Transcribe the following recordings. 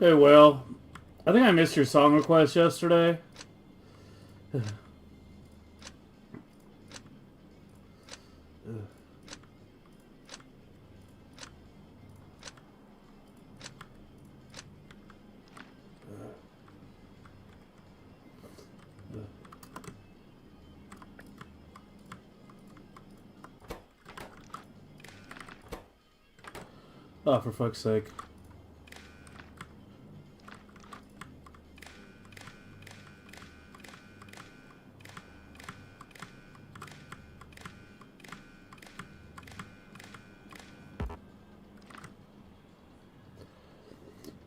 Hey, Will. I think I missed your song request yesterday. Oh, for fuck's sake.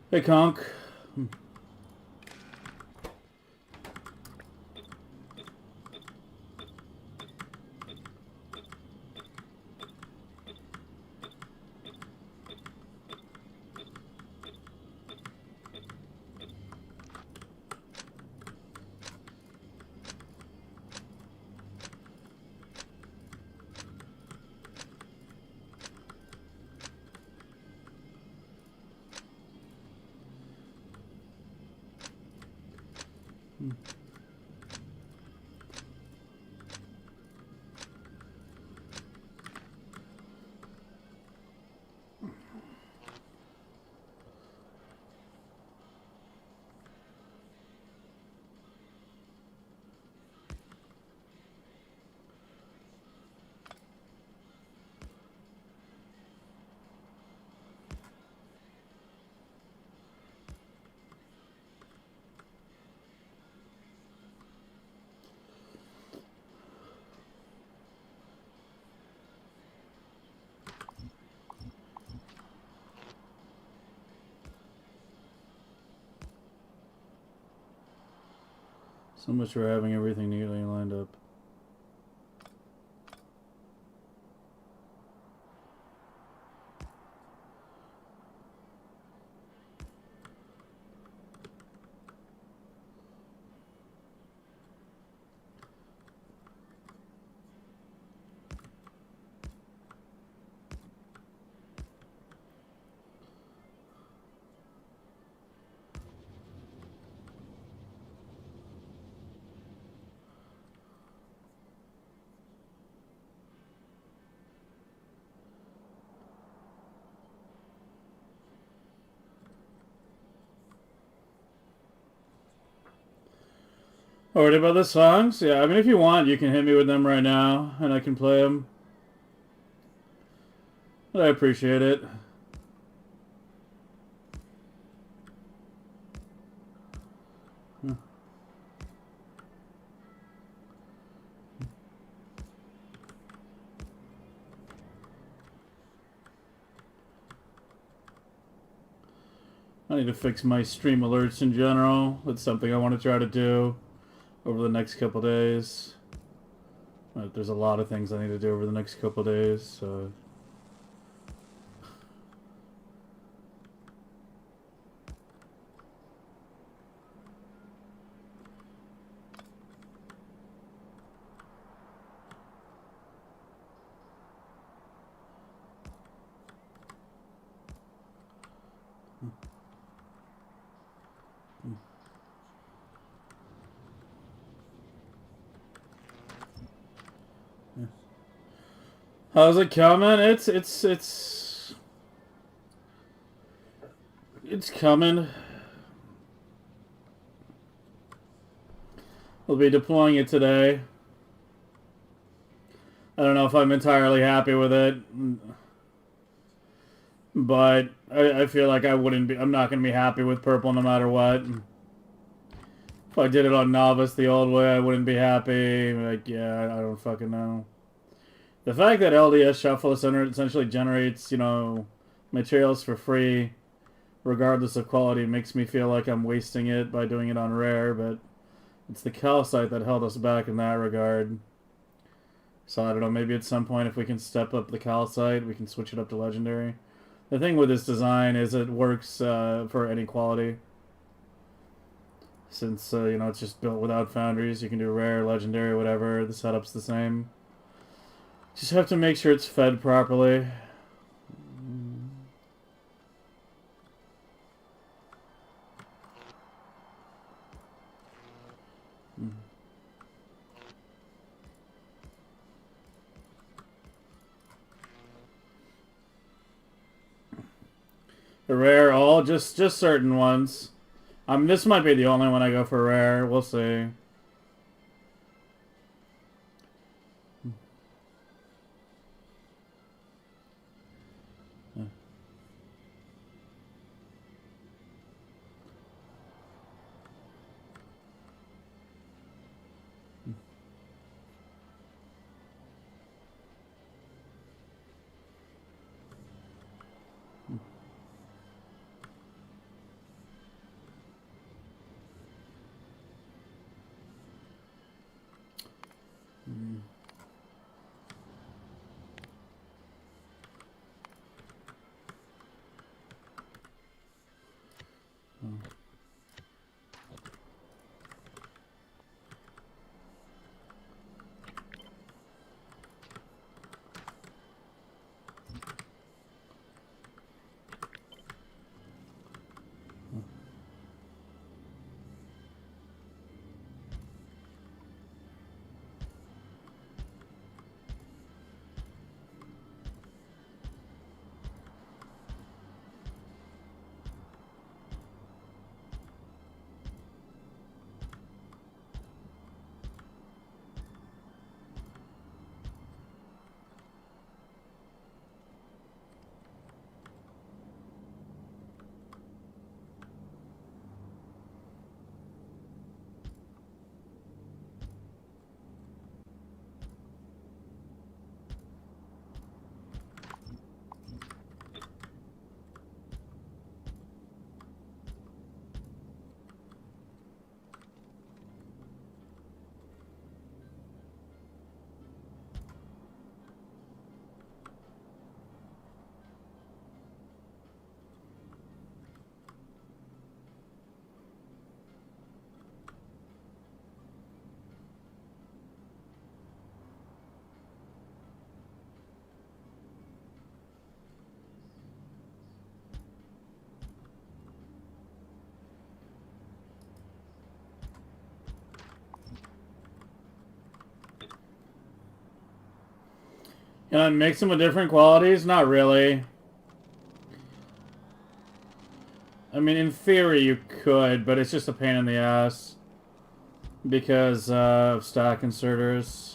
Hey, Conk. So much for having everything neatly lined up. Already about the songs? Yeah, I mean, if you want, you can hit me with them right now, and I can play them. But I appreciate it. I need to fix my stream alerts in general. That's something I want to try to do over the next couple days. But there's a lot of things I need to do over the next couple days, so... How's it coming? It's coming. We'll be deploying it today. I don't know if I'm entirely happy with it, but I feel like I'm not going to be happy with purple no matter what. If I did it on novice the old way, I wouldn't be happy. Like, yeah, I don't fucking know. The fact that LDS Shuffle essentially generates, materials for free, regardless of quality, makes me feel like I'm wasting it by doing it on rare, but it's the calcite that held us back in that regard. So I don't know, maybe at some point if we can step up the calcite, we can switch it up to legendary. The thing with this design is it works for any quality. Since, it's just built without foundries, you can do rare, legendary, whatever, the setup's the same. Just have to make sure it's fed properly. Rare, all just certain ones. This might be the only one I go for rare. We'll see. Can I mix them with different qualities? Not really. I mean, in theory you could, but it's just a pain in the ass. Because of stack inserters.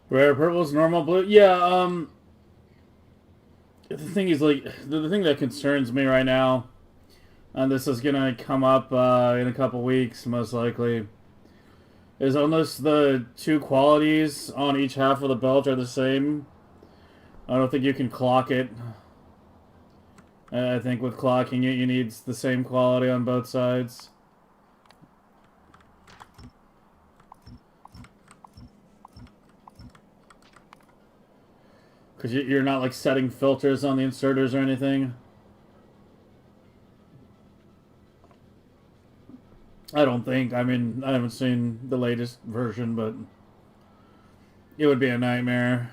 Rare purples, normal blue. Yeah, the thing is, like, the thing that concerns me right now, and this is gonna come up in a couple weeks, most likely, is unless the two qualities on each half of the belt are the same, I don't think you can clock it. I think with clocking it, you need the same quality on both sides. Because you're not, like, setting filters on the inserters or anything. I don't think. I mean, I haven't seen the latest version, but it would be a nightmare.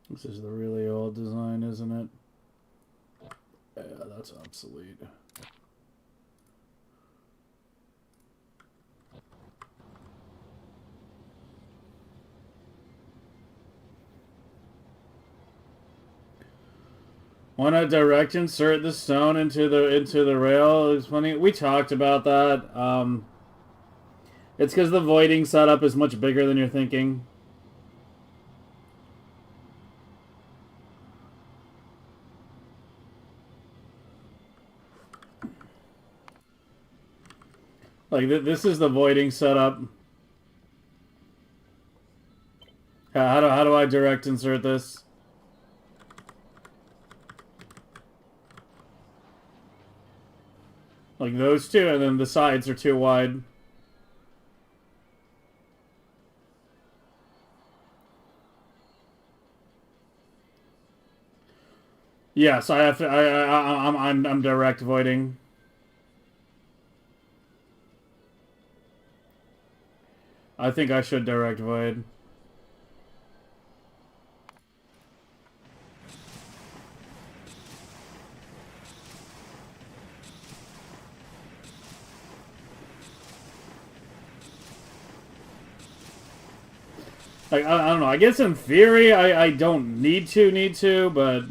This is the really old design, isn't it? Yeah, that's obsolete. Why not direct insert the stone into the rail? It's funny. We talked about that. It's because the voiding setup is much bigger than you're thinking. Like this is the voiding setup. How do I direct insert this? Like those two, and then the sides are too wide. Yes, I have to. I'm direct voiding. I think I should direct void. Like I don't know. I guess in theory I don't need to, but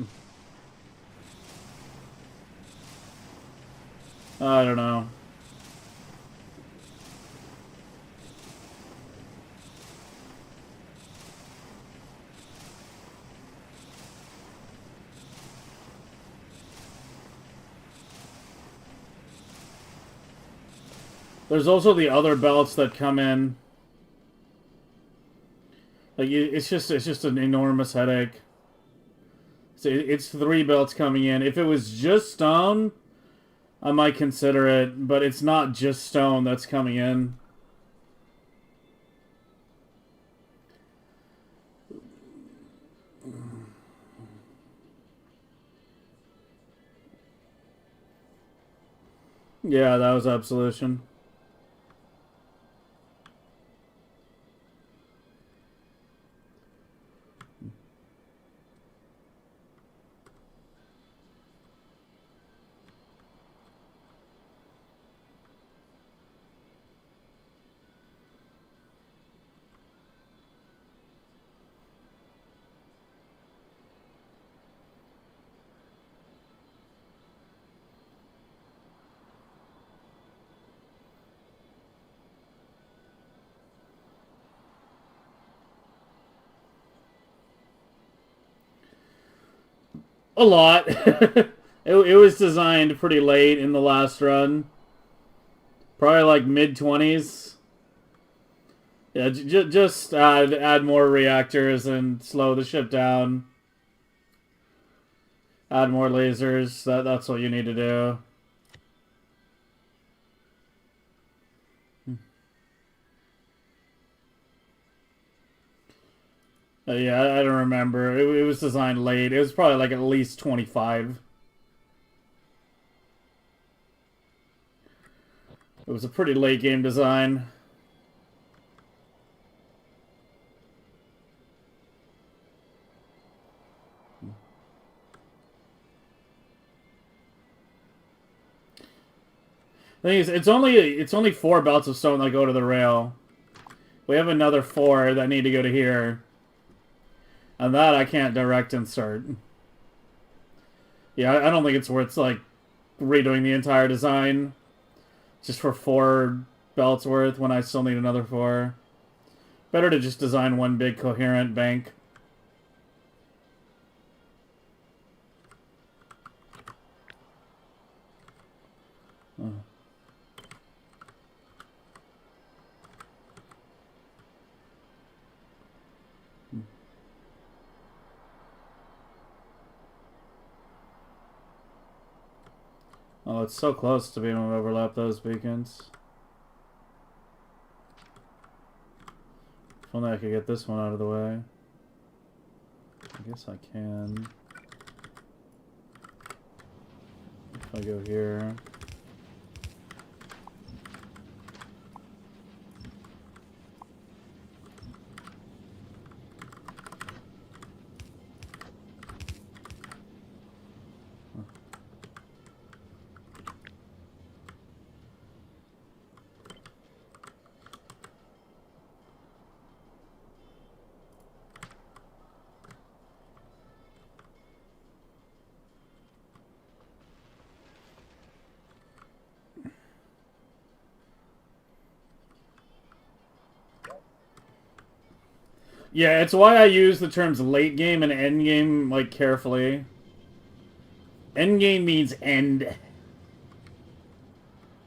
I don't know. There's also the other belts that come in. Like it's just an enormous headache. So it's 3 belts coming in. If it was just stone, I might consider it, but it's not just stone that's coming in. Yeah, that was Absolution. A lot. It was designed pretty late in the last run. Probably like mid-20s. Yeah, just add more reactors and slow the ship down. Add more lasers. That's what you need to do. Yeah, I don't remember. It was designed late. It was probably like at least 25. It was a pretty late game design. Thing is, it's only 4 belts of stone that go to the rail. We have another 4 that need to go to here. And that I can't direct insert. Yeah, I don't think it's worth, like, redoing the entire design. Just for 4 belts worth when I still need another 4. Better to just design one big coherent bank. Oh. Oh, it's so close to being able to overlap those beacons. If only I could get this one out of the way. I guess I can. If I go here. Yeah, it's why I use the terms late game and end game, like, carefully. End game means end.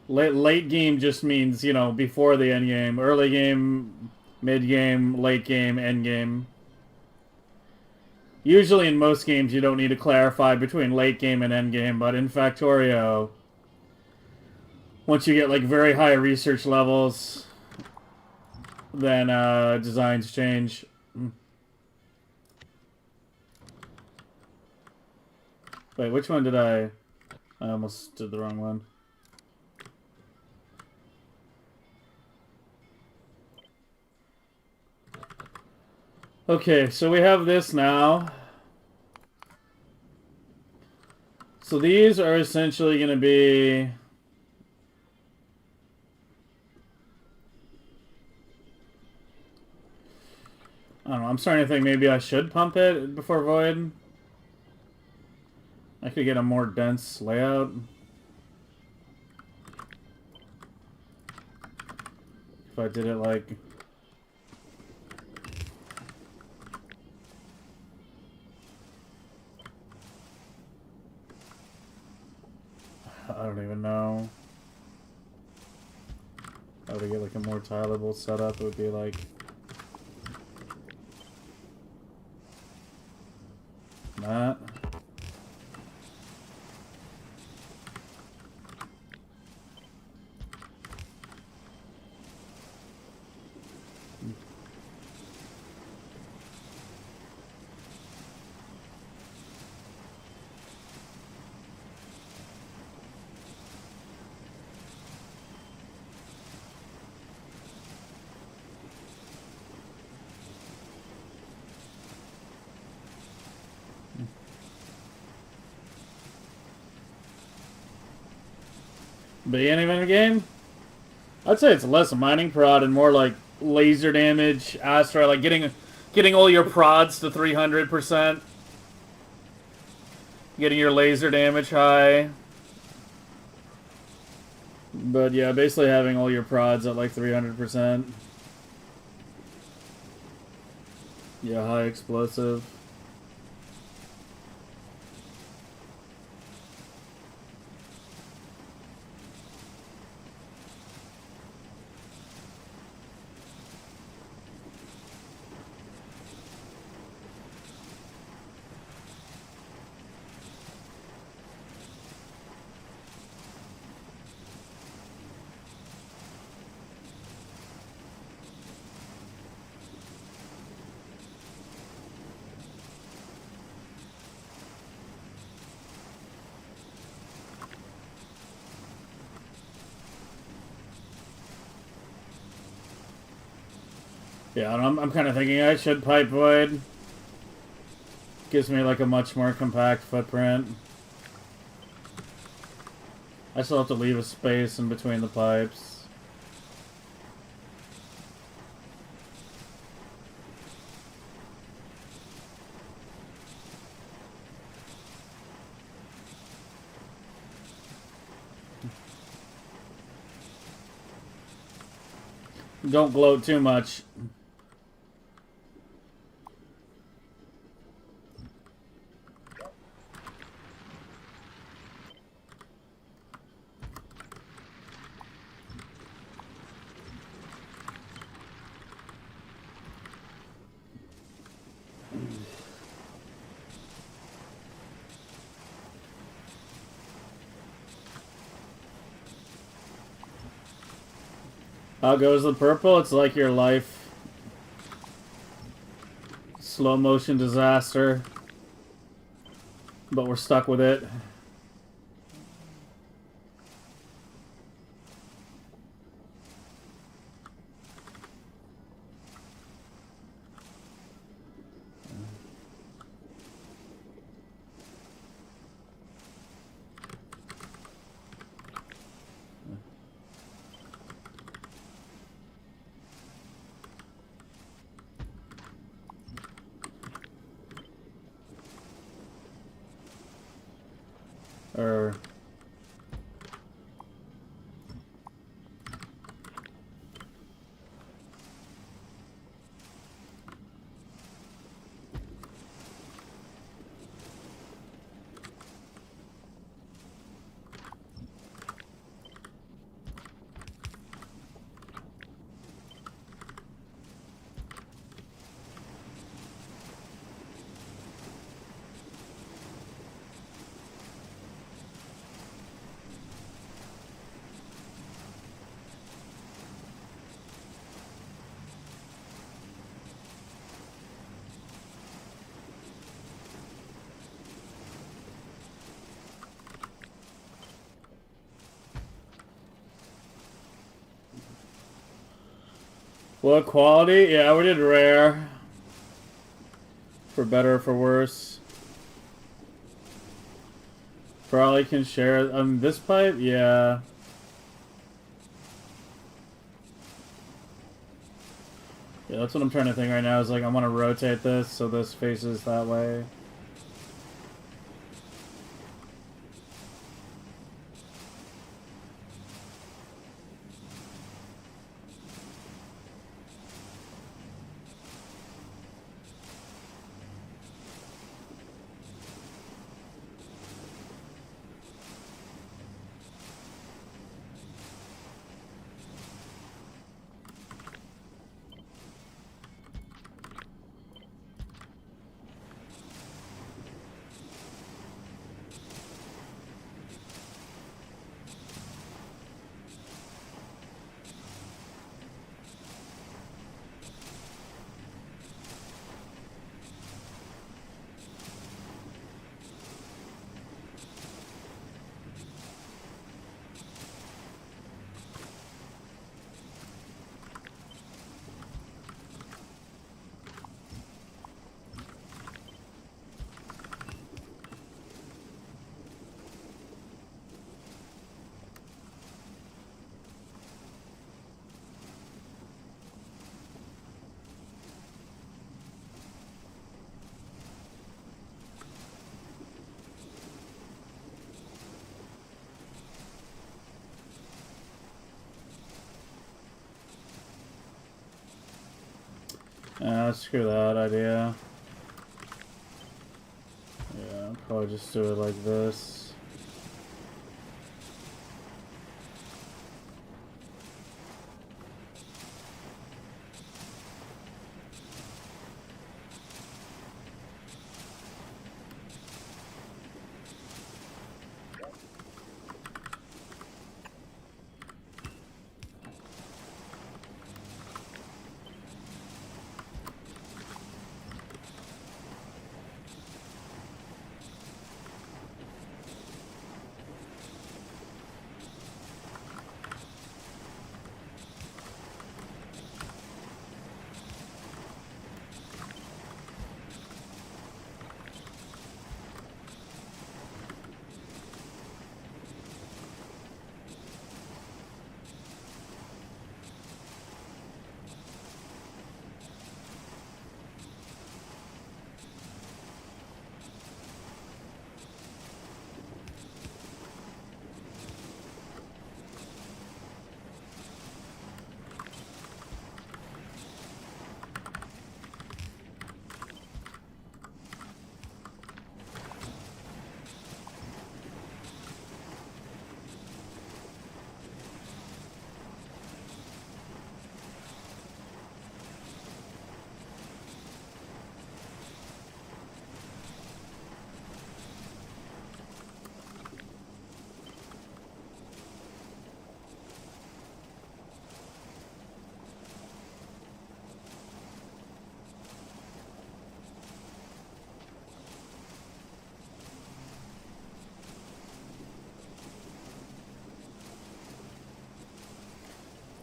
Late game just means, you know, before the end game. Early game, mid game, late game, end game. Usually in most games you don't need to clarify between late game and end game, but in Factorio, once you get, like, very high research levels, then designs change. Wait, which one did I almost did the wrong one. Okay, so we have this now. So these are essentially going to be... I don't know, I'm starting to think maybe I should pump it before Void. I could get a more dense layout. If I did it like... I don't even know. How to get like a more tileable setup, it would be like... that. Beginning of the game? I'd say it's less mining prod and more like laser damage, Astra, like getting all your prods to 300%. Getting your laser damage high. But yeah, basically having all your prods at like 300%. Yeah, high explosive. Yeah, I'm kind of thinking I should pipe void. Gives me like a much more compact footprint. I still have to leave a space in between the pipes. Don't gloat too much. How goes the purple? It's like your life. Slow motion disaster. But we're stuck with it. Or... What quality? Yeah, we did rare. For better or for worse. Probably can share. This pipe? Yeah. Yeah, that's what I'm trying to think right now. Is like, I want to rotate this so this faces that way. Screw that idea. Yeah, I'll probably just do it like this.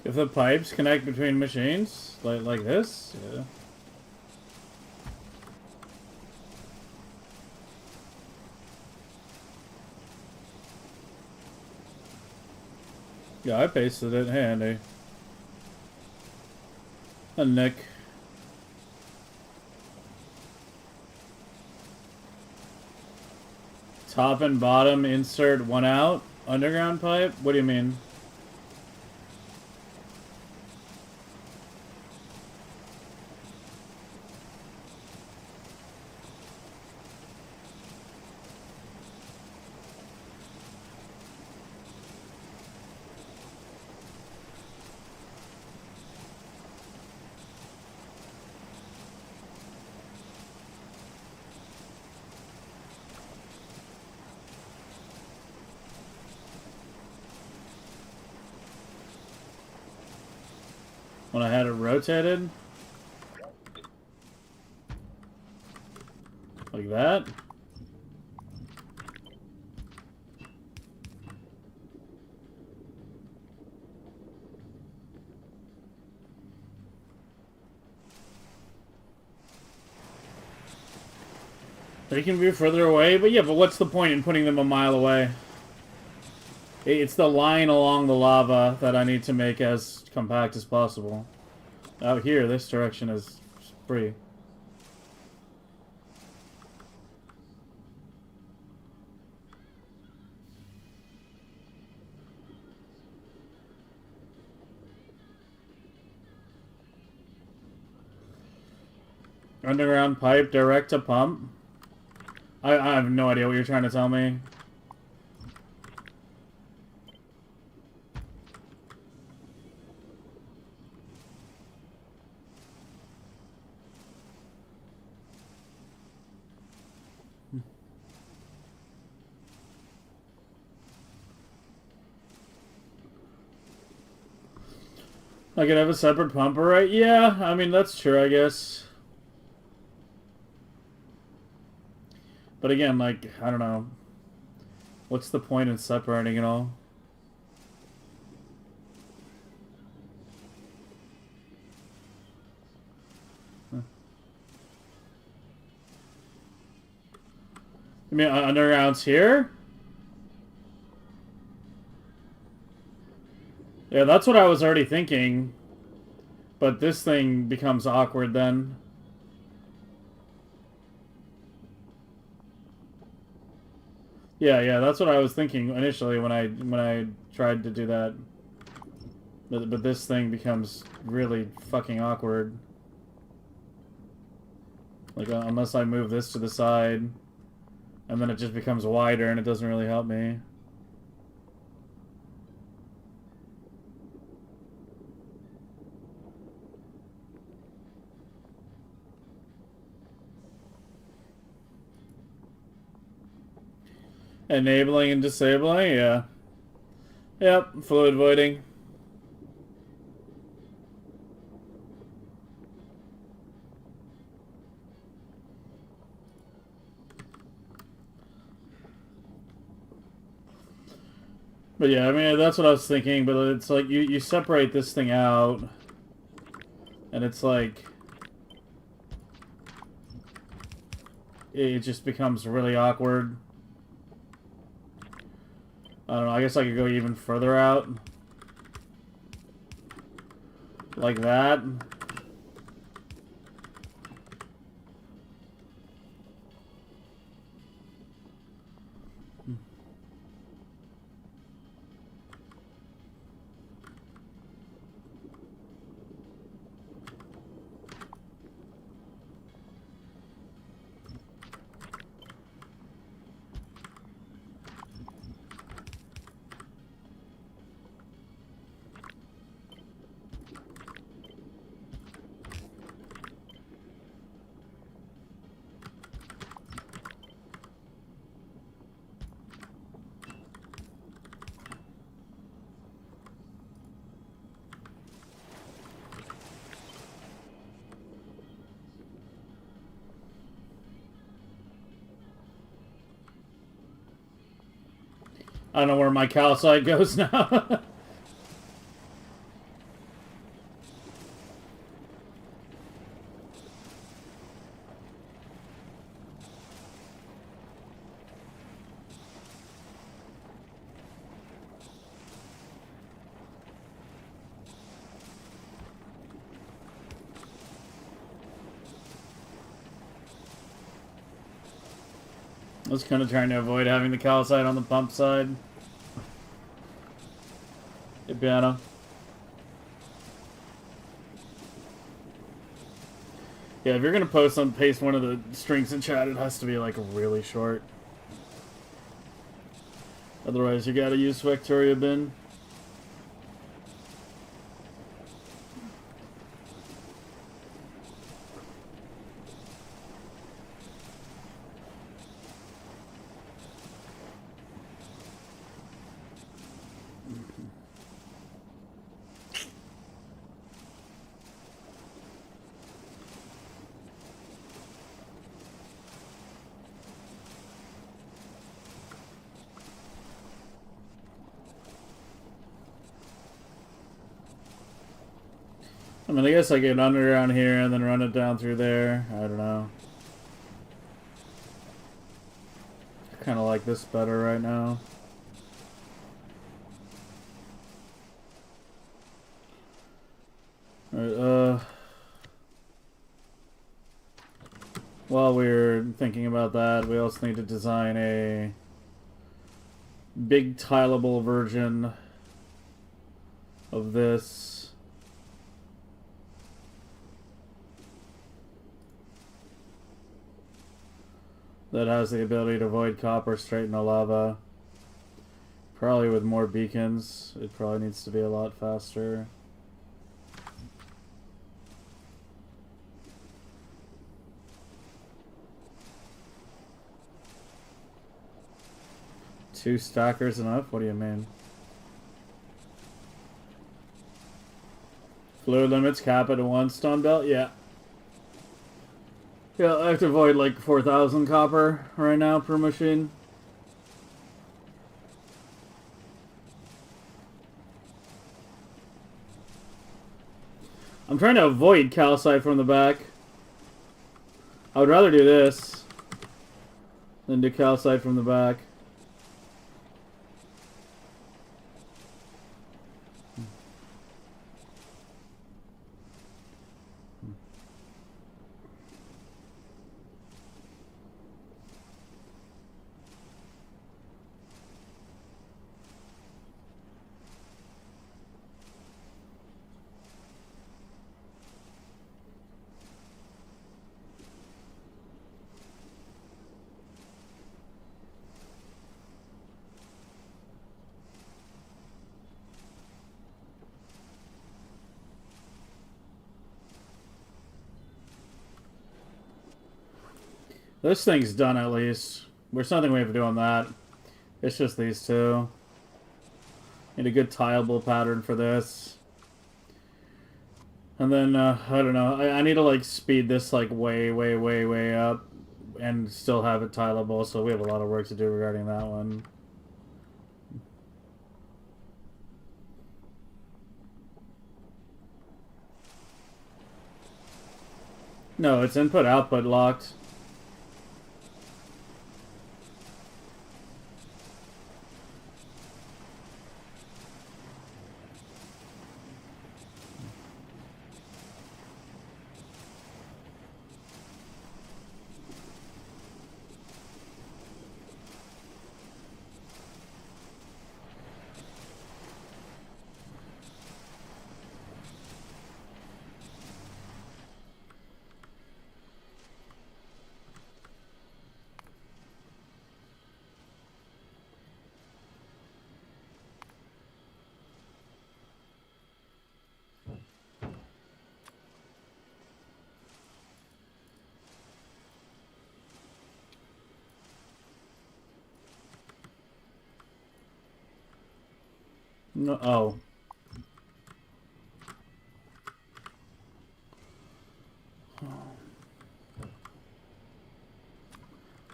If the pipes connect between machines, like this, yeah. Yeah, I pasted it. Handy. A Nick. Top and bottom, insert one out. Underground pipe? What do you mean? When I had it rotated? Like that? They can be further away, but yeah, but what's the point in putting them a mile away? It's the line along the lava that I need to make as compact as possible. Out here, this direction is free. Underground pipe, direct to pump. I have no idea what you're trying to tell me. I could have a separate pumper, right? Yeah, I mean, that's true, I guess. But again, like, I don't know. What's the point in separating it all? You mean underground's here? Yeah, that's what I was already thinking. But this thing becomes awkward then. Yeah, that's what I was thinking initially when I tried to do that. But this thing becomes really fucking awkward. Like, unless I move this to the side, and then it just becomes wider and it doesn't really help me. Enabling and disabling, yeah. Yep, fluid voiding. But yeah, I mean, that's what I was thinking, but it's like, you separate this thing out, and it's like, it just becomes really awkward. I don't know, I guess I could go even further out. Like that. I don't know where my calcite goes now. was kind of trying to avoid having the calcite on the pump side. Hey, piano. Yeah, if you're gonna paste one of the strings in chat, it has to be like really short. Otherwise, you gotta use Factorio bin. I mean, I guess I get underground here and then run it down through there. I don't know. I kind of like this better right now. Alright, while we're thinking about that, we also need to design a big tileable version of this. That has the ability to void copper straight into lava. Probably with more beacons. It probably needs to be a lot faster. Two stackers enough? What do you mean? Fluid limits cap it at 1 stone belt? Yeah. Yeah, I have to avoid like 4,000 copper right now per machine. I'm trying to avoid calcite from the back. I would rather do this than do calcite from the back. This thing's done at least. There's nothing we have to do on that. It's just these two. Need a good tileable pattern for this. And then, I don't know. I need to, like, speed this, like, way up. And still have it tileable, so we have a lot of work to do regarding that one. No, it's input-output locked. No, oh.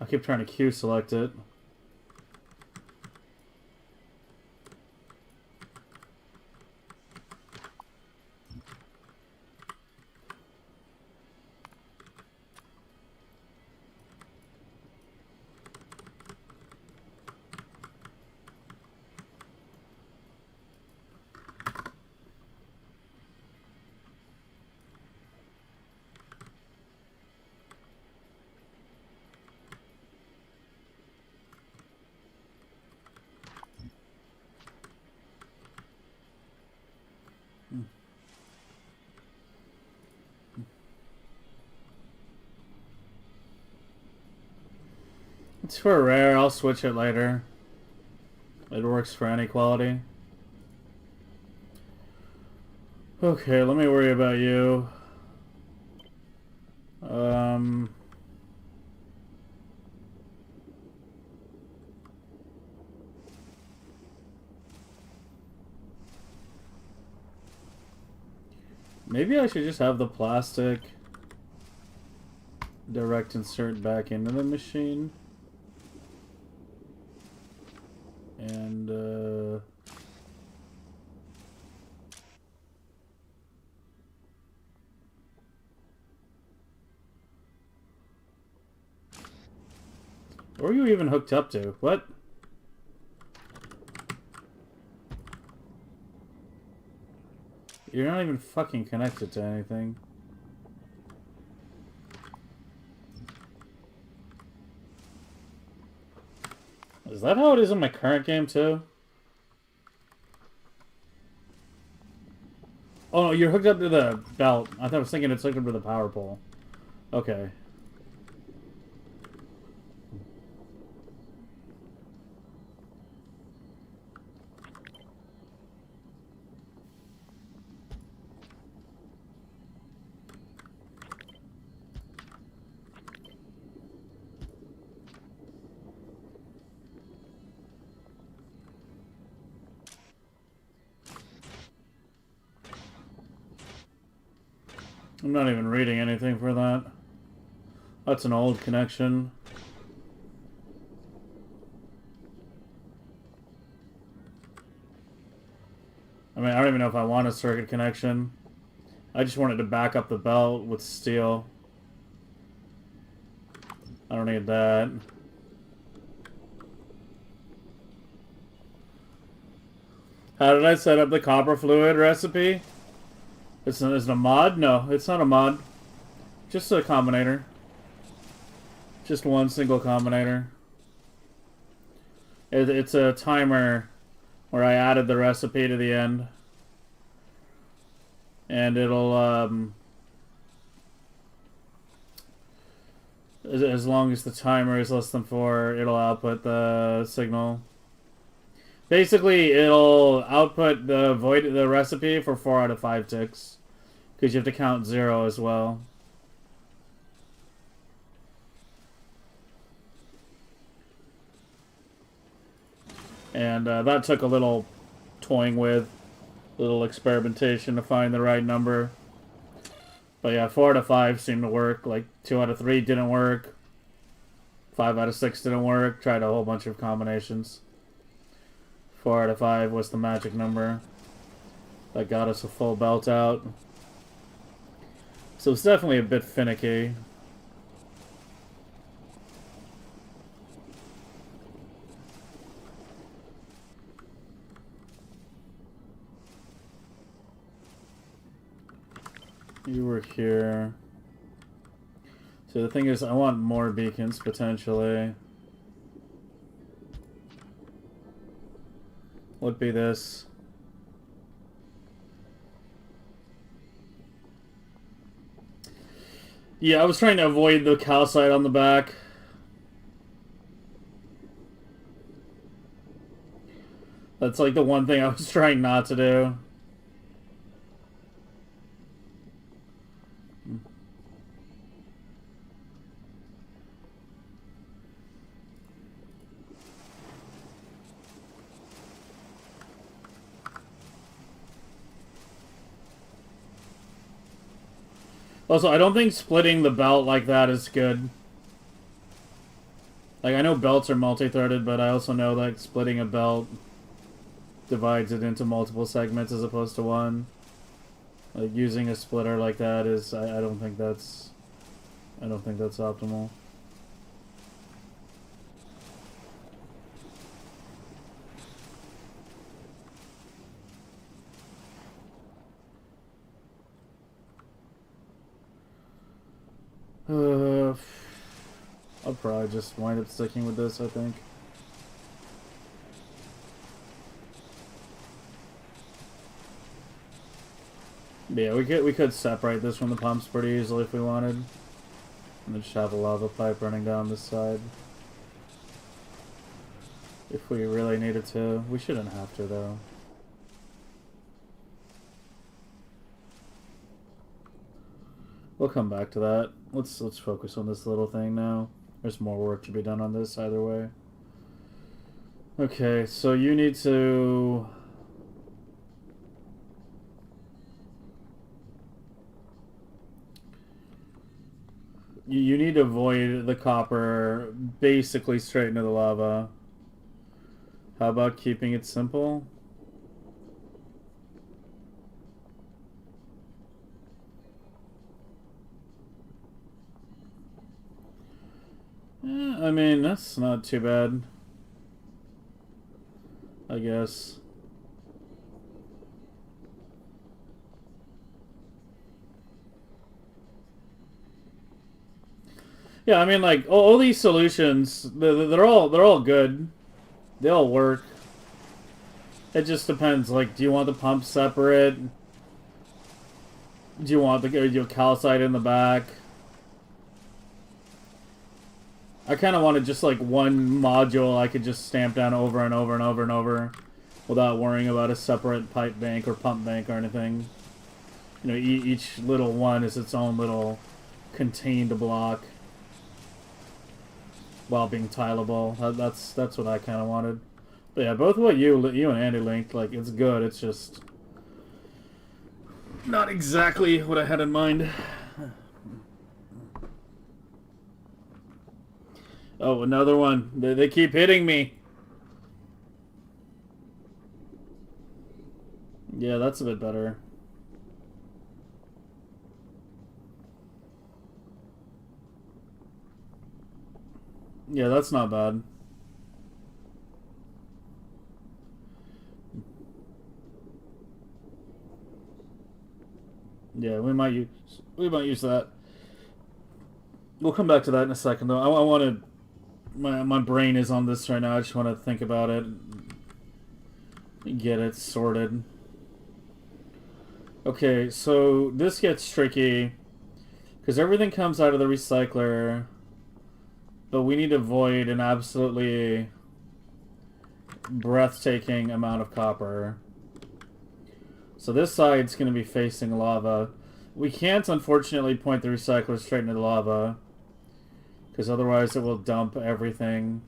I keep trying to Q select it. It's for rare. I'll switch it later. It works for any quality. Okay, let me worry about you. Maybe I should just have the plastic direct insert back into the machine. And, where are you even hooked up to? What? You're not even fucking connected to anything. Is that how it is in my current game, too? Oh, no, you're hooked up to the belt. I was thinking it's hooked up to the power pole. Okay. I'm not even reading anything for that. That's an old connection. I mean, I don't even know if I want a circuit connection. I just wanted to back up the belt with steel. I don't need that. How did I set up the copper fluid recipe? Is it a mod? No, it's not a mod. Just a combinator. Just one single combinator. It's a timer where I added the recipe to the end. And it'll, as long as the timer is less than 4, it'll output the signal. Basically, it'll output the recipe for 4 out of 5 ticks. Because you have to count 0 as well. And that took a little toying with, a little experimentation to find the right number. But yeah, 4 out of 5 seemed to work. Like 2 out of 3 didn't work. 5 out of 6 didn't work. Tried a whole bunch of combinations. 4 out of 5 was the magic number that got us a full belt out. So it's definitely a bit finicky. You were here. So the thing is, I want more beacons, potentially. Would be this. Yeah, I was trying to avoid the calcite on the back. That's like the one thing I was trying not to do. Also, I don't think splitting the belt like that is good. Like, I know belts are multi-threaded, but I also know that splitting a belt divides it into multiple segments as opposed to one. Like, using a splitter like that is, I don't think that's optimal. I'll probably just wind up sticking with this, I think. Yeah, we could separate this from the pumps pretty easily if we wanted. And then just have a lava pipe running down this side. If we really needed to. We shouldn't have to, though. We'll come back to that. Let's focus on this little thing now. There's more work to be done on this either way. Okay, so you need to... You need to avoid the copper basically straight into the lava. How about keeping it simple? I mean, that's not too bad, I guess. Yeah, I mean, like all these solutions, they're all good. They all work. It just depends. Like, do you want the pump separate? Do you want the calcite in the back? I kind of wanted just like one module I could just stamp down over and over and over and over without worrying about a separate pipe bank or pump bank or anything. You know, each little one is its own little contained block while being tileable. That's what I kind of wanted. But yeah, both what you and Andy linked, like, it's good. It's just not exactly what I had in mind. Oh, another one. They keep hitting me. Yeah, that's a bit better. Yeah, that's not bad. Yeah, we might use that. We'll come back to that in a second, though. I want to. My brain is on this right now. I just want to think about it, get it sorted. Okay, so this gets tricky because everything comes out of the recycler, but we need to avoid an absolutely breathtaking amount of copper. So this side's going to be facing lava. We can't, unfortunately, point the recycler straight into the lava, because otherwise it will dump everything.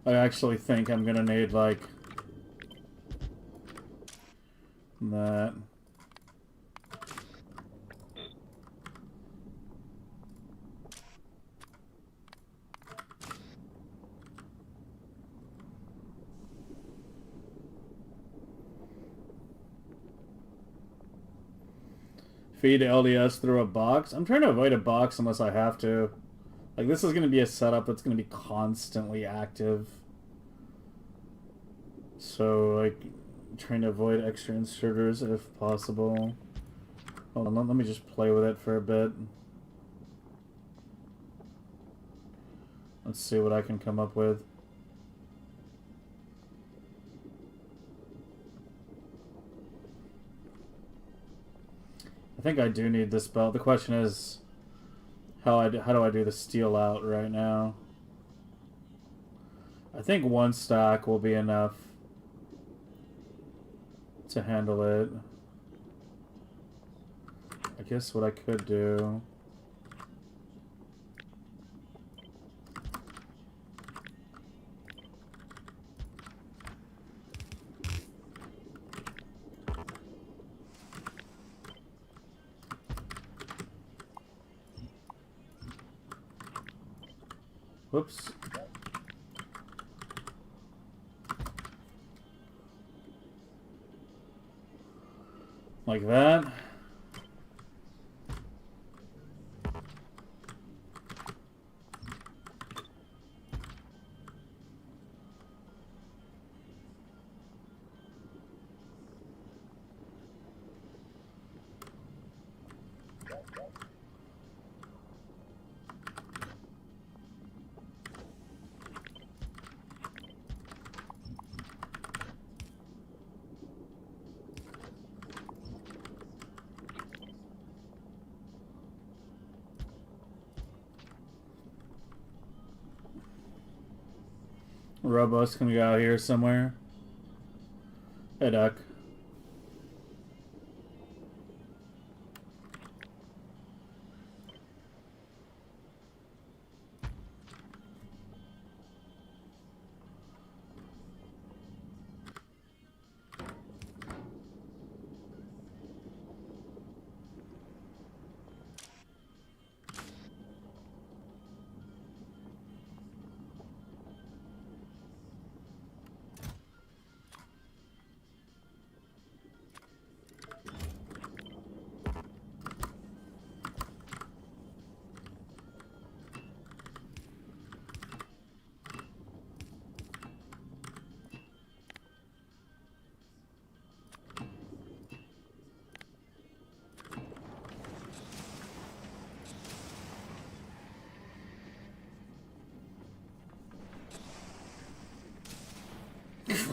I actually think I'm gonna need, like, that. Feed LDS through a box. I'm trying to avoid a box unless I have to. Like, this is going to be a setup that's going to be constantly active. So, like, trying to avoid extra inserters if possible. Hold on, let me just play with it for a bit. Let's see what I can come up with. I think I do need this belt. The question is, how do I do the steel out right now? I think one stack will be enough to handle it. I guess what I could do... Whoops. Like that. Robust can go out here somewhere. Hey, Duck.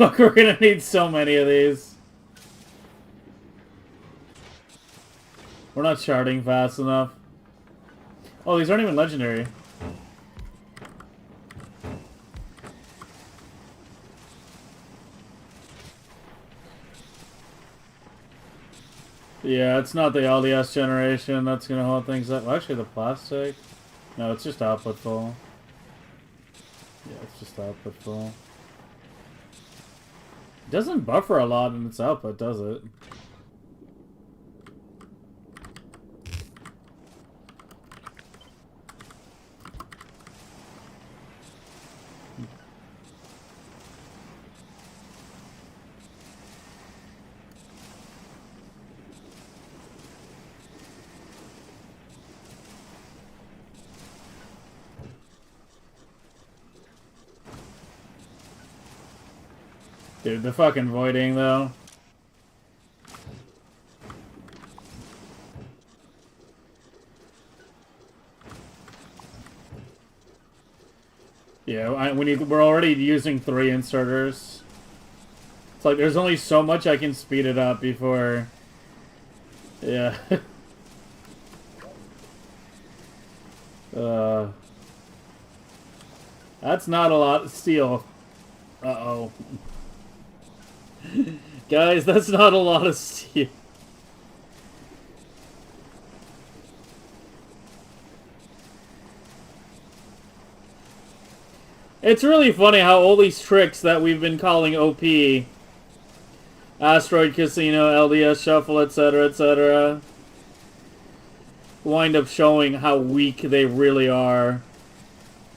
Fuck, we're gonna need so many of these. We're not charting fast enough. Oh, these aren't even legendary. Yeah, it's not the LDS generation that's gonna hold things up. Well, actually, the plastic. No, it's just output full. Yeah, it's just output full. It doesn't buffer a lot in its output, does it? Dude, the fucking voiding, though. Yeah, we're already using 3 inserters. It's like there's only so much I can speed it up before... Yeah. That's not a lot of steel. Uh-oh. Guys, that's not a lot of steel. It's really funny how all these tricks that we've been calling OP, Asteroid Casino, LDS Shuffle, etc., wind up showing how weak they really are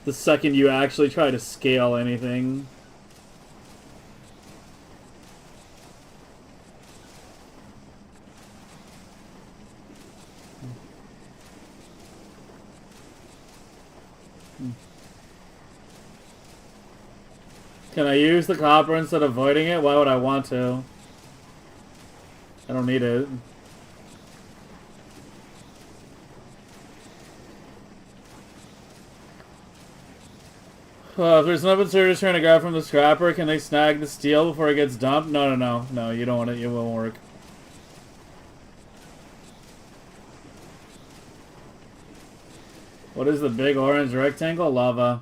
the second you actually try to scale anything. Can I use the copper instead of voiding it? Why would I want to? I don't need it. If there's enough inserters trying to grab from the scrapper, can they snag the steel before it gets dumped? No, you don't want it. It won't work. What is the big orange rectangle? Lava.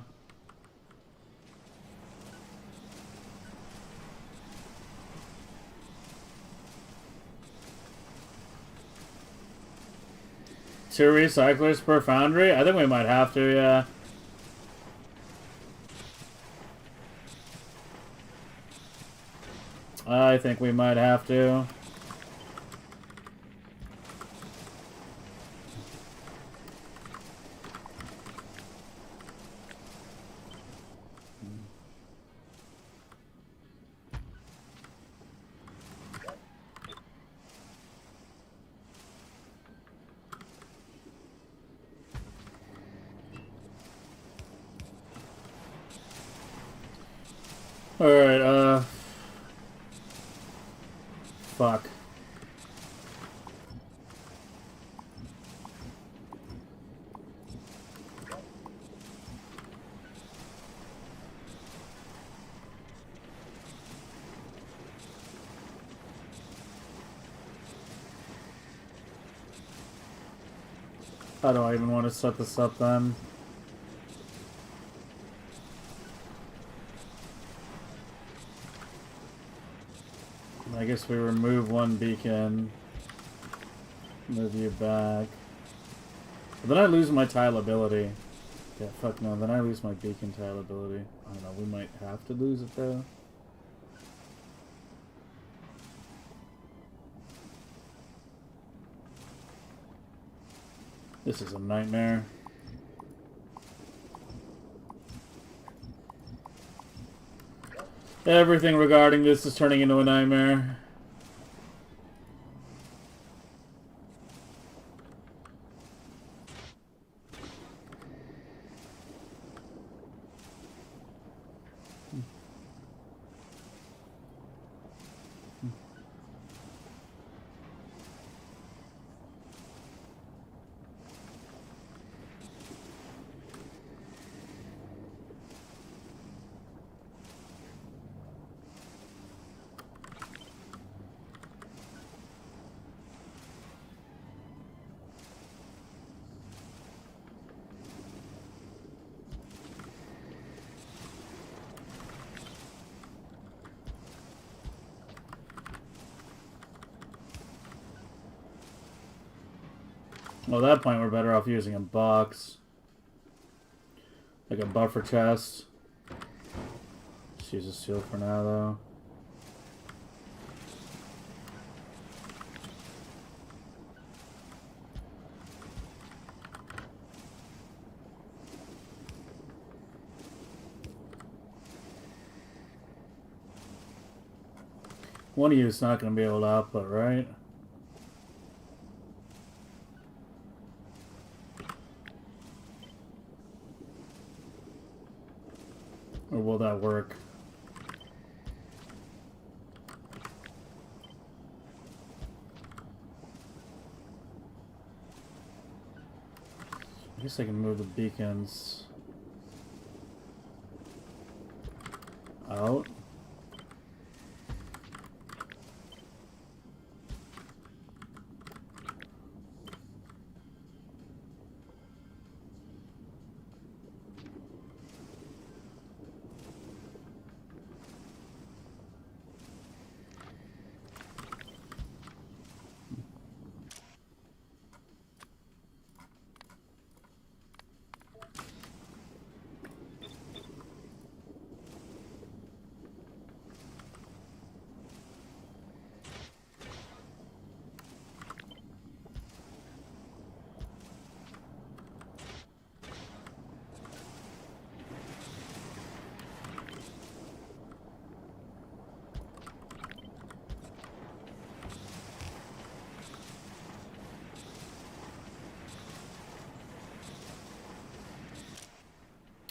Two recyclers per foundry? I think we might have to, yeah. I think we might have to. Alright, fuck. How do I even want to set this up then? I guess we remove one beacon. Move you back. But then I lose my tile ability. Yeah, fuck no. Then I lose my beacon tile ability. I don't know. We might have to lose it though. This is a nightmare. Everything regarding this is turning into a nightmare. Well, at that point, we're better off using a box. Like a buffer chest. Just use a seal for now, though. One of you is not going to be able to output, right? Or will that work? I guess I can move the beacons out.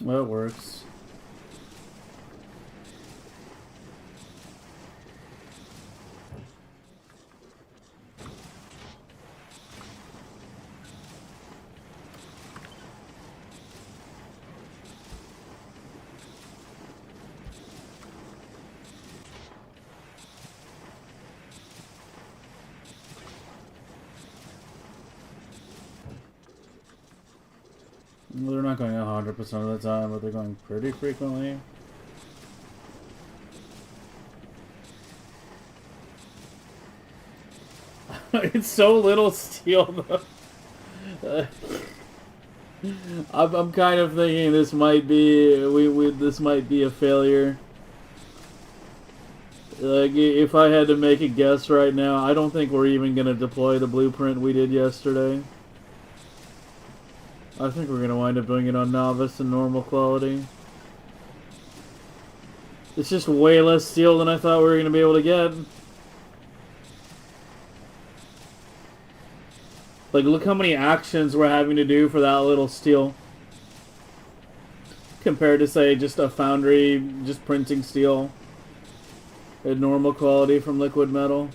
Well, it works. Well, they're not going 100% of the time, but they're going pretty frequently. It's so little steel, though. I'm kind of thinking this might be this might be a failure. Like, if I had to make a guess right now, I don't think we're even gonna deploy the blueprint we did yesterday. I think we're gonna wind up doing it on novice and normal quality. It's just way less steel than I thought we were gonna be able to get. Like, look how many actions we're having to do for that little steel. Compared to, say, just a foundry, just printing steel. At normal quality from liquid metal.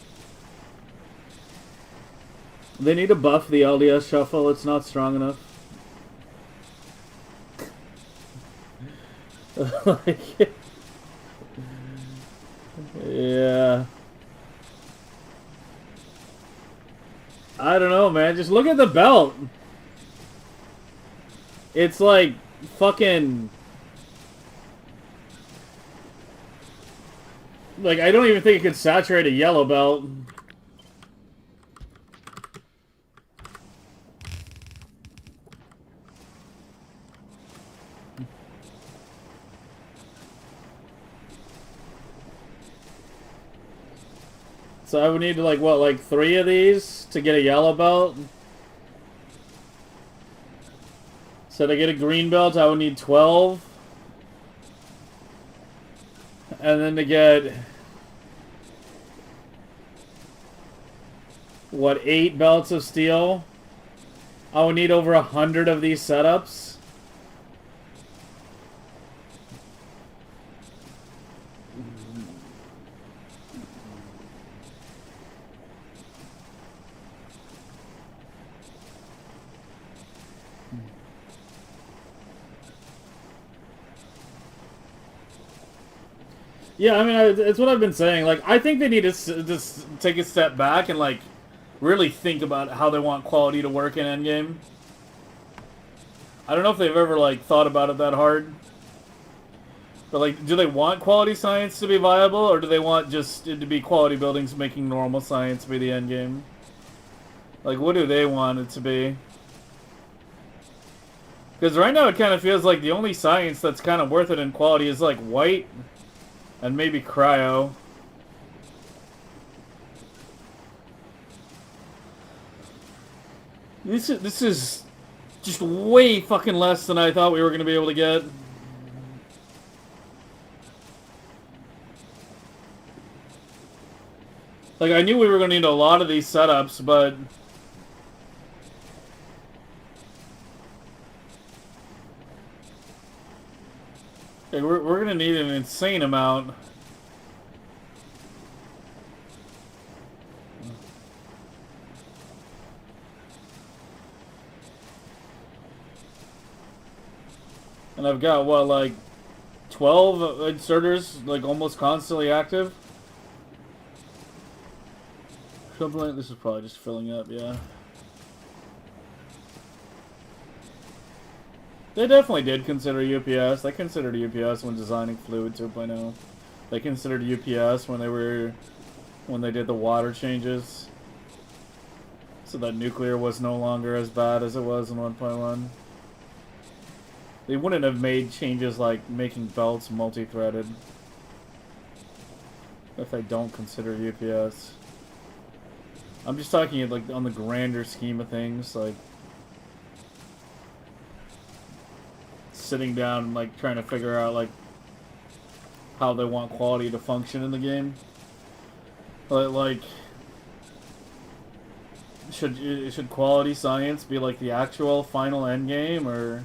They need to buff the LDS shuffle, it's not strong enough. Like, yeah. I don't know, man. Just look at the belt. It's like fucking... Like, I don't even think it could saturate a yellow belt. So I would need, like, what, like 3 of these to get a yellow belt? So to get a green belt, I would need 12. And then to get... what, 8 belts of steel? I would need over 100 of these setups. Yeah, I mean, it's what I've been saying. Like, I think they need to just take a step back and, like, really think about how they want quality to work in Endgame. I don't know if they've ever, like, thought about it that hard. But, like, do they want quality science to be viable, or do they want just it to be quality buildings making normal science be the endgame? Like, what do they want it to be? Because right now it kind of feels like the only science that's kind of worth it in quality is, like, white and maybe cryo. This is just way fucking less than I thought we were going to be able to get. Like, I knew we were going to need a lot of these setups, but... okay, we're going to need an insane amount. And I've got, what, like, 12 inserters, like, almost constantly active? Something like this is probably just filling up, yeah. They definitely did consider UPS. They considered UPS when designing Fluid 2.0. They considered UPS when they did the water changes. So that nuclear was no longer as bad as it was in 1.1. They wouldn't have made changes like making belts multi-threaded if they don't consider UPS. I'm just talking like on the grander scheme of things, like sitting down and like trying to figure out like how they want quality to function in the game. Like should quality science be like the actual final end game, or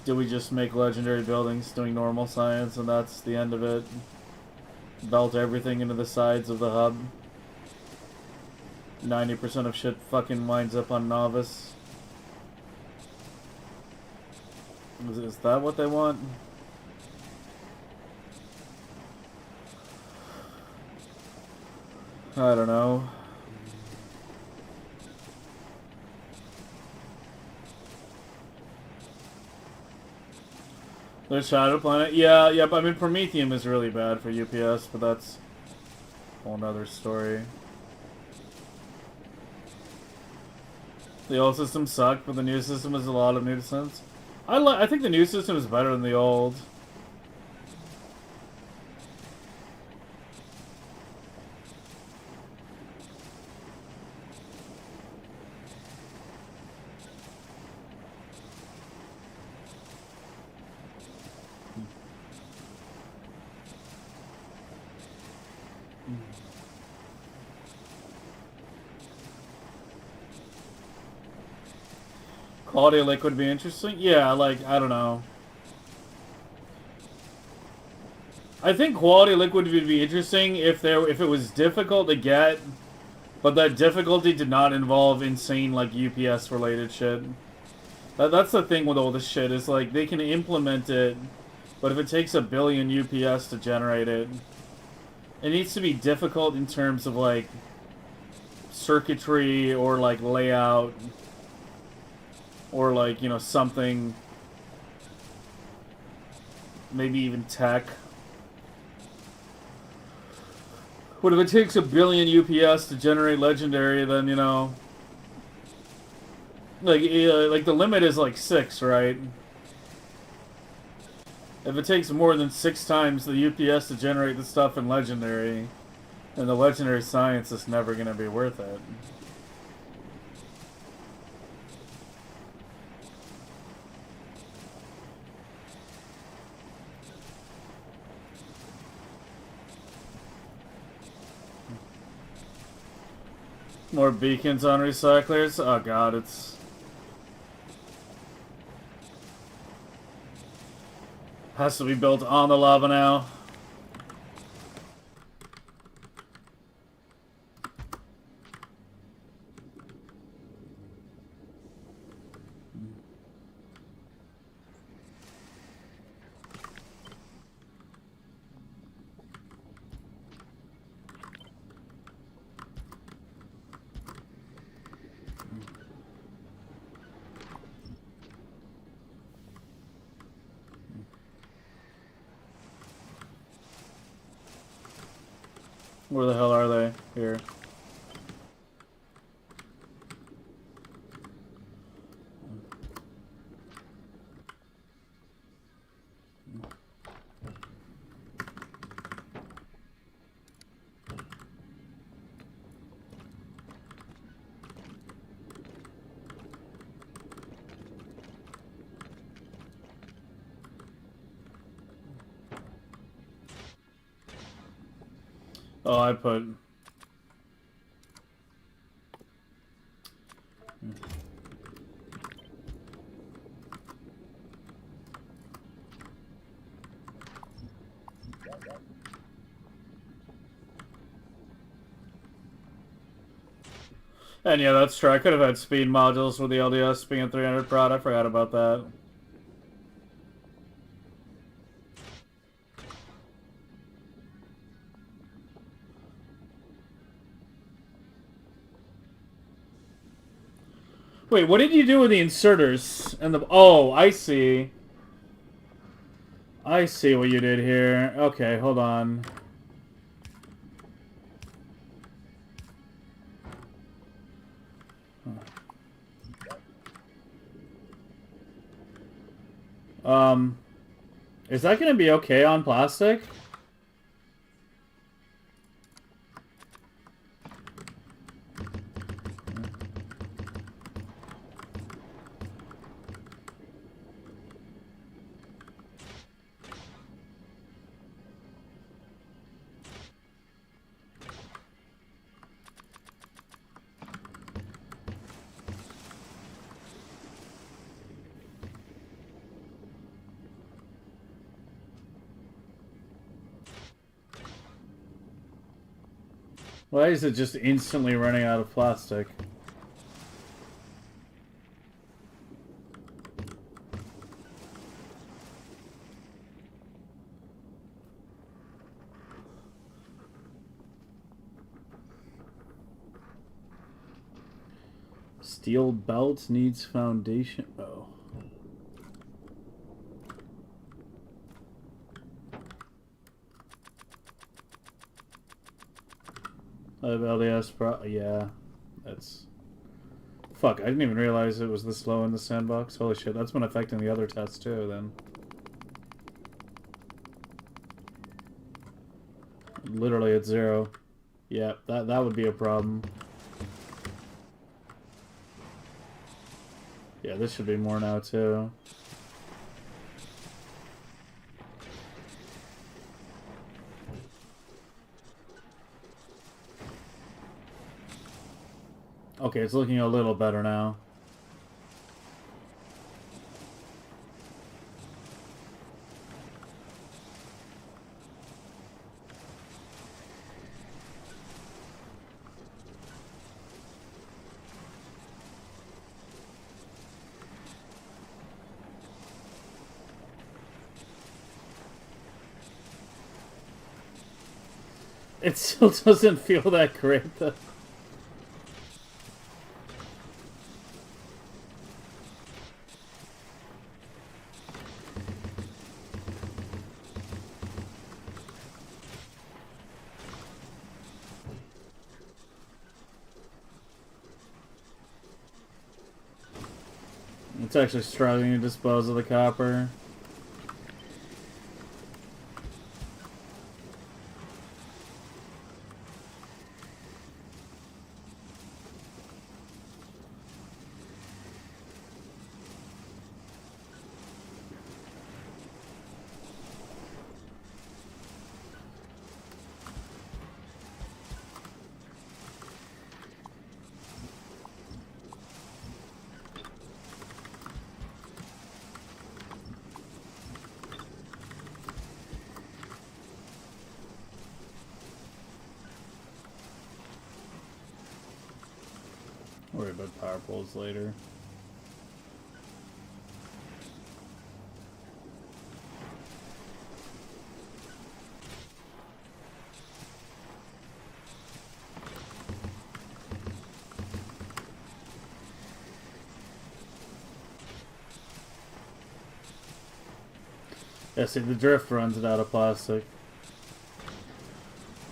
do we just make legendary buildings doing normal science and that's the end of it? Belt everything into the sides of the hub. 90% of shit fucking winds up on novice. Is that what they want? I don't know. There's Shadow Planet. Yeah, but I mean, Prometheum is really bad for UPS, but that's a whole nother story. The old system sucked, but the new system has a lot of new sense. I think the new system is better than the old. Quality of liquid would be interesting? Yeah, like, I don't know. I think quality of liquid would be interesting if it was difficult to get, but that difficulty did not involve insane, like, UPS related shit. That's the thing with all this shit, is like, they can implement it, but if it takes 1 billion UPS to generate it, it needs to be difficult in terms of, like, circuitry or, like, layout. Or, like, you know, something... maybe even tech. But if it takes a billion UPS to generate legendary, then, you know... Like the limit is like 6, right? If it takes more than 6 times the UPS to generate the stuff in legendary, then the legendary science is never going to be worth it. More beacons on recyclers? Oh god, it's... Has to be built on the lava now. Where the hell are they? Here. Oh, I put... And yeah, that's true. I could have had speed modules with the LDS being a 300 prod. I forgot about that. Wait, what did you do with the inserters and the... Oh, I see. I see what you did here. Okay, hold on. Is that gonna be okay on plastic? Why is it just instantly running out of plastic? Steel belt needs foundation. Oh. LDS pro. Yeah. That's. Fuck, I didn't even realize it was this low in the sandbox. Holy shit, that's been affecting the other tests too, then. Literally at 0. Yeah, that would be a problem. Yeah, this should be more now too. Okay, it's looking a little better now. It still doesn't feel that great though. It's actually struggling to dispose of the copper. Worry about power poles later. Yeah, see, the drift runs it out of plastic.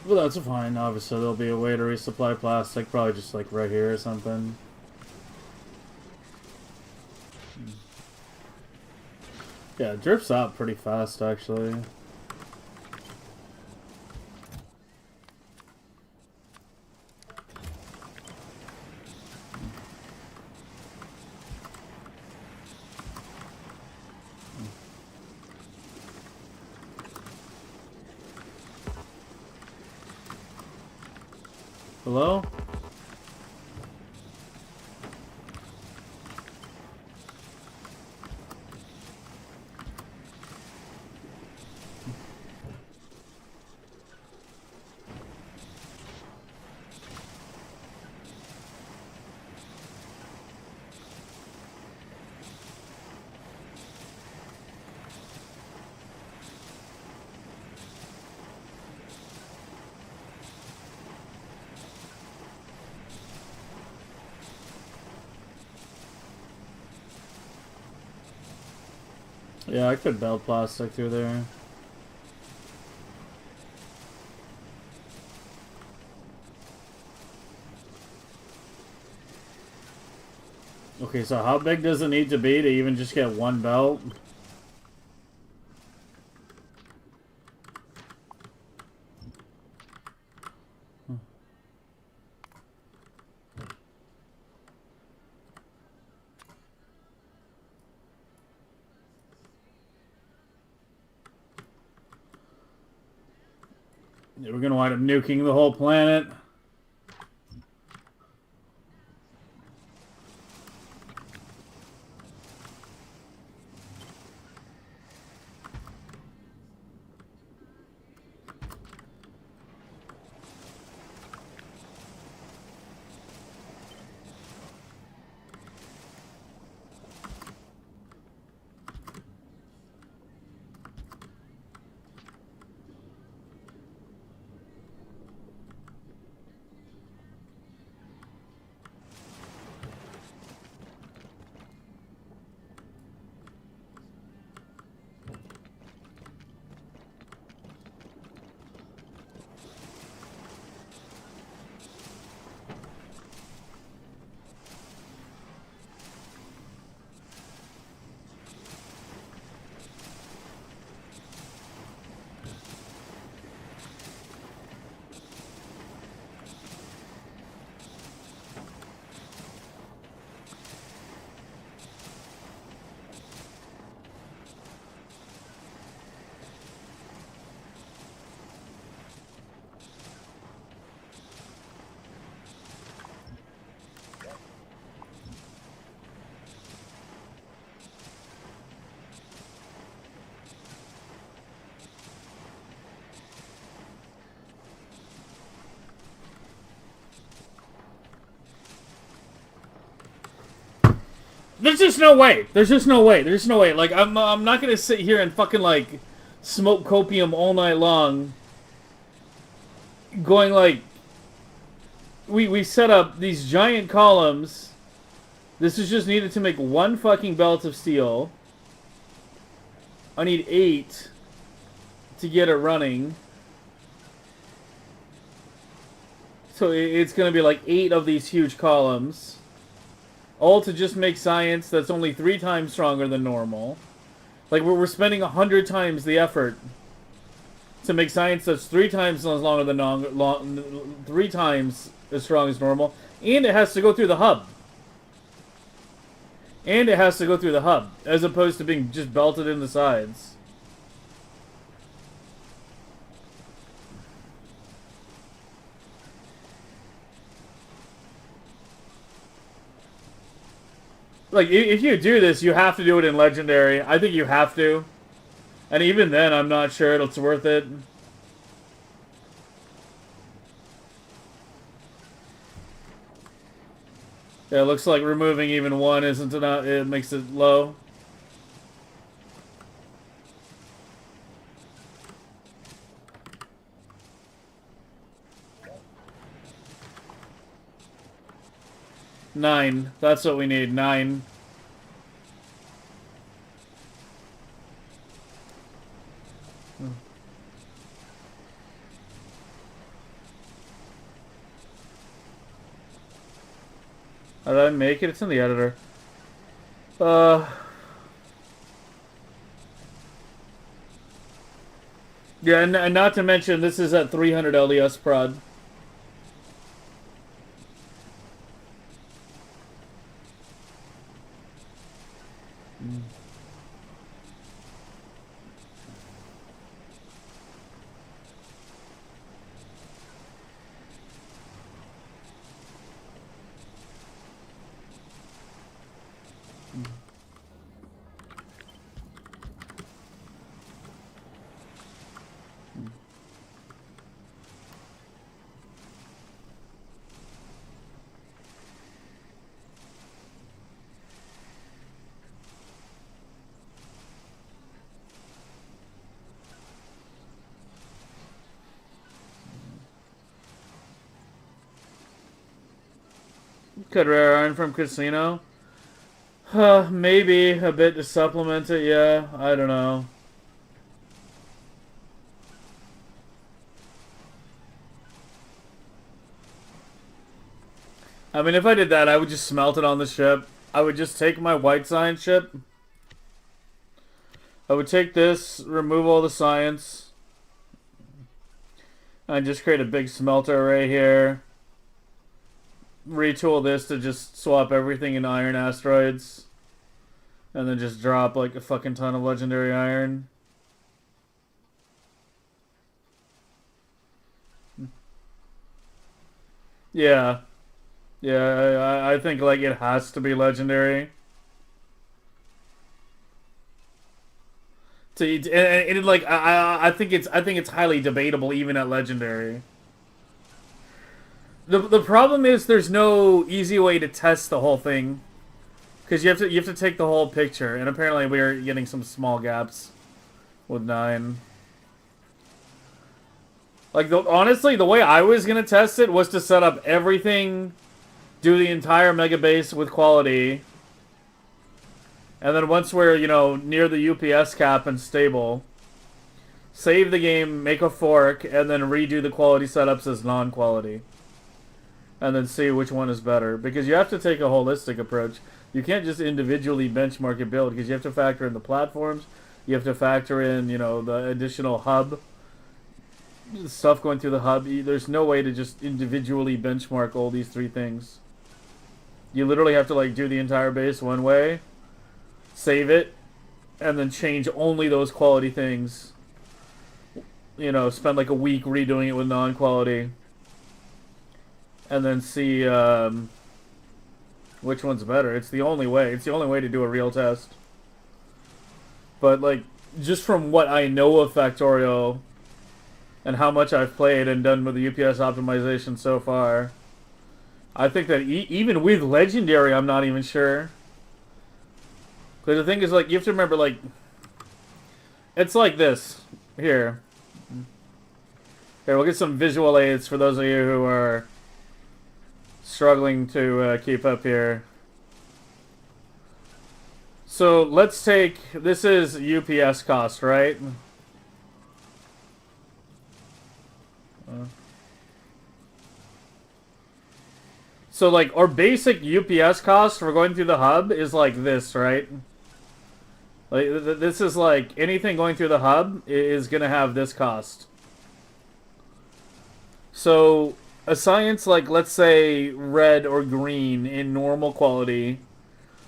Well, that's fine. Obviously, there'll be a way to resupply plastic. Probably just like right here or something. Yeah, it drifts out pretty fast, actually. Hello? Yeah, I could belt plastic through there. Okay, so how big does it need to be to even just get one belt? Yeah, we're gonna wind up nuking the whole planet. There's just no way. There's just no way. There's no way. Like, I'm not gonna sit here and fucking, like, smoke copium all night long. Going, like... We set up these giant columns. This is just needed to make one fucking belt of steel. I need 8 to get it running. So it's gonna be like 8 of these huge columns. All to just make science that's only 3 times stronger than normal. Like, we're spending 100 times the effort to make science that's 3 times as longer than 3 times as strong as normal, and it has to go through the hub. And it has to go through the hub, as opposed to being just belted in the sides. Like, if you do this, you have to do it in Legendary. I think you have to. And even then, I'm not sure it's worth it. Yeah, it looks like removing even 1 isn't enough. It makes it low. Nine. That's what we need. 9. How did I make it? It's in the editor. Yeah, and not to mention, this is at 300 LDS prod. Could rare iron from Casino? Maybe a bit to supplement it, yeah. I don't know. I mean, if I did that, I would just smelt it on the ship. I would just take my white science ship. I would take this, remove all the science, and just create a big smelter right here. Retool this to just swap everything in iron asteroids. And then just drop like a fucking ton of legendary iron. Yeah. Yeah, I think like it has to be legendary. And like I think it's highly debatable even at legendary. The problem is there's no easy way to test the whole thing, because you have to take the whole picture, and apparently we're getting some small gaps with 9. Like honestly, the way I was gonna test it was to set up everything, do the entire Megabase with quality, and then once we're near the UPS cap and stable, save the game, make a fork, and then redo the quality setups as non-quality. And then see which one is better. Because you have to take a holistic approach. You can't just individually benchmark a build, because you have to factor in the platforms. You have to factor in, the additional hub. Stuff going through the hub. There's no way to just individually benchmark all these 3 things. You literally have to like do the entire base one way, save it, and then change only those quality things. Spend like a week redoing it with non-quality. And then see which one's better. It's the only way. It's the only way to do a real test. But, like, just from what I know of Factorio and how much I've played and done with the UPS optimization so far, I think that even with Legendary, I'm not even sure. Because the thing is, like, you have to remember, like, it's like this. Here, we'll get some visual aids for those of you who are struggling to keep up here. So let's take, this is UPS cost, right? So, like, our basic UPS cost for going through the hub is like this, right? Like, this is like, anything going through the hub is gonna have this cost. So, a science like, let's say, red or green in normal quality,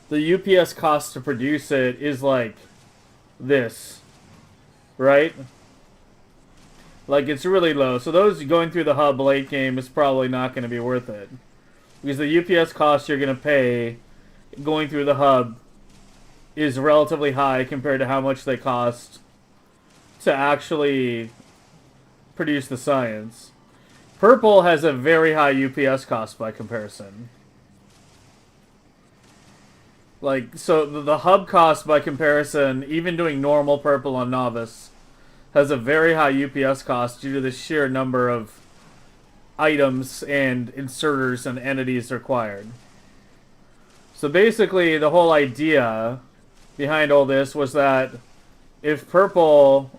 the UPS cost to produce it is like this, right? Like, it's really low. So those going through the hub late game is probably not going to be worth it. Because the UPS cost you're going to pay going through the hub is relatively high compared to how much they cost to actually produce the science. Purple has a very high UPS cost by comparison. Like, so the hub cost by comparison, even doing normal purple on novice, has a very high UPS cost due to the sheer number of items and inserters and entities required. So basically, the whole idea behind all this was that if purple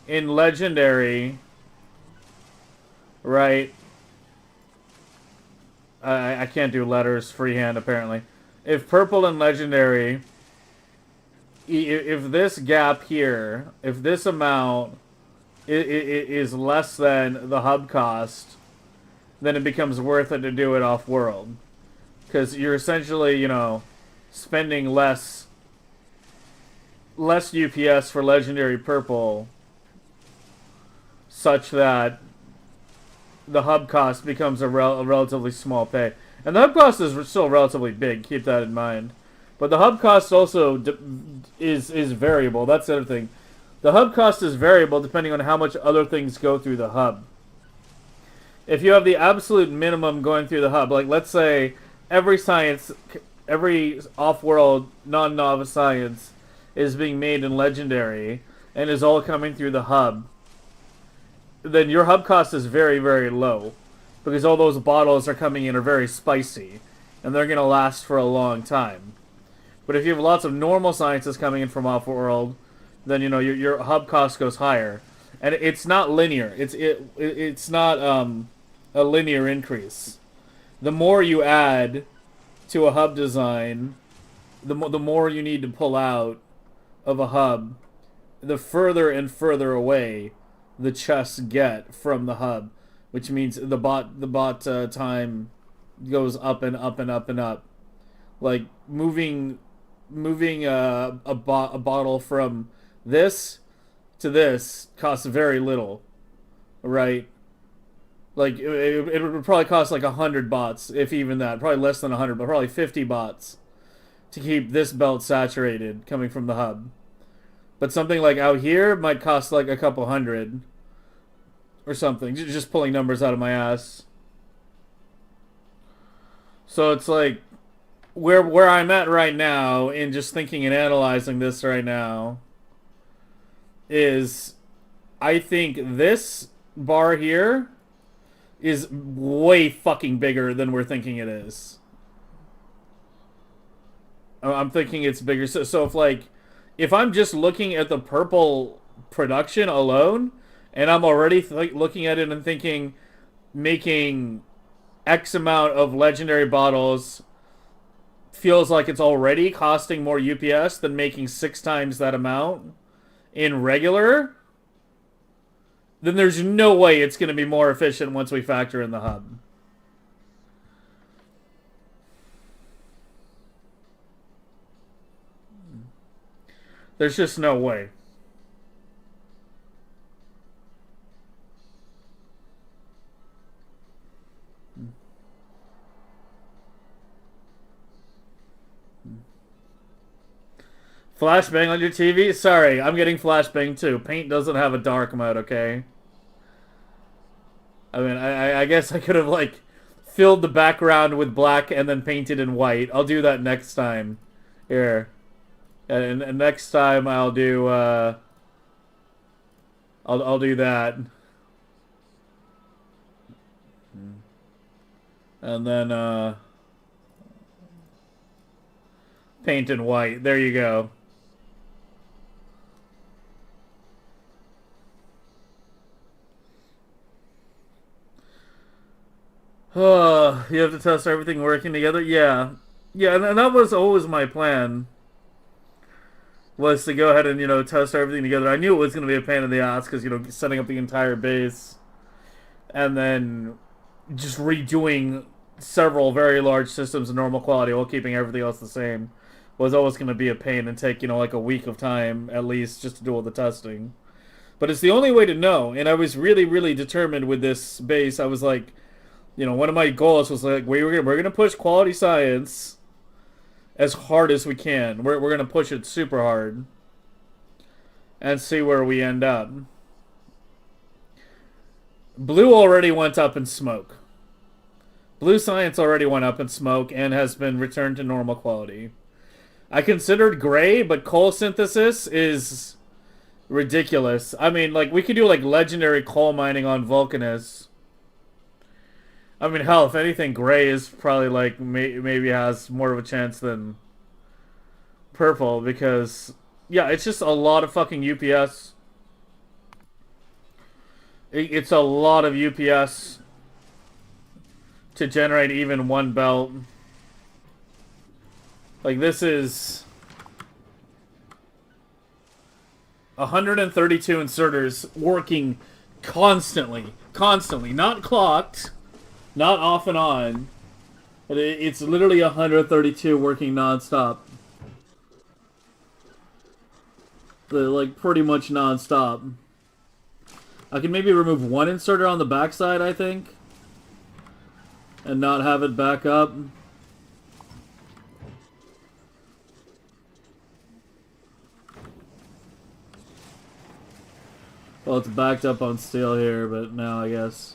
in legendary, right? I can't do letters freehand apparently. If purple in legendary, if this gap here, if this amount is less than the hub cost, then it becomes worth it to do it off world. Because you're essentially, you know, spending less UPS for legendary purple, such that the hub cost becomes a relatively small pay. And the hub cost is still relatively big, keep that in mind. But the hub cost also is variable. That's the other thing. The hub cost is variable depending on how much other things go through the hub. If you have the absolute minimum going through the hub, like let's say every science, every off-world non-novice science is being made in legendary and is all coming through the hub, then your hub cost is very, very low. Because all those bottles are coming in are very spicy. And they're going to last for a long time. But if you have lots of normal sciences coming in from off-world, then, you know, your hub cost goes higher. And it's not linear. It's not a linear increase. The more you add to a hub design, the more you need to pull out of a hub, the further and further away the chests get from the hub, which means the bot time goes up and up and up and up. Like moving a bottle from this to this costs very little, right? Like it would probably cost like 100 bots, if even that. Probably less than 100, but probably 50 bots to keep this belt saturated coming from the hub. But something like out here might cost like a couple hundred or something. Just pulling numbers out of my ass. So it's like where I'm at right now in just thinking and analyzing this right now is I think this bar here is way fucking bigger than we're thinking it is. I'm thinking it's bigger. So if like if I'm just looking at the purple production alone, and I'm already looking at it and thinking making X amount of legendary bottles feels like it's already costing more UPS than making 6 times that amount in regular, then there's no way it's going to be more efficient once we factor in the hub. There's just no way. Flashbang on your TV? Sorry, I'm getting flashbang too. Paint doesn't have a dark mode, okay? I mean, I guess I could have, like, filled the background with black and then painted in white. I'll do that next time. Here. And next time I'll do, I'll do that. And then, paint in white. There you go. You have to test everything working together? Yeah. Yeah, and that was always my plan. Was to go ahead and, test everything together. I knew it was going to be a pain in the ass because, setting up the entire base and then just redoing several very large systems in normal quality while keeping everything else the same was always going to be a pain and take, like a week of time at least just to do all the testing. But it's the only way to know. And I was really, really determined with this base. I was like, one of my goals was like, we're gonna push quality science as hard as we can. We're gonna push it super hard and see where we end up. Blue already went up in smoke. Blue science already went up in smoke and has been returned to normal quality. I considered gray, but coal synthesis is ridiculous. I mean, like, we could do, like, legendary coal mining on Vulcanus. I mean, hell, if anything, gray is probably, like, maybe has more of a chance than purple, because, yeah, it's just a lot of fucking UPS. It's a lot of UPS to generate even one belt. Like, this is 132 inserters working constantly. Constantly. Not clocked. Not off and on. But it's literally 132 working non-stop. Like, pretty much non-stop. I can maybe remove one inserter on the backside, I think. And not have it back up. Well, it's backed up on steel here, but now I guess.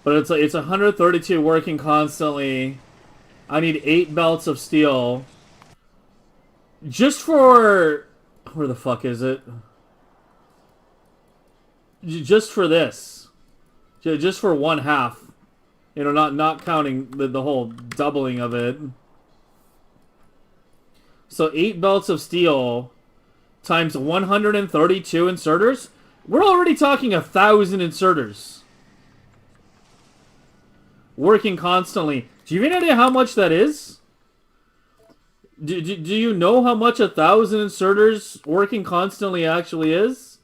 But it's 132 working constantly. I need 8 belts of steel. Just for... Where the fuck is it? Just for this. Just for one half. Not counting the whole doubling of it. So 8 belts of steel times 132 inserters? We're already talking 1,000 inserters. Working constantly. Do you have any idea how much that is? Do you know how much 1,000 inserters working constantly actually is?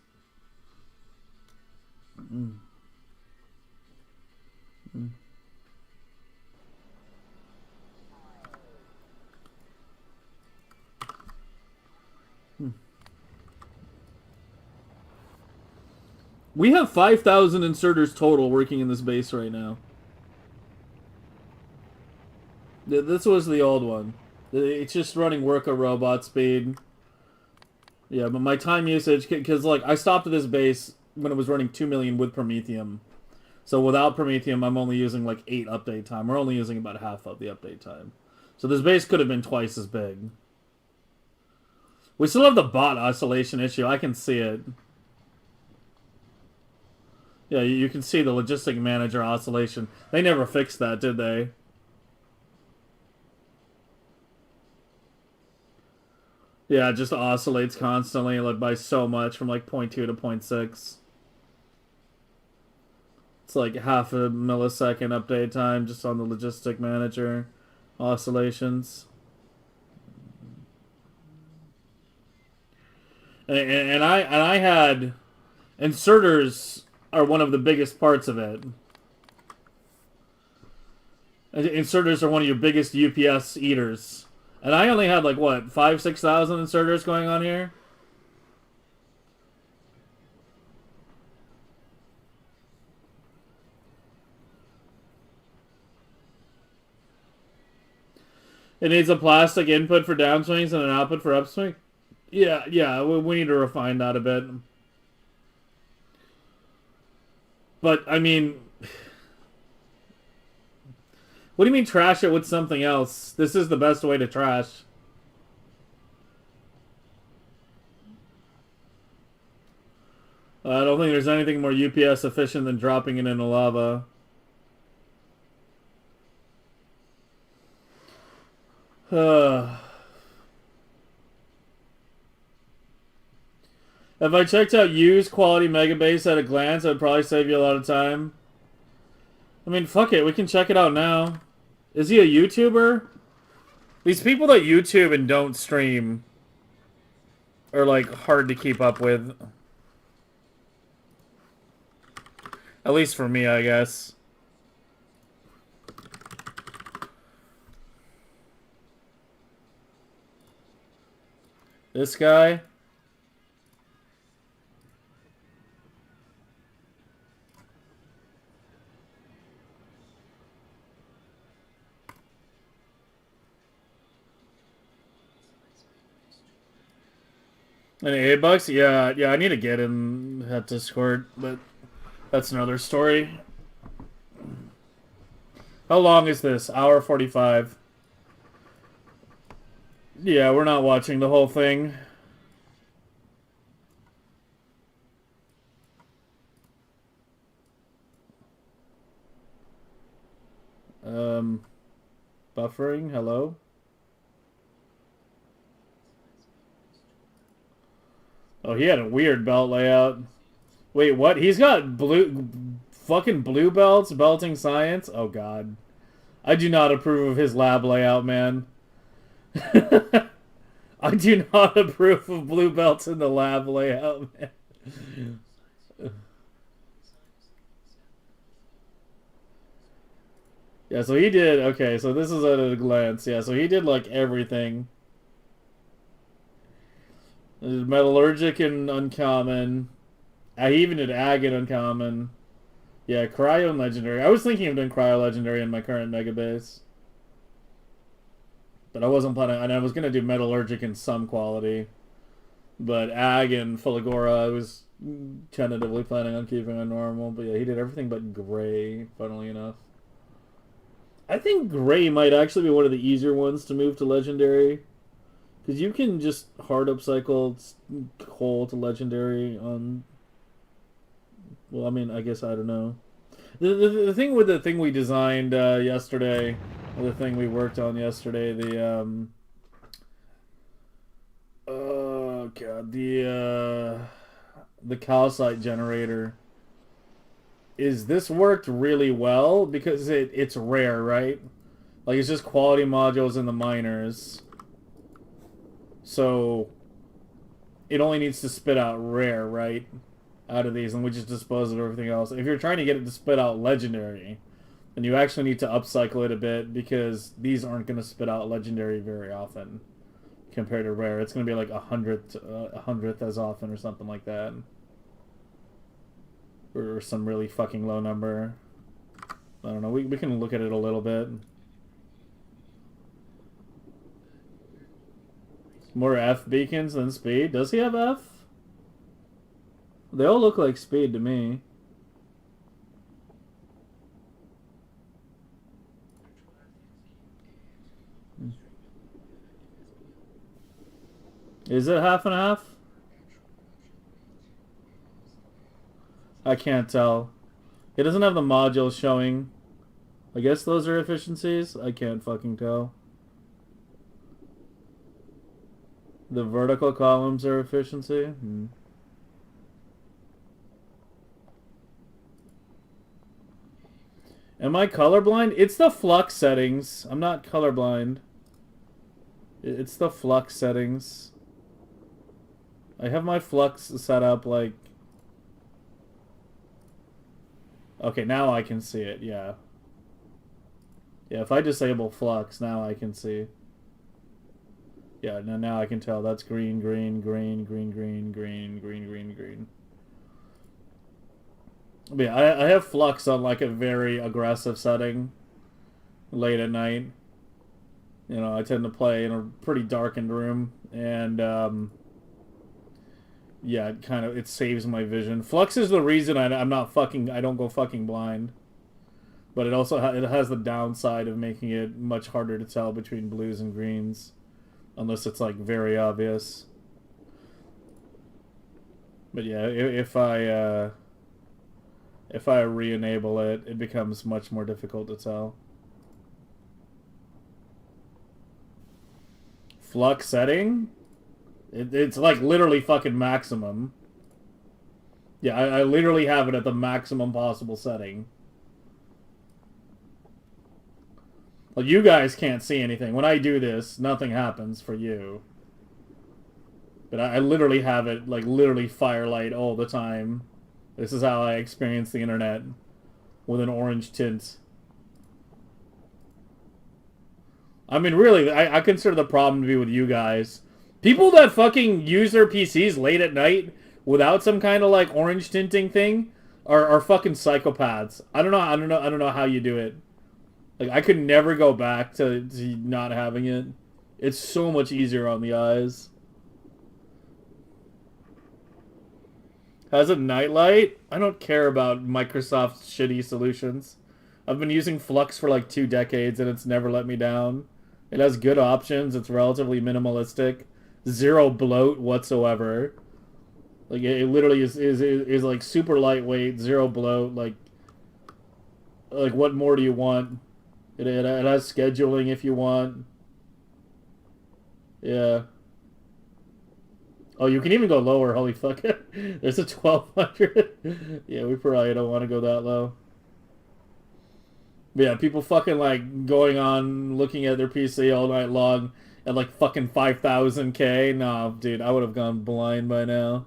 We have 5,000 inserters total working in this base right now. This was the old one. It's just running worker robot speed. Yeah, but my time usage, because like I stopped at this base when it was running 2 million with Promethium. So without Promethium, I'm only using like 8 update time. We're only using about half of the update time. So this base could have been twice as big. We still have the bot oscillation issue. I can see it. Yeah, you can see the logistic manager oscillation. They never fixed that, did they? Yeah, it just oscillates constantly, like by so much, from like 0.2 to 0.6. It's like half a millisecond update time just on the logistic manager oscillations. And I had inserters are one of the biggest parts of it. Inserters are one of your biggest UPS eaters. And I only had like, what, 5,000-6,000 inserters going on here? It needs a plastic input for downswings and an output for upswing? Yeah, we need to refine that a bit. But, I mean... What do you mean trash it with something else? This is the best way to trash. I don't think there's anything more UPS efficient than dropping it in a lava. If I checked out used quality Megabase at a glance, I'd probably save you a lot of time. I mean, fuck it, we can check it out now. Is he a YouTuber? These people that YouTube and don't stream are, like, hard to keep up with. At least for me, I guess. This guy? Any $8? Yeah, I need to get in that Discord, but that's another story. How long is this? Hour 45. Yeah, we're not watching the whole thing. Buffering, hello? Oh, he had a weird belt layout. Wait, what? He's got fucking blue belts, belting science? Oh, God. I do not approve of his lab layout, man. I do not approve of blue belts in the lab layout, man. Yeah, so he did... Okay, so this is at a glance. Yeah, so he did, like, everything. Metallurgic and Uncommon. He even did Ag and Uncommon. Yeah, Cryo and Legendary. I was thinking of doing Cryo Legendary in my current Megabase. But I wasn't planning... And I was going to do Metallurgic in some quality. But Ag and Fulagora, I was tentatively planning on keeping on normal. But yeah, he did everything but Gray, funnily enough. I think Gray might actually be one of the easier ones to move to Legendary. Because you can just hard upcycle coal to Legendary on... Well, I mean, I guess I don't know. The thing with the thing we designed yesterday, or the thing we worked on yesterday, the... Oh, God. The calcite generator. Is this worked really well? Because it's rare, right? Like, it's just quality modules in the miners. So, it only needs to spit out rare, right? Out of these, and we just dispose of everything else. If you're trying to get it to spit out legendary, then you actually need to upcycle it a bit, because these aren't going to spit out legendary very often compared to rare. It's going to be like a hundredth as often or something like that. Or some really fucking low number. I don't know. We can look at it a little bit. More F beacons than speed? Does he have F? They all look like speed to me. Is it half and half? I can't tell. It doesn't have the modules showing. I guess those are efficiencies? I can't fucking tell. The vertical columns are efficiency? Am I colorblind? It's the flux settings. I'm not colorblind. It's the flux settings. I have my flux set up like... Okay, now I can see it, yeah. Yeah, if I disable flux, now I can see. Yeah, now I can tell. That's green, green, green, green, green, green, green, green, green. But yeah, I have flux on like a very aggressive setting late at night. You know, I tend to play in a pretty darkened room, and yeah, it saves my vision. Flux is the reason I don't go fucking blind. But it also it has the downside of making it much harder to tell between blues and greens. Unless it's like very obvious. But yeah, if I re-enable it, it becomes much more difficult to tell. Flux setting? It's like literally fucking maximum. Yeah, I literally have it at the maximum possible setting. Well, you guys can't see anything. When I do this, nothing happens for you. But I literally have it, like, literally firelight all the time. This is how I experience the internet. With an orange tint. I mean, really, I consider the problem to be with you guys. People that fucking use their PCs late at night without some kind of, like, orange tinting thing are fucking psychopaths. I don't know how you do it. Like, I could never go back to not having it. It's so much easier on the eyes. Has a nightlight? I don't care about Microsoft's shitty solutions. I've been using Flux for like 2 decades and it's never let me down. It has good options. It's relatively minimalistic. Zero bloat whatsoever. Like it literally is like super lightweight, zero bloat. Like what more do you want? It has scheduling if you want. Yeah. Oh, you can even go lower. Holy fuck! There's a 1200. Yeah, we probably don't want to go that low. But yeah, people fucking like going on looking at their PC all night long at like fucking 5,000K. Nah, dude, I would have gone blind by now.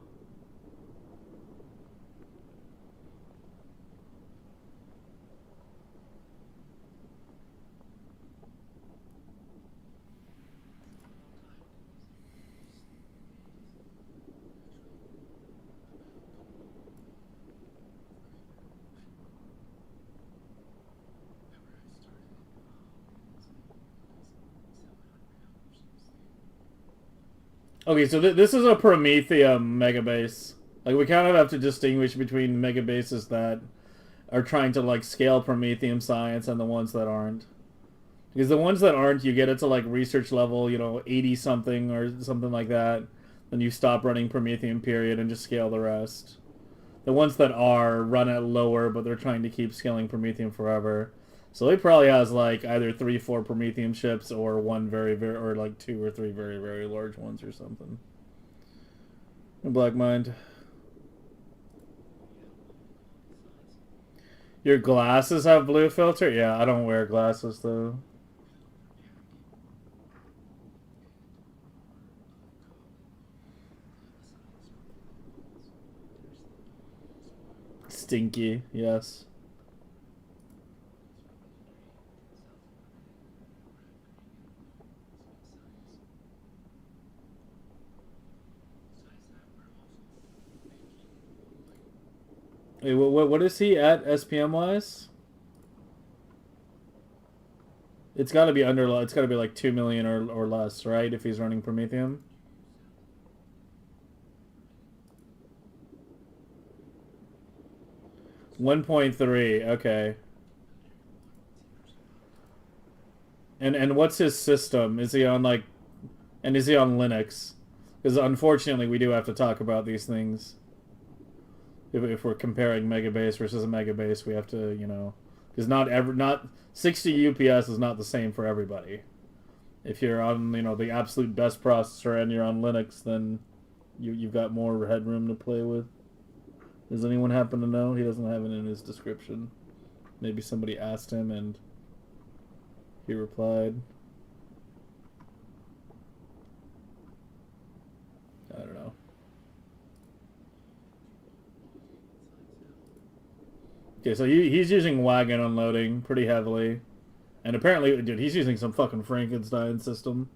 Okay, so this is a Prometheum megabase. Like we kind of have to distinguish between megabases that are trying to like scale Prometheum science and the ones that aren't. Because the ones that aren't, you get it to like research level, 80 something or something like that. Then you stop running Prometheum period and just scale the rest. The ones that are run at lower, but they're trying to keep scaling Prometheum forever. So he probably has like either 3, 4 Prometheum ships or one or like 2 or 3 very, very large ones or something. Black Mind. Your glasses have blue filter? Yeah, I don't wear glasses though. Stinky, yes. Hey, what is he at SPM wise? It's got to be under. It's got to be like 2 million or less, right? If he's running Prometheum. 1.3. Okay. And what's his system? Is he on like, and is he on Linux? Because unfortunately, we do have to talk about these things. If we're comparing Megabase versus a Megabase, we have to, because not 60 UPS is not the same for everybody. If you're on, the absolute best processor and you're on Linux, then you've got more headroom to play with. Does anyone happen to know? He doesn't have it in his description. Maybe somebody asked him and he replied. I don't know. Okay, so he's using wagon unloading pretty heavily. And apparently, dude, he's using some fucking Frankenstein system.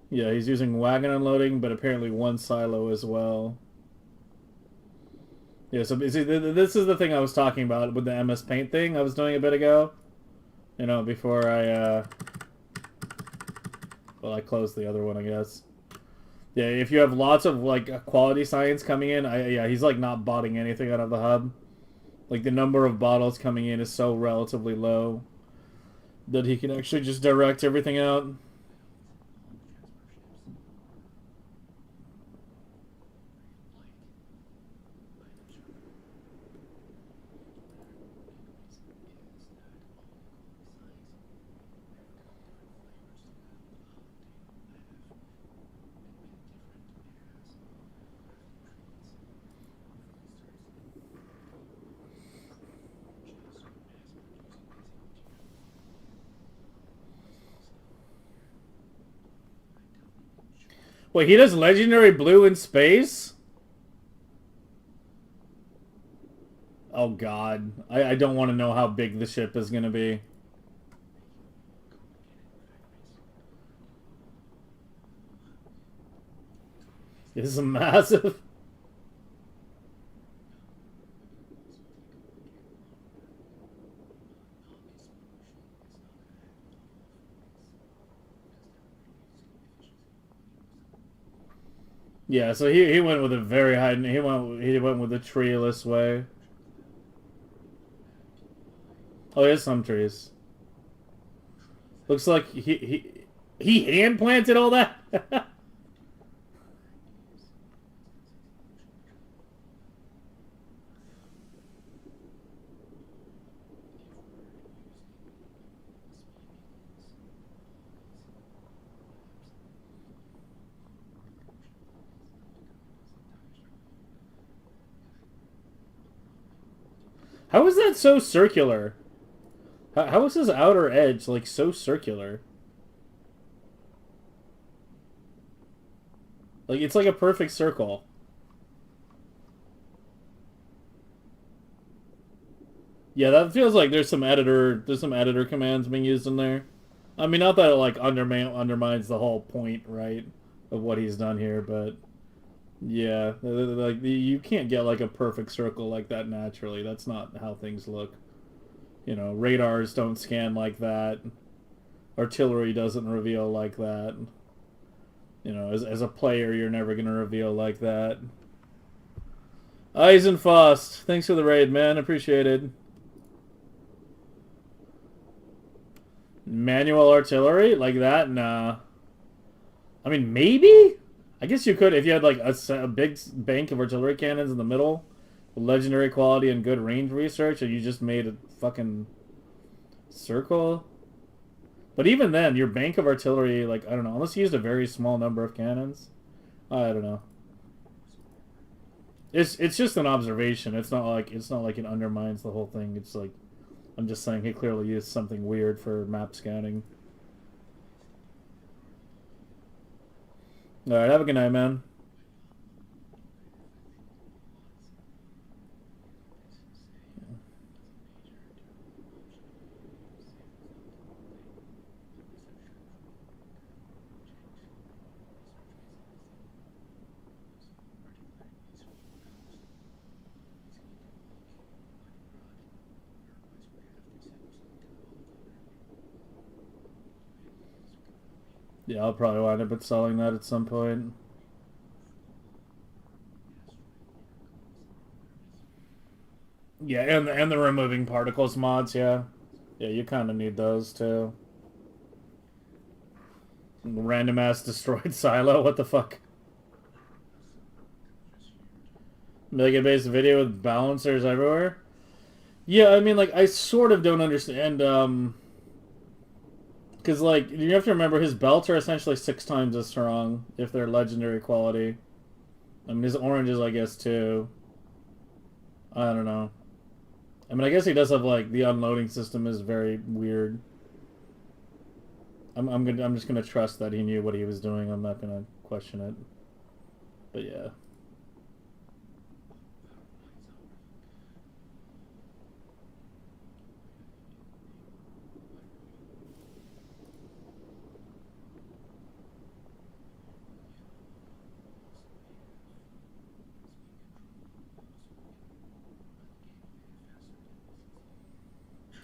Yeah, he's using wagon unloading, but apparently one silo as well. Yeah, so see, this is the thing I was talking about with the MS Paint thing I was doing a bit ago. Before well, I closed the other one, I guess. Yeah, if you have lots of, like, quality science coming in, yeah, he's, like, not botting anything out of the hub. Like, the number of bottles coming in is so relatively low that he can actually just direct everything out. Wait, he does legendary blue in space? Oh god. I don't want to know how big the ship is gonna be. This is massive. Yeah, so he went with a very high. He went with a treeless way. Oh, there's some trees. Looks like he hand planted all that. How is that so circular? How is his outer edge like so circular? Like it's like a perfect circle. Yeah, that feels like there's some editor commands being used in there. I mean, not that it like undermines the whole point, right, of what he's done here, but yeah, like you can't get like a perfect circle like that naturally. That's not how things look. You know, radars don't scan like that. Artillery doesn't reveal like that. You know, as a player, you're never gonna reveal like that. Eisenfaust, thanks for the raid, man. Appreciate it. Manual artillery like that? Nah. I mean, maybe. I guess you could if you had like a big bank of artillery cannons in the middle, with legendary quality and good range research, and you just made a fucking circle. But even then, your bank of artillery, like I don't know, unless you used a very small number of cannons, I don't know. It's just an observation. It's not like it undermines the whole thing. It's like I'm just saying he clearly used something weird for map scanning. All right, have a good night, man. Yeah, I'll probably wind up selling that at some point. Yeah, and the removing particles mods, yeah. Yeah, you kind of need those too. Random ass destroyed silo, what the fuck? Megabase video with balancers everywhere? Yeah, I mean, like, I sort of don't understand, because, like, you have to remember his belts are essentially 6 times as strong if they're legendary quality. I mean, his oranges, I guess, too. I don't know. I mean, I guess he does have, like, the unloading system is very weird. I'm just gonna trust that he knew what he was doing. I'm not gonna question it. But yeah.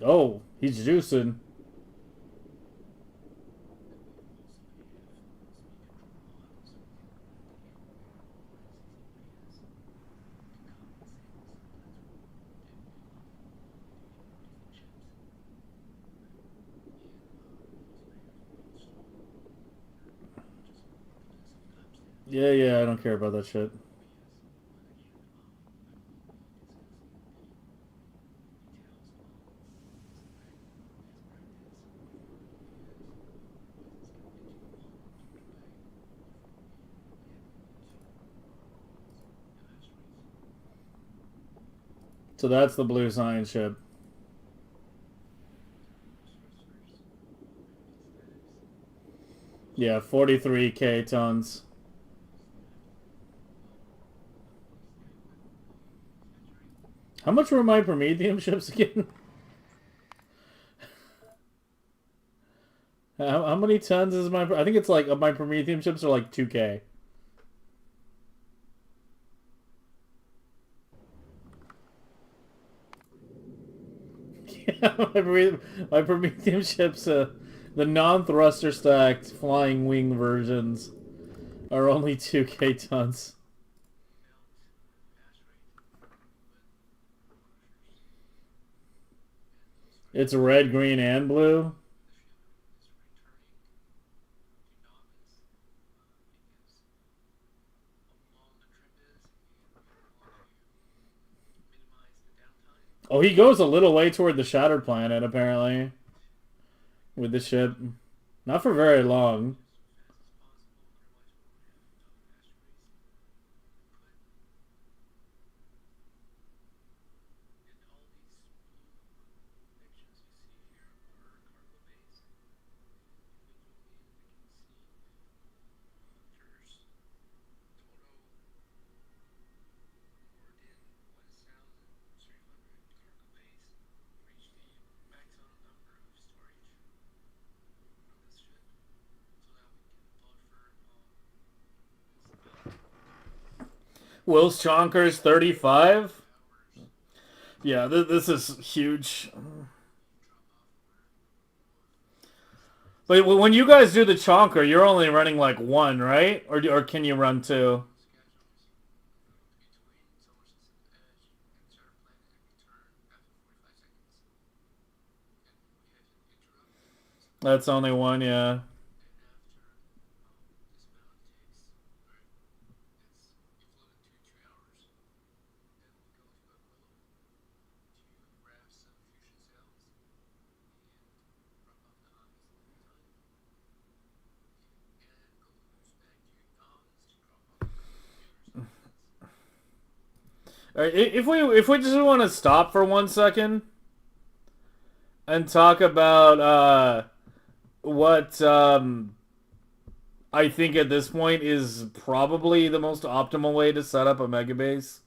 Oh, he's juicing. Yeah, I don't care about that shit. So that's the blue science ship. Yeah, 43k tons. How much were my Prometheum ships again? How many tons is my... I think it's like... My Prometheum ships are like 2K. Yeah, my Prometheum ships, the non-thruster stacked flying wing versions are only 2K tons. It's red, green, and blue. Oh, he goes a little way toward the Shattered Planet, apparently. With the ship. Not for very long. Will's Chonker's 35? Yeah, this is huge. But when you guys do the Chonker, you're only running like one, right? Or can you run two? That's only one, yeah. Alright, if we just want to stop for 1 second and talk about what I think at this point is probably the most optimal way to set up a Megabase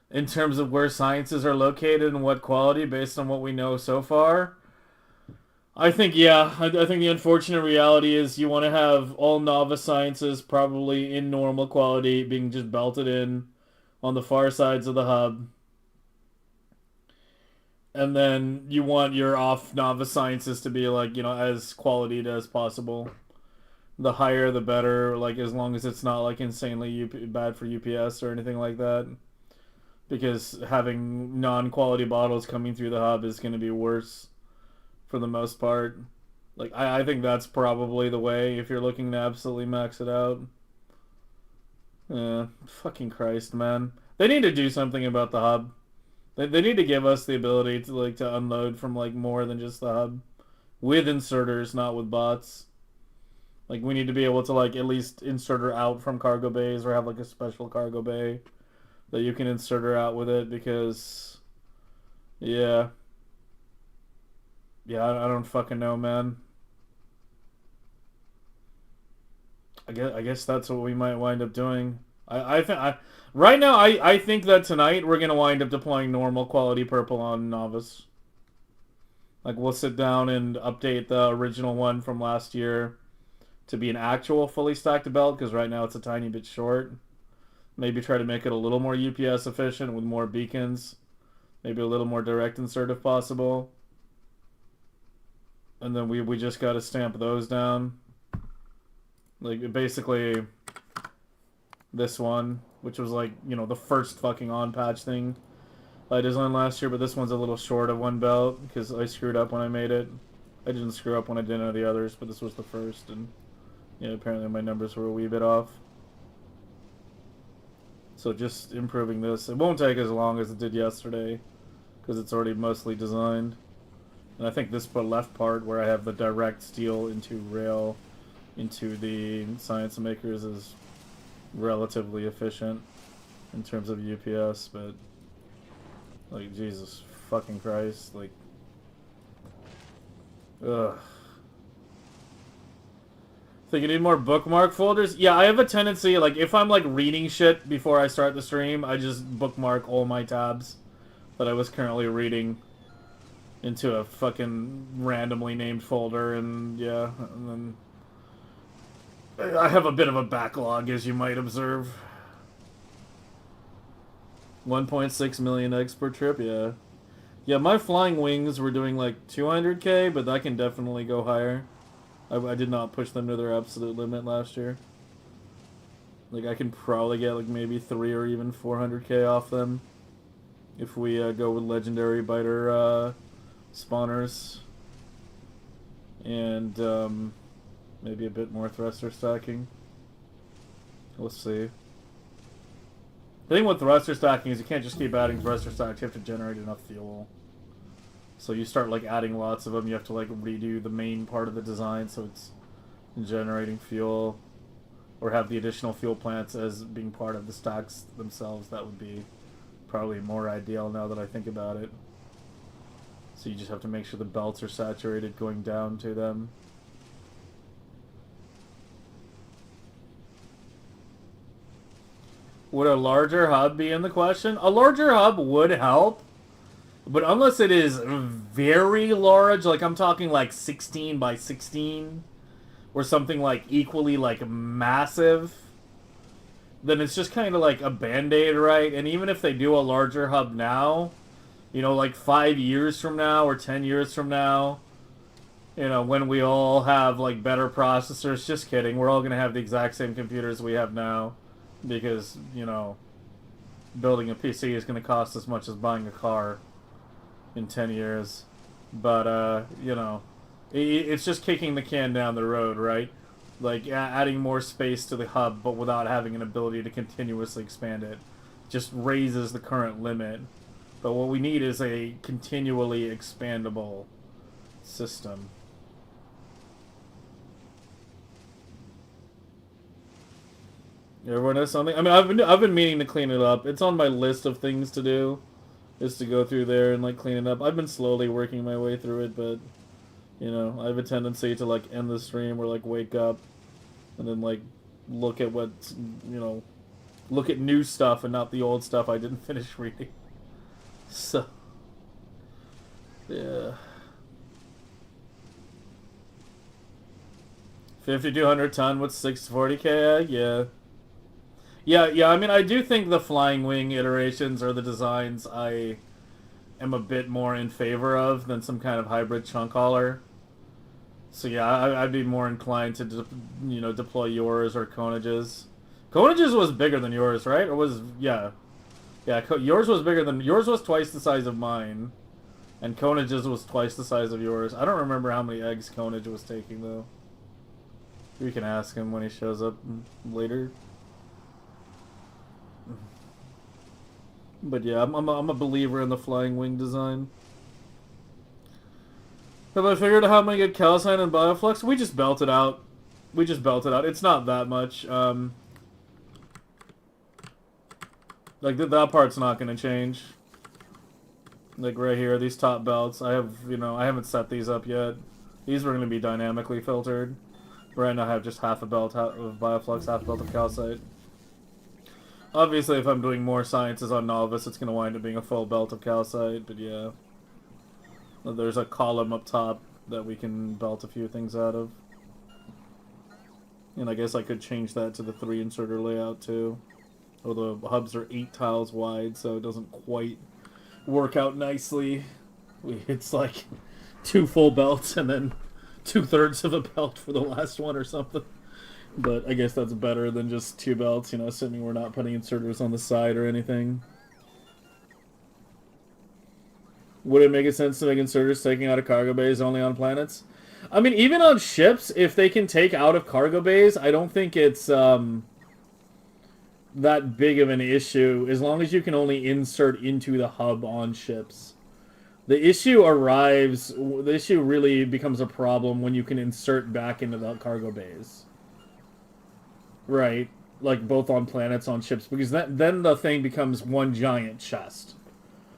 in terms of where sciences are located and what quality based on what we know so far. I think, yeah, I think the unfortunate reality is you want to have all novice sciences probably in normal quality being just belted in on the far sides of the hub. And then you want your off novice sciences to be like, as quality as possible. The higher the better, like as long as it's not like insanely bad for UPS or anything like that. Because having non-quality bottles coming through the hub is going to be worse for the most part. Like, I think that's probably the way if you're looking to absolutely max it out. Yeah, fucking Christ, man. They need to do something about the hub. They need to give us the ability to unload from like more than just the hub. With inserters, not with bots. Like, we need to be able to like at least insert her out from cargo bays or have like a special cargo bay that you can insert her out with it because yeah. Yeah, I don't fucking know, man. I guess that's what we might wind up doing. I think right now I think that tonight we're gonna wind up deploying normal quality purple on novice. Like, we'll sit down and update the original one from last year to be an actual fully stacked belt because right now it's a tiny bit short. Maybe try to make it a little more UPS efficient with more beacons. Maybe a little more direct insert if possible. And then we just gotta stamp those down. Like, basically this one, which was like, the first fucking on patch thing I designed last year, but this one's a little short of one belt because I screwed up when I made it. I didn't screw up when I did any of the others, but this was the first, and apparently my numbers were a wee bit off. So just improving this. It won't take as long as it did yesterday because it's already mostly designed. And I think this left part where I have the direct steel into rail into the science makers is relatively efficient in terms of UPS, but like, Jesus fucking Christ, like, ugh. Think you need more bookmark folders? Yeah, I have a tendency, like, if I'm like reading shit before I start the stream, I just bookmark all my tabs that I was currently reading into a fucking randomly named folder, and yeah, and then I have a bit of a backlog, as you might observe. 1.6 million eggs per trip, yeah. Yeah, my flying wings were doing like 200k, but that can definitely go higher. I did not push them to their absolute limit last year. Like, I can probably get like maybe 3 or even 400k off them if we go with legendary biter spawners and maybe a bit more thruster stacking. We'll see. The thing with thruster stacking is you can't just keep adding thruster stacks. You have to generate enough fuel. So you start like adding lots of them. You have to like redo the main part of the design so it's generating fuel, or have the additional fuel plants as being part of the stacks themselves. That would be probably more ideal now that I think about it. So you just have to make sure the belts are saturated going down to them. Would a larger hub be in the question? A larger hub would help, but unless it is very large, like I'm talking like 16 by 16, or something like equally like massive, then it's just kind of like a band-aid, right? And even if they do a larger hub now, you know, like 5 years from now or 10 years from now, you know, when we all have like better processors, just kidding, we're all going to have the exact same computers we have now, because, you know, building a PC is going to cost as much as buying a car in 10 years. But, you know, it's just kicking the can down the road, right? Like, adding more space to the hub, but without having an ability to continuously expand it, just raises the current limit. But what we need is a continually expandable system. Everyone has something? I mean, I've been meaning to clean it up. It's on my list of things to do, is to go through there and, like, clean it up. I've been slowly working my way through it, but, you know, I have a tendency to, like, end the stream or, like, wake up and then, like, look at what's, you know, look at new stuff and not the old stuff I didn't finish reading. So, yeah. 5,200 ton with 640k egg? Yeah. Yeah, I mean, I do think the flying wing iterations are the designs I am a bit more in favor of than some kind of hybrid chunk hauler. So yeah, I'd be more inclined to, you know, deploy yours or Konage's. Konage's was bigger than yours, right? Or was, yeah. Yeah, yours was bigger than, yours was twice the size of mine. And Konage's was twice the size of yours. I don't remember how many eggs Konage was taking, though. We can ask him when he shows up later. But yeah, I'm a believer in the flying wing design. Have I figured out how I'm gonna get calcine and bioflux? We just belt it out. We just belt it out. It's not that much. Like, that part's not gonna change. Like, right here, these top belts, I have, you know, I haven't set these up yet. These were gonna be dynamically filtered. Right now I have just half a belt of bioflux, half a belt of calcite. Obviously, if I'm doing more sciences on Novice, it's going to wind up being a full belt of calcite, but yeah. There's a column up top that we can belt a few things out of. And I guess I could change that to the 3 inserter layout too. Although the hubs are 8 tiles wide, so it doesn't quite work out nicely. It's like 2 full belts and then 2/3 of a belt for the last one or something. But I guess that's better than just 2 belts, you know, assuming we're not putting inserters on the side or anything. Would it make sense to make inserters taking out of cargo bays only on planets? I mean, even on ships, if they can take out of cargo bays, I don't think it's that big of an issue, as long as you can only insert into the hub on ships. The issue really becomes a problem when you can insert back into the cargo bays. Right, like both on planets, on ships, because then the thing becomes one giant chest.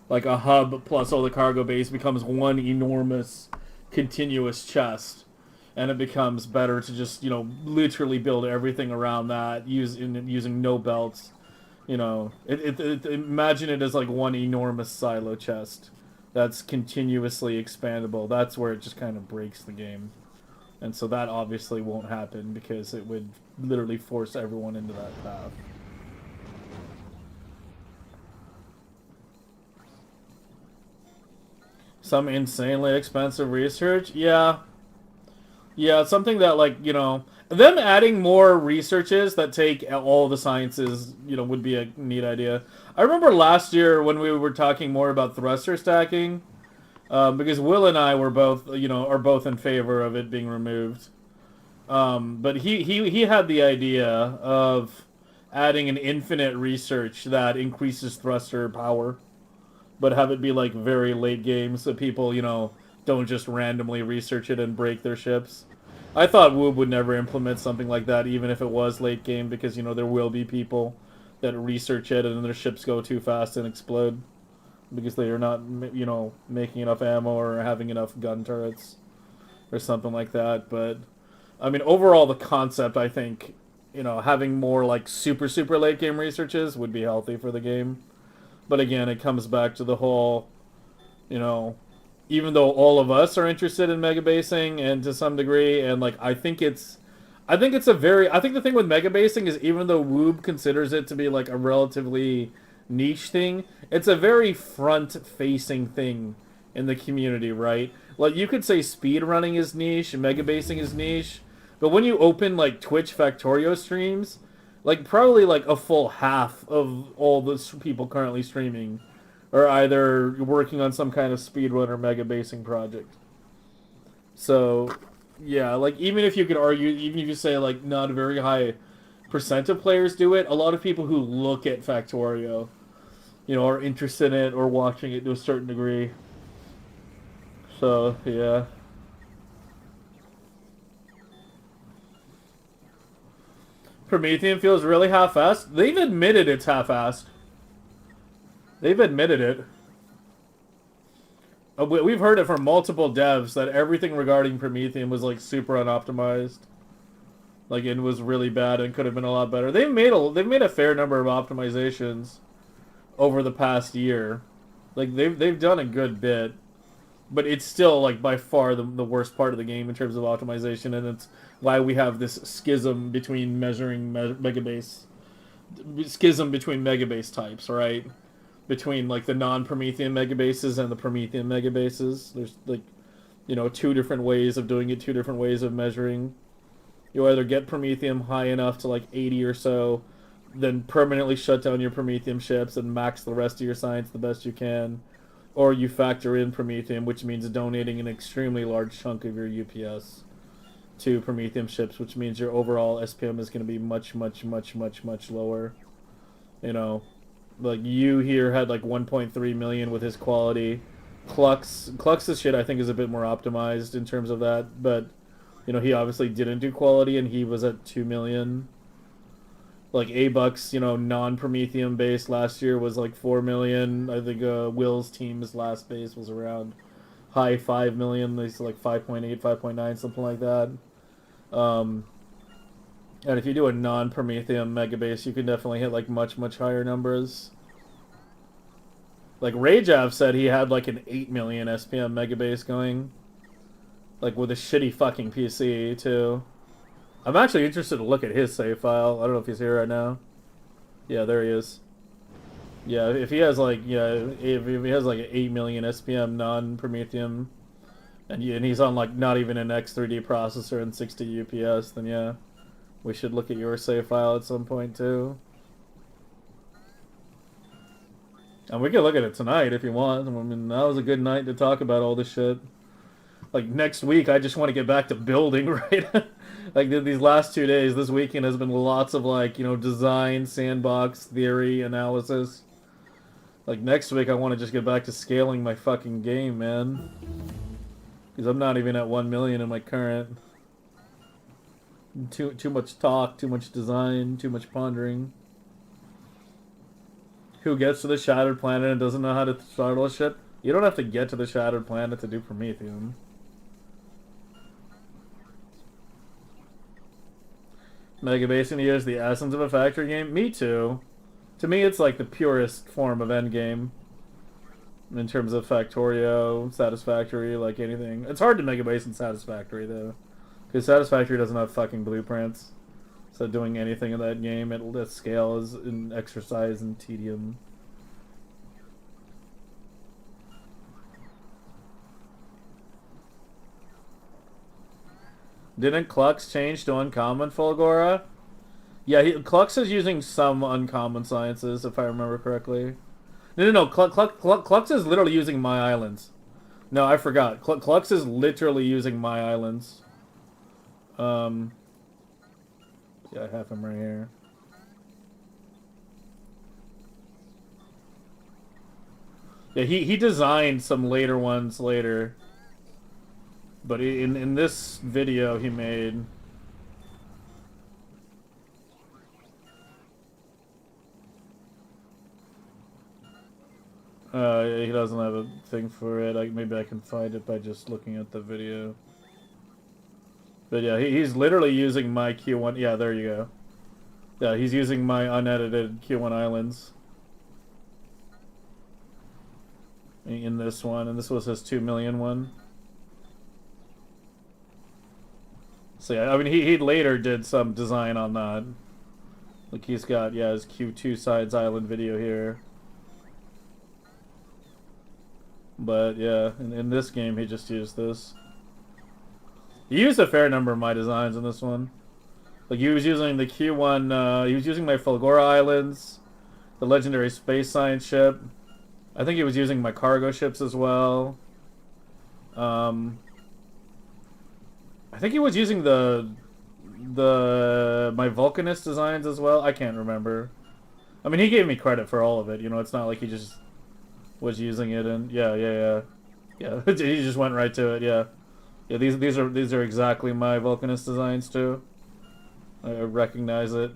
Like a hub plus all the cargo bays becomes one enormous, continuous chest. And it becomes better to just, you know, literally build everything around that, using no belts. You know, imagine it as like one enormous silo chest that's continuously expandable. That's where it just kind of breaks the game. And so that obviously won't happen because it would literally force everyone into that path. Some insanely expensive research? Yeah. Yeah, it's something that, like, you know, them adding more researches that take all the sciences, you know, would be a neat idea. I remember last year when we were talking more about thruster stacking, because Will and I were both, you know, are both in favor of it being removed. But he had the idea of adding an infinite research that increases thruster power, but have it be like very late game so people, you know, don't just randomly research it and break their ships. I thought Woob would never implement something like that, even if it was late game, because, you know, there will be people that research it and then their ships go too fast and explode because they are not, you know, making enough ammo or having enough gun turrets or something like that. But I mean, overall, the concept, I think, you know, having more like super late game researches would be healthy for the game. But again, it comes back to the whole, you know, even though all of us are interested in megabasing and to some degree, and like I think it's a very, I think the thing with megabasing is even though Woob considers it to be like a relatively niche thing, it's a very front-facing thing in the community, right? Like you could say speed running is niche, megabasing is niche, but when you open like Twitch Factorio streams, like probably like a full half of all the people currently streaming are either working on some kind of speedrun or mega basing project. So, yeah, like even if you could argue, even if you say like not a very high percent of players do it, a lot of people who look at Factorio, you know, are interested in it or watching it to a certain degree. So, yeah. Promethean feels really half-assed. They've admitted it's half-assed. They've admitted it. We've heard it from multiple devs that everything regarding Promethean was like super unoptimized, like it was really bad and could have been a lot better. They've made a fair number of optimizations over the past year, like they've done a good bit, but it's still like by far the worst part of the game in terms of optimization, and it's why we have this schism between measuring megabase, schism between megabase types, right? Between like the non-Promethean megabases and the Promethean megabases. There's like, you know, two different ways of doing it, two different ways of measuring. You either get Prometheum high enough to like 80 or so, then permanently shut down your Prometheum ships and max the rest of your science the best you can, or you factor in Prometheum, which means donating an extremely large chunk of your UPS to Prometheum ships, which means your overall SPM is going to be much lower. You know, like you here had like 1.3 million with his quality. Clux's shit I think is a bit more optimized in terms of that, but you know he obviously didn't do quality and he was at 2 million. Like A-Bucks, you know, non-Prometheum base last year was like 4 million. I think Will's team's last base was around high 5 million. They said like 5.8, 5.9, something like that. Um, and if you do a non-Prometheum megabase, you can definitely hit like much higher numbers. Like Rajav said he had like an 8 million SPM megabase going. Like with a shitty fucking PC too. I'm actually interested to look at his save file. I don't know if he's here right now. Yeah, there he is. Yeah, if he has like, yeah, if he has like an 8 million SPM non-Prometheum, and he's on like not even an X3D processor and 60 UPS, then yeah, we should look at your save file at some point too. And we can look at it tonight if you want. I mean, that was a good night to talk about all this shit. Like next week, I just want to get back to building, right? Like these last 2 days, this weekend has been lots of like, you know, design, sandbox, theory, analysis. Like next week, I want to just get back to scaling my fucking game, man. Because I'm not even at 1 million in my current. Too much talk, too much design, too much pondering. Who gets to the Shattered Planet and doesn't know how to startle a ship? You don't have to get to the Shattered Planet to do Prometheum. Megabasing here is the essence of a factory game? Me too. To me, it's like the purest form of endgame in terms of Factorio, Satisfactory, like anything. It's hard to Megabase in Satisfactory though, because Satisfactory doesn't have fucking blueprints. So doing anything in that game at scale is an exercise in tedium. Didn't Klux change to uncommon, Fulgora? Yeah, Klux is using some uncommon sciences, if I remember correctly. No. Klux is literally using my islands. No, I forgot. Klux is literally using my islands. Yeah, I have him right here. Yeah, he designed some later ones later. But in this video he made... he doesn't have a thing for it. Maybe I can find it by just looking at the video. But yeah, he's literally using my Q1... Yeah, there you go. Yeah, he's using my unedited Q1 Islands. In this one, and this was his 2 million one. So yeah, I mean, he later did some design on that. Like he's got, yeah, his Q2 Sides Island video here. But yeah, in this game he just used this. He used a fair number of my designs in this one. Like he was using the Q1, he was using my Fulgora Islands, the legendary space science ship. I think he was using my cargo ships as well. I think he was using my Vulcanist designs as well. I can't remember. I mean, he gave me credit for all of it. You know, it's not like he just was using it and yeah. He just went right to it. Yeah. These are exactly my Vulcanist designs too. I recognize it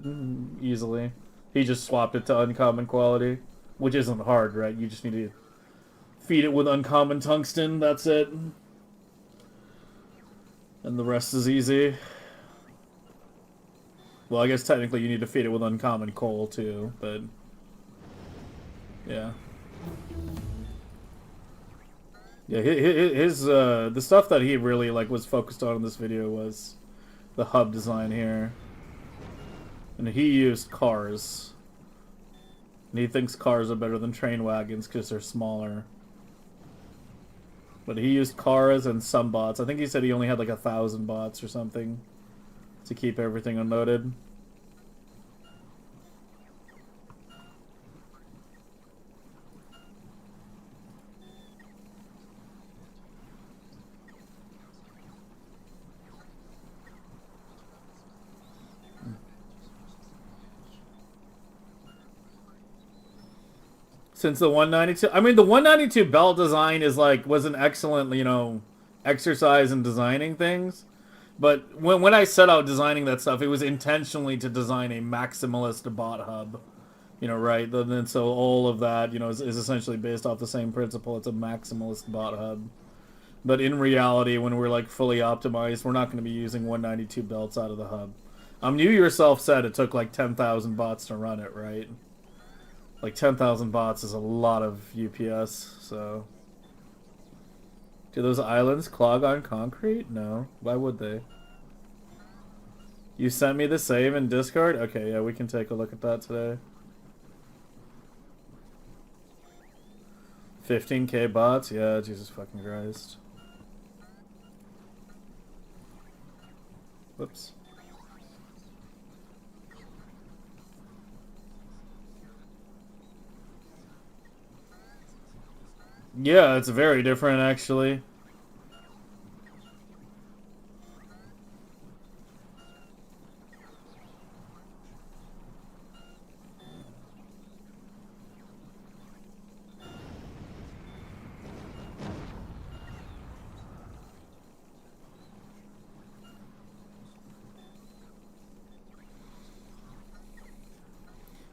easily. He just swapped it to uncommon quality, which isn't hard, right? You just need to feed it with uncommon tungsten. That's it. And the rest is easy. Well, I guess technically you need to feed it with uncommon coal too, but yeah. Yeah, the stuff that he really was focused on in this video was the hub design here. And he used cars. And he thinks cars are better than train wagons because they're smaller. But he used cars and some bots. I think he said he only had like 1,000 bots or something to keep everything unloaded. Since the 192, I mean, the 192 belt design was an excellent, exercise in designing things. But when I set out designing that stuff, it was intentionally to design a maximalist bot hub. Right? Then so all of that, is essentially based off the same principle. It's a maximalist bot hub. But in reality, when we're fully optimized, we're not going to be using 192 belts out of the hub. You yourself said it took 10,000 bots to run it, right? 10,000 bots is a lot of UPS, so... Do those islands clog on concrete? No. Why would they? You sent me the save in Discord? Okay, yeah, we can take a look at that today. 15k bots? Yeah, Jesus fucking Christ. Whoops. Yeah, it's very different, actually.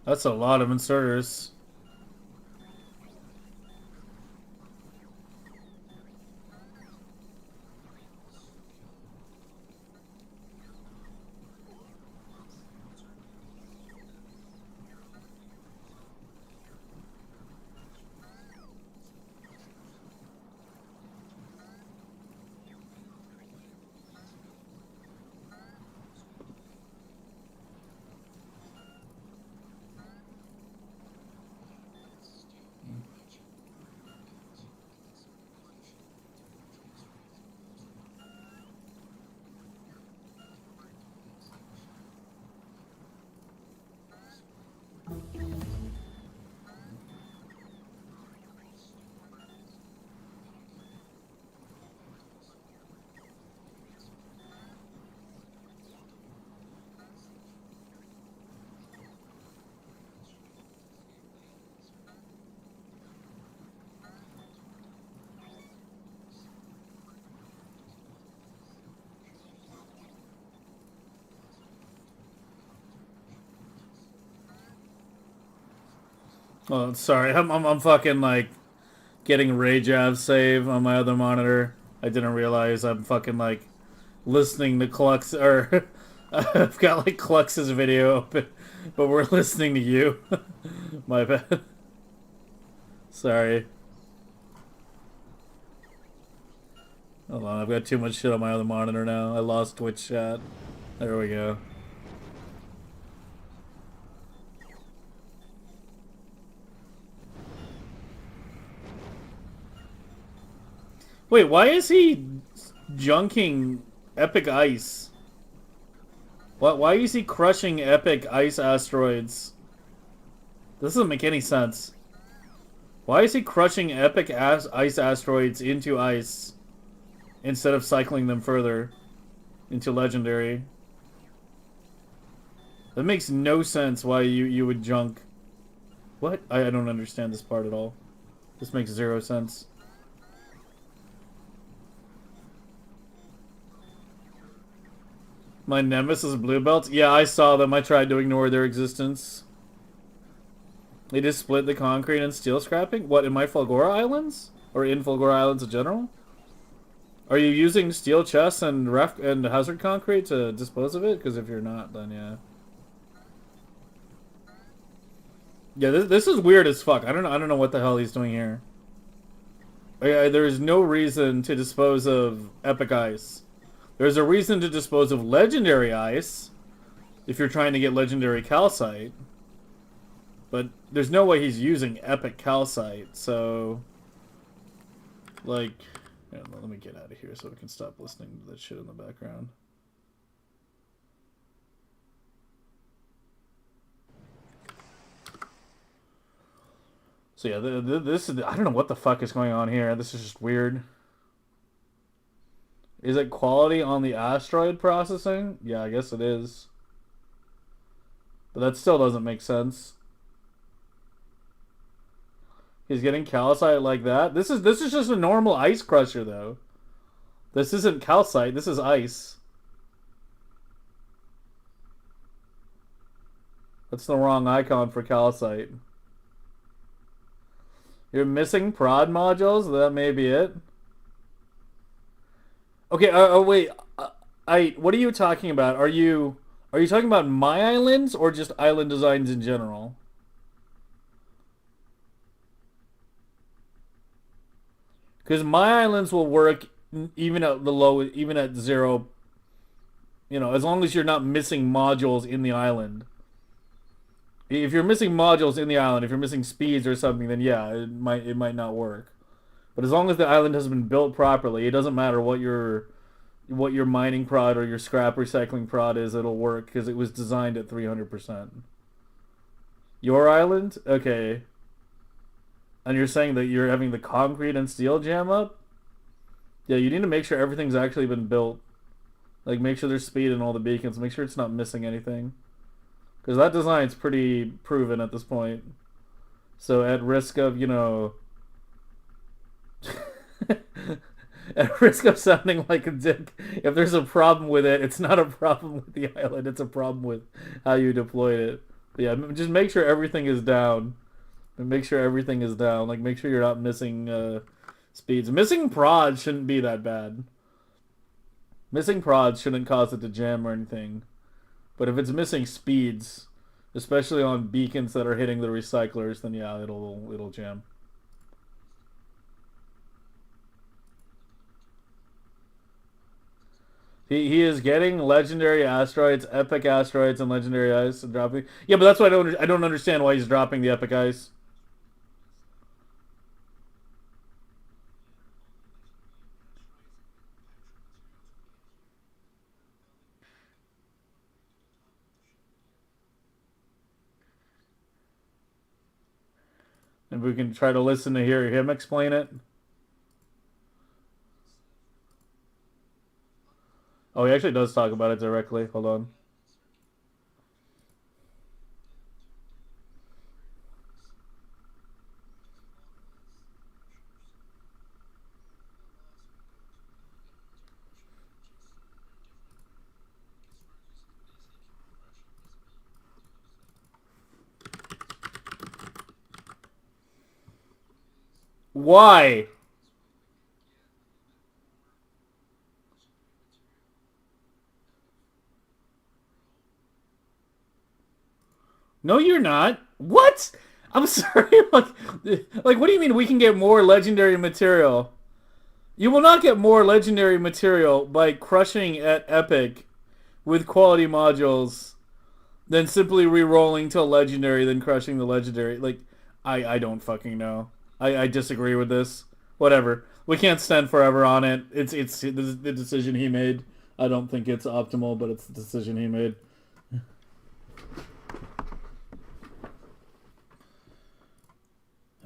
That's a lot of inserters. Oh, sorry. I'm fucking like getting Rage Av save on my other monitor. I didn't realize I'm fucking like listening to Clux or I've got like Clux's video open, but we're listening to you. My bad. Sorry. Hold on, I've got too much shit on my other monitor now. I lost Twitch chat. There we go. Wait, why is he junking Epic Ice? Why is he crushing Epic Ice asteroids? This doesn't make any sense. Why is he crushing Epic Ice asteroids into ice instead of cycling them further into Legendary? That makes no sense why you would junk. What? I don't understand this part at all. This makes zero sense. My nemesis blue belts? Yeah, I saw them. I tried to ignore their existence. They just split the concrete and steel scrapping? What, in my Fulgora Islands? Or in Fulgora Islands in general? Are you using steel chests and hazard concrete to dispose of it? Because if you're not, then yeah. Yeah, this is weird as fuck. I don't know what the hell he's doing here. There is no reason to dispose of Epic Ice. There's a reason to dispose of Legendary Ice if you're trying to get Legendary Calcite. But there's no way he's using Epic Calcite, so... Like... Yeah, let me get out of here so we can stop listening to that shit in the background. So yeah, this is... I don't know what the fuck is going on here. This is just weird. Is it quality on the asteroid processing? Yeah, I guess it is. But that still doesn't make sense. He's getting calcite like that. This is just a normal ice crusher though. This isn't calcite, this is ice. That's the wrong icon for calcite. You're missing prod modules? That may be it. Okay, wait. What are you talking about? Are you talking about my islands or just island designs in general? Because my islands will work even at the low, even at zero. You know, as long as you're not missing modules in the island. If you're missing modules in the island, if you're missing speeds or something, then yeah, it might not work. But as long as the island has been built properly, it doesn't matter what your mining prod or your scrap recycling prod is, it'll work because it was designed at 300%. Your island? Okay. And you're saying that you're having the concrete and steel jam up? Yeah, you need to make sure everything's actually been built. Like, make sure there's speed in all the beacons. Make sure it's not missing anything. Because that design's pretty proven at this point. So at risk of, you know... at risk of sounding like a dick, if there's a problem with it, it's not a problem with the island. It's a problem with how you deployed it. But yeah, just make sure everything is down. And make sure everything is down. Like, make sure you're not missing speeds. Missing prods shouldn't be that bad. Missing prods shouldn't cause it to jam or anything. But if it's missing speeds, especially on beacons that are hitting the recyclers, then yeah, it'll jam. He is getting legendary asteroids, epic asteroids, and legendary ice and dropping. Yeah, but that's why I don't understand why he's dropping the epic ice. And we can try to listen to hear him explain it. Oh, he actually does talk about it directly. Hold on. Why? No, you're not. What? I'm sorry. Like, what do you mean we can get more legendary material? You will not get more legendary material by crushing at Epic with quality modules than simply re-rolling to legendary then crushing the legendary. Like, I don't fucking know. I disagree with this. Whatever. We can't stand forever on it. It's the decision he made. I don't think it's optimal, but it's the decision he made.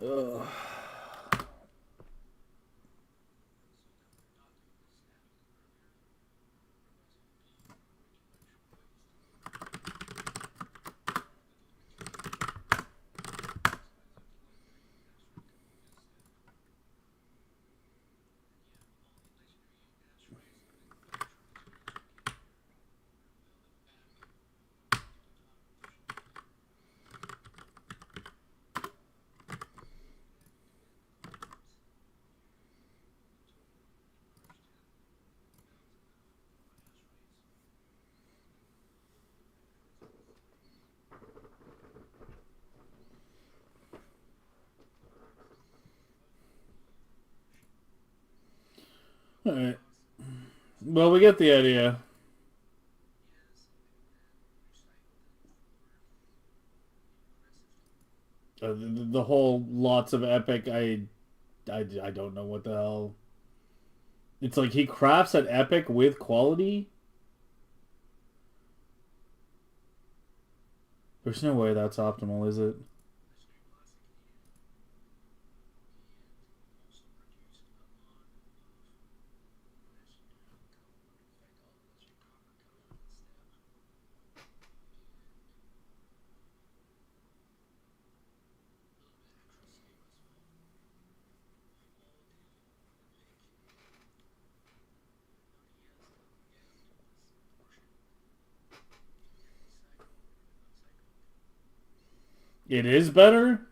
Ugh. All right. Well, we get the idea. The whole lots of epic. I don't know what the hell. It's like he crafts at epic with quality. There's no way that's optimal, is it? It is better.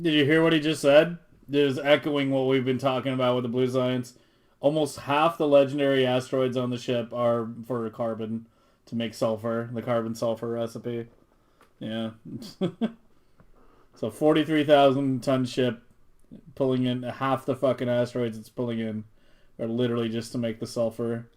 Did you hear what he just said? It was echoing what we've been talking about with the blue science. Almost half the legendary asteroids on the ship are for carbon to make sulfur, the carbon sulfur recipe. Yeah. So 43,000 ton ship pulling in half the fucking asteroids it's pulling in are literally just to make the sulfur.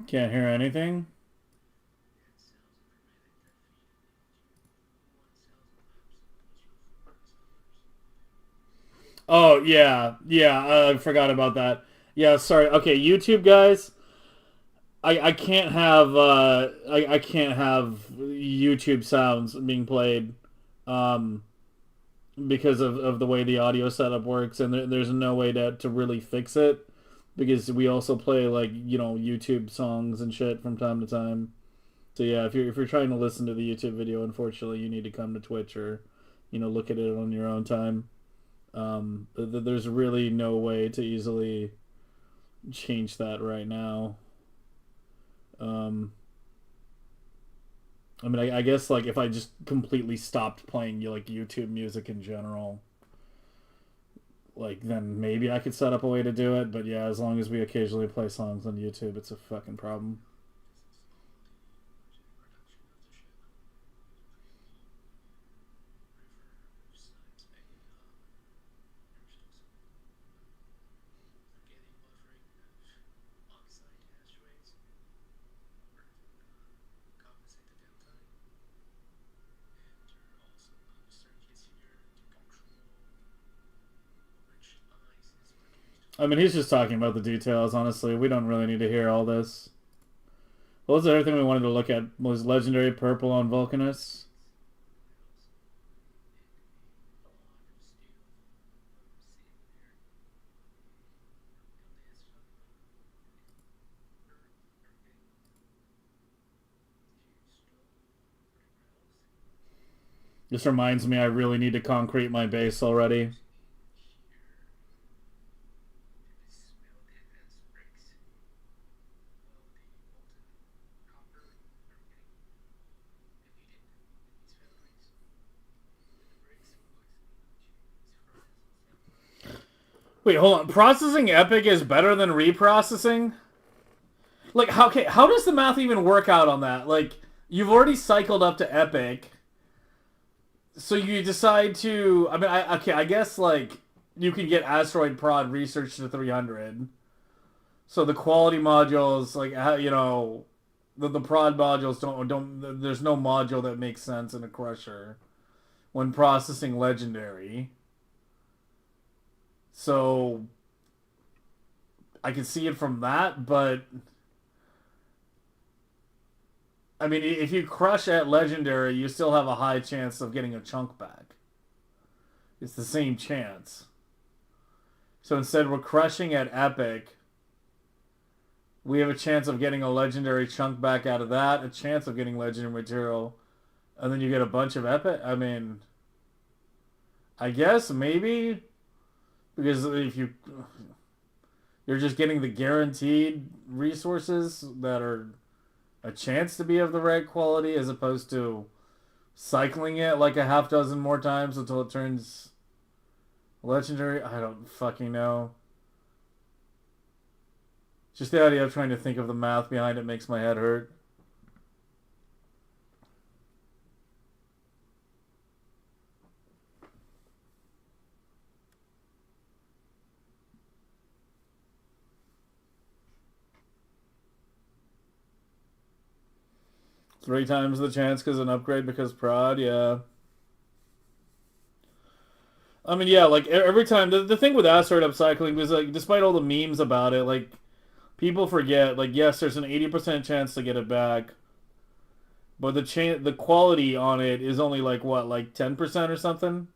Can't hear anything. yeah, yeah. I forgot about that. Yeah, sorry. Okay, YouTube guys. I can't have I can't have YouTube sounds being played, um, because of the way the audio setup works, and there's no way to really fix it because we also play like YouTube songs and shit from time to time. So yeah, if you're trying to listen to the YouTube video, unfortunately, you need to come to Twitch or look at it on your own time. There's really no way to easily change that right now. Um, I mean, I guess like if I just completely stopped playing like YouTube music in general, like then maybe I could set up a way to do it. But yeah, as long as we occasionally play songs on YouTube, it's a fucking problem. I mean, he's just talking about the details, honestly. We don't really need to hear all this. What was the other thing we wanted to look at? Was Legendary Purple on Vulcanus? This reminds me I really need to concrete my base already. Wait, hold on. Processing Epic is better than reprocessing? Like, how does the math even work out on that? Like, you've already cycled up to Epic, so you decide to. I mean, I guess like you can get Asteroid Prod research to 300. So the quality modules, like the prod modules don't. There's no module that makes sense in a crusher when processing legendary. So I can see it from that, but I mean, if you crush at legendary, you still have a high chance of getting a chunk back. It's the same chance. So instead, we're crushing at epic. We have a chance of getting a legendary chunk back out of that, a chance of getting legendary material, and then you get a bunch of epic. I mean, I guess maybe because if you're just getting the guaranteed resources that are a chance to be of the right quality as opposed to cycling it like a half dozen more times until it turns legendary. I don't fucking know. Just the idea of trying to think of the math behind it makes my head hurt. Three times the chance because an upgrade because prod, yeah. I mean, yeah, like every time the thing with asteroid upcycling was like, despite all the memes about it, like people forget, like yes, there's an 80% chance to get it back, but the quality on it is only like what, like 10% or something.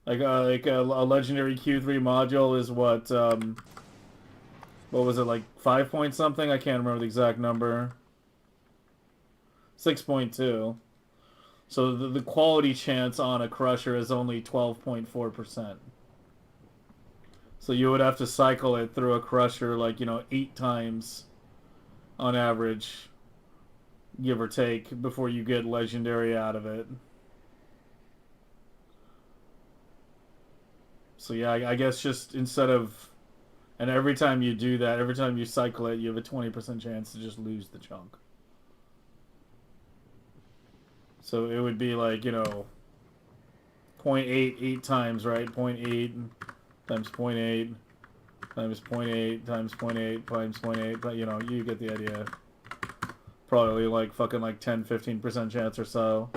Like a legendary Q3 module is what was it, like 5 point something? I can't remember the exact number. 6.2. So the quality chance on a crusher is only 12.4%. So you would have to cycle it through a crusher like, 8 times on average, give or take, before you get legendary out of it. So yeah, I guess just instead of... And every time you do that, every time you cycle it, you have a 20% chance to just lose the chunk. So it would be like, 0.8 8 times, right? 0.8 times 0.8 times 0.8 times 0.8 times 0.8. But, you get the idea. Probably like fucking like 10-15% chance or so.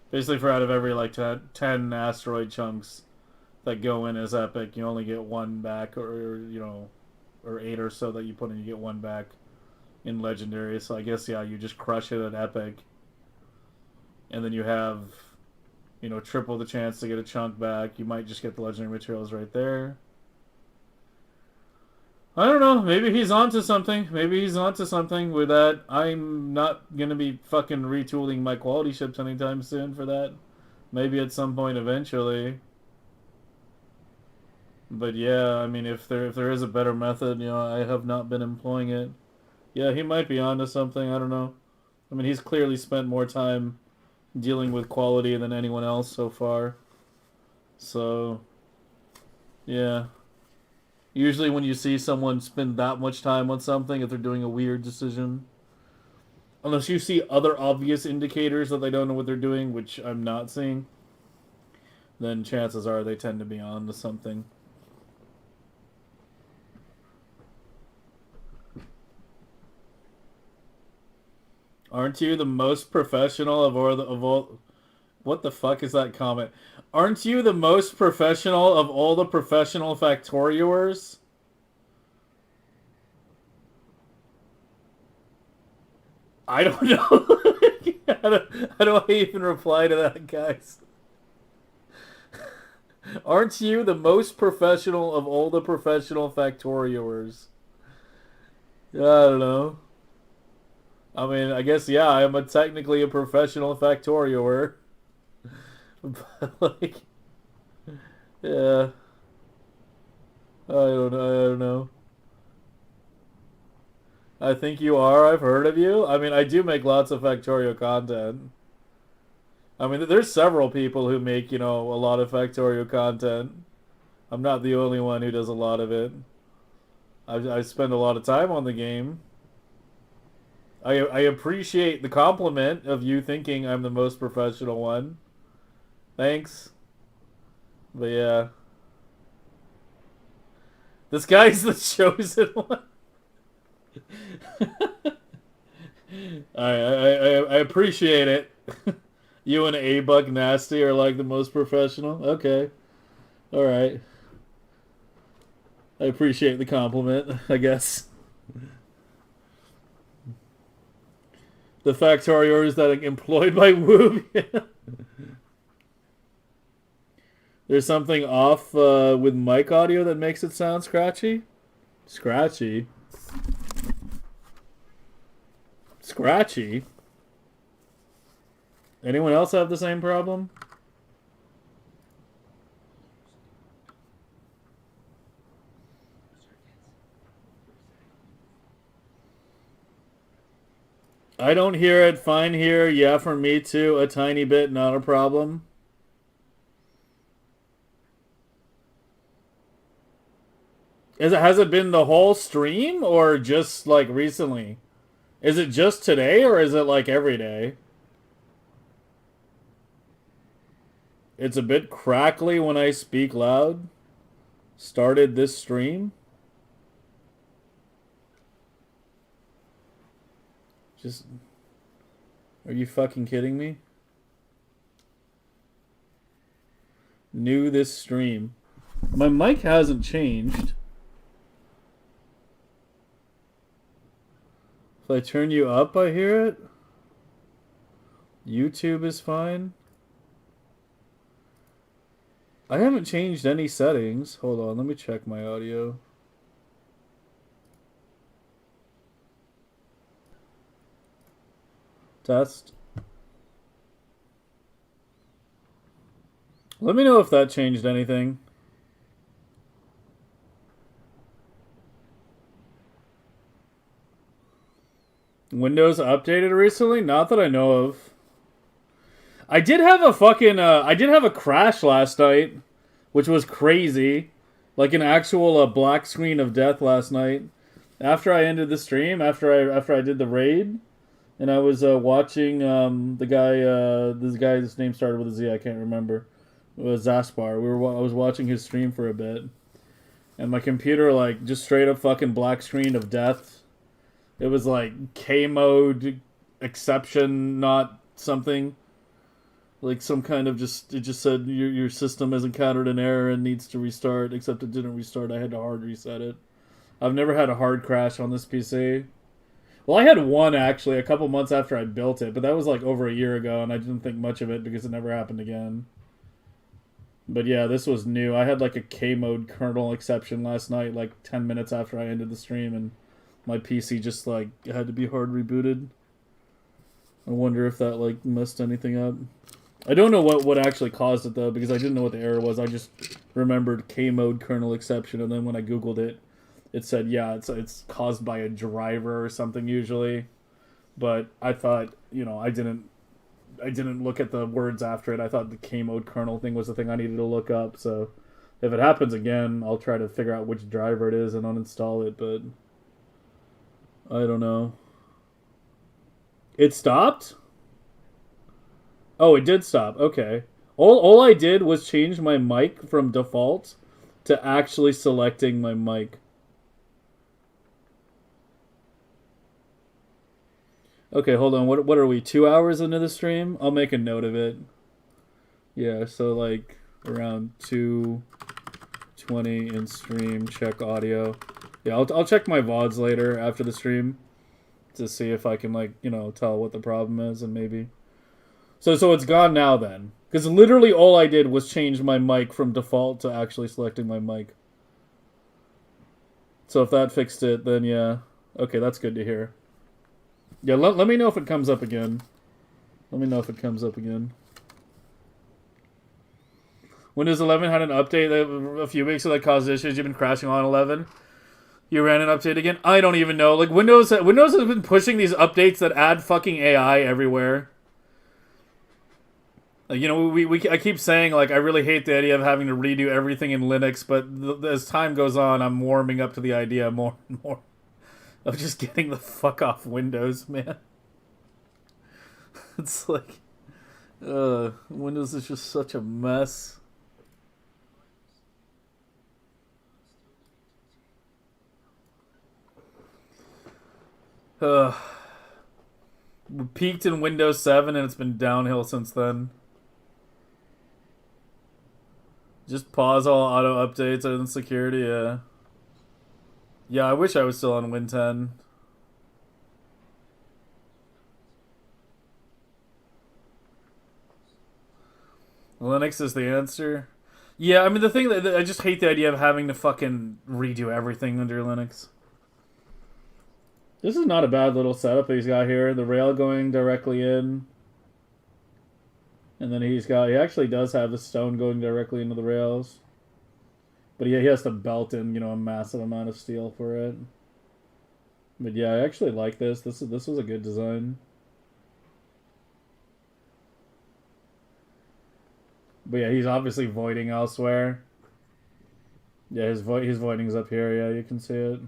Basically for out of every like 10 asteroid chunks, that go in as epic. You only get one back, or you know, or 8 or so that you put in, you get one back in legendary. So I guess yeah, you just crush it at epic, and then you have, you know, triple the chance to get a chunk back. You might just get the legendary materials right there. I don't know. Maybe he's onto something. Maybe he's onto something with that. I'm not gonna be fucking retooling my quality ships anytime soon for that. Maybe at some point eventually. But yeah, I mean, if there is a better method, you know, I have not been employing it. Yeah, he might be onto something. I don't know. I mean, he's clearly spent more time dealing with quality than anyone else so far. So, yeah. Usually when you see someone spend that much time on something, if they're doing a weird decision, unless you see other obvious indicators that they don't know what they're doing, which I'm not seeing, then chances are they tend to be on to something. Aren't you the most professional of all? What the fuck is that comment? Aren't you the most professional of all the professional Factorioers? I don't know. How do I even reply to that, guys? Aren't you the most professional of all the professional Factorioers? I don't know. I mean, I guess, yeah, I am technically a professional Factorioer. But, like, yeah. I don't know. I think you are. I've heard of you. I mean, I do make lots of Factorio content. I mean, there's several people who make, you know, a lot of Factorio content. I'm not the only one who does a lot of it. I spend a lot of time on the game. I appreciate the compliment of you thinking I'm the most professional one. Thanks. But yeah. This guy's the chosen one. I appreciate it. You and A-Buck Nasty are like the most professional? Okay. Alright. I appreciate the compliment, I guess. The Factorios that are employed by Woob. There's something off with mic audio that makes it sound scratchy? Scratchy? Scratchy? Anyone else have the same problem? I don't hear it. Fine here. Yeah, for me too. A tiny bit. Not a problem. Has it been the whole stream or just like recently? Is it just today or is it like every day? It's a bit crackly when I speak loud. Started this stream. Just... Are you fucking kidding me? New this stream. My mic hasn't changed. If I turn you up, I hear it. YouTube is fine. I haven't changed any settings. Hold on, let me check my audio. Test. Let me know if that changed anything. Windows updated recently? Not that I know of. I did have a fucking, I did have a crash last night, which was crazy. Like an actual black screen of death last night. After I ended the stream, after I did the raid, and I was watching the guy, this guy's name started with a Z, I can't remember. It was Zaspar. I was watching his stream for a bit. And my computer, like, just straight up fucking black screen of death. It was like K mode exception, not something. Like some kind of it just said your system has encountered an error and needs to restart, except it didn't restart. I had to hard reset it. I've never had a hard crash on this PC. Well, I had one actually a couple months after I built it, but that was like over a year ago, and I didn't think much of it because it never happened again. But yeah, this was new. I had like a K mode kernel exception last night, like 10 minutes after I ended the stream, and my PC just like had to be hard rebooted. I wonder if that like messed anything up. I don't know what actually caused it though, because I didn't know what the error was. I just remembered K mode kernel exception, and then when I googled it, it said yeah, it's caused by a driver or something usually. But I thought, I didn't look at the words after it. I thought the K mode kernel thing was the thing I needed to look up. So if it happens again, I'll try to figure out which driver it is and uninstall it. But I don't know. It stopped? Oh, it did stop. Okay. All I did was change my mic from default to actually selecting my mic. Okay, hold on. What are we? 2 hours into the stream? I'll make a note of it. Yeah, so like around 2:20 in stream, check audio. Yeah, I'll check my VODs later after the stream to see if I can tell what the problem is and maybe. So it's gone now then. Because literally all I did was change my mic from default to actually selecting my mic. So if that fixed it, then yeah. Okay, that's good to hear. Yeah, let me know if it comes up again. Let me know if it comes up again. Windows 11 had an update a few weeks ago that caused issues. You've been crashing on 11. You ran an update again? I don't even know. Like, Windows has been pushing these updates that add fucking AI everywhere. I keep saying, like, I really hate the idea of having to redo everything in Linux, but as time goes on, I'm warming up to the idea more and more of just getting the fuck off Windows, man. It's like, Windows is just such a mess. We peaked in Windows 7 and it's been downhill since then. Just pause all auto updates and security, yeah. Yeah, I wish I was still on Win 10. Linux is the answer. Yeah, I mean, the thing that I just hate the idea of having to fucking redo everything under Linux. This is not a bad little setup that he's got here. The rail going directly in. And then he actually does have the stone going directly into the rails. But yeah, he has to belt in, a massive amount of steel for it. But yeah, I actually like this. This was a good design. But yeah, he's obviously voiding elsewhere. Yeah, his voiding's up here. Yeah, you can see it.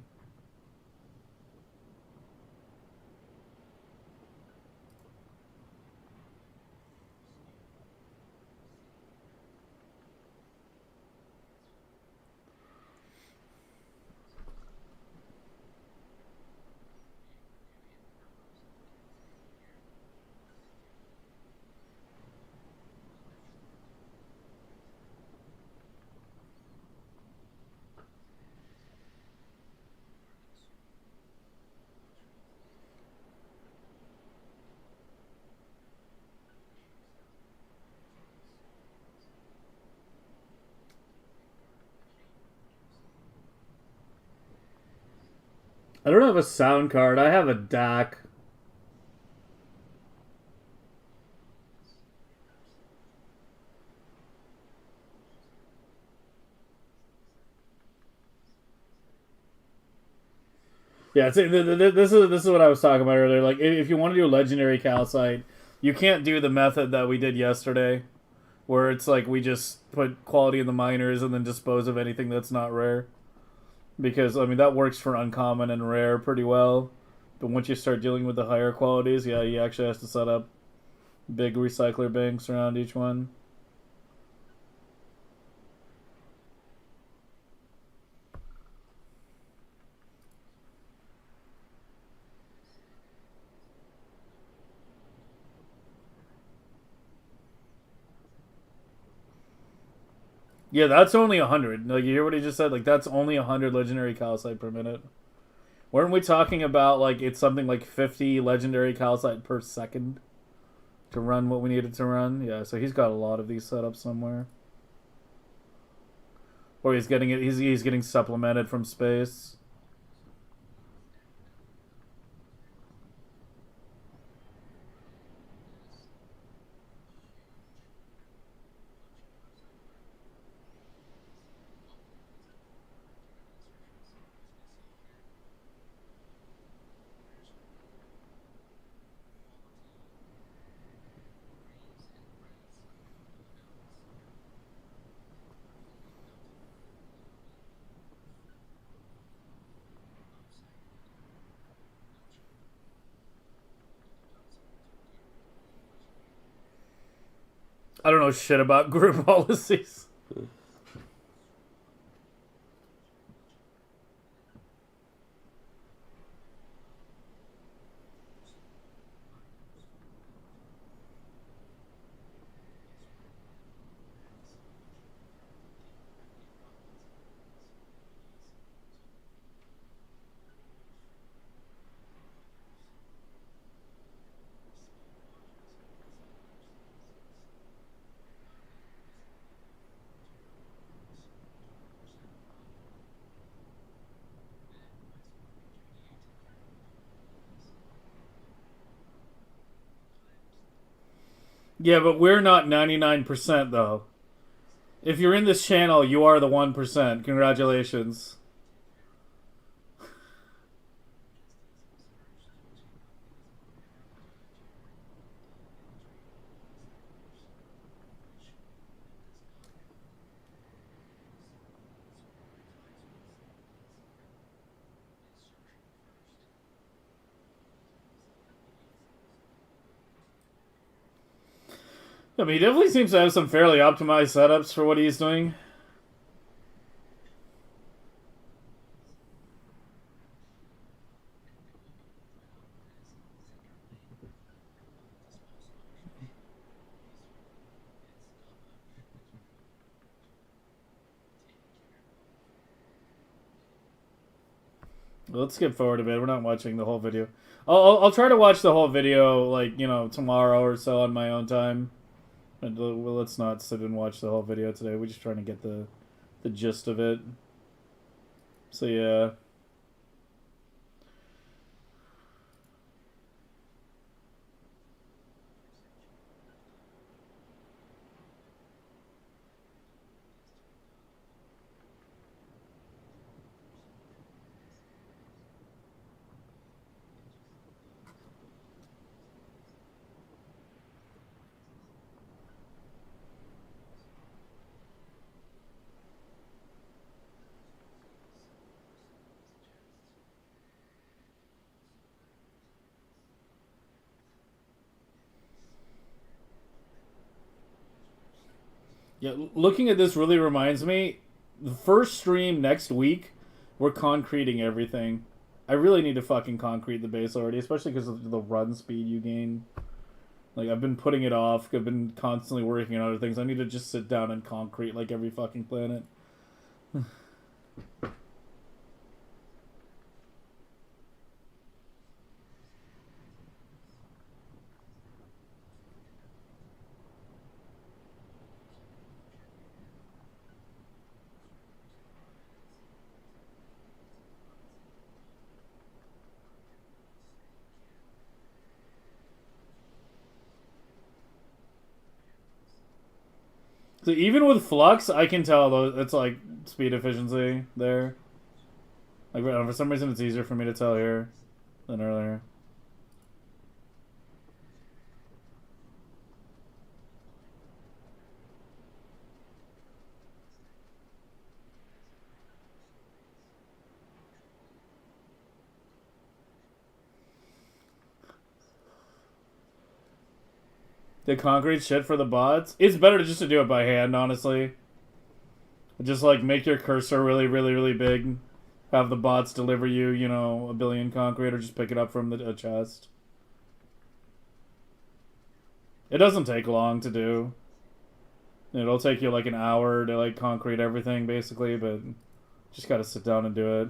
I don't have a sound card. I have a DAC. Yeah, this is what I was talking about earlier. Like, if you want to do a legendary calcite, you can't do the method that we did yesterday, where it's like we just put quality in the minors and then dispose of anything that's not rare. Because, I mean, that works for uncommon and rare pretty well. But once you start dealing with the higher qualities, yeah, he actually has to set up big recycler banks around each one. Yeah, that's only 100. Like, you hear what he just said? Like, that's only 100 legendary calcite per minute. Weren't we talking about, like, it's something like 50 legendary calcite per second to run what we needed to run? Yeah, so he's got a lot of these set up somewhere. Or he's getting it. He's getting supplemented from space. I don't know shit about group policies. Yeah, but we're not 99% though. If you're in this channel, you are the 1%. Congratulations. I mean, he definitely seems to have some fairly optimized setups for what he's doing. Let's skip forward a bit. We're not watching the whole video. I'll try to watch the whole video, like, you know, tomorrow or so on my own time. And well, let's not sit and watch the whole video today. We're just trying to get the gist of it. So yeah. Yeah, looking at this really reminds me, the first stream next week, we're concreting everything. I really need to fucking concrete the base already, especially because of the run speed you gain. Like, I've been putting it off. I've been constantly working on other things. I need to just sit down and concrete like every fucking planet. So even with flux, I can tell though it's like speed efficiency there. Like for some reason, it's easier for me to tell here than earlier. The concrete shit for the bots. It's better just to do it by hand, honestly. Just like make your cursor really, really, really big. Have the bots deliver you, you know, a billion concrete, or just pick it up from the chest. It doesn't take long to do. It'll take you like an hour to like concrete everything basically, but just gotta sit down and do it.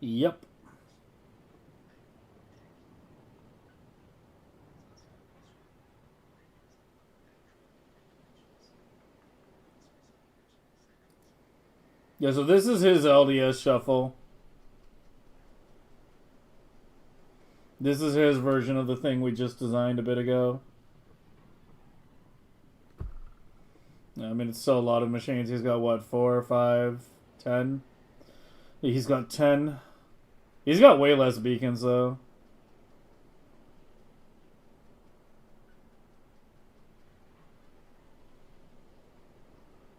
Yep. Yeah, so this is his LDS shuffle. This is his version of the thing we just designed a bit ago. I mean, it's still a lot of machines. He's got, what, 4, 5, 10? He's got 10. He's got way less beacons, though.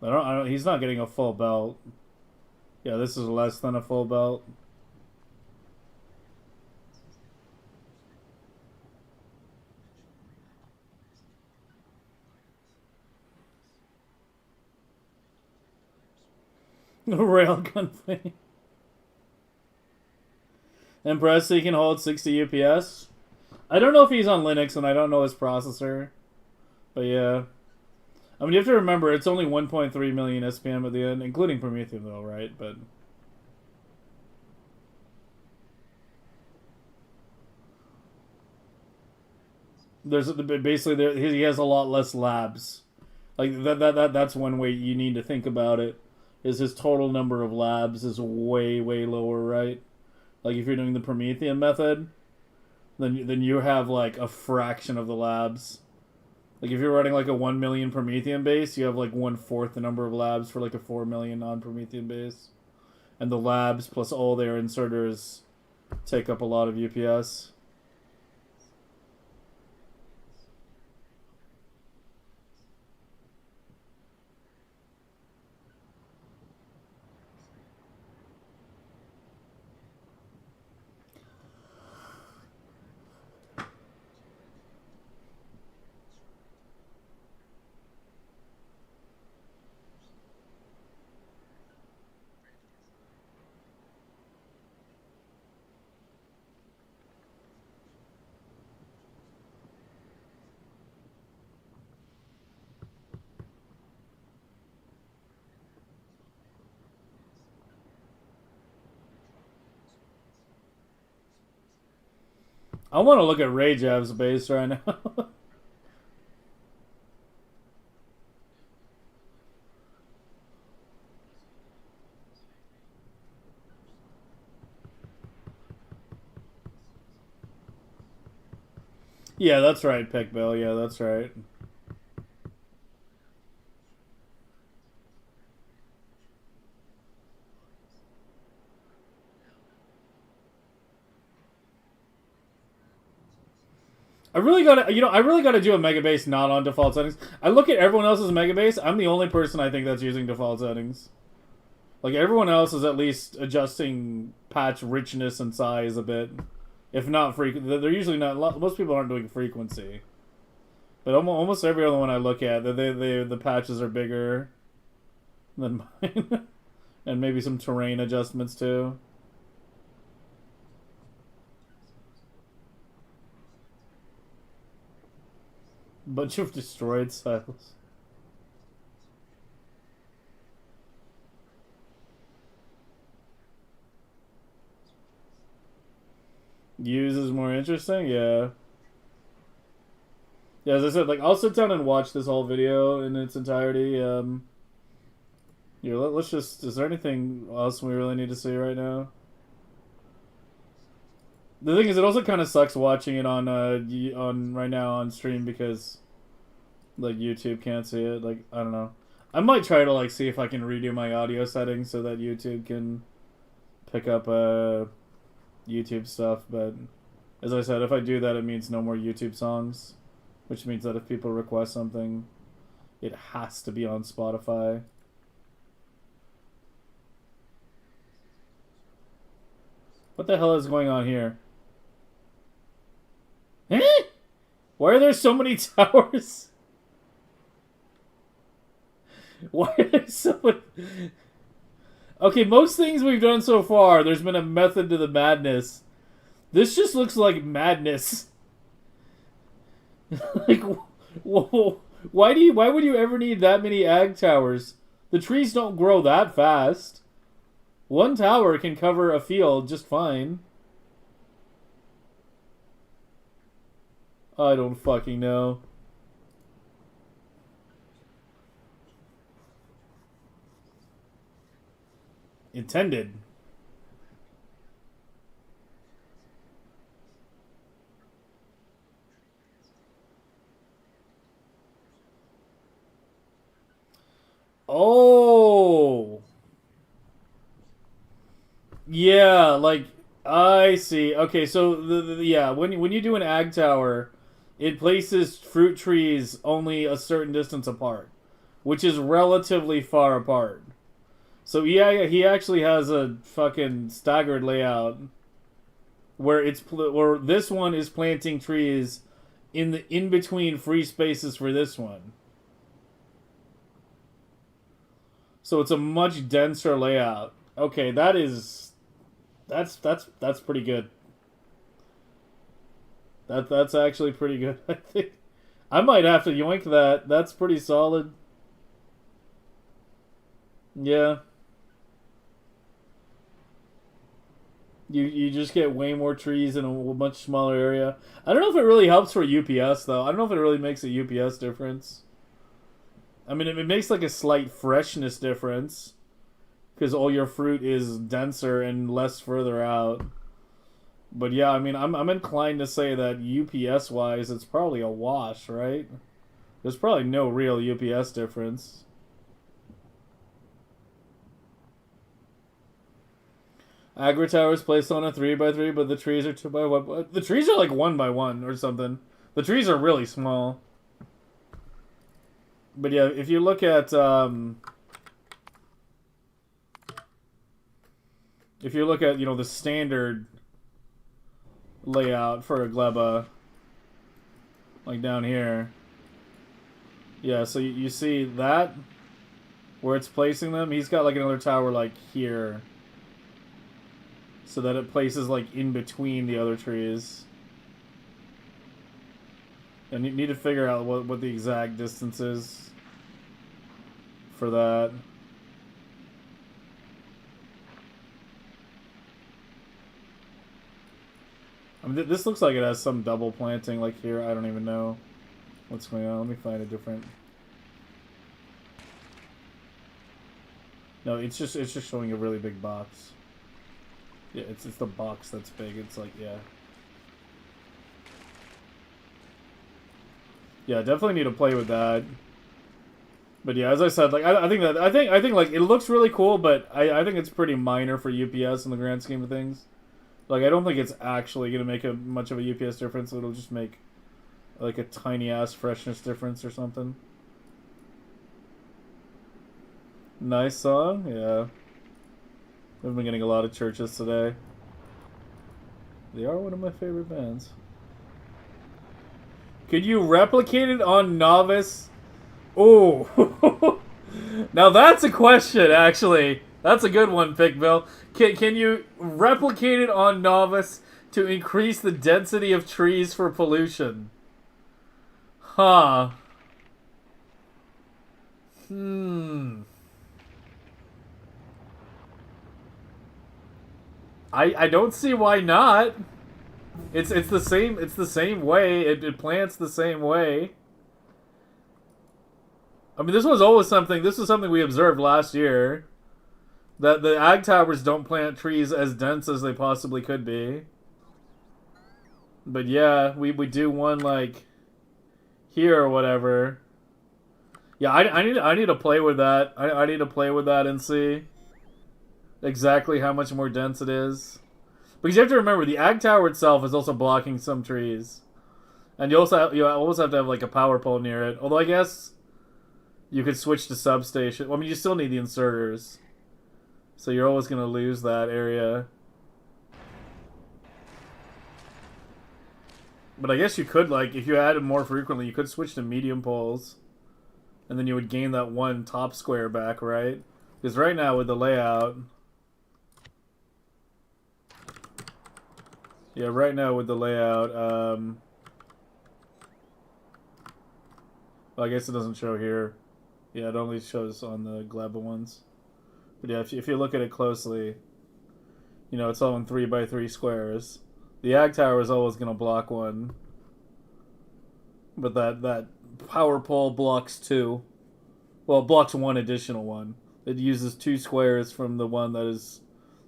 I don't, he's not getting a full belt. Yeah, this is less than a full belt. Railgun thing. Impressed he can hold 60 UPS. I don't know if he's on Linux, and I don't know his processor. But yeah. I mean, you have to remember, it's only 1.3 million SPM at the end, including Prometheum, though, right? But there's basically he has a lot less labs. Like that's one way you need to think about it. Is his total number of labs is way lower, right? Like if you're doing the Prometheum method, then you have like a fraction of the labs. Like if you're running like a 1 million Prometheum base, you have like 1/4 the number of labs for like a 4 million non-Prometheum base. And the labs plus all their inserters take up a lot of UPS. I want to look at Rajav's base right now. Yeah, that's right, Pick Bill. Yeah, that's right. I really gotta do a Megabase not on default settings. I look at everyone else's Megabase. I'm the only person I think that's using default settings. Like everyone else is at least adjusting patch richness and size a bit, if not frequency. They're usually not. Most people aren't doing frequency, but almost every other one I look at, the patches are bigger than mine, and maybe some terrain adjustments too. Bunch of destroyed silos. Use is more interesting, yeah. Yeah, as I said, like I'll sit down and watch this whole video in its entirety. Yeah, let's just. Is there anything else we really need to see right now? The thing is, it also kind of sucks watching it on right now on stream because like YouTube can't see it. Like I don't know. I might try to like see if I can redo my audio settings so that YouTube can pick up YouTube stuff. But as I said, if I do that, it means no more YouTube songs, which means that if people request something, it has to be on Spotify. What the hell is going on here? Eh? Why are there so many towers? Why are there so many... Okay, most things we've done so far, there's been a method to the madness. This just looks like madness. Like, whoa, why would you ever need that many ag towers? The trees don't grow that fast. One tower can cover a field just fine. I don't fucking know. Intended. Oh. Yeah, like I see. Okay, so yeah, when you do an ag tower, it places fruit trees only a certain distance apart, which is relatively far apart. So yeah, he actually has a fucking staggered layout where where this one is planting trees in the in between free spaces for this one. So it's a much denser layout. Okay, that's pretty good. That's actually pretty good. I think I might have to yoink that. That's pretty solid. Yeah. You just get way more trees in a much smaller area. I don't know if it really helps for UPS though. I don't know if it really makes a UPS difference. I mean, it makes like a slight freshness difference because all your fruit is denser and less further out. But yeah, I mean, I'm inclined to say that UPS wise, it's probably a wash, right? There's probably no real UPS difference. Agri towers placed on a 3x3, but the trees are 2x1. The trees are like 1x1 or something. The trees are really small. But yeah, if you look at the standard layout for a gleba, like down here, yeah, so you see that where it's placing them. He's got like another tower like here, so that it places like in between the other trees. And you need to figure out what the exact distance is for that. I mean, this looks like it has some double planting, like here. I don't even know what's going on. Let me find a different. No, it's just showing a really big box. Yeah, it's the box that's big. It's like, yeah. Yeah, definitely need to play with that. But yeah, as I said, like I think like it looks really cool, but I think it's pretty minor for UPS in the grand scheme of things. Like I don't think it's actually gonna make much of a UPS difference. It'll just make like a tiny ass freshness difference or something. Nice song, yeah. I've been getting a lot of churches today. They are one of my favorite bands. Could you replicate it on Novice? Oh, now that's a question. Actually, that's a good one, Pickville. Can you replicate it on Novice to increase the density of trees for pollution? Huh. I don't see why not. It's the same way. It plants the same way. I mean, this was something we observed last year. That the ag towers don't plant trees as dense as they possibly could be. But yeah, we do one like here or whatever. Yeah, I need to play with that. I need to play with that and see exactly how much more dense it is. Because you have to remember, the ag tower itself is also blocking some trees, and you always have to have like a power pole near it. Although I guess you could switch to substation. Well, I mean, you still need the inserters, so you're always gonna lose that area. But I guess you could, like, if you added more frequently, you could switch to medium poles. And then you would gain that one top square back, right? Because right now with the layout... Yeah, right now with the layout, well, I guess it doesn't show here. Yeah, it only shows on the Gleba ones. But yeah, if you look at it closely, you know, it's all in 3x3 squares. The Ag Tower is always going to block one. But that power pole blocks two. Well, it blocks one additional one. It uses two squares from the one that is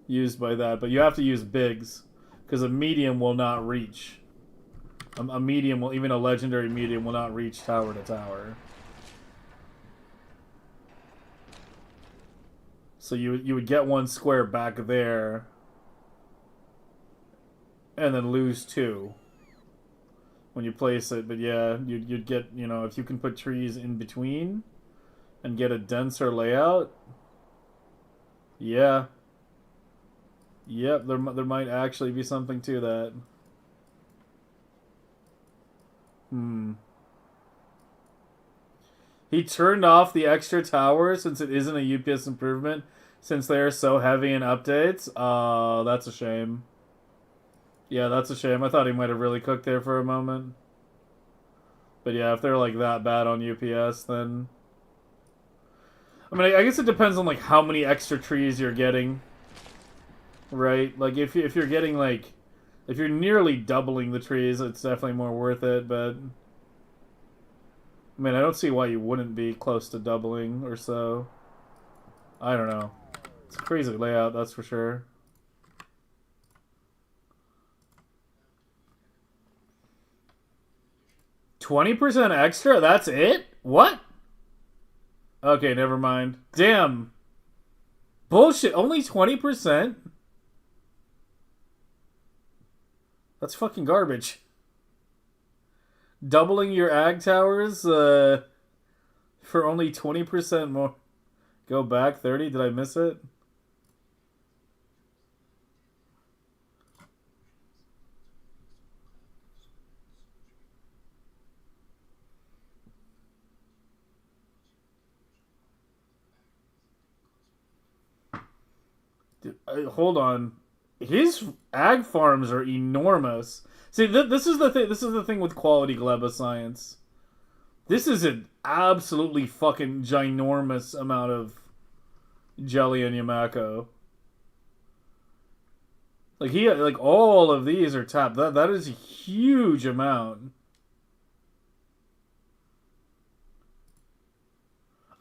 used by that. But you have to use bigs, because a medium will not reach. A medium will, even a legendary medium will not reach tower to tower. So you would get one square back there, and then lose two when you place it. But yeah, you'd get, you know, if you can put trees in between and get a denser layout. Yeah. Yep, there might actually be something to that. He turned off the extra tower since it isn't a UPS improvement, since they are so heavy in updates. That's a shame. Yeah, that's a shame. I thought he might have really cooked there for a moment. But yeah, if they're like that bad on UPS, then... I mean, I guess it depends on like how many extra trees you're getting. Right? Like if you're getting like... If you're nearly doubling the trees, it's definitely more worth it, but... I mean, I don't see why you wouldn't be close to doubling or so. I don't know. It's a crazy layout, that's for sure. $20% extra? That's it? What? Okay, never mind. Damn. Bullshit. Only 20%? That's fucking garbage. Doubling your ag towers for only 20% more. Go back 30? Did I miss it? Hold on. His ag farms are enormous. See, this is the thing. This is the thing with quality Gleba science. This is an absolutely fucking ginormous amount of jelly in Yamako. Like all of these are tapped. That is a huge amount.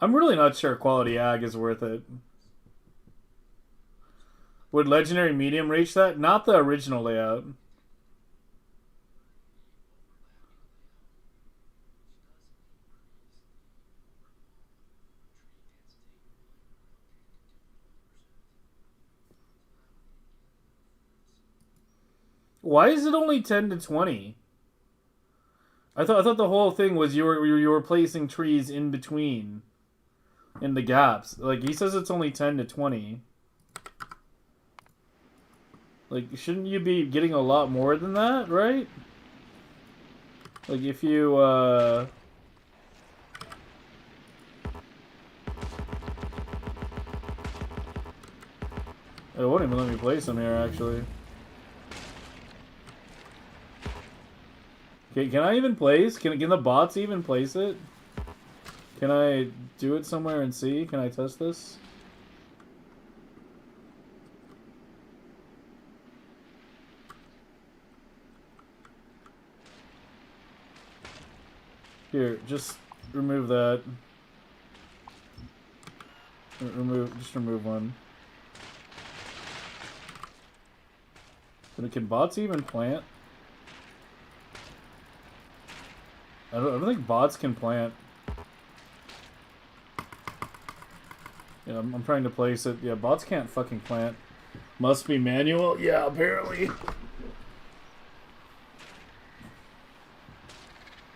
I'm really not sure quality ag is worth it. Would legendary medium reach that? Not the original layout. Why is it only 10 to 20? I thought the whole thing was you were placing trees in between, in the gaps. Like he says, it's only 10 to 20. Like, shouldn't you be getting a lot more than that, right? Like if you it won't even let me place them here, actually. Okay, can I even place? Can the bots even place it? Can I do it somewhere and see? Can I test this? Here, just remove that. Just remove one. But can bots even plant? I don't think bots can plant. Yeah, I'm trying to place it. Yeah, bots can't fucking plant. Must be manual? Yeah, apparently.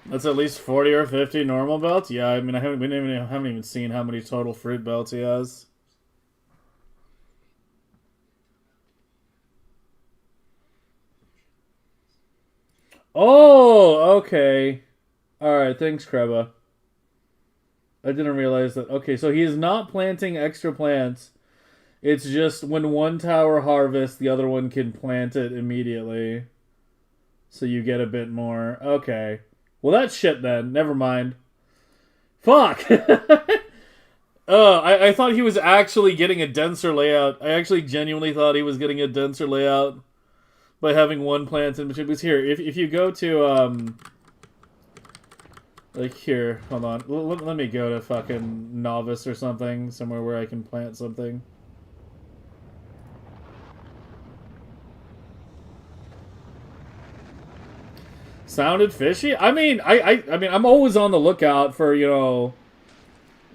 That's at least 40 or 50 normal belts? Yeah, I mean, I haven't even seen how many total fruit belts he has. Oh! Oh, okay. Alright, thanks, Kreba. I didn't realize that. Okay, so he is not planting extra plants. It's just when one tower harvests, the other one can plant it immediately. So you get a bit more. Okay. Well, that's shit then. Never mind. Fuck! I thought he was actually getting a denser layout. I actually genuinely thought he was getting a denser layout by having one plant in between. Because here, if you go to, like here, hold on. Let me go to fucking Novice or something, somewhere where I can plant something. Sounded fishy? I mean, I mean, I'm always on the lookout for, you know,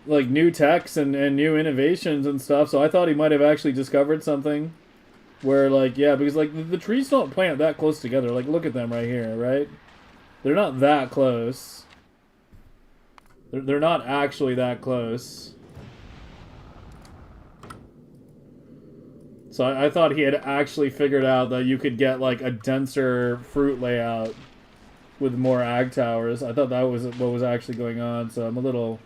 like new techs and new innovations and stuff, so I thought he might have actually discovered something where, like, yeah, because, like, the trees don't plant that close together. Like, look at them right here, right? They're not that close. They're not actually that close. So I thought he had actually figured out that you could get, like, a denser fruit layout with more ag towers. I thought that was what was actually going on, so I'm a little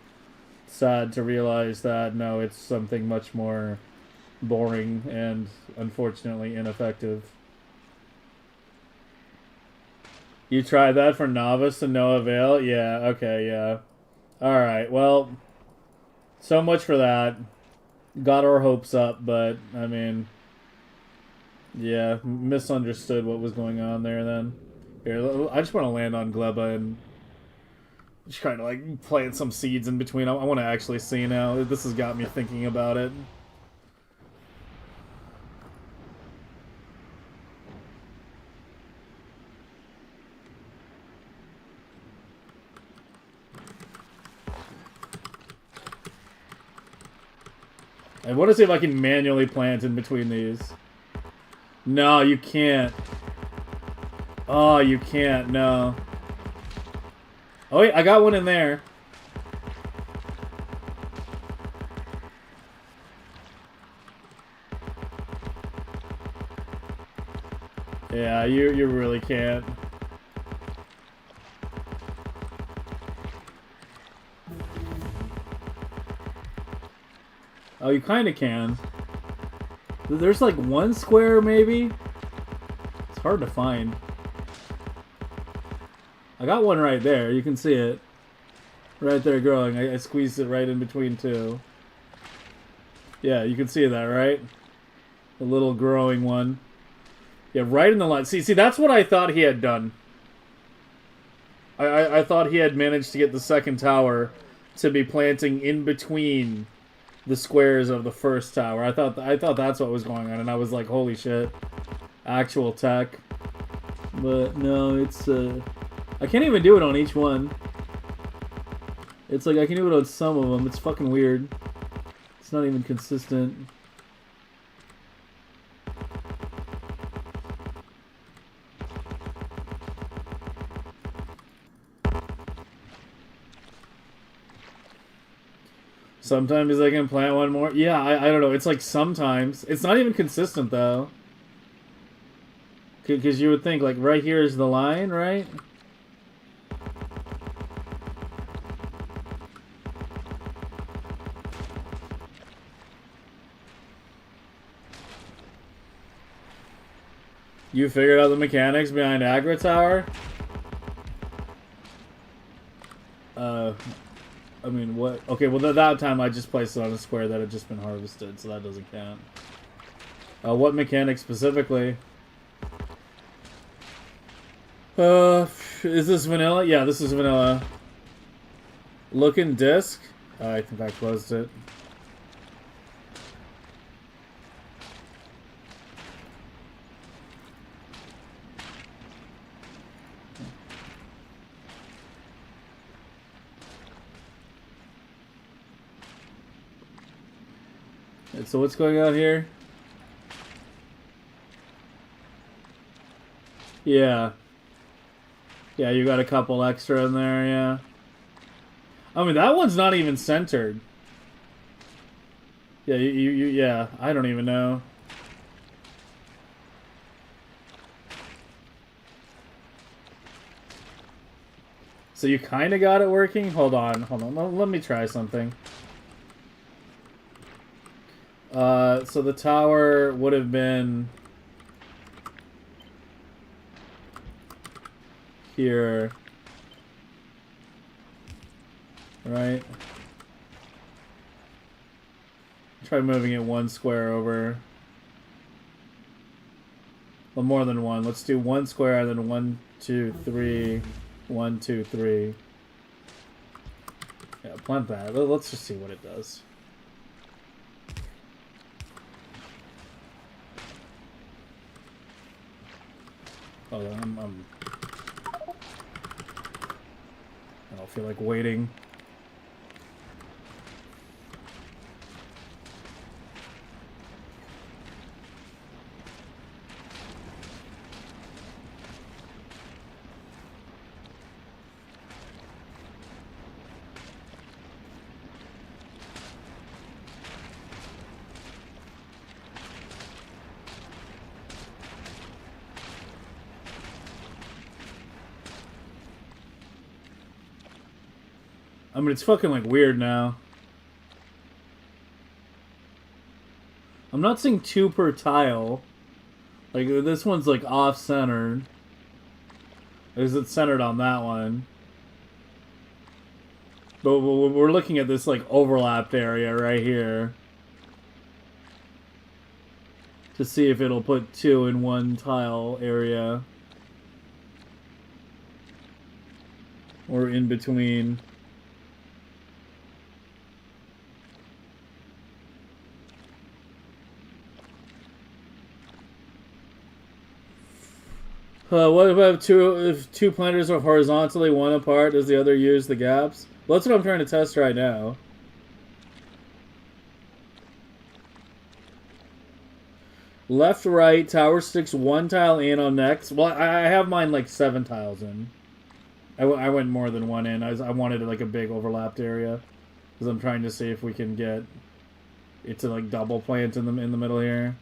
sad to realize that, no, it's something much more boring and unfortunately ineffective. You tried that for Novice to no avail? Yeah, okay, yeah. Alright, well, so much for that. Got our hopes up, but, I mean, yeah, misunderstood what was going on there then. Here, I just want to land on Gleba and just kind of like plant some seeds in between. I want to actually see now. This has got me thinking about it. I want to see if I can manually plant in between these. No, you can't. Oh, you can't. No. Oh, wait, I got one in there. Yeah, you really can't. Oh, you kind of can. There's like one square, maybe? It's hard to find. I got one right there. You can see it. Right there growing. I squeezed it right in between two. Yeah, you can see that, right? The little growing one. Yeah, right in the line. See, that's what I thought he had done. I thought he had managed to get the second tower to be planting in between the squares of the first tower. I thought that's what was going on, and I was like, holy shit. Actual tech. But no, it's I can't even do it on each one. It's like I can do it on some of them. It's fucking weird. It's not even consistent. Sometimes I can plant one more. Yeah, I don't know. It's like sometimes. It's not even consistent, though. Because you would think, like, right here is the line, right? You figured out the mechanics behind Agra Tower? I mean, what? Okay, well, that time I just placed it on a square that had just been harvested, so that doesn't count. What mechanic specifically? Is this vanilla? Yeah, this is vanilla. Looking disc? I think I closed it. So what's going on here? Yeah. Yeah, you got a couple extra in there, yeah. I mean, that one's not even centered. Yeah, yeah, I don't even know. So you kind of got it working? Hold on. Let me try something. So the tower would have been here, right? Try moving it one square over. Well, more than one. Let's do one square and then 1, 2, 3. 1, 2, 3. Yeah, plant that. Let's just see what it does. Oh, I don't feel like waiting. I mean, it's fucking, like, weird now. I'm not seeing 2 per tile. Like, this one's, like, off-centered. Is it centered on that one? But we're looking at this, like, overlapped area right here. To see if it'll put 2 in one tile area. Or in between. What if two planters are horizontally, one apart? Does the other use the gaps? Well, that's what I'm trying to test right now. Left, right, tower sticks 1 tile in on next. Well, I have mine like 7 tiles in. I went more than 1 in. I wanted like a big overlapped area. Because I'm trying to see if we can get it to like double plant in the middle here.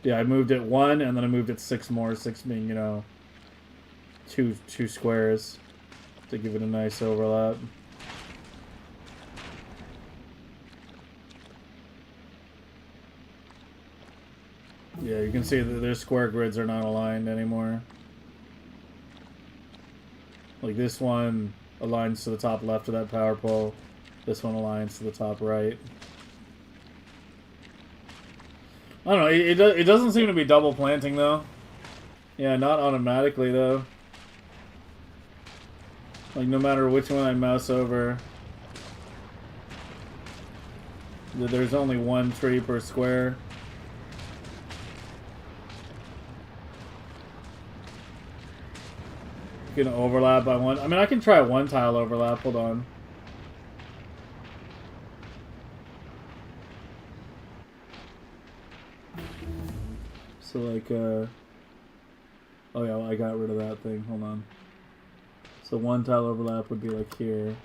Yeah, I moved it 1 and then I moved it 6 more. 6 being, you know, two squares to give it a nice overlap. Yeah, you can see that their square grids are not aligned anymore. Like this one aligns to the top left of that power pole. This one aligns to the top right. I don't know, it doesn't seem to be double planting though. Yeah, not automatically though. Like no matter which one I mouse over, there's only 1 tree per square. Gonna overlap by 1. I mean, I can try 1 tile overlap. Hold on. So like, oh yeah, I got rid of that thing. Hold on. So 1 tile overlap would be like here.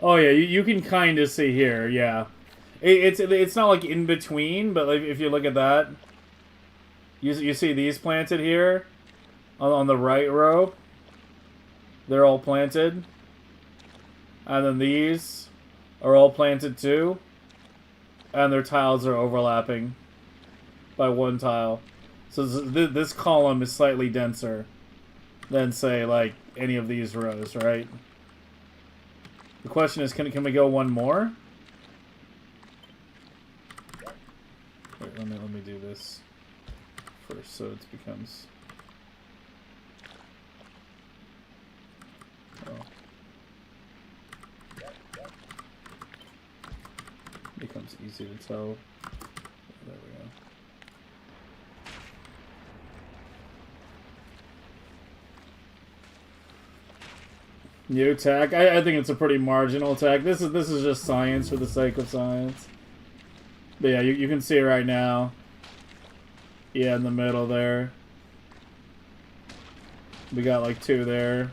Oh yeah, you can kind of see here, yeah. It's not like in between, but like if you look at that, you see these planted here on the right row. They're all planted, and then these are all planted too, and their tiles are overlapping by 1 tile. So this column is slightly denser than say like any of these rows, right? The question is, can we go 1 more? Wait, let me do this first, so it becomes. Oh. Becomes easy to tell. There we go. New tech. I think it's a pretty marginal tech. This is just science for the sake of science. But yeah, you can see it right now. Yeah, in the middle there. We got like 2 there.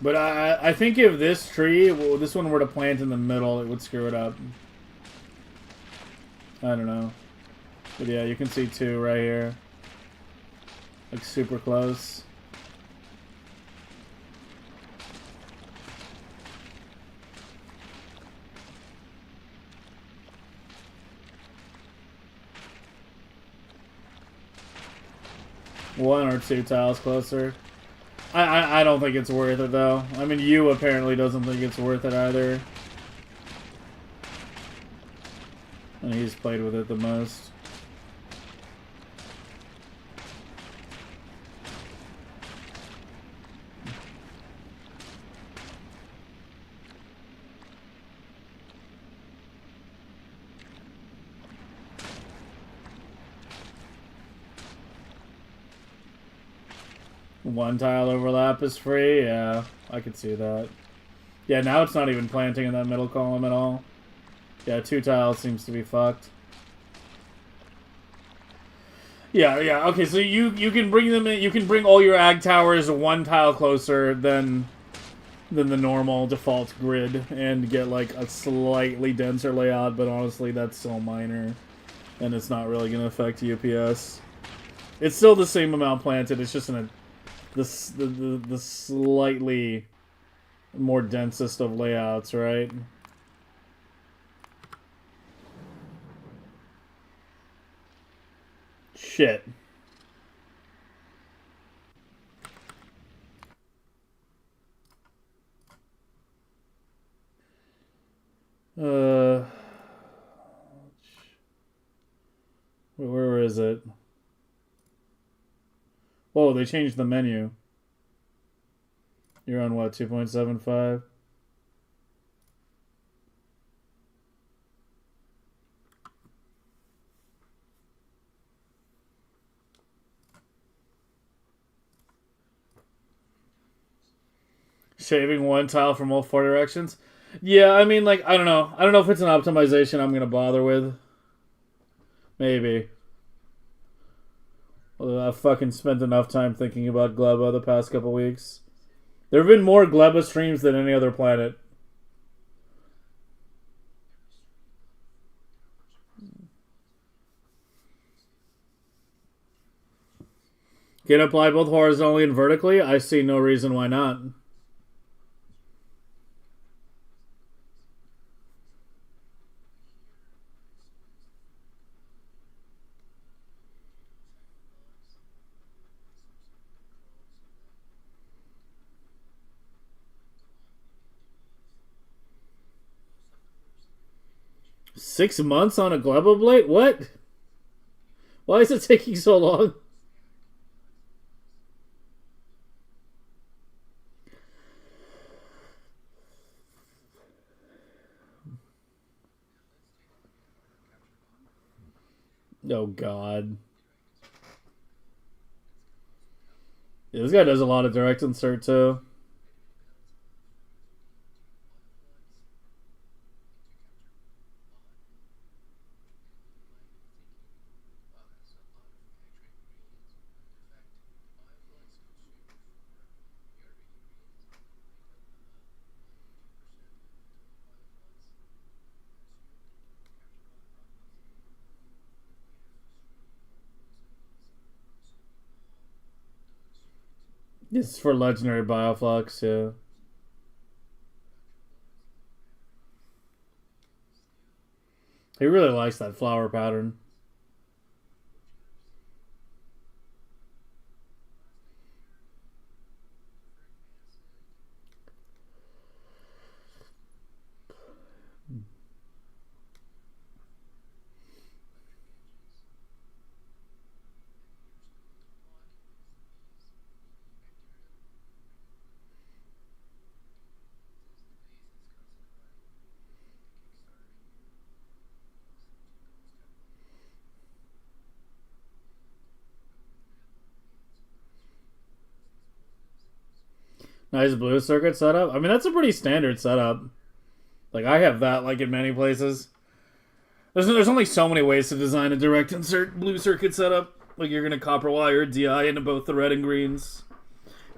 But I think if this tree, well, this one were to plant in the middle, it would screw it up. I don't know. But yeah, you can see 2 right here. Like super close. One or 2 tiles closer. I don't think it's worth it though. I mean, you apparently doesn't think it's worth it either. And he's played with it the most. One tile overlap is free? Yeah, I could see that. Yeah, now it's not even planting in that middle column at all. Yeah, 2 tiles seems to be fucked. Yeah, okay, so you can bring them in, you can bring all your ag towers 1 tile closer than the normal default grid and get like a slightly denser layout, but honestly that's so minor and it's not really going to affect UPS. It's still the same amount planted, it's just in a the slightly more densest of layouts, right? Shit. Where is it? Whoa, they changed the menu. You're on what, 2.75? Shaving 1 tile from all 4 directions? Yeah, I mean, like, I don't know. I don't know if it's an optimization I'm going to bother with. Maybe. I've fucking spent enough time thinking about Gleba the past couple weeks. There have been more Gleba streams than any other planet. Can apply both horizontally and vertically? I see no reason why not. Six months on a Gleba blade? What? Why is it taking so long? Oh, God. Yeah, this guy does a lot of direct insert, too. This is for legendary Bioflux, yeah. He really likes that flower pattern. Nice blue circuit setup. I mean, that's a pretty standard setup. Like, I have that, like, in many places. There's only so many ways to design a direct insert blue circuit setup. Like, you're going to copper wire DI into both the red and greens.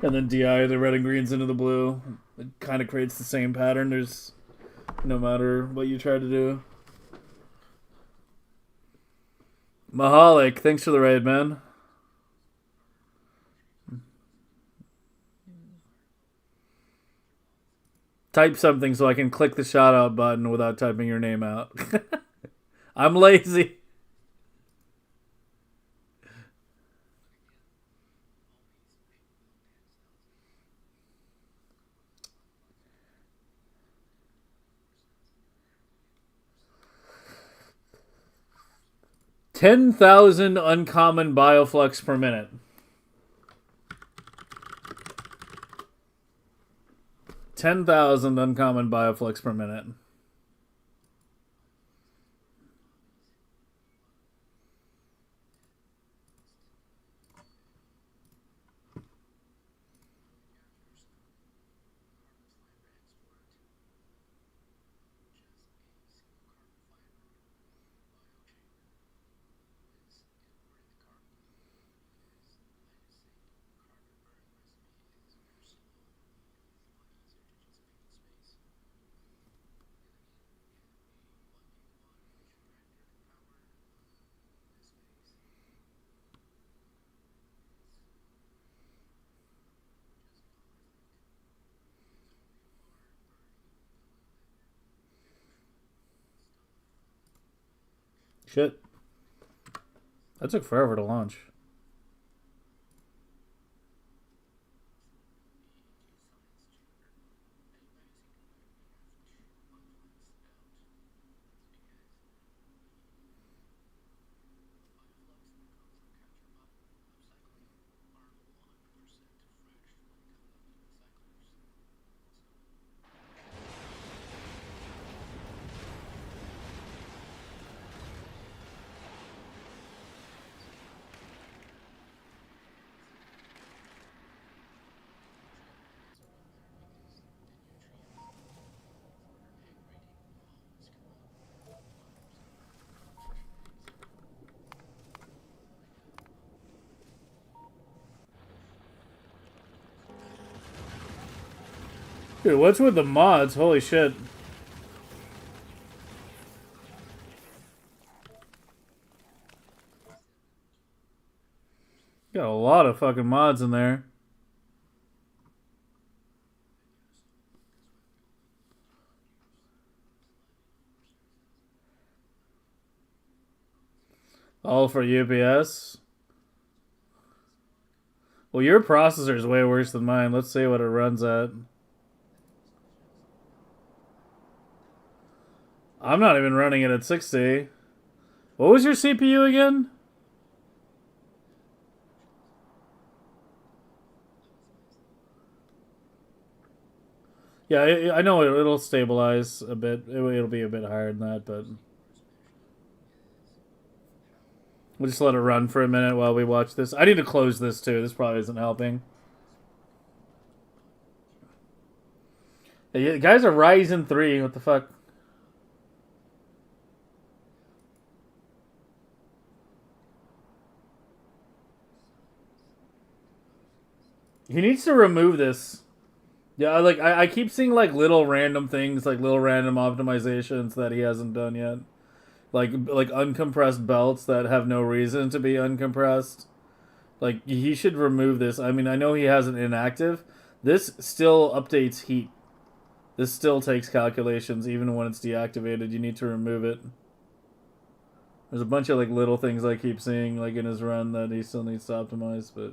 And then DI the red and greens into the blue. It kind of creates the same pattern. There's no matter what you try to do. Mahalik, thanks for the raid, man. Type something so I can click the shout out button without typing your name out. I'm lazy. $10,000 uncommon bioflux per minute. 10,000 uncommon bioflux per minute. Shit. That took forever to launch. Dude, what's with the mods? Holy shit. Got a lot of fucking mods in there. All for UPS. Well, your processor is way worse than mine. Let's see what it runs at. I'm not even running it at 60. What was your CPU again? Yeah, I know it'll stabilize a bit. It'll be a bit higher than that, but we'll just let it run for a minute while we watch this. I need to close this too. This probably isn't helping. Hey, guys are Ryzen 3. What the fuck? He needs to remove this. Yeah, like I keep seeing like little random things, like little random optimizations that he hasn't done yet. Like uncompressed belts that have no reason to be uncompressed. Like he should remove this. I mean, I know he has it inactive. This still updates heat. This still takes calculations even when it's deactivated. You need to remove it. There's a bunch of like little things I keep seeing like in his run that he still needs to optimize, but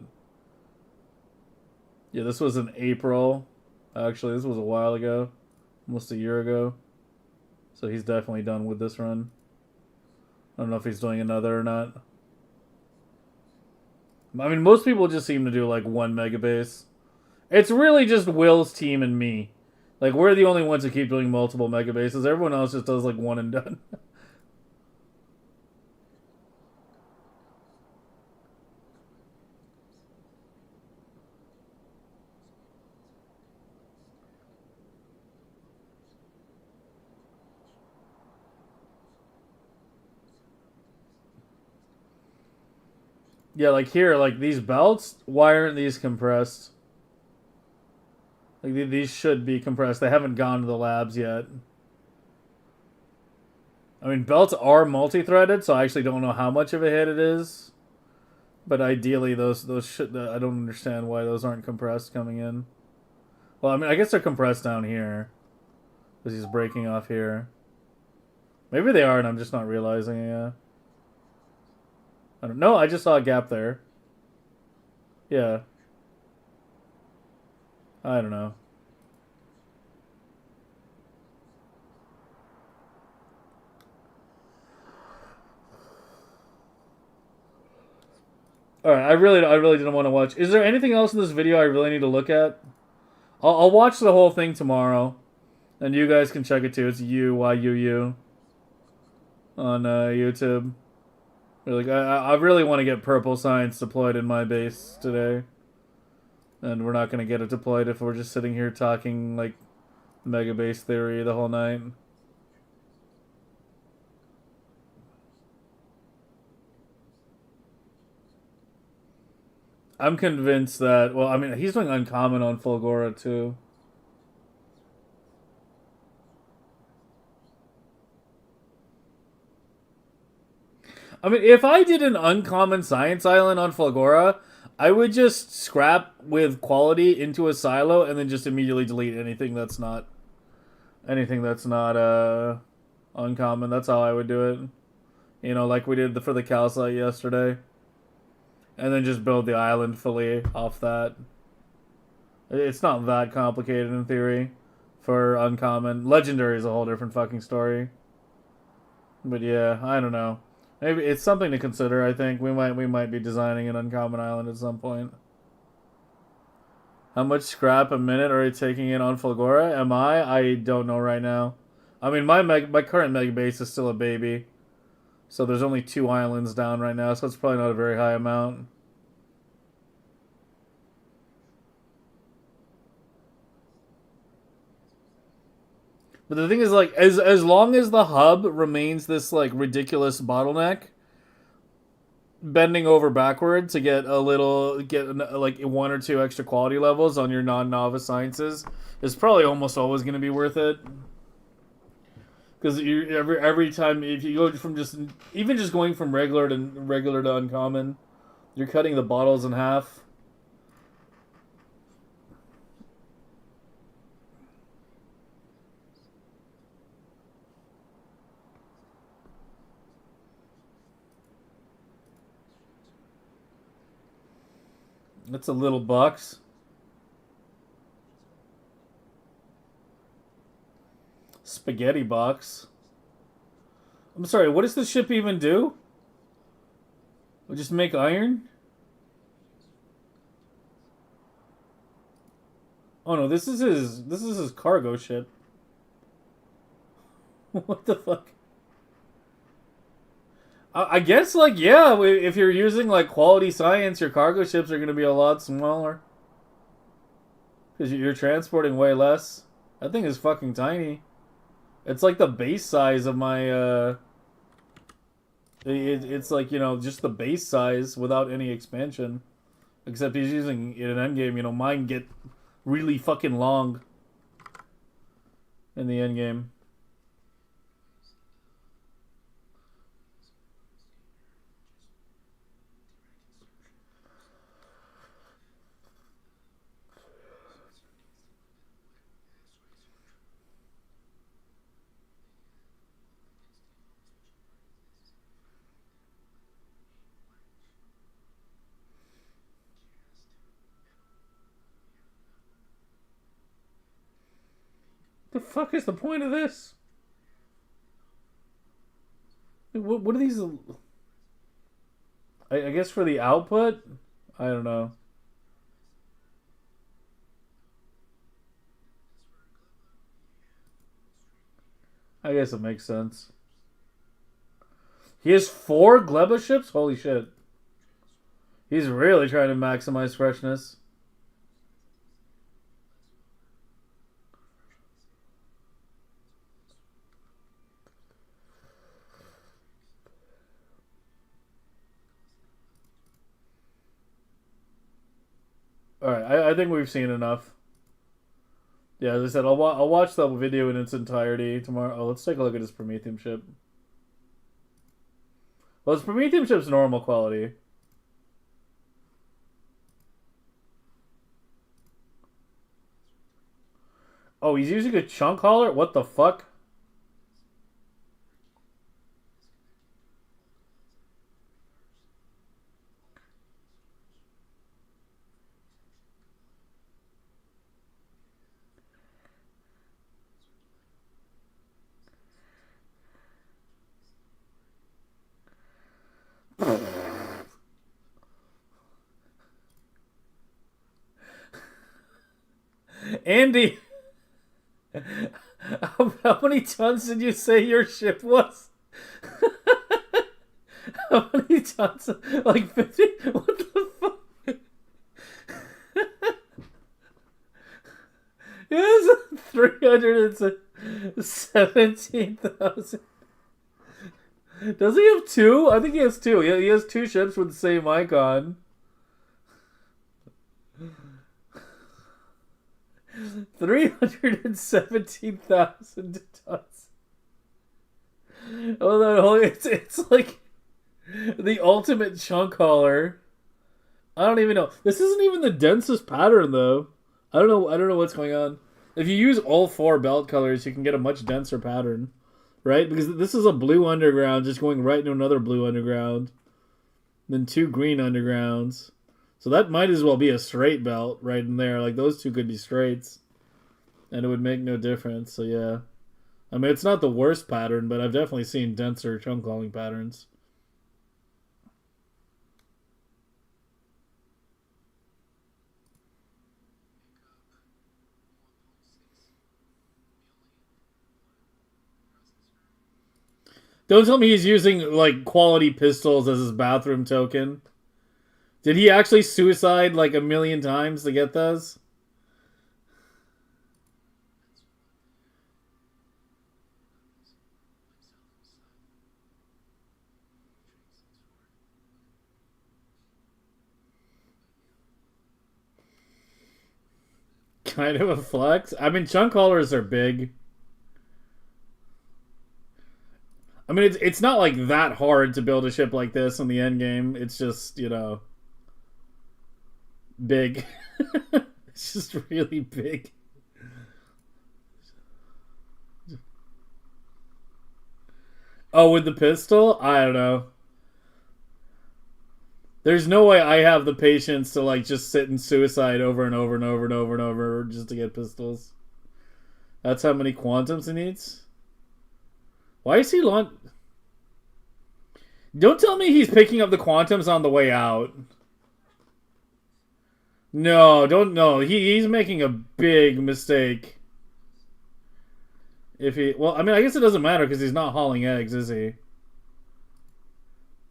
yeah, this was in April. Actually, this was a while ago. Almost a year ago. So he's definitely done with this run. I don't know if he's doing another or not. I mean, most people just seem to do like one megabase. It's really just Will's team and me. Like, we're the only ones who keep doing multiple megabases. Everyone else just does like one and done. Yeah, like here, like these belts, why aren't these compressed? Like these should be compressed. They haven't gone to the labs yet. I mean, belts are multi-threaded, so I actually don't know how much of a hit it is. But ideally, those should. I don't understand why those aren't compressed coming in. Well, I mean, I guess they're compressed down here because he's breaking off here. Maybe they are, and I'm just not realizing it. Yeah. I don't know. I just saw a gap there. Yeah. I don't know. All right. I really didn't want to watch. Is there anything else in this video I really need to look at? I'll watch the whole thing tomorrow, and you guys can check it too. It's UYUU on YouTube. Like I really want to get purple science deployed in my base today, and we're not gonna get it deployed if we're just sitting here talking like Megabase theory the whole night. I'm convinced that. Well, I mean, he's doing uncommon on Fulgora too. I mean, if I did an uncommon science island on Fulgora, I would just scrap with quality into a silo and then just immediately delete anything that's not uncommon. That's how I would do it. You know, like we did for the calcite yesterday, and then just build the island fully off that. It's not that complicated in theory. For uncommon, legendary is a whole different fucking story. But yeah, I don't know. Maybe it's something to consider. I think we might be designing an uncommon island at some point. How much scrap a minute are you taking in on Fulgora? Am I? I don't know right now. I mean, my current mega base is still a baby, so there's only 2 islands down right now, so it's probably not a very high amount. But the thing is, like, as long as the hub remains this like ridiculous bottleneck, bending over backward to get like 1 or 2 extra quality levels on your non-novice sciences is probably almost always going to be worth it. Because every time if you go from just even just going from regular to uncommon, you're cutting the bottles in half. That's a little box. Spaghetti box. I'm sorry, what does this ship even do? We just make iron? Oh no, this is his cargo ship. What the fuck? I guess like yeah, if you're using like quality science, your cargo ships are going to be a lot smaller because you're transporting way less. That thing is fucking tiny. It's like the base size of my. It's like just the base size without any expansion. Except he's using in an endgame. Mine get really fucking long in the endgame. The fuck is the point of this? What are these? I guess for the output. I don't know. I guess it makes sense. He has 4 Gleba ships? Holy shit. He's really trying to maximize freshness. All right, I think we've seen enough. Yeah, as I said, I'll watch that video in its entirety tomorrow. Oh, let's take a look at his Prometheum ship. Well, his Prometheum ship's normal quality. Oh, he's using a chunk hauler? What the fuck? Andy, how many tons did you say your ship was? How many tons? Like 50? What the fuck? It was 317,000. Does he have two? I think he has two. He has two ships with the same icon. 317,000 tons. Oh, that whole it's like the ultimate chunk hauler. I don't even know. This isn't even the densest pattern though. I don't know. I don't know what's going on. If you use all four belt colors, you can get a much denser pattern, right? Because this is a blue underground just going right into another blue underground, then two green undergrounds. So that might as well be a straight belt right in there. Like those two could be straights, and it would make no difference. So yeah, I mean it's not the worst pattern, but I've definitely seen denser chunk hauling patterns. Don't tell me he's using like quality pistols as his bathroom token. Did he actually suicide like a million times to get those? Kind of a flex. I mean, chunk haulers are big. I mean, it's not like that hard to build a ship like this in the end game. It's just big. It's just really big. Oh, with the pistol, I don't know. There's no way I have the patience to like just sit and suicide over and over and over and over and over just to get pistols. That's how many quantums he needs. Why is he launch? Don't tell me he's picking up the quantums on the way out. No, don't know. He's making a big mistake. If he, well, I mean, I guess it doesn't matter because he's not hauling eggs, is he?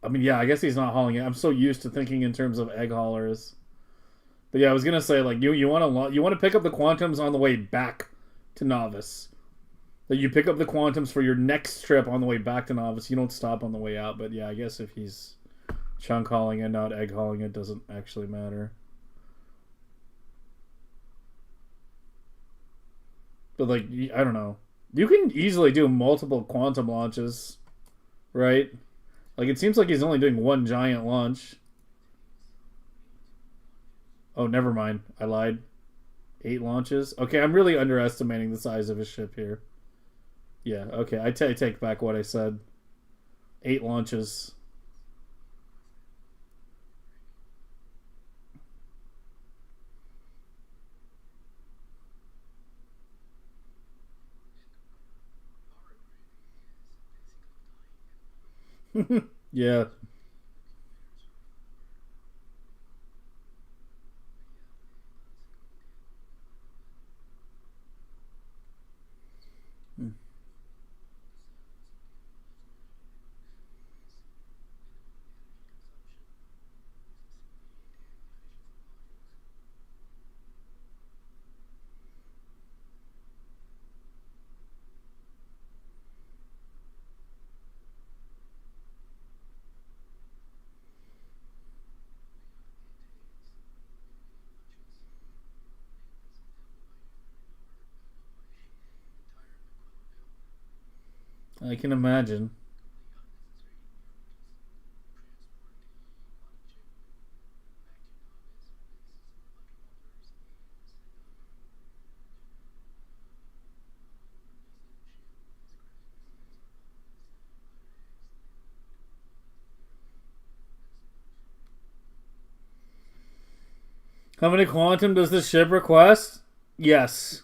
I mean, yeah, I guess he's not hauling it. I'm so used to thinking in terms of egg haulers. But yeah, I was gonna say like you want to pick up the quantums on the way back to novice. That you pick up the quantums for your next trip on the way back to novice. You don't stop on the way out. But yeah, I guess if he's chunk hauling and not egg hauling, it doesn't actually matter. But like, I don't know. You can easily do multiple quantum launches, right? Like it seems like he's only doing one giant launch. Oh, never mind. I lied. 8 launches. Okay, I'm really underestimating the size of his ship here. Yeah. Okay, I take back what I said. 8 launches. Yeah. I can imagine. How many quantum does this ship request? Yes.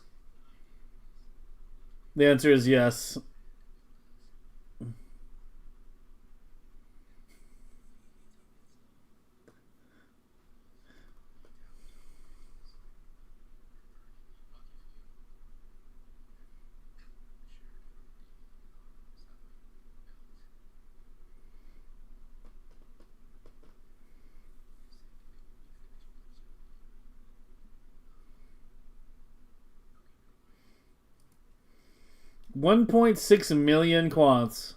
The answer is yes. $1.6 million quants.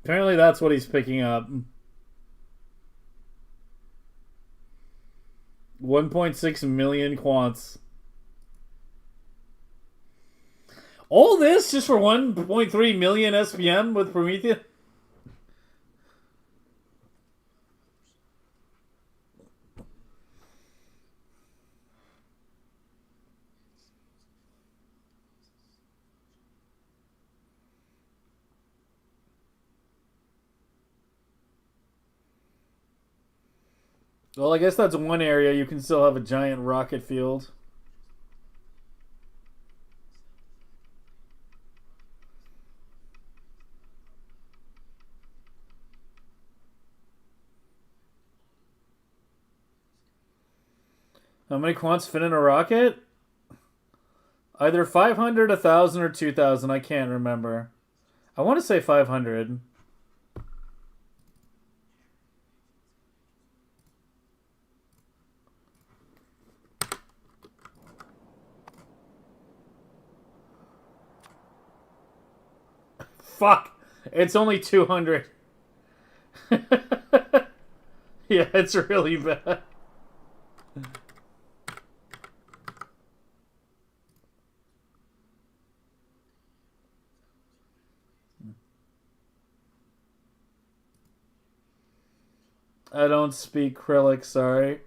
Apparently that's what he's picking up. 1.6 million quants. All this just for 1.3 million SPM with Prometheus? Well, I guess that's one area you can still have a giant rocket field. How many quants fit in a rocket? Either 500, 1,000, or 2,000. I can't remember. I want to say 500. Fuck. It's only 200. Yeah, it's really bad. I don't speak Krillic, sorry.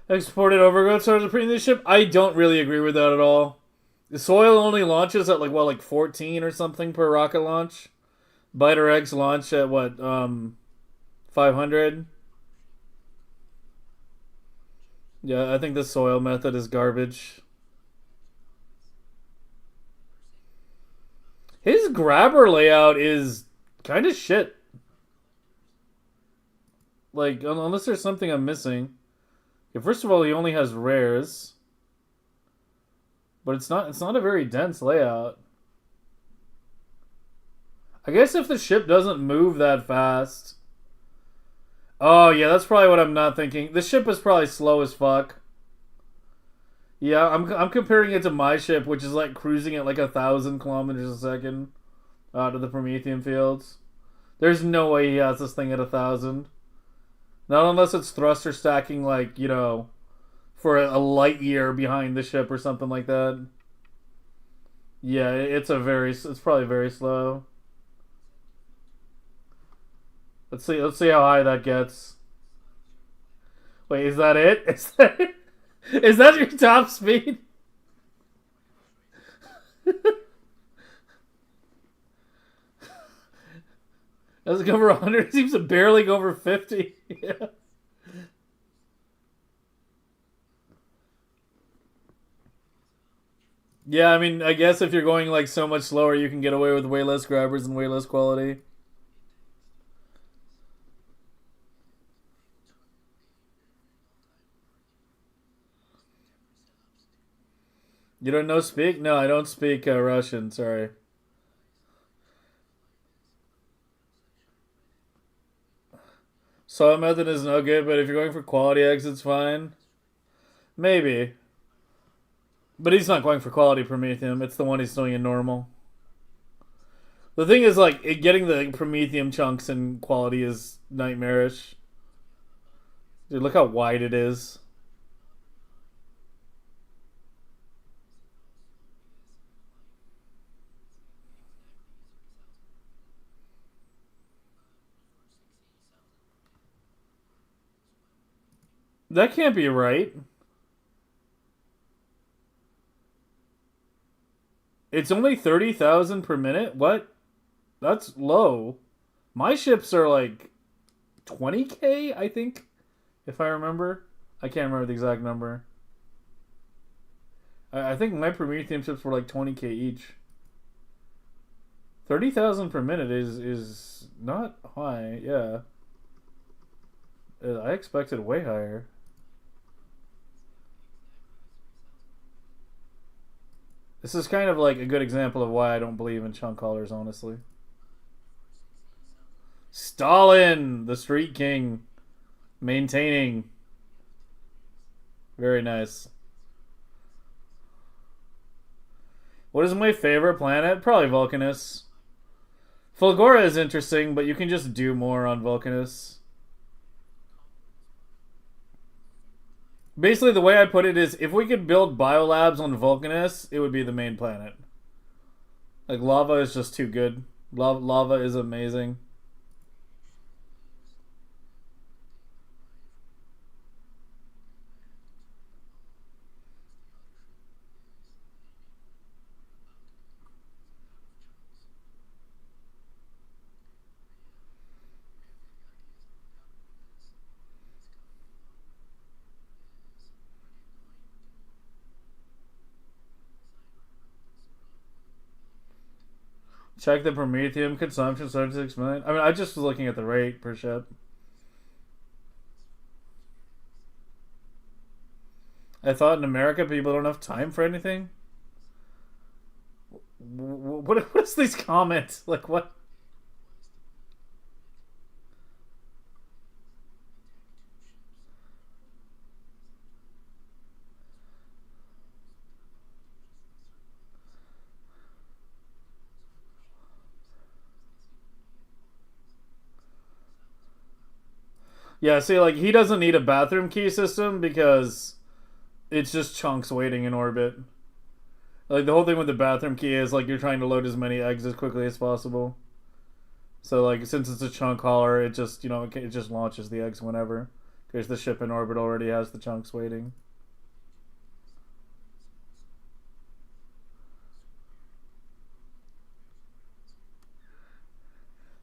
Exported overgrowth starts to pre this ship? I don't really agree with that at all. The soil only launches at like 14 or something per rocket launch. Biter eggs launch at what, 500? Yeah, I think the soil method is garbage. His grabber layout is kind of shit. Like, unless there's something I'm missing. Yeah, first of all, he only has rares. But it's not a very dense layout. I guess if the ship doesn't move that fast. Oh, yeah, that's probably what I'm not thinking. The ship is probably slow as fuck. Yeah, I'm comparing it to my ship, which is like cruising at like 1,000 kilometers a second out of the Promethean fields. There's no way he has this thing at 1,000. Not unless it's thruster stacking, like, for a light year behind the ship or something like that. Yeah, it's probably very slow. Let's see how high that gets. Wait, is that it? Is that your top speed? Does it go over 100? It seems to barely go over 50. Yeah. Yeah, I mean, I guess if you're going like so much slower, you can get away with way less grabbers and way less quality. You don't know speak? No, I don't speak Russian. Sorry. Soil method is no good, but if you're going for quality eggs, it's fine. Maybe. But he's not going for quality Promethium. It's the one he's doing in normal. The thing is, like, getting the Promethium chunks in quality is nightmarish. Dude, look how wide it is. That can't be right. It's only 30,000 per minute? What? That's low. My ships are like 20K, I think, if I remember. I can't remember the exact number. I think my Prometheum ships were like 20K each. 30,000 per minute is not high, yeah. I expected way higher. This is kind of like a good example of why I don't believe in chunk haulers, honestly. Stalin, the Street King, maintaining. Very nice. What is my favorite planet? Probably Vulcanus. Fulgora is interesting, but you can just do more on Vulcanus. Basically, the way I put it is, if we could build biolabs on Vulcanus, it would be the main planet. Like, lava is just too good. Lava is amazing. Check the Prometheum consumption, 76 million. I mean, I just was looking at the rate per ship. I thought in America people don't have time for anything. What's these comments? Like, what? Yeah, see, like, he doesn't need a bathroom key system because it's just chunks waiting in orbit. Like, the whole thing with the bathroom key is, like, you're trying to load as many eggs as quickly as possible. So, like, since it's a chunk hauler, it just, it just launches the eggs whenever. Because the ship in orbit already has the chunks waiting.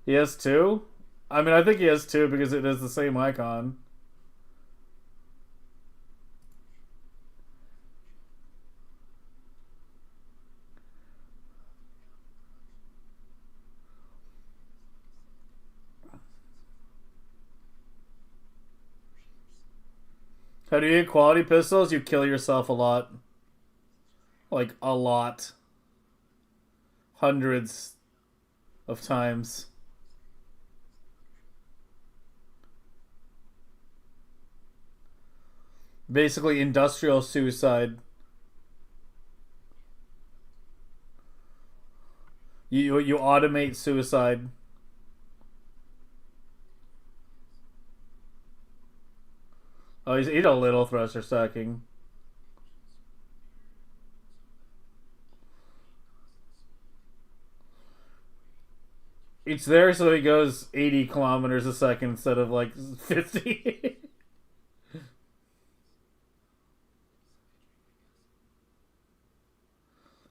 He has two? I mean, I think he has two because it is the same icon. How do you get quality pistols? You kill yourself a lot. Like, a lot. Hundreds of times. Basically, industrial suicide. You automate suicide. Oh, he's a little thruster stacking. It's there so he goes 80 kilometers a second instead of like 50.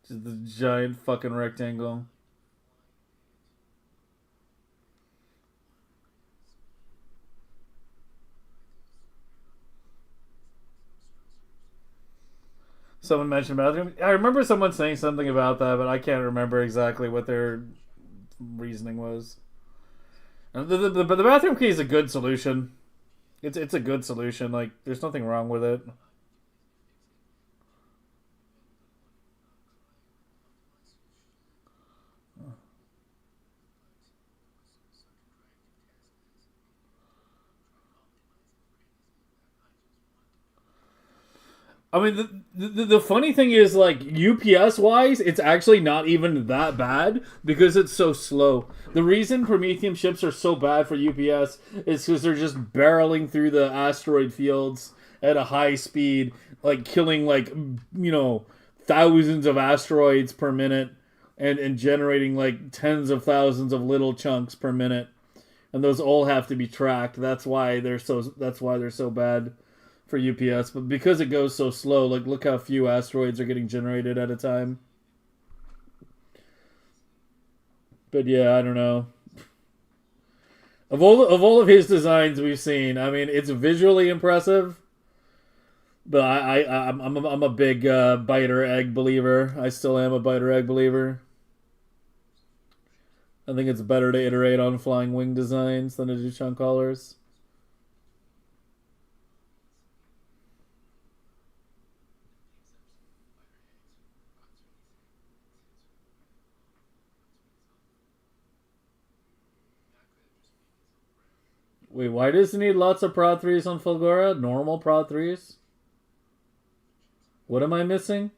Just the giant fucking rectangle. Someone mentioned bathroom. I remember someone saying something about that, but I can't remember exactly what their reasoning was. But the bathroom key is a good solution. It's a good solution. Like, there's nothing wrong with it. I mean, the funny thing is, like, UPS wise, it's actually not even that bad because it's so slow. The reason Prometheum ships are so bad for UPS is because they're just barreling through the asteroid fields at a high speed, like killing, like, thousands of asteroids per minute and generating, like, tens of thousands of little chunks per minute. And those all have to be tracked. That's why they're so bad for UPS, but because it goes so slow, like look how few asteroids are getting generated at a time. But yeah, I don't know. Of all of his designs we've seen, I mean, it's visually impressive, but I'm a big biter egg believer. I still am a biter egg believer. I think it's better to iterate on flying wing designs than to do chunk haulers. Wait, why does it need lots of Prod 3s on Fulgora? Normal Prod 3s? What am I missing?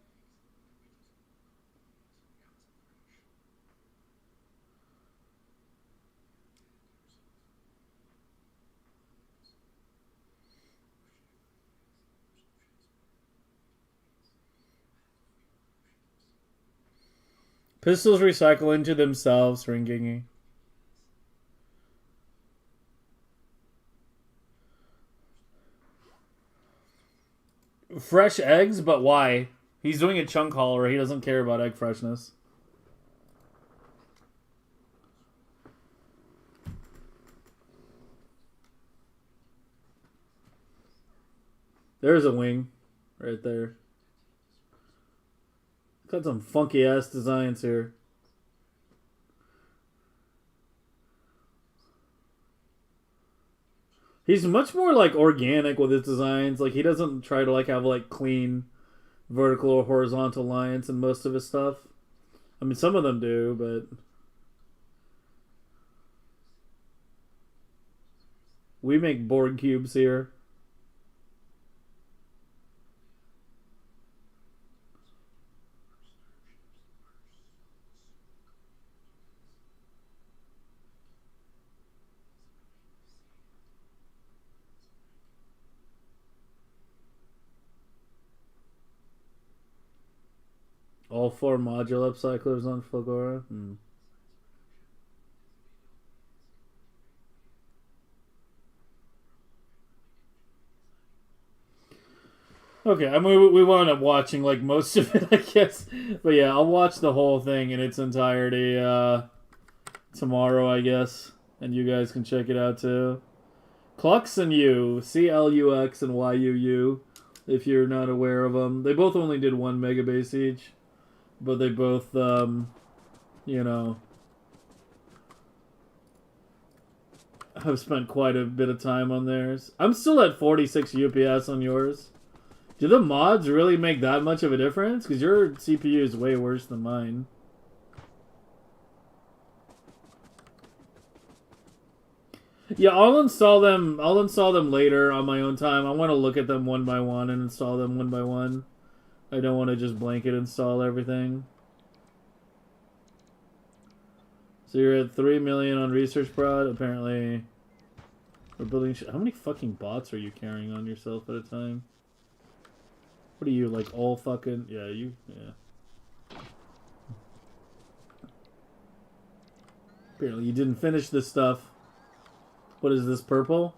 Pistols recycle into themselves, Ringingy. Fresh eggs, but why? He's doing a chunk hauler. He doesn't care about egg freshness. There's a wing right there. Got some funky ass designs here. He's much more like organic with his designs. Like he doesn't try to like have like clean vertical or horizontal lines in most of his stuff. I mean, some of them do, but we make Borg cubes here. All 4 module upcyclers on Fulgora. Okay, I mean, we wound up watching like most of it, I guess. But yeah, I'll watch the whole thing in its entirety tomorrow, I guess. And you guys can check it out too. Clux and You, CLUX and YUU, if you're not aware of them. They both only did 1 megabase each, but they both, you know, have spent quite a bit of time on theirs. I'm still at 46 UPS on yours. Do the mods really make that much of a difference? Because your CPU is way worse than mine. Yeah, I'll install them. I'll install them later on my own time. I want to look at them one by one and install them one by one. I don't want to just blanket install everything. So you're at 3 million on research prod. Apparently, we're building. How many fucking bots are you carrying on yourself at a time? What are you, like, all fucking... Yeah, you... Yeah. Apparently you didn't finish this stuff. What is this, purple?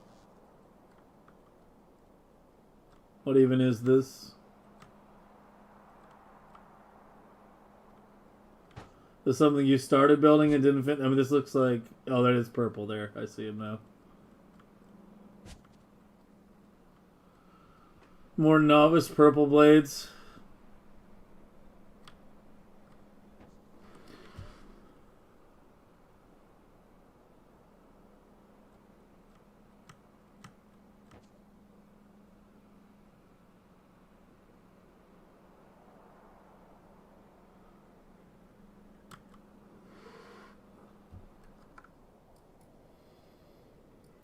What even is this? This is something you started building and didn't finish? I mean, this looks like... Oh, that is purple there. I see him now. More novice purple blades.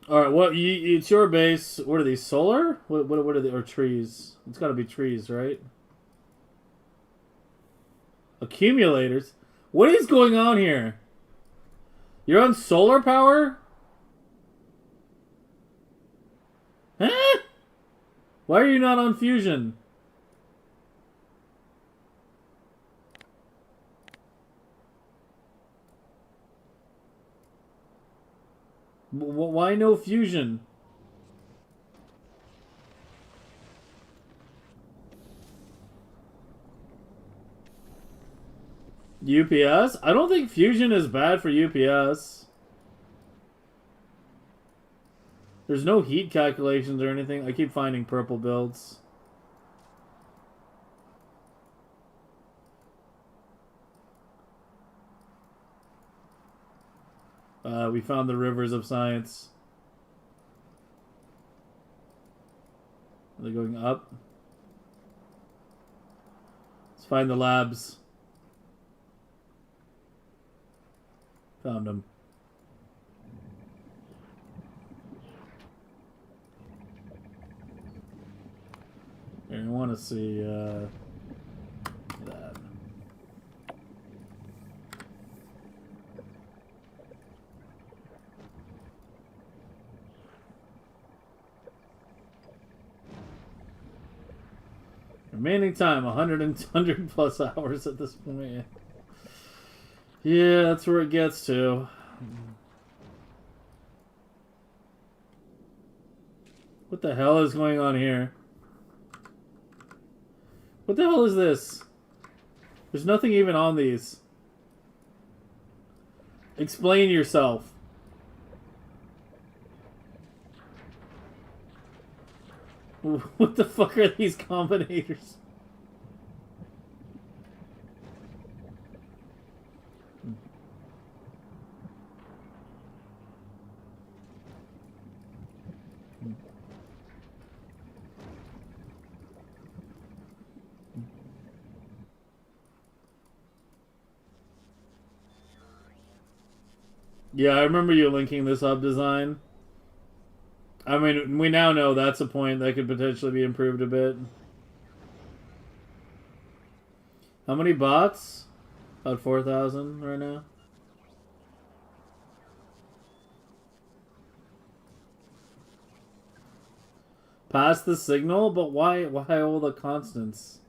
All right, what? It's your base. What are these? Solar? What are they? Or trees? It's got to be trees, right? Accumulators. What is going on here? You're on solar power? Huh? Why are you not on fusion? Why no fusion? UPS? I don't think fusion is bad for UPS. There's no heat calculations or anything. I keep finding purple builds. We found the rivers of science. Are they going up? Let's find the labs. Found them. I want to see that. Remaining time, 100 plus hours at this point. Yeah, that's where it gets to. What the hell is going on here? What the hell is this? There's nothing even on these. Explain yourself. What the fuck are these combinators? Yeah, I remember you linking this up design. I mean, we now know that's a point that could potentially be improved a bit. How many bots? About 4,000 right now. Pass the signal? But why all the constants?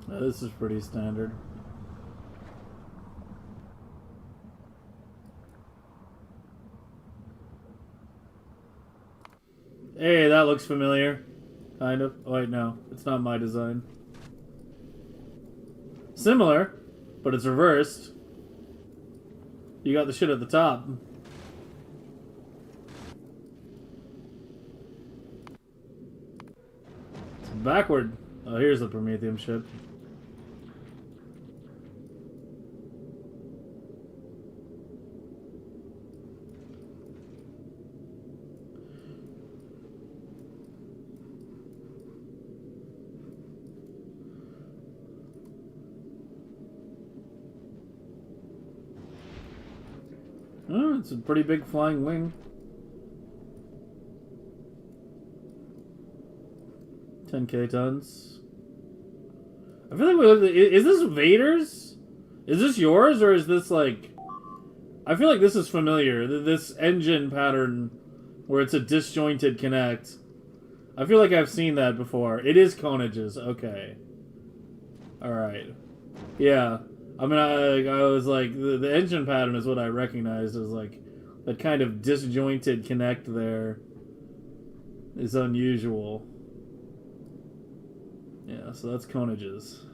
This is pretty standard. Hey, that looks familiar. Kind of. Oh, wait, no. It's not my design. Similar, but it's reversed. You got the shit at the top. It's backward. Oh, here's the Prometheum ship. Oh, it's a pretty big flying wing. 10k tons. I feel like is this Vader's? Is this yours or is this like? I feel like this is familiar. This engine pattern where it's a disjointed connect. I feel like I've seen that before. It is conages. Okay. Alright. Yeah. I mean, I was like, the engine pattern is what I recognized as like that kind of disjointed connect there is unusual. Yeah, so that's conages.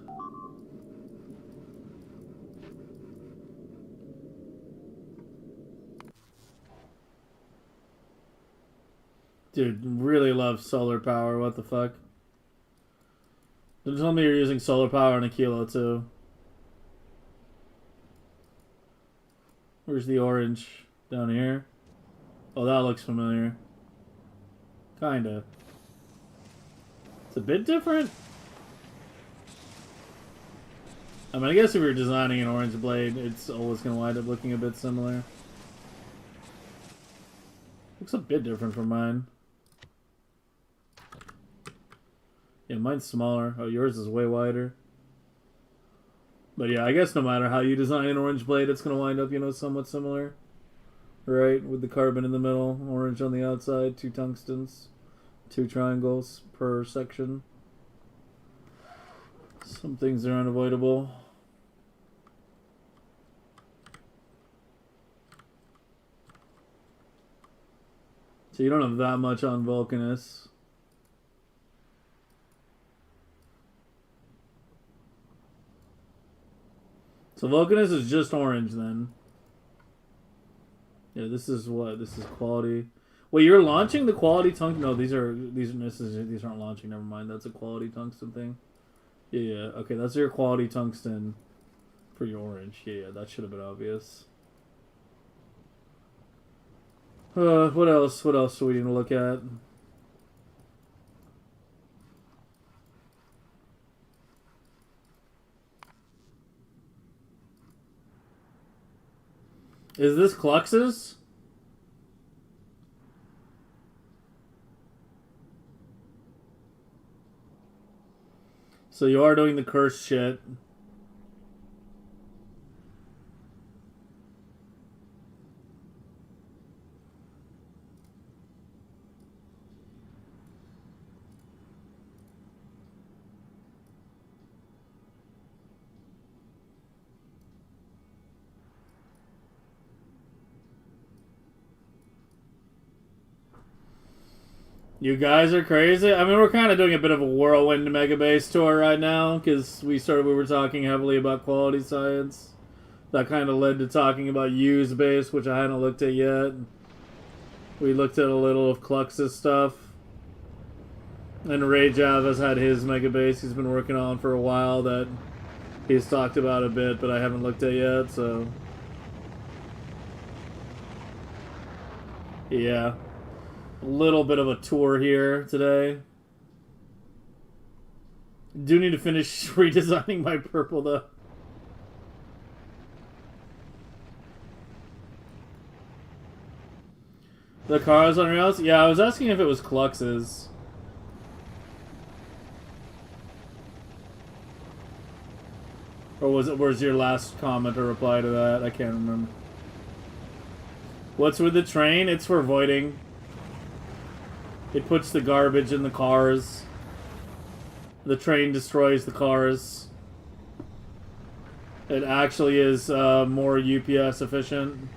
Dude, really love solar power. What the fuck? Don't tell me you're using solar power on a kilo too. Where's the orange? Down here? Oh, that looks familiar. Kinda. It's a bit different. I mean, I guess if you're designing an orange blade, it's always going to wind up looking a bit similar. Looks a bit different from mine. Yeah, mine's smaller. Oh, yours is way wider. But yeah, I guess no matter how you design an orange blade, it's going to wind up, you know, somewhat similar. Right? With the carbon in the middle, orange on the outside, 2 tungstens, 2 triangles per section. Some things are unavoidable. So you don't have that much on Vulcanus. So Vulcanus is just orange then. Yeah, this is what? This is quality. Wait, you're launching the quality tungsten? No, these aren't launching. Never mind. That's a quality tungsten thing. Yeah. Okay, that's your quality tungsten for your orange. Yeah, that should have been obvious. What else? What else do we need to look at? Is this Clux's? So you are doing the curse shit. You guys are crazy. I mean, we're kind of doing a bit of a whirlwind Megabase tour right now because we were talking heavily about quality science. That kind of led to talking about use base, which I hadn't looked at yet. We looked at a little of Clux's stuff. And Ray Java's had his Megabase he's been working on for a while that he's talked about a bit, but I haven't looked at yet, so... Yeah. A little bit of a tour here today. Do need to finish redesigning my purple though. The cars on rails? Yeah, I was asking if it was Clux's. Or was your last comment or reply to that? I can't remember. What's with the train? It's for voiding. It puts the garbage in the cars. The train destroys the cars. It actually is more UPS efficient.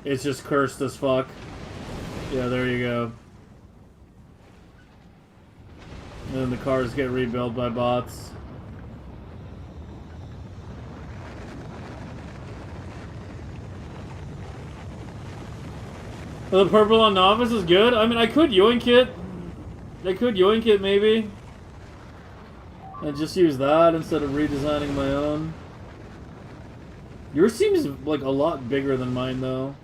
It's just cursed as fuck. Yeah, there you go. And then the cars get rebuilt by bots. The purple on Novice is good. I mean, I could yoink it. Maybe. And just use that instead of redesigning my own. Yours seems like a lot bigger than mine, though.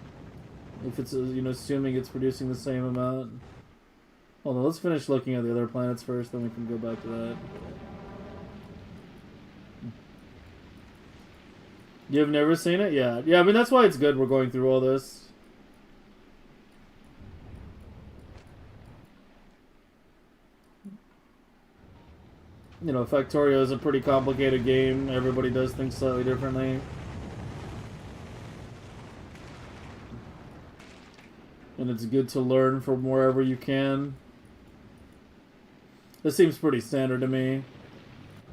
If it's, you know, assuming it's producing the same amount. Hold on, let's finish looking at the other planets first, then we can go back to that. You've never seen it? Yeah. Yeah, I mean, that's why it's good we're going through all this. You know, Factorio is a pretty complicated game. Everybody does things slightly differently. And it's good to learn from wherever you can. This seems pretty standard to me.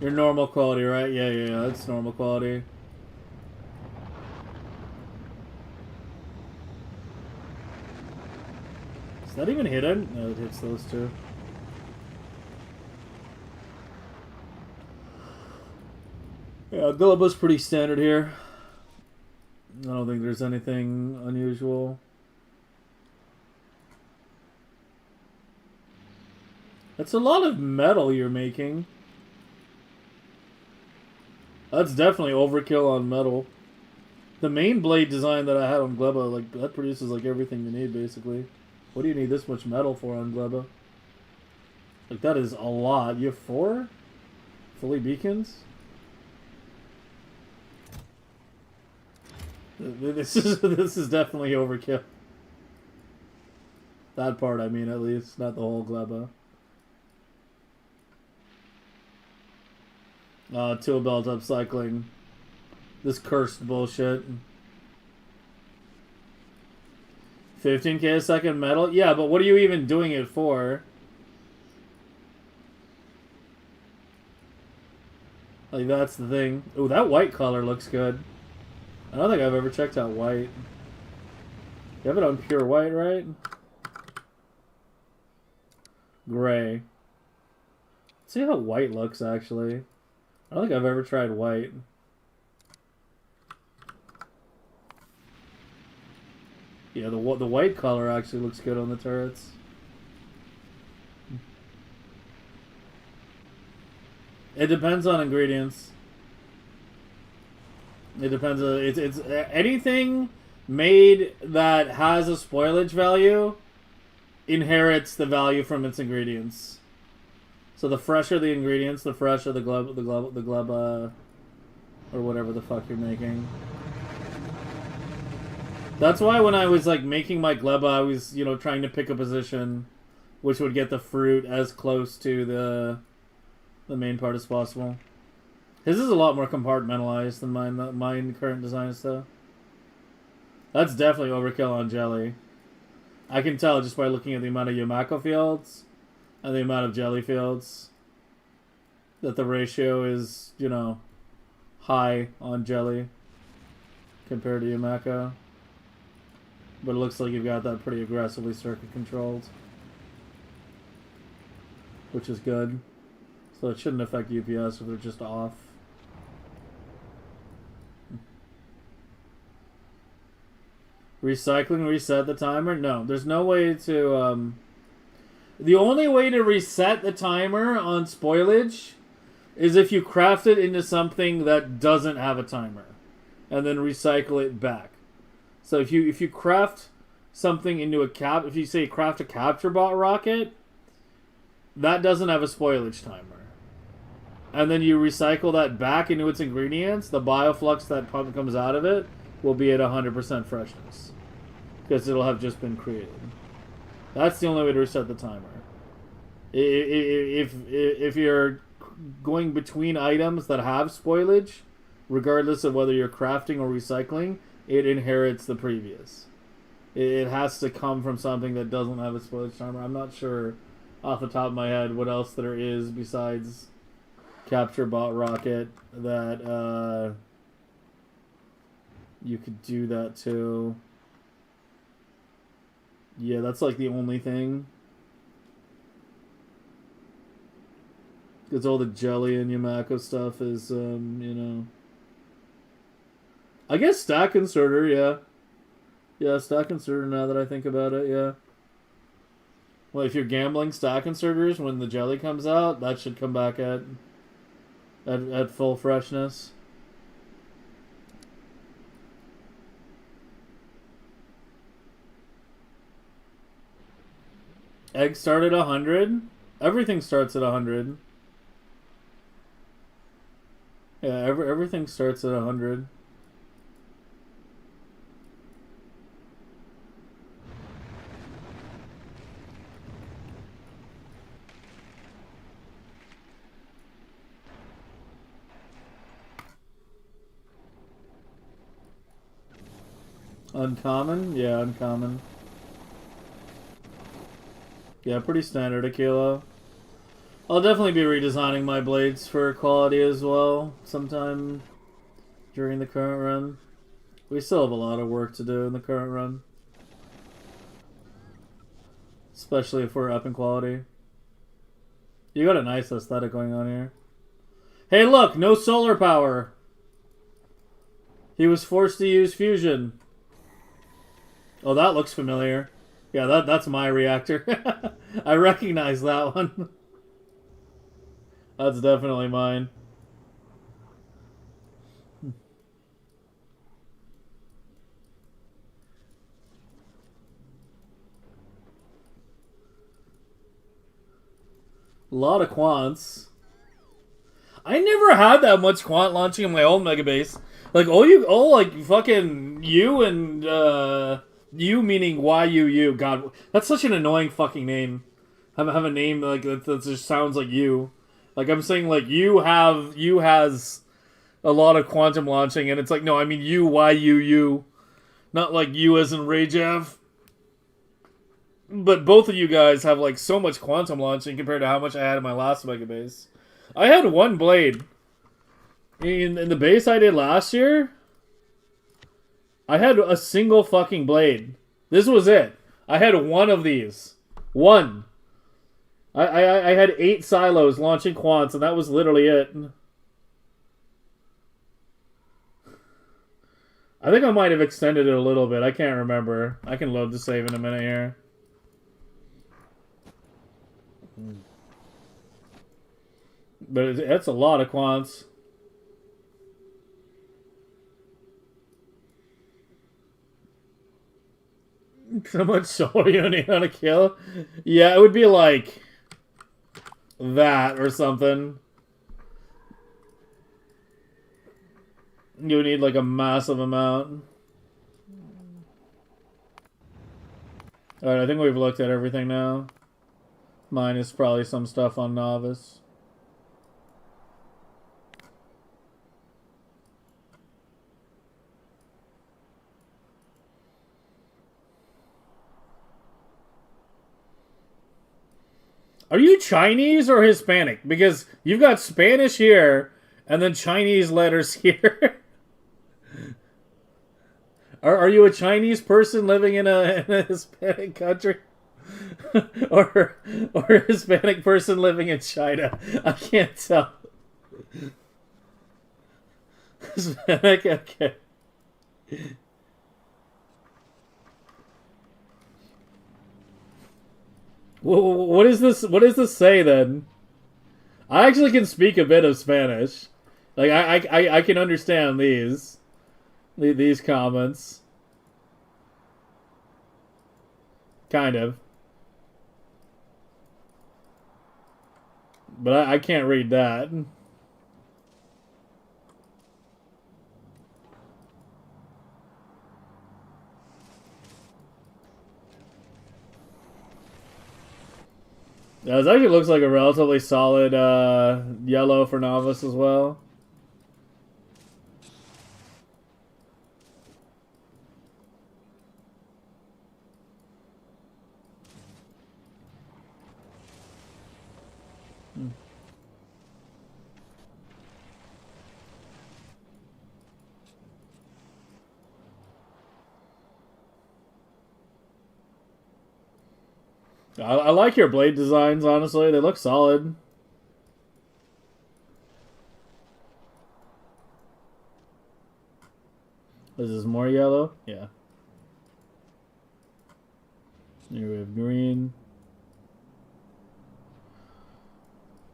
Your normal quality, right? Yeah, that's normal quality. Is that even hidden? No, it hits those two. Yeah, Gulliver's pretty standard here. I don't think there's anything unusual. That's a lot of metal you're making. That's definitely overkill on metal. The main blade design that I had on Gleba, like, that produces like everything you need, basically. What do you need this much metal for on Gleba? Like, that is a lot. You have 4? Fully beacons? This is definitely overkill. That part, I mean, at least. Not the whole Gleba. Tool belt upcycling. This cursed bullshit. 15k a second metal? Yeah, but what are you even doing it for? Like, that's the thing. Ooh, that white color looks good. I don't think I've ever checked out white. You have it on pure white, right? Gray. Let's see how white looks, actually. I don't think I've ever tried white. Yeah, the white color actually looks good on the turrets. It depends on ingredients. It depends on it's anything made that has a spoilage value inherits the value from its ingredients. So the fresher the ingredients, the fresher the glub or whatever the fuck you're making. That's why when I was like making my gleba, I was, you know, trying to pick a position which would get the fruit as close to the main part as possible. His is a lot more compartmentalized than mine current designs though. That's definitely overkill on jelly. I can tell just by looking at the amount of Yamako fields and the amount of jelly fields that the ratio is, you know, high on jelly compared to Yamako. But it looks like you've got that pretty aggressively circuit controlled, which is good. So it shouldn't affect UPS if they're just off. Recycling, reset the timer? No, there's no way to... The only way to reset the timer on spoilage is if you craft it into something that doesn't have a timer, and then recycle it back. So if you craft something into a if you say craft a capture bot rocket, that doesn't have a spoilage timer, and then you recycle that back into its ingredients, the bioflux that comes out of it will be at 100% freshness because it'll have just been created. That's the only way to reset the timer. If you're going between items that have spoilage, regardless of whether you're crafting or recycling, it inherits the previous. It has to come from something that doesn't have a spoilage timer. I'm not sure off the top of my head what else there is besides Capture Bot Rocket that you could do that to. Yeah, that's like the only thing. Because all the jelly and Yamako stuff is, you know... I guess stack inserter, yeah. Yeah, stack inserter now that I think about it, yeah. Well, if you're gambling stack inserters when the jelly comes out, that should come back at full freshness. Egg start at 100? Everything starts at 100. Yeah, everything starts at 100. Uncommon? Yeah, uncommon. Yeah, pretty standard a kilo. I'll definitely be redesigning my blades for quality as well sometime during the current run. We still have a lot of work to do in the current run. Especially if we're up in quality. You got a nice aesthetic going on here. Hey look, no solar power. He was forced to use fusion. Oh, that looks familiar. Yeah, that's my reactor. I recognize that one. That's definitely mine. A lot of quants. I never had that much quant launching in my old Megabase. Like like fucking you and you meaning YUU. God, that's such an annoying fucking name. Have a name like that just sounds like you. Like I'm saying like you has a lot of quantum launching and it's like no, I mean YUU. Not like you as in Rajev. But both of you guys have like so much quantum launching compared to how much I had in my last Megabase. I had one blade. In the base I did last year, I had a single fucking blade. This was it. I had one of these. One. I had 8 silos launching quants, and that was literally it. I think I might have extended it a little bit. I can't remember. I can load the save in a minute here. But it's a lot of quants. So much solar you need on a kill? Yeah, it would be like that or something. You would need like a massive amount. Alright, I think we've looked at everything now. Minus probably some stuff on Novice. Are you Chinese or Hispanic? Because you've got Spanish here and then Chinese letters here. Are you a Chinese person living in a Hispanic country? or a Hispanic person living in China? I can't tell. Hispanic? Okay. What is this? What does this say then? I actually can speak a bit of Spanish. Like I can understand these comments. Kind of. But I can't read that. Yeah, it actually looks like a relatively solid yellow for Novice as well. I like your blade designs, honestly. They look solid. Is this more yellow? Yeah. Here we have green.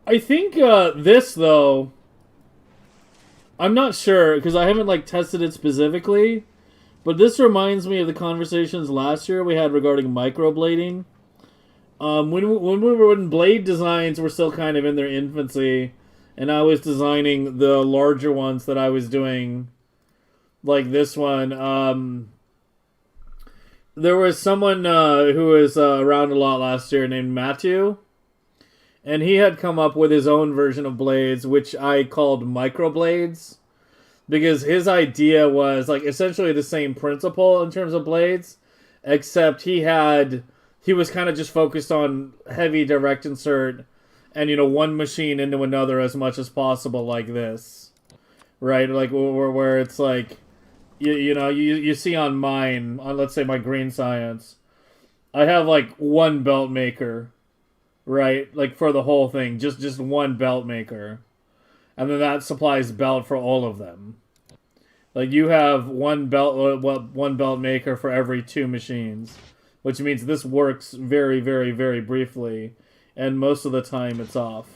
I think this, though, I'm not sure, because I haven't like tested it specifically, but this reminds me of the conversations last year we had regarding microblading. When blade designs were still kind of in their infancy, and I was designing the larger ones that I was doing, like this one. There was someone who was around a lot last year named Matthew, and he had come up with his own version of blades, which I called microblades, because his idea was like essentially the same principle in terms of blades, except he had he was kind of just focused on heavy direct insert and, you know, one machine into another as much as possible like this. Right? Like, where it's like, you know, you see on mine, on let's say my green science, I have like one belt maker, right? Like for the whole thing, just one belt maker. And then that supplies belt for all of them. Like you have one belt maker for every 2 machines, which means this works very, very, very briefly, and most of the time it's off.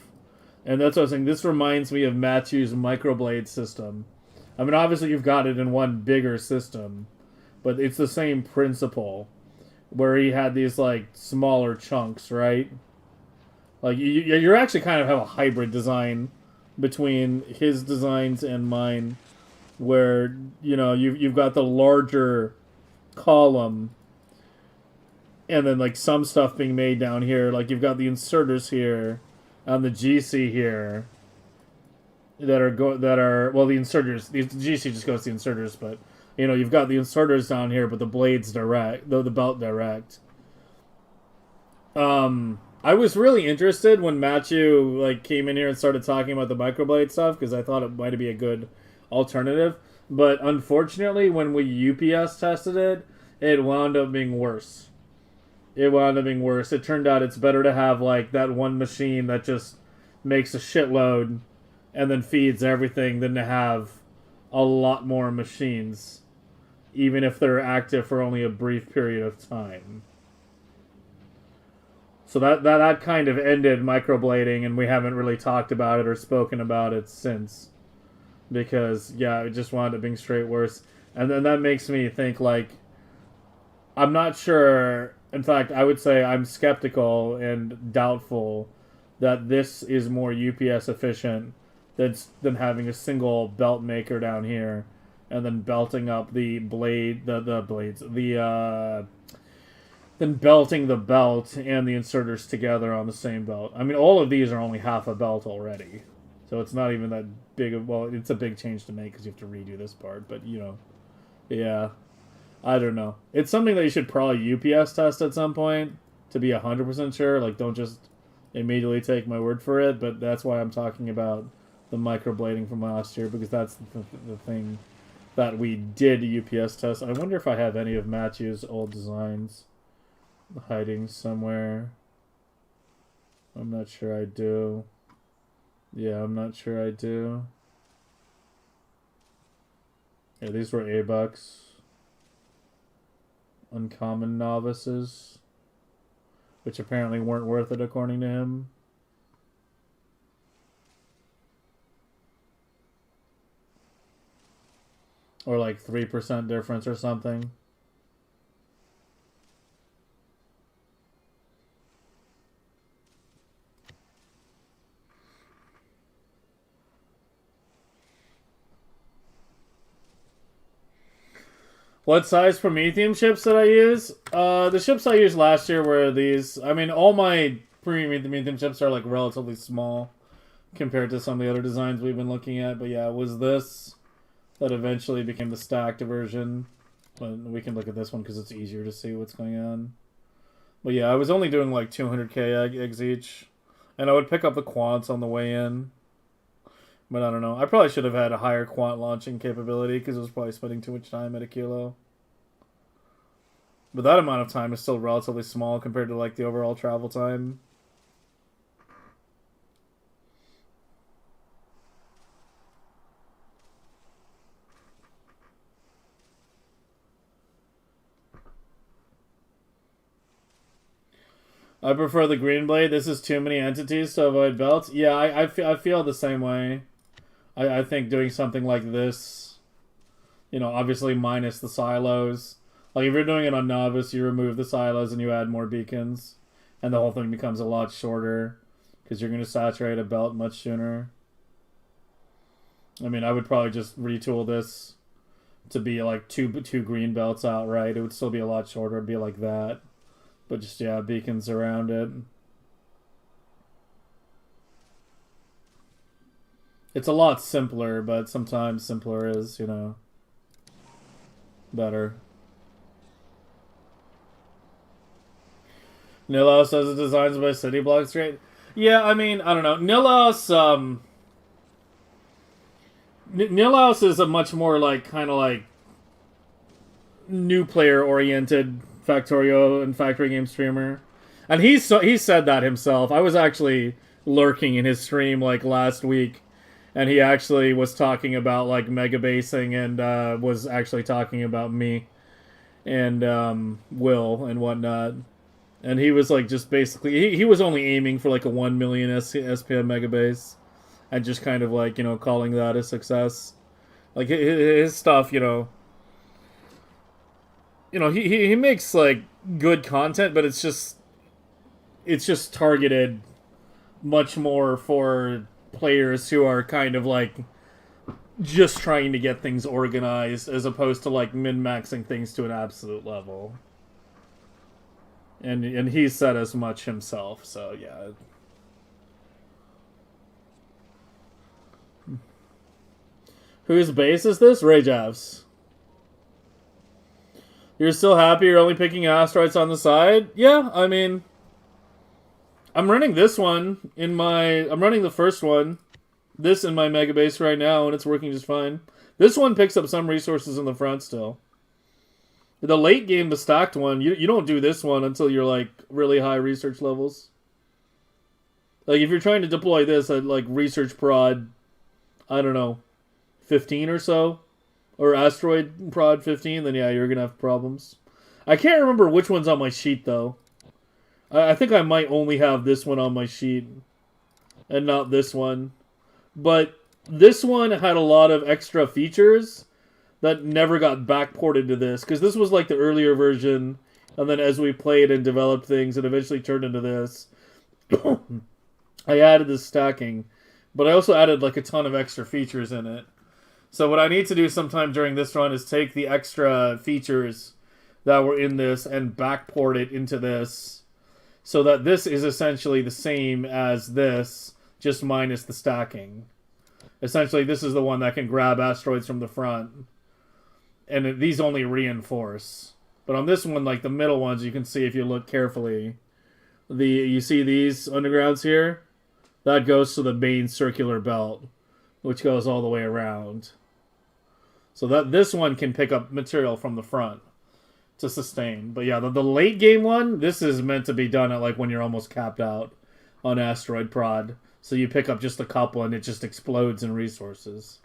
And that's what I was saying. This reminds me of Matthew's microblade system. I mean, obviously you've got it in one bigger system, but it's the same principle, where he had these like smaller chunks, right? Like you actually kind of have a hybrid design between his designs and mine, where you know you've got the larger column, and then like some stuff being made down here. Like you've got the inserters here, on the GC here, that are well, the inserters. The GC just goes to the inserters, but you know you've got the inserters down here, but the blades direct, the belt direct. I was really interested when Matthew like came in here and started talking about the microblade stuff, because I thought it might be a good alternative. But unfortunately, when we UPS tested it, it wound up being worse. It wound up being worse. It turned out it's better to have like that one machine that just makes a shitload and then feeds everything than to have a lot more machines, even if they're active for only a brief period of time. So that kind of ended microblading, and we haven't really talked about it or spoken about it since. Because, yeah, it just wound up being straight worse. And then that makes me think, like, I'm not sure. In fact, I would say I'm skeptical and doubtful that this is more UPS efficient than having a single belt maker down here and then belting up the blade, the blades, then belting the belt and the inserters together on the same belt. I mean, all of these are only half a belt already. So it's not even that big of... Well, it's a big change to make because you have to redo this part. But, you know, yeah. I don't know. It's something that you should probably UPS test at some point to be 100% sure. Like, don't just immediately take my word for it. But that's why I'm talking about the microblading from last year, because that's the thing that we did UPS test. I wonder if I have any of Matthew's old designs hiding somewhere. I'm not sure I do. Yeah, I'm not sure I do. Yeah, these were A-Bucks. Uncommon novices, which apparently weren't worth it according to him. Or like 3% difference or something. What size Prometheum chips did I use? The chips I used last year were these. I mean, all my Prometheum chips are like relatively small compared to some of the other designs we've been looking at. But yeah, it was this that eventually became the stacked version. But we can look at this one because it's easier to see what's going on. But yeah, I was only doing like 200k eggs each. And I would pick up the quants on the way in. But I don't know. I probably should have had a higher quant launching capability because it was probably spending too much time at a kilo. But that amount of time is still relatively small compared to like the overall travel time. I prefer the green blade. This is too many entities to avoid belts. Yeah, I feel the same way. I think doing something like this, you know, obviously minus the silos. Like, if you're doing it on Novice, you remove the silos and you add more beacons. And the whole thing becomes a lot shorter. Because you're going to saturate a belt much sooner. I mean, I would probably just retool this to be like two green belts outright. It would still be a lot shorter. It'd be like that. But just, yeah, beacons around it. It's a lot simpler, but sometimes simpler is, you know, better. Nilos says the designs by City Block's great. Yeah, I mean, I don't know. Nilos is a much more like kind of like new player oriented Factorio and factory game streamer, and he said that himself. I was actually lurking in his stream like last week, and he actually was talking about like megabasing and was actually talking about me and Will and whatnot. And he was like just basically he was only aiming for like a 1 million SPM megabase, and just kind of like calling that a success. Like his stuff, he makes like good content, but it's just targeted much more for players who are kind of like just trying to get things organized as opposed to like min-maxing things to an absolute level. And he said as much himself, so yeah. Whose base is this? Rajav's. You're still happy you're only picking asteroids on the side? Yeah, I mean, I'm running this one in my... I'm running the first one. This in my Megabase right now, and it's working just fine. This one picks up some resources in the front still. The late game, the stacked one, you don't do this one until you're, like, really high research levels. Like, if you're trying to deploy this at, like, research prod, I don't know, 15 or so, or asteroid prod 15, then yeah, you're gonna have problems. I can't remember which one's on my sheet, though. I think I might only have this one on my sheet, and not this one. But this one had a lot of extra features that never got backported to this, because this was like the earlier version, and then as we played and developed things, it eventually turned into this. I added the stacking, but I also added like a ton of extra features in it. So what I need to do sometime during this run is take the extra features that were in this and backport it into this, so that this is essentially the same as this, just minus the stacking. Essentially, this is the one that can grab asteroids from the front. And these only reinforce. But on this one, like the middle ones, you can see if you look carefully. You see these undergrounds here? That goes to the main circular belt, which goes all the way around. So that this one can pick up material from the front to sustain. But yeah, the late game one, this is meant to be done at like when you're almost capped out on asteroid prod. So you pick up just a couple and it just explodes in resources.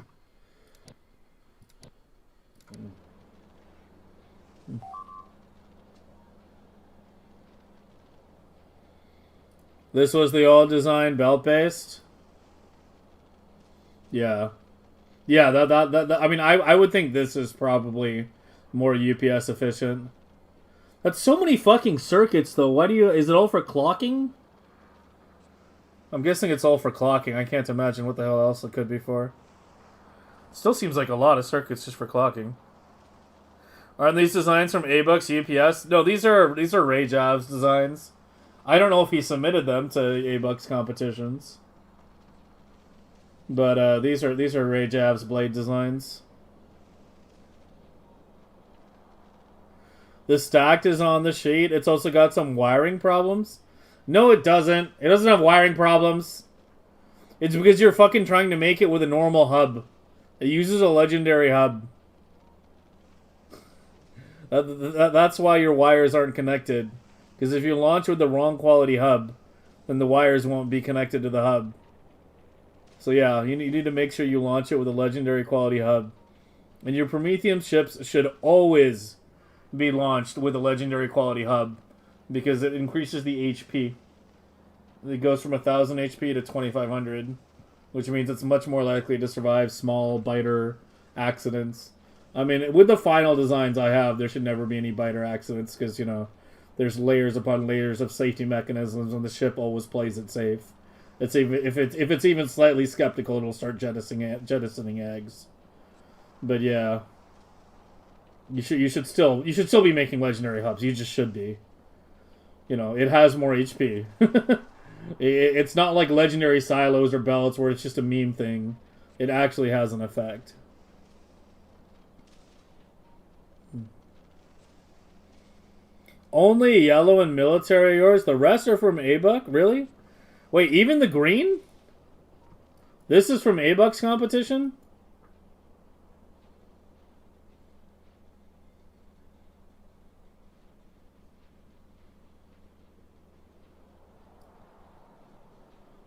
This was the old design belt based. Yeah. Yeah, that I mean I would think this is probably more UPS efficient. That's so many fucking circuits though. Why do you... Is it all for clocking? I'm guessing it's all for clocking. I can't imagine what the hell else it could be for. It still seems like a lot of circuits just for clocking. Aren't these designs from A-Bucks UPS? No, these are Ray Jav's designs. I don't know if he submitted them to A-Bucks competitions. But these are Ray Jav's blade designs. The stacked is on the sheet. It's also got some wiring problems. No, it doesn't. It doesn't have wiring problems. It's because you're fucking trying to make it with a normal hub. It uses a legendary hub. That's why your wires aren't connected. Because if you launch with the wrong quality hub, then the wires won't be connected to the hub. So yeah, you need to make sure you launch it with a legendary quality hub. And your Prometheum ships should always be launched with a legendary quality hub, because it increases the HP. It goes from 1000 HP to 2500, which means it's much more likely to survive small biter accidents. I mean, with the final designs I have, there should never be any biter accidents, because, you know, there's layers upon layers of safety mechanisms, and the ship always plays it safe. If it's even slightly skeptical, it'll start jettisoning eggs. But yeah, you should still be making legendary hubs. You just should be. You know, it has more HP. It's not like legendary silos or belts where it's just a meme thing. It actually has an effect. Only yellow and military are yours. The rest are from A-Buck? Really? Wait, even the green? This is from A-Buck's competition?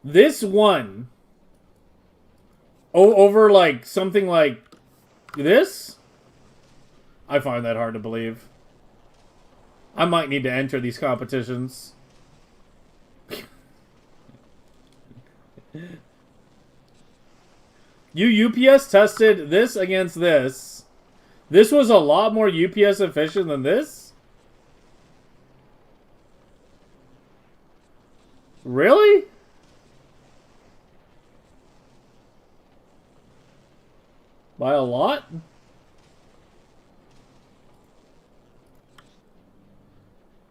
This one over like something like this? I find that hard to believe. I might need to enter these competitions. You UPS tested this against this. This was a lot more UPS efficient than this? Really? By a lot?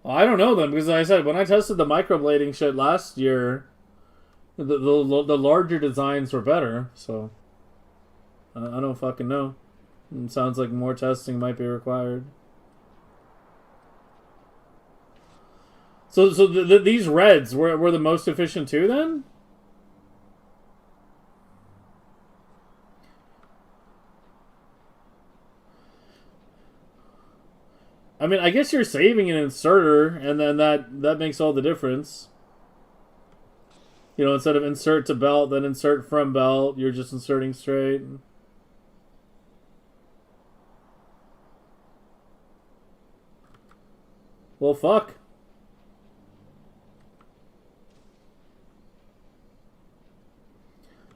I don't know then, because like I said, when I tested the microblading shit last year, the larger designs were better, so I don't fucking know. It sounds like more testing might be required. So these reds were the most efficient too then? I mean, I guess you're saving an inserter, and then that makes all the difference. You know, instead of insert to belt, then insert from belt, you're just inserting straight. Well, fuck.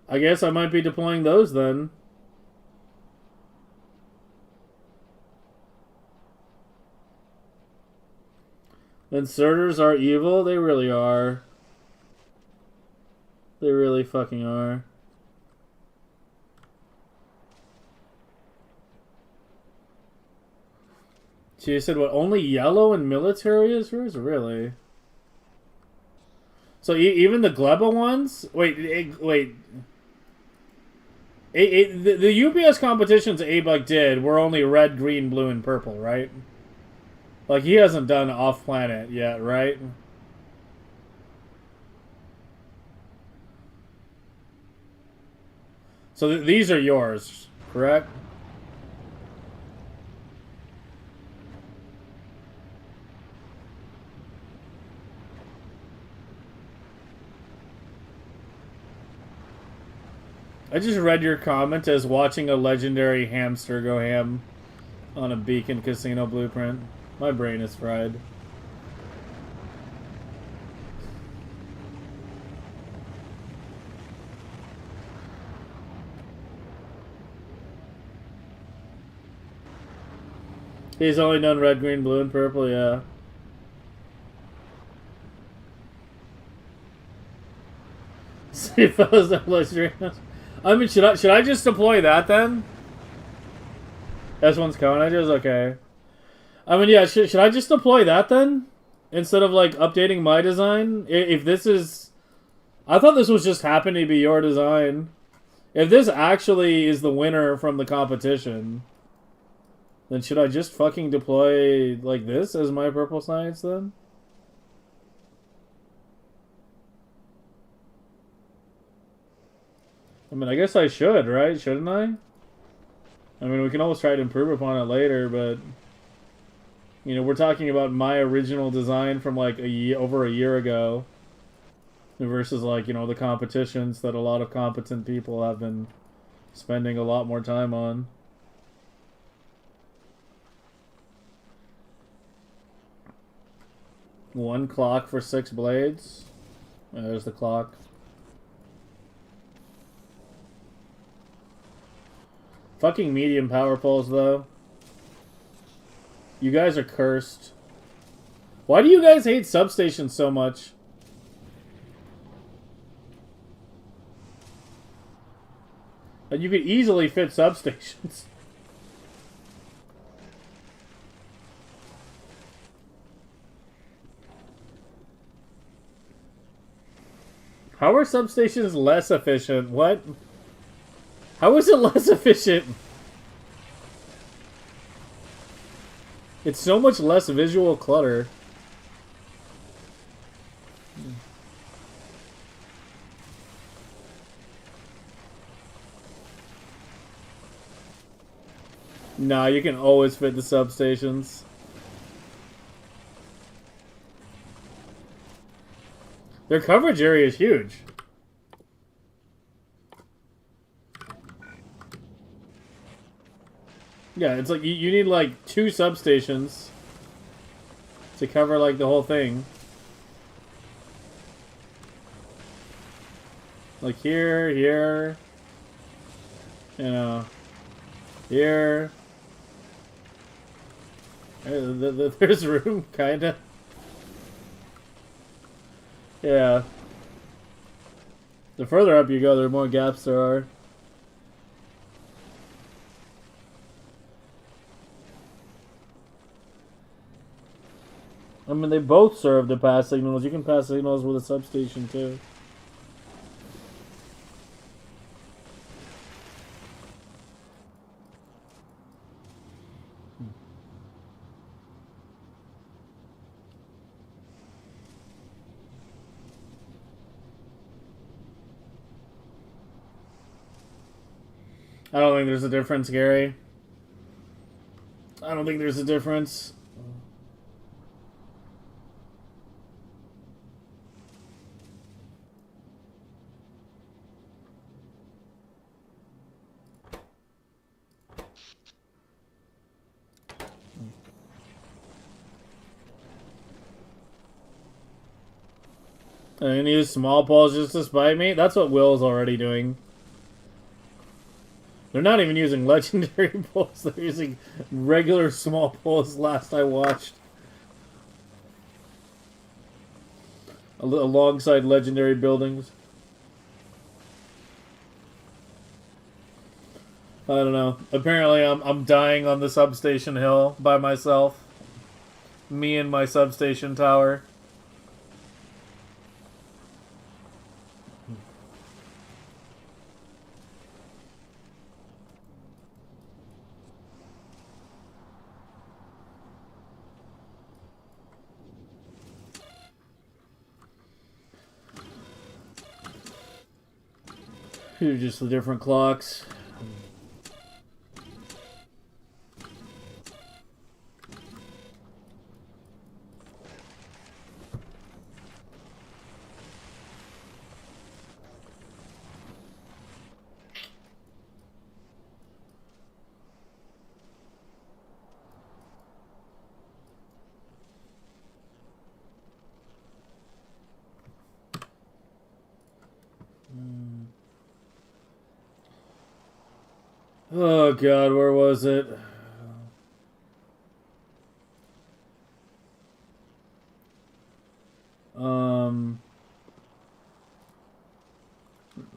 I guess I might be deploying those then. Inserters are evil? They really are. They really fucking are. She said, what, only yellow and military is yours? Really? So even the Gleba ones? Wait. The UPS competitions A-Buck did were only red, green, blue, and purple, right? Like, he hasn't done off-planet yet, right? So these are yours, correct? I just read your comment as watching a legendary hamster go ham on a Beacon Casino blueprint. My brain is fried. He's only done red, green, blue, and purple, yeah. See fellas that luxury. I mean, should I just deploy that then? S1's countages? Okay. I mean, yeah, should I just deploy that then? Instead of, like, updating my design? If this is... I thought this was just happening to be your design. If this actually is the winner from the competition, then should I just fucking deploy, like, this as my purple science then? I mean, I guess I should, right? Shouldn't I? I mean, we can always try to improve upon it later, but... You know, we're talking about my original design from, like, over a year ago. Versus, like, you know, the competitions that a lot of competent people have been spending a lot more time on. One clock for 6 blades. There's the clock. Fucking medium power poles, though. You guys are cursed. Why do you guys hate substations so much? And you could easily fit substations. How are substations less efficient? What? How is it less efficient? It's so much less visual clutter. Nah, you can always fit the substations. Their coverage area is huge. Yeah, it's like you need like 2 substations to cover like the whole thing. Like here, here, you know, here. There's room, kinda. Yeah. The further up you go, the more gaps there are. I mean, they both serve to pass signals. You can pass signals with a substation, too. I don't think there's a difference, Gary. I don't think there's a difference. I'm gonna use small poles just to spite me? That's what Will's already doing. They're not even using legendary poles. They're using regular small poles last I watched. Alongside legendary buildings. I don't know. Apparently I'm dying on the substation hill by myself. Me and my substation tower. Just the different clocks. Oh god, where was it?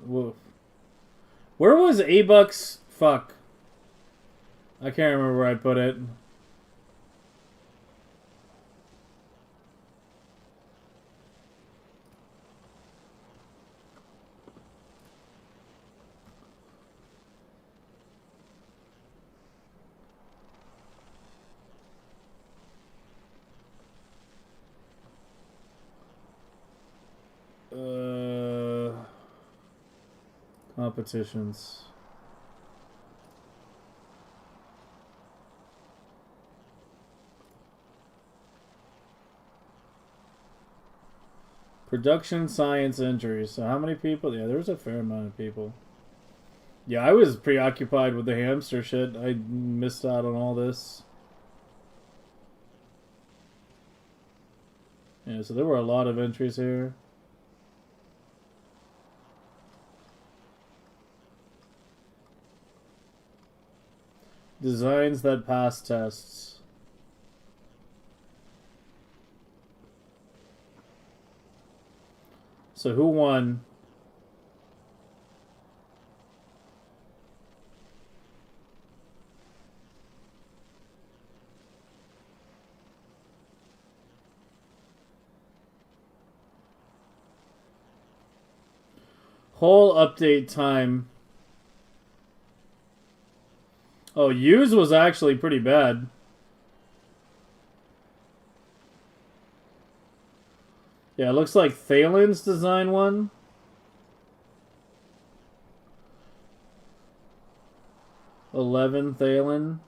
Woof. Where was A-Bucks? Fuck. I can't remember where I put it. Competitions. Production science entries. So how many people? Yeah, there's a fair amount of people. Yeah, I was preoccupied with the hamster shit. I missed out on all this. Yeah, so there were a lot of entries here. Designs that pass tests. So who won? Whole update time. Oh, use was actually pretty bad. Yeah, it looks like Thalen's design one. $11 Thalen.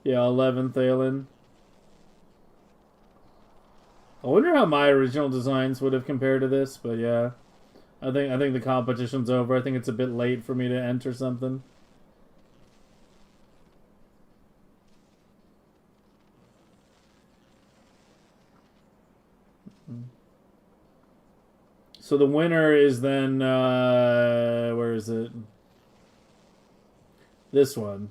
Yeah, 11 Thalen. I wonder how my original designs would have compared to this, but yeah. I think the competition's over. I think it's a bit late for me to enter something. So the winner is then where is it? This one.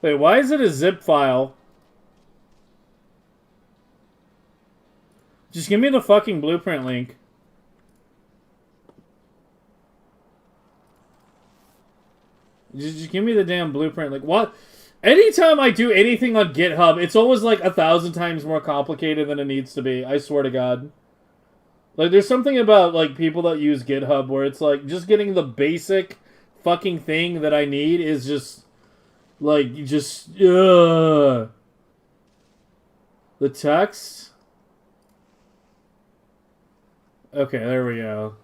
Wait, why is it a zip file? Just give me the fucking blueprint link. Just give me the damn blueprint link. What? Anytime I do anything on GitHub, it's always like 1,000 times more complicated than it needs to be. I swear to God. Like, there's something about, like, people that use GitHub where it's like, just getting the basic fucking thing that I need is just, like, just, The text? Okay, there we go.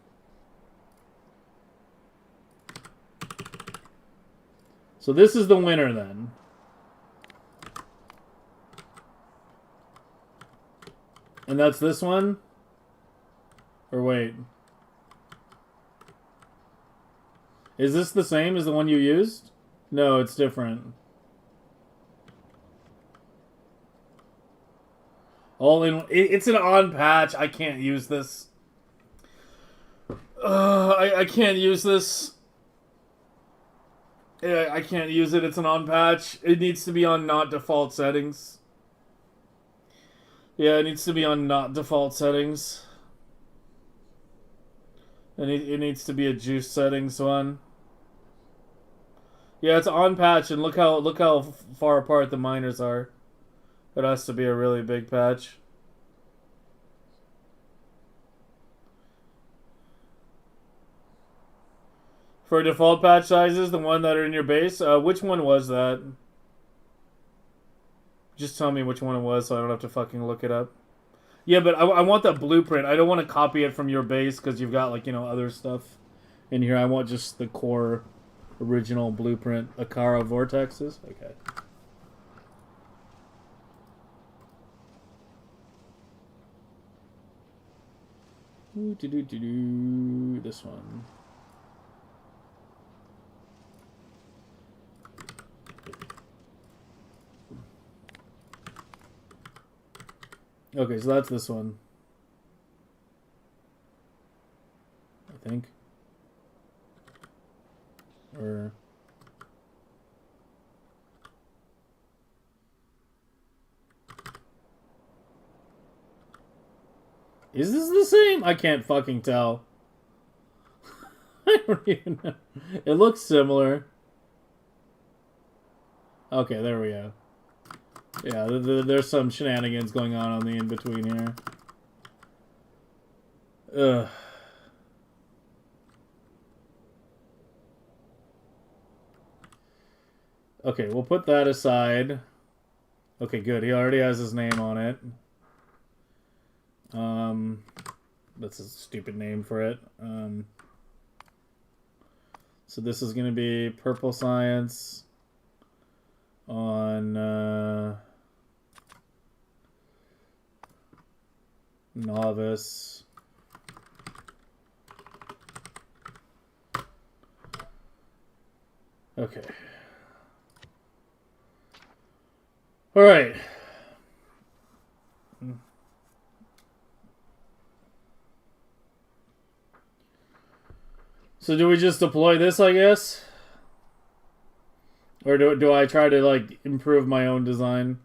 So this is the winner then. And that's this one? Or wait. Is this the same as the one you used? No, it's different. All in. It's an on patch. I can't use this. I can't use this. Yeah, I can't use it. It's an on patch. It needs to be on not default settings. Yeah, it needs to be on not default settings. And it needs to be a juice settings one. Yeah, it's on patch, and look how far apart the miners are. It has to be a really big patch. For default patch sizes, the one that are in your base, which one was that? Just tell me which one it was so I don't have to fucking look it up. Yeah, but I want that blueprint. I don't want to copy it from your base because you've got, like, other stuff in here. I want just the core original blueprint. Akara vortexes? Okay. This one. Okay, so that's this one. I think. Or... Is this the same? I can't fucking tell. I don't even know. It looks similar. Okay, there we go. Yeah, there's some shenanigans going on the in-between here. Ugh. Okay, we'll put that aside. Okay, good. He already has his name on it. That's a stupid name for it. So this is going to be Purple Science on Novice. Okay. All right. So do we just deploy this, I guess? Or do I try to, like, improve my own design?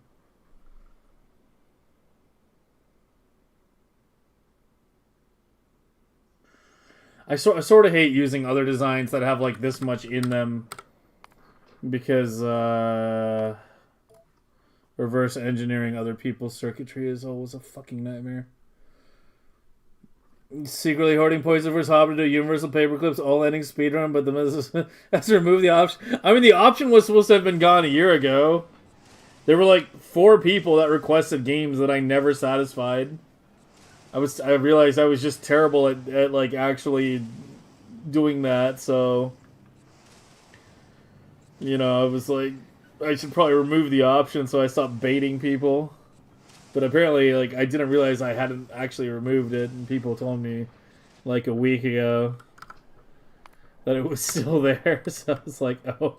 I sort of hate using other designs that have, like, this much in them. Because, reverse engineering other people's circuitry is always a fucking nightmare. Secretly hoarding poison versus Hobbit to universal paper clips, all ending speedrun, but the has to remove the option. I mean, the option was supposed to have been gone a year ago. There were like 4 people that requested games that I never satisfied. I realized I was just terrible at like actually doing that, so you know, I was like I should probably remove the option, so I stopped baiting people. But apparently, like, I didn't realize I hadn't actually removed it, and people told me, like, a week ago that it was still there, so I was like, oh.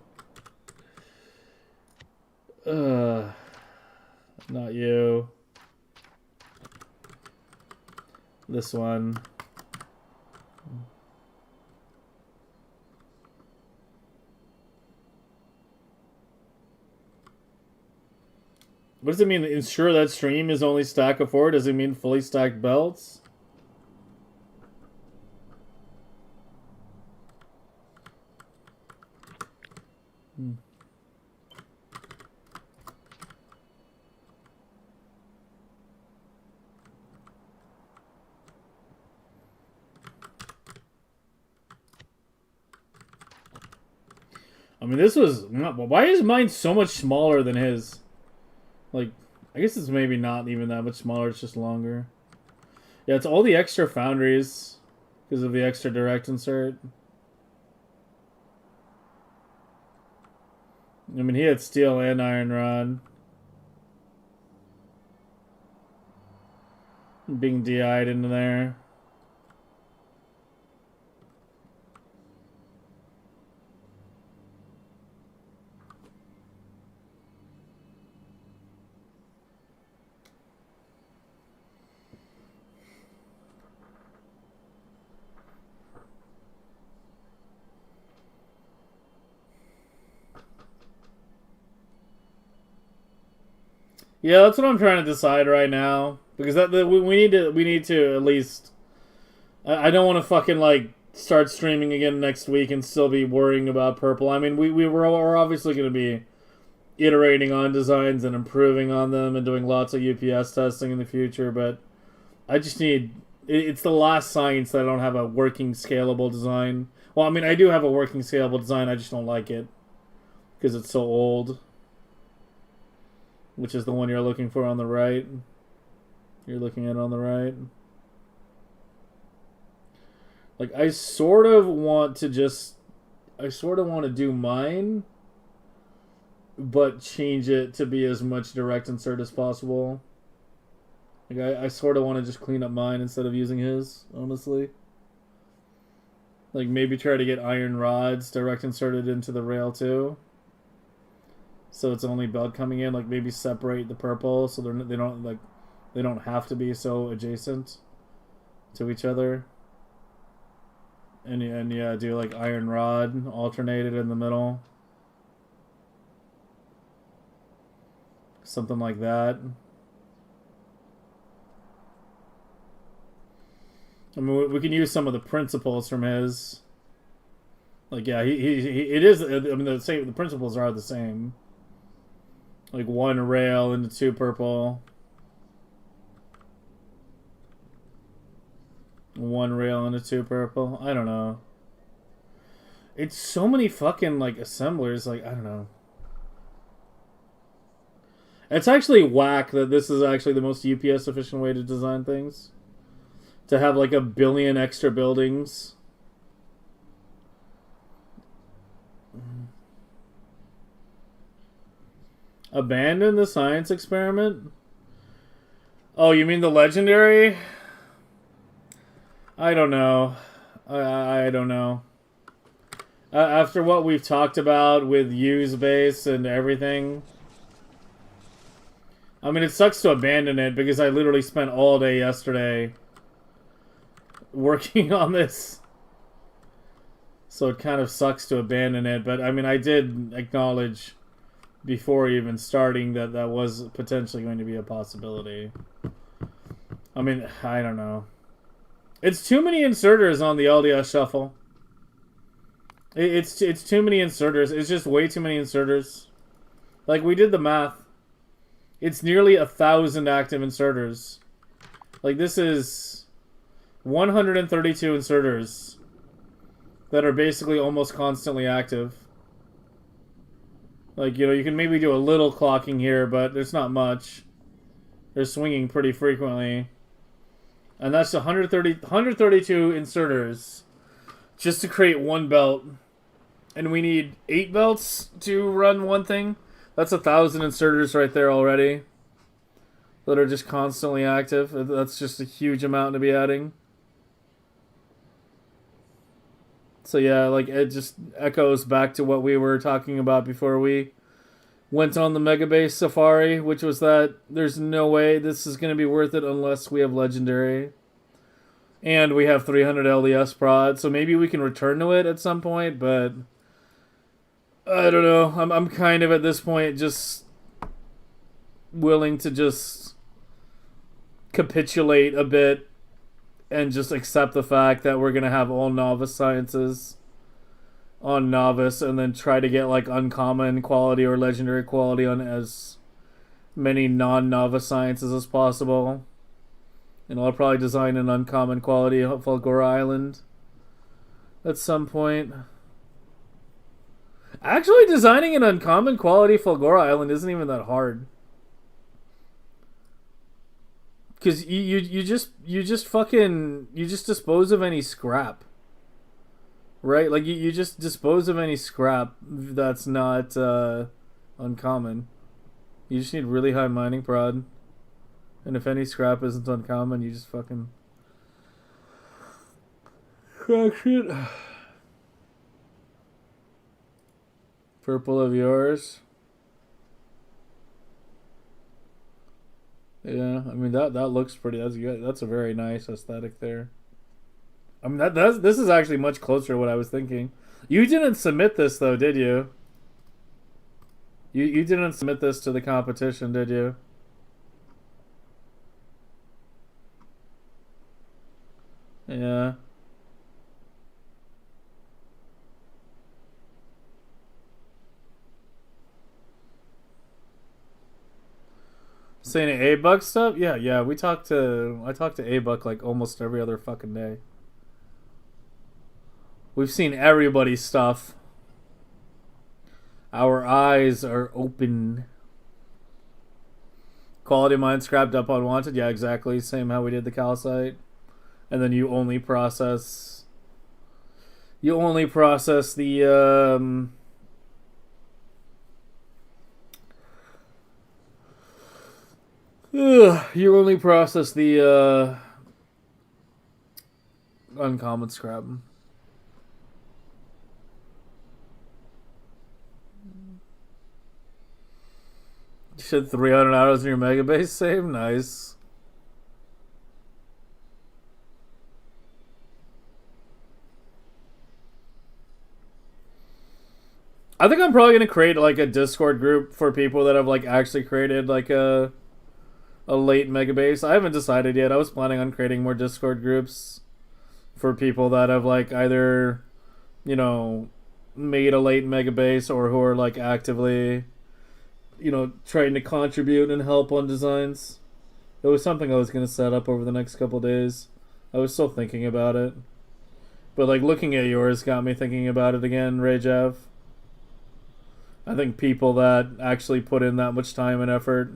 Not you. This one. What does it mean? Ensure that stream is only stack of 4? Does it mean fully stacked belts? I mean, this was not. Why is mine so much smaller than his? Like, I guess it's maybe not even that much smaller. It's just longer. Yeah, it's all the extra foundries because of the extra direct insert. I mean, he had steel and iron rod. Being DI'd into there. Yeah, that's what I'm trying to decide right now because we need to at least. I don't want to fucking like start streaming again next week and still be worrying about purple. I mean, we're obviously going to be iterating on designs and improving on them and doing lots of UPS testing in the future, but I just need. It's the last science that I don't have a working scalable design. Well, I mean, I do have a working scalable design. I just don't like it because it's so old. Which is the one you're looking for on the right. You're looking at it on the right. Like, I sort of want to do mine, but change it to be as much direct insert as possible. Like, I sort of want to just clean up mine instead of using his, honestly. Like, maybe try to get iron rods direct inserted into the rail, too. So it's only belt coming in. Like, maybe separate the purple so they don't have to be so adjacent to each other. And yeah, do like iron rod alternated in the middle. Something like that. I mean, we can use some of the principles from his. Like, yeah, it is. I mean, the principles are the same. Like 1 rail into 2 purple. 1 rail into 2 purple. I don't know. It's so many fucking like assemblers. Like, I don't know. It's actually whack that this is actually the most UPS efficient way to design things. To have like 1 billion extra buildings. Abandon the science experiment? Oh, you mean the legendary? I don't know. I don't know. After what we've talked about with use base and everything. I mean, it sucks to abandon it because I literally spent all day yesterday working on this. So it kind of sucks to abandon it. But, I mean, I did acknowledge before even starting that was potentially going to be a possibility. I mean, I don't know. It's too many inserters on the LDS shuffle. It's too many inserters. It's just way too many inserters. Like, we did the math. It's nearly 1,000 active inserters. Like, this is 132 inserters that are basically almost constantly active. Like, you know, you can maybe do a little clocking here, but there's not much. They're swinging pretty frequently. And that's 132 inserters just to create one belt. And we need 8 belts to run one thing. That's 1,000 inserters right there already that are just constantly active. That's just a huge amount to be adding. So yeah, like it just echoes back to what we were talking about before we went on the Megabase Safari, which was that there's no way this is going to be worth it unless we have Legendary. And we have 300 LDS prod, so maybe we can return to it at some point, but I don't know. I'm kind of at this point just willing to just capitulate a bit and just accept the fact that we're going to have all novice sciences on novice and then try to get like uncommon quality or legendary quality on as many non-novice sciences as possible. And I'll probably design an uncommon quality of Fulgora Island at some point. Actually, designing an uncommon quality Fulgora Island isn't even that hard. Because you just dispose of any scrap. Right? Like, you just dispose of any scrap that's not uncommon. You just need really high mining prod. And if any scrap isn't uncommon, you just fucking crack shit. Purple of yours. Yeah, I mean that looks pretty. That's good. That's a very nice aesthetic there. I mean this is actually much closer to what I was thinking. You didn't submit this though, did you? You didn't submit this to the competition, did you? Yeah. Saying A-Buck stuff? Yeah. I talk to A-Buck like almost every other fucking day. We've seen everybody's stuff. Our eyes are open. Quality mine scrapped up unwanted? Yeah, exactly. Same how we did the calcite. And then you only process the you only process the uncommon scrap. You said 300 hours in your Megabase save? Nice. I think I'm probably going to create like a Discord group for people that have like actually created like a late Megabase. I haven't decided yet. I was planning on creating more Discord groups for people that have like either, you know, made a late Megabase or who are like actively, you know, trying to contribute and help on designs. It was something I was going to set up over the next couple days. I was still thinking about it. But like looking at yours got me thinking about it again, Rajev. I think people that actually put in that much time and effort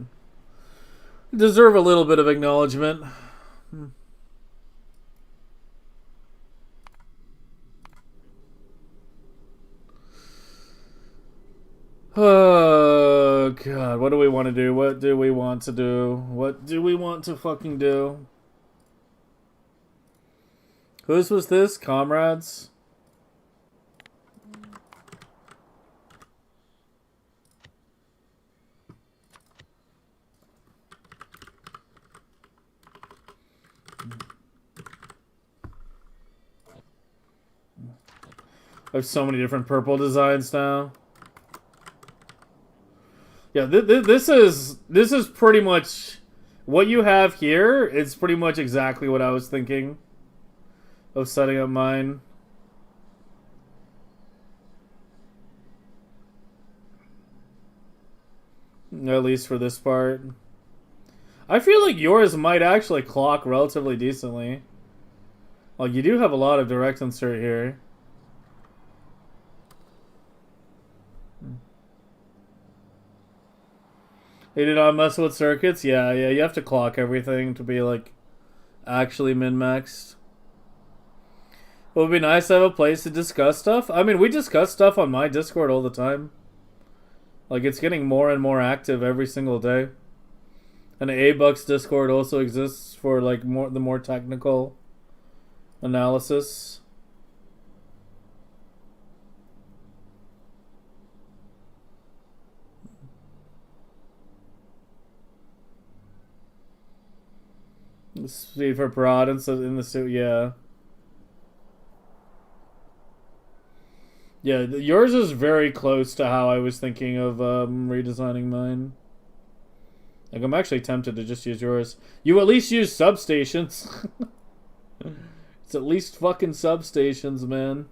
deserve a little bit of acknowledgement. Oh, God. What do we want to do? What do we want to do? What do we want to fucking do? Whose was this? Comrades? There's so many different purple designs now. Yeah, this is pretty much what you have here. It's pretty much exactly what I was thinking of setting up mine. At least for this part. I feel like yours might actually clock relatively decently. Oh, you do have a lot of direct insert here. They did not mess with circuits? Yeah, you have to clock everything to be, like, actually min-maxed. It would be nice to have a place to discuss stuff. I mean, we discuss stuff on my Discord all the time. Like, it's getting more and more active every single day. And A-Bucks Discord also exists for, like, the more technical analysis. Speed for prod and so in the suit, yeah. Yeah, yours is very close to how I was thinking of redesigning mine. Like, I'm actually tempted to just use yours. You at least use substations. It's at least fucking substations, man.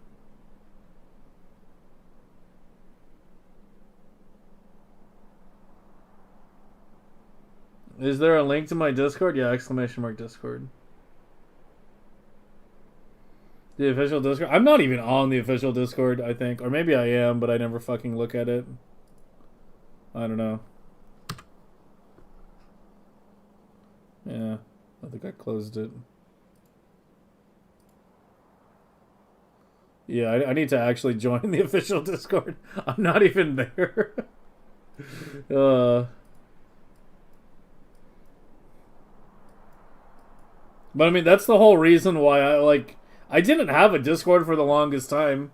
Is there a link to my Discord? Yeah, exclamation mark Discord. The official Discord? I'm not even on the official Discord, I think. Or maybe I am, but I never fucking look at it. I don't know. Yeah, I think I closed it. Yeah, I need to actually join the official Discord. I'm not even there. But I mean, that's the whole reason why I didn't have a Discord for the longest time.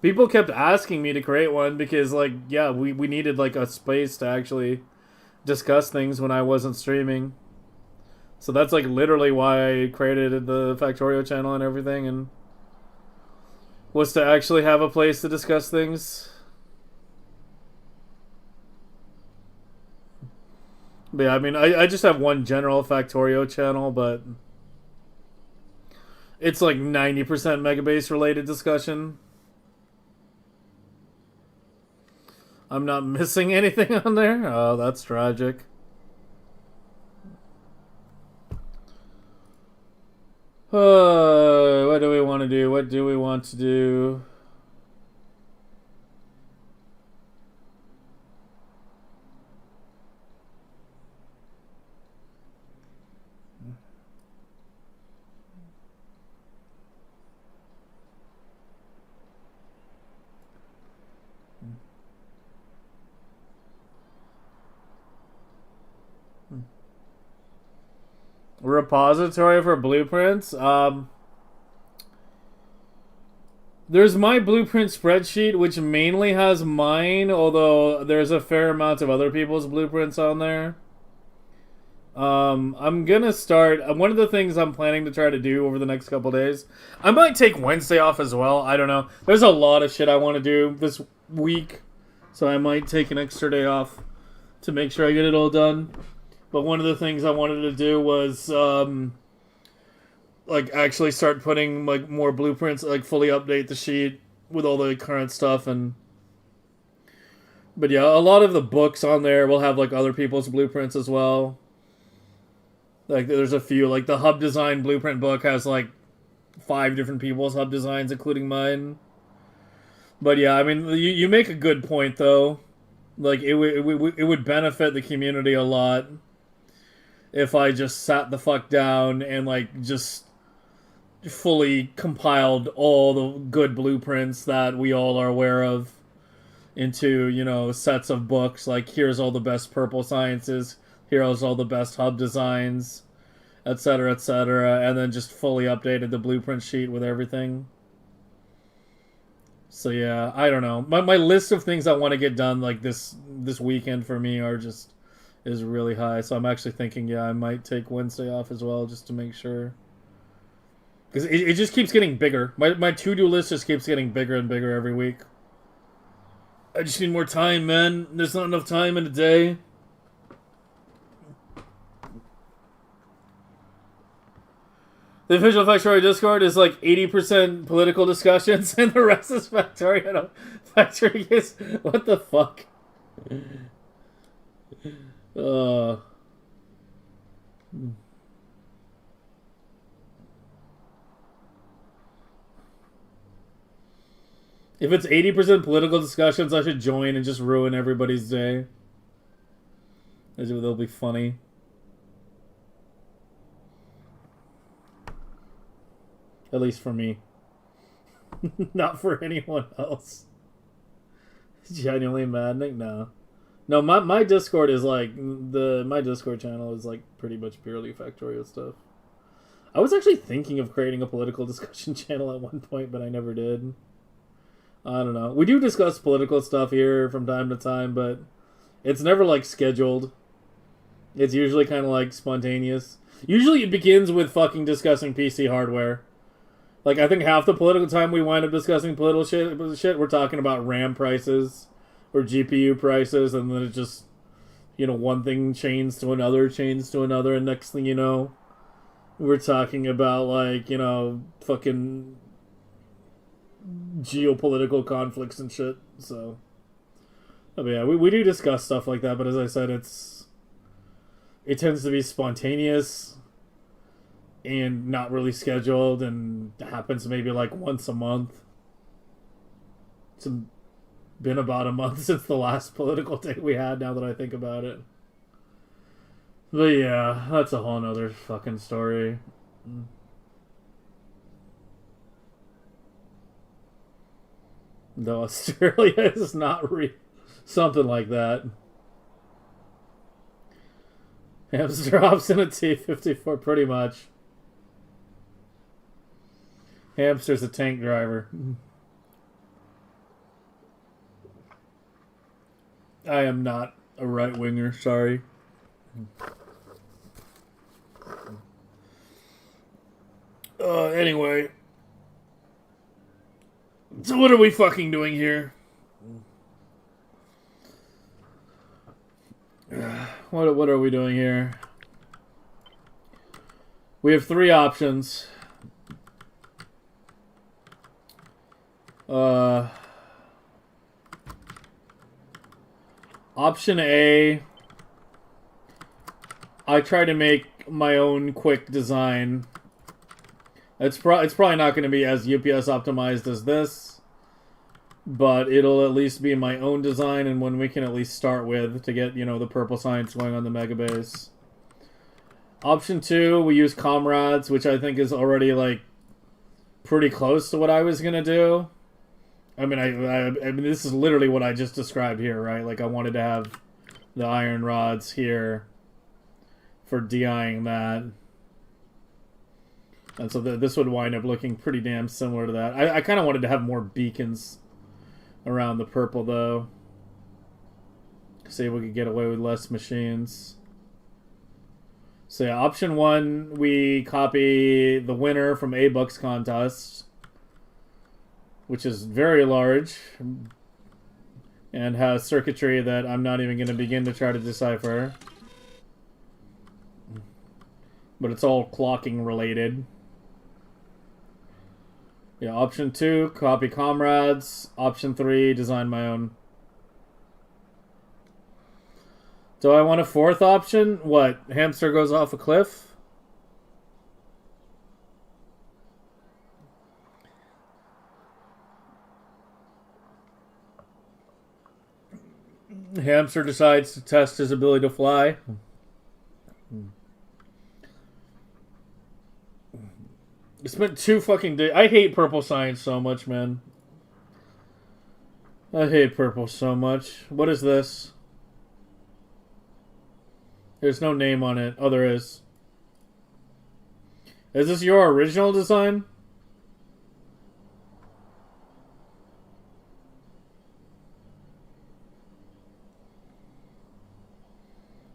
People kept asking me to create one because, like, yeah, we needed, like, a space to actually discuss things when I wasn't streaming. So that's, like, literally why I created the Factorio channel and everything, and was to actually have a place to discuss things. But yeah, I mean, I just have one general Factorio channel, but it's like 90% Megabase related discussion. I'm not missing anything on there? Oh, that's tragic. What do we want to do? What do we want to do? Repository for blueprints? There's my blueprint spreadsheet, which mainly has mine, although there's a fair amount of other people's blueprints on there. I'm gonna start. One of the things I'm planning to try to do over the next couple days, I might take Wednesday off as well. I don't know. There's a lot of shit I want to do this week, so I might take an extra day off to make sure I get it all done. But one of the things I wanted to do was like actually start putting like more blueprints, like fully update the sheet with all the current stuff. And but yeah, a lot of the books on there will have like other people's blueprints as well. Like there's a few, like the hub design blueprint book has like 5 different people's hub designs, including mine. But yeah, I mean, you make a good point though. Like it would benefit the community a lot if I just sat the fuck down and like just fully compiled all the good blueprints that we all are aware of into, you know, sets of books. Like, here's all the best purple sciences, here's all the best hub designs, etc., etc., and then just fully updated the blueprint sheet with everything. So yeah, I don't know. My list of things I want to get done like this weekend for me is really high. So I'm actually thinking, yeah, I might take Wednesday off as well just to make sure. Because it just keeps getting bigger. My to-do list just keeps getting bigger and bigger every week. I just need more time, man. There's not enough time in a day. The official Factorio Discord is like 80% political discussions, and the rest is Factorio. Factorio is... What the fuck? If it's 80% political discussions, I should join and just ruin everybody's day. They'll be funny. At least for me. Not for anyone else. Genuinely maddening? No. No, my Discord is like my Discord channel is like pretty much purely Factorio stuff. I was actually thinking of creating a political discussion channel at one point, but I never did. I don't know. We do discuss political stuff here from time to time, but it's never like scheduled. It's usually kind of like spontaneous. Usually it begins with fucking discussing PC hardware. Like, I think half the political time we wind up discussing political shit, we're talking about RAM prices or GPU prices, and then it just, you know, one thing chains to another, and next thing you know, we're talking about, like, you know, fucking geopolitical conflicts and shit, so. I mean, yeah, we do discuss stuff like that, but as I said, it tends to be spontaneous and not really scheduled, and happens maybe like once a month. It's been about a month since the last political day we had, now that I think about it. But yeah, that's a whole nother fucking story. Though Australia is not something like that. Hamster hops in a T-54, pretty much. Hamster's a tank driver. I am not a right-winger, sorry. Anyway. So what are we fucking doing here? What are we doing here? We have three options. Option A, I try to make my own quick design. It's probably not going to be as UPS optimized as this, but it'll at least be my own design, and one we can at least start with to get, you know, the purple science going on the Megabase. Option 2, we use Comrades, which I think is already, like, pretty close to what I was going to do. I mean, I mean, this is literally what I just described here, right? Like, I wanted to have the iron rods here for DIing that. And so this would wind up looking pretty damn similar to that. I kind of wanted to have more beacons around the purple, though. See if we could get away with less machines. So yeah, option 1, we copy the winner from A-Bucks contest, which is very large and has circuitry that I'm not even going to begin to try to decipher. But it's all clocking related. Yeah, option 2, copy Comrades. Option 3, design my own. Do I want a fourth option? What? Hamster goes off a cliff? Hamster decides to test his ability to fly. I spent 2 fucking days. I hate purple science so much, man. I hate purple so much. What is this? There's no name on it. Oh, there is. Is this your original design?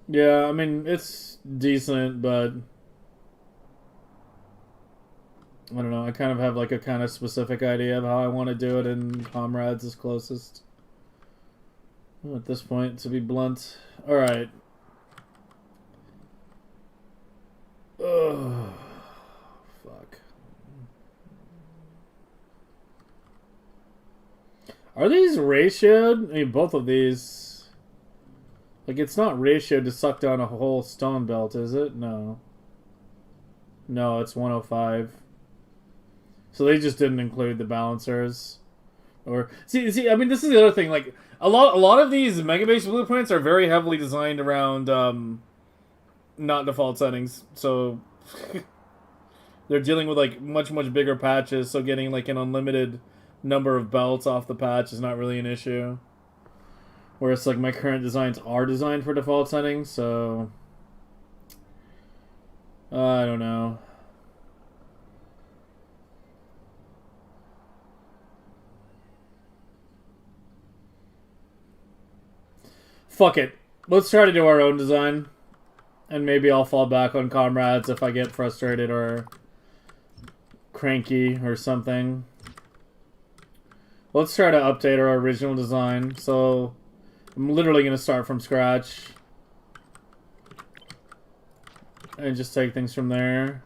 Yeah, I mean, it's decent, but I don't know. I kind of have like a kind of specific idea of how I want to do it, and Comrades is closest. At this point, to be blunt. Alright. Ugh. Fuck. Are these ratioed? I mean, both of these... Like, it's not ratioed to suck down a whole stone belt, is it? No. No, it's 105. So they just didn't include the balancers. Or see, I mean, this is the other thing. Like a lot of these Megabase blueprints are very heavily designed around not default settings. So they're dealing with like much bigger patches. So getting like an unlimited number of belts off the patch is not really an issue. Whereas like my current designs are designed for default settings, so I don't know. Fuck it. Let's try to do our own design. And maybe I'll fall back on comrades if I get frustrated or cranky or something. Let's try to update our original design. So I'm literally going to start from scratch. And just take things from there.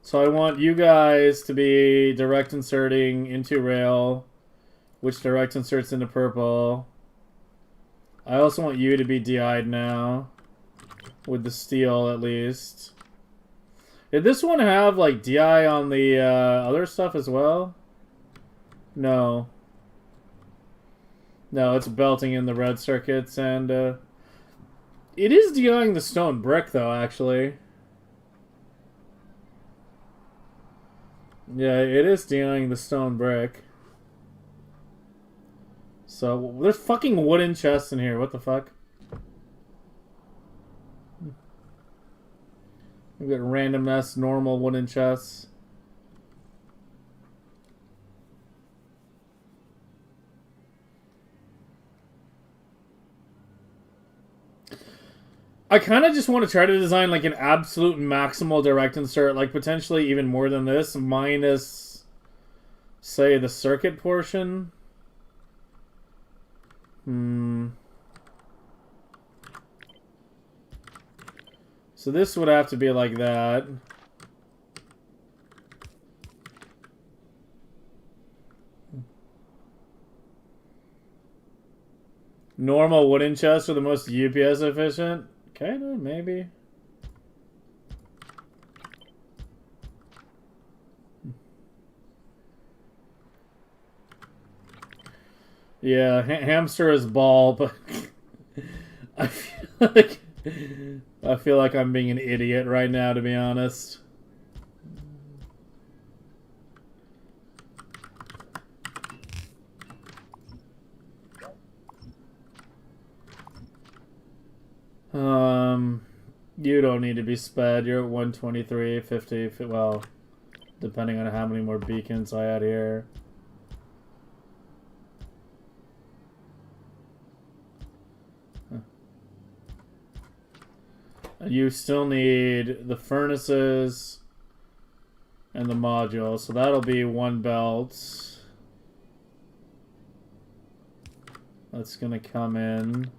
So I want you guys to be direct inserting into rail, which direct inserts into purple. I also want you to be DI'd now, with the steel at least. Did this one have like DI on the other stuff as well? No. No, it's belting in the red circuits, and it is DIing the stone brick though, actually. Yeah, it is DIing the stone brick. So, there's fucking wooden chests in here. What the fuck? We've got random ass normal wooden chests. I kind of just want to try to design like an absolute maximal direct insert, like potentially even more than this, minus, say, the circuit portion. So this would have to be like that. Normal wooden chests are the most UPS efficient? Kinda, maybe. Yeah, hamster is ball, but I feel like I'm being an idiot right now, to be honest. You don't need to be sped. You're at 123, 50, well, depending on how many more beacons I add here. You still need the furnaces and the module, so that'll be one belt. That's gonna come in.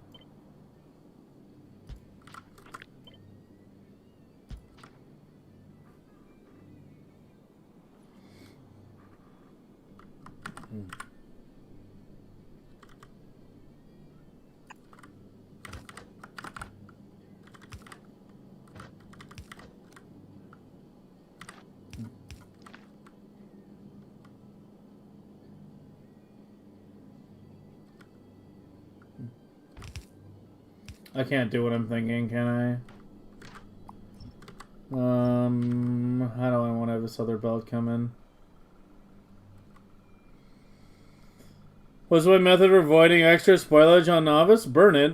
I can't do what I'm thinking, can I? How do I want to have this other belt come in? What's my method of avoiding extra spoilage on Novice? Burn it.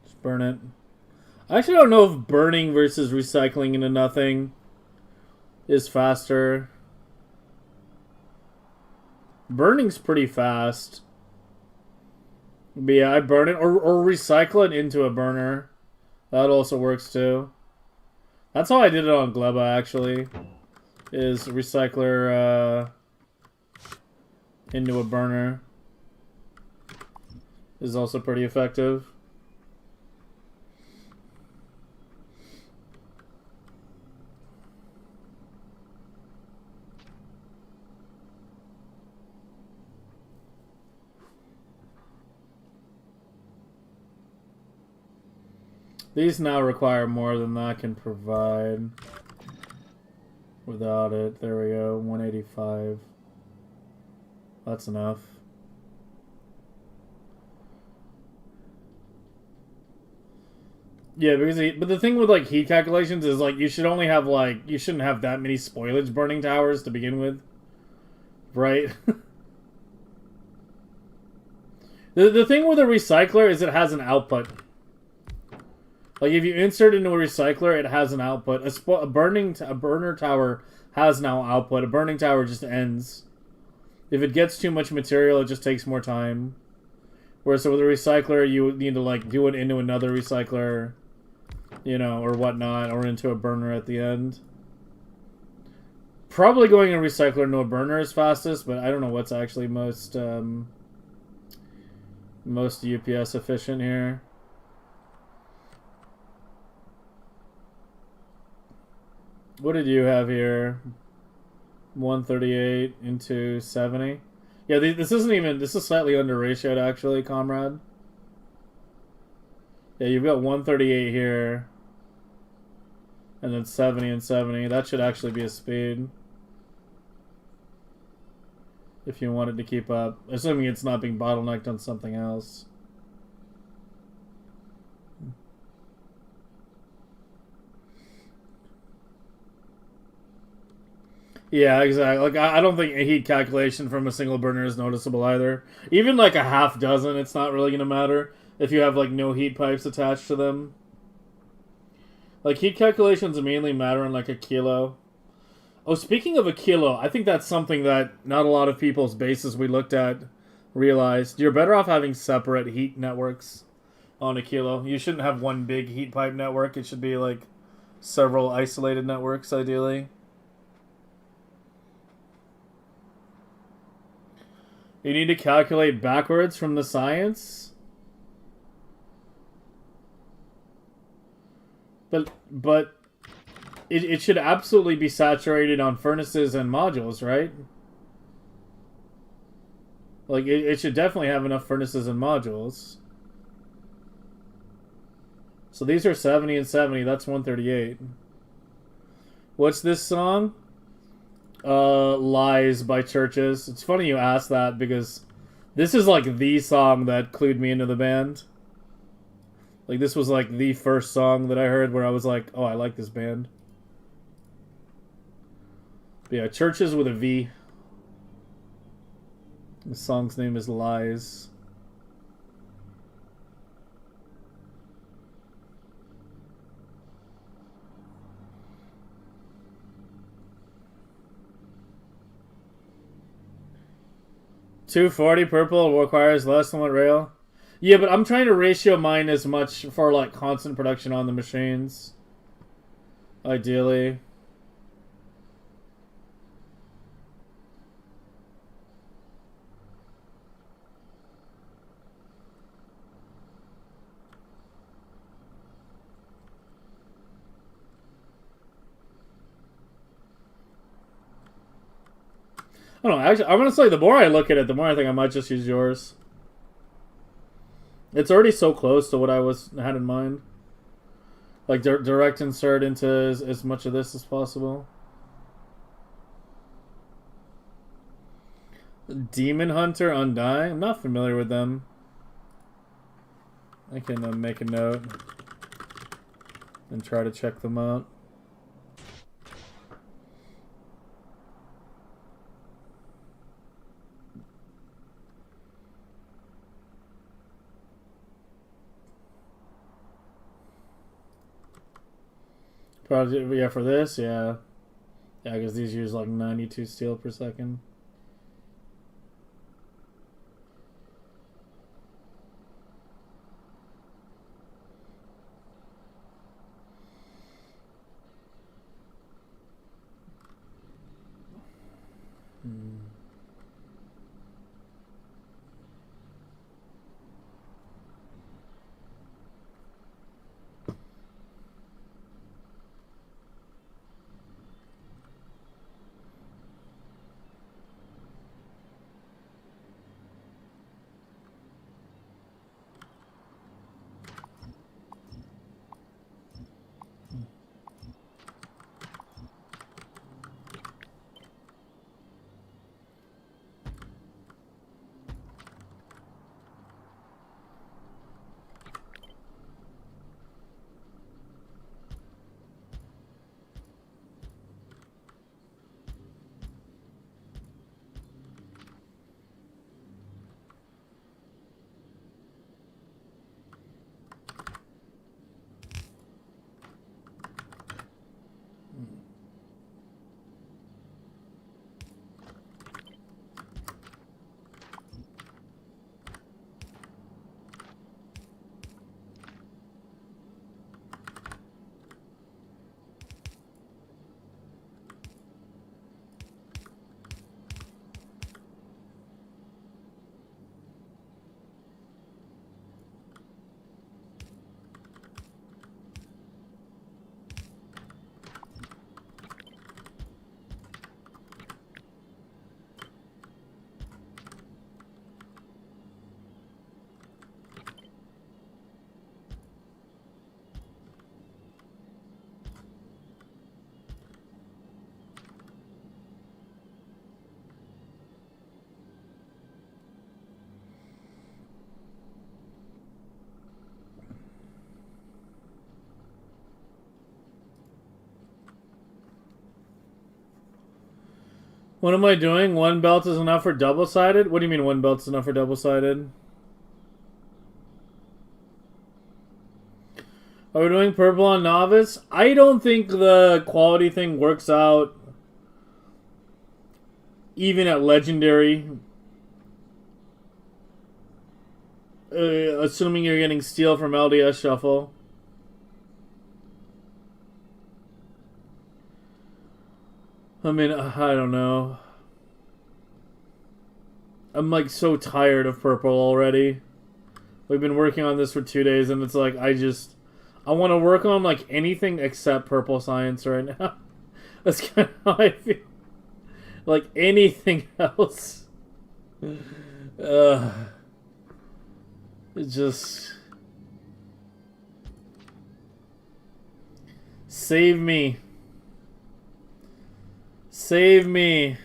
Just burn it. I actually don't know if burning versus recycling into nothing is faster. Burning's pretty fast. But yeah, I burn it or recycle it into a burner. That also works too. That's how I did it on Gleba, actually. Is recycler into a burner. Is also pretty effective. These now require more than that can provide. without it. There we go. 185. That's enough. Yeah, because but the thing with like heat calculations is like you should only have like you shouldn't have that many spoilage burning towers to begin with, right? the thing with a recycler is it has an output. Like if you insert into a recycler, it has an output. A burner tower has no output. A burning tower just ends. If it gets too much material, it just takes more time. Whereas with a recycler, you need to like do it into another recycler, you know, or whatnot, or into a burner at the end. Probably going a recycler into a burner is fastest, but I don't know what's actually most UPS efficient here. What did you have here? 138 into 70. Yeah, this isn't even... This is slightly under ratioed, actually, comrade. Yeah, you've got 138 here. And then 70 and 70. That should actually be a speed. If you wanted to keep up. Assuming it's not being bottlenecked on something else. Yeah, exactly. Like I don't think a heat calculation from a single burner is noticeable either. Even like a half dozen, it's not really gonna matter if you have like no heat pipes attached to them. Like heat calculations mainly matter in like a kilo. Oh, speaking of a kilo, I think that's something that not a lot of people's bases we looked at realized. You're better off having separate heat networks on a kilo. You shouldn't have one big heat pipe network. It should be like several isolated networks, ideally. You need to calculate backwards from the science? But it should absolutely be saturated on furnaces and modules, right? Like, it should definitely have enough furnaces and modules. So these are 70 and 70. That's 138. What's this song? Lies by Churches. It's funny you asked that because this is like the song that clued me into the band. Like this was like the first song that I heard where I was like, oh, I like this band. But yeah, Churches with a V. The song's name is Lies. $240 purple requires less than what rail? Yeah, but I'm trying to ratio mine as much for like constant production on the machines. Ideally. I don't know. Actually, I'm gonna say the more I look at it, the more I think I might just use yours. It's already so close to what I had in mind. Like direct insert into as much of this as possible. Demon Hunter Undying? I'm not familiar with them. I can make a note and try to check them out. Probably, yeah, for this, yeah. Yeah, because these use like 92 steel per second. What am I doing? One belt is enough for double-sided? What do you mean one belt is enough for double-sided? Are we doing purple on novice? I don't think the quality thing works out even at legendary. Assuming you're getting steel from LDS Shuffle. I mean, I don't know. I'm like so tired of purple already. We've been working on this for 2 days and it's like I want to work on like anything except purple science right now. That's kind of how I feel. Like anything else. It just save me. Save me.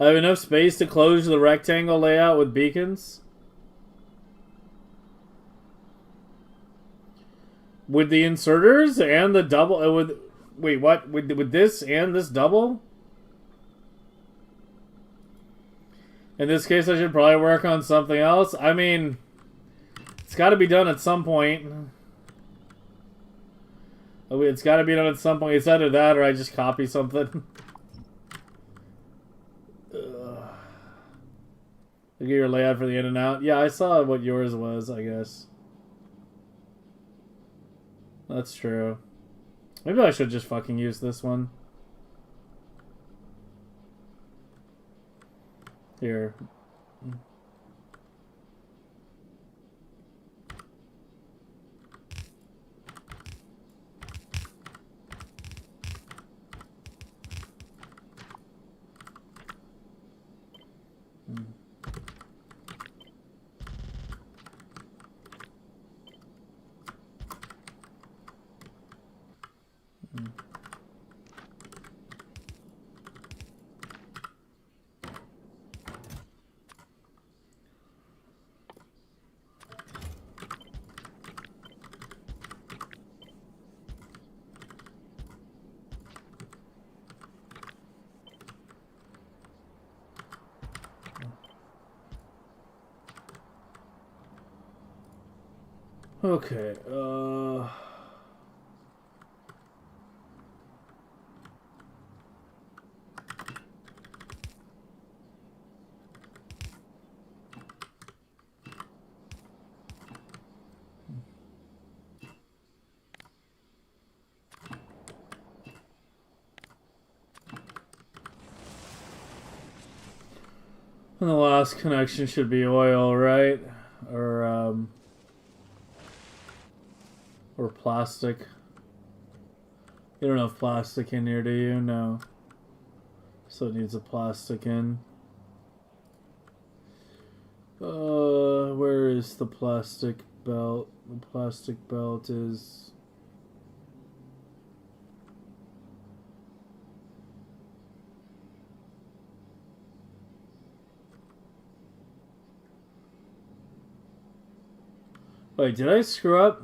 I have enough space to close the rectangle layout with beacons. With the inserters and the double... wait, what? With this and this double? In this case, I should probably work on something else. I mean, it's got to be done at some point. It's got to be done at some point. It's either that or I just copy something. Look at your layout for the in and out. Yeah, I saw what yours was, I guess. That's true. Maybe I should just fucking use this one. Here. Okay, and the last connection should be oil, right? Or plastic. You don't have plastic in here, do you? No. So it needs a plastic in. Where is the plastic belt? The plastic belt is... Wait, did I screw up?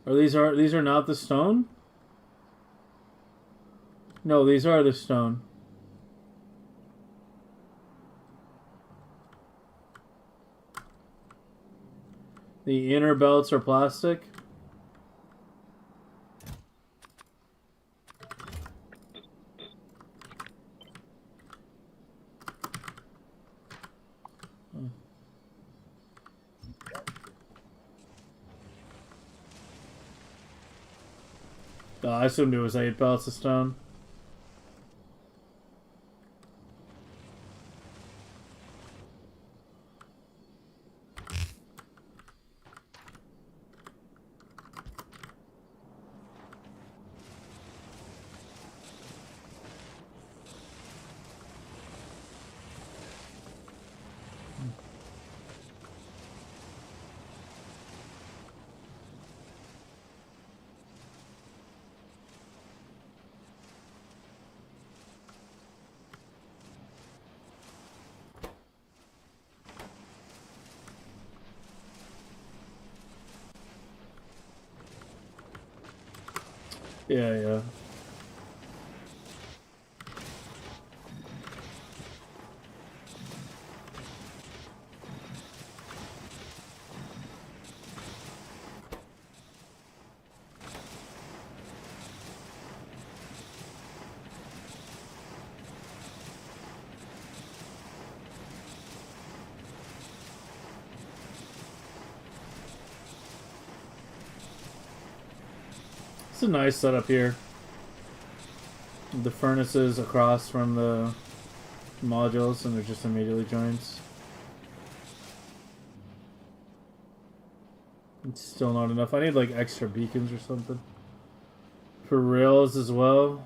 Or these are not the stone? No, these are the stone. The inner belts are plastic. Oh, I assumed it was 8 belts of stone. Yeah, yeah. It's a nice setup here. The furnaces across from the modules, and they're just immediately joints. It's still not enough. I need like extra beacons or something. For rails as well.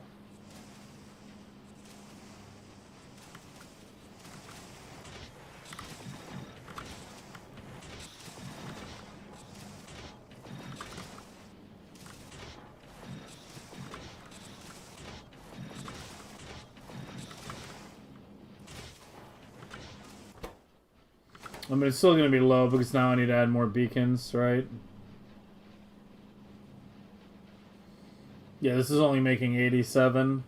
I mean, it's still going to be low because now I need to add more beacons, right? Yeah, this is only making 87.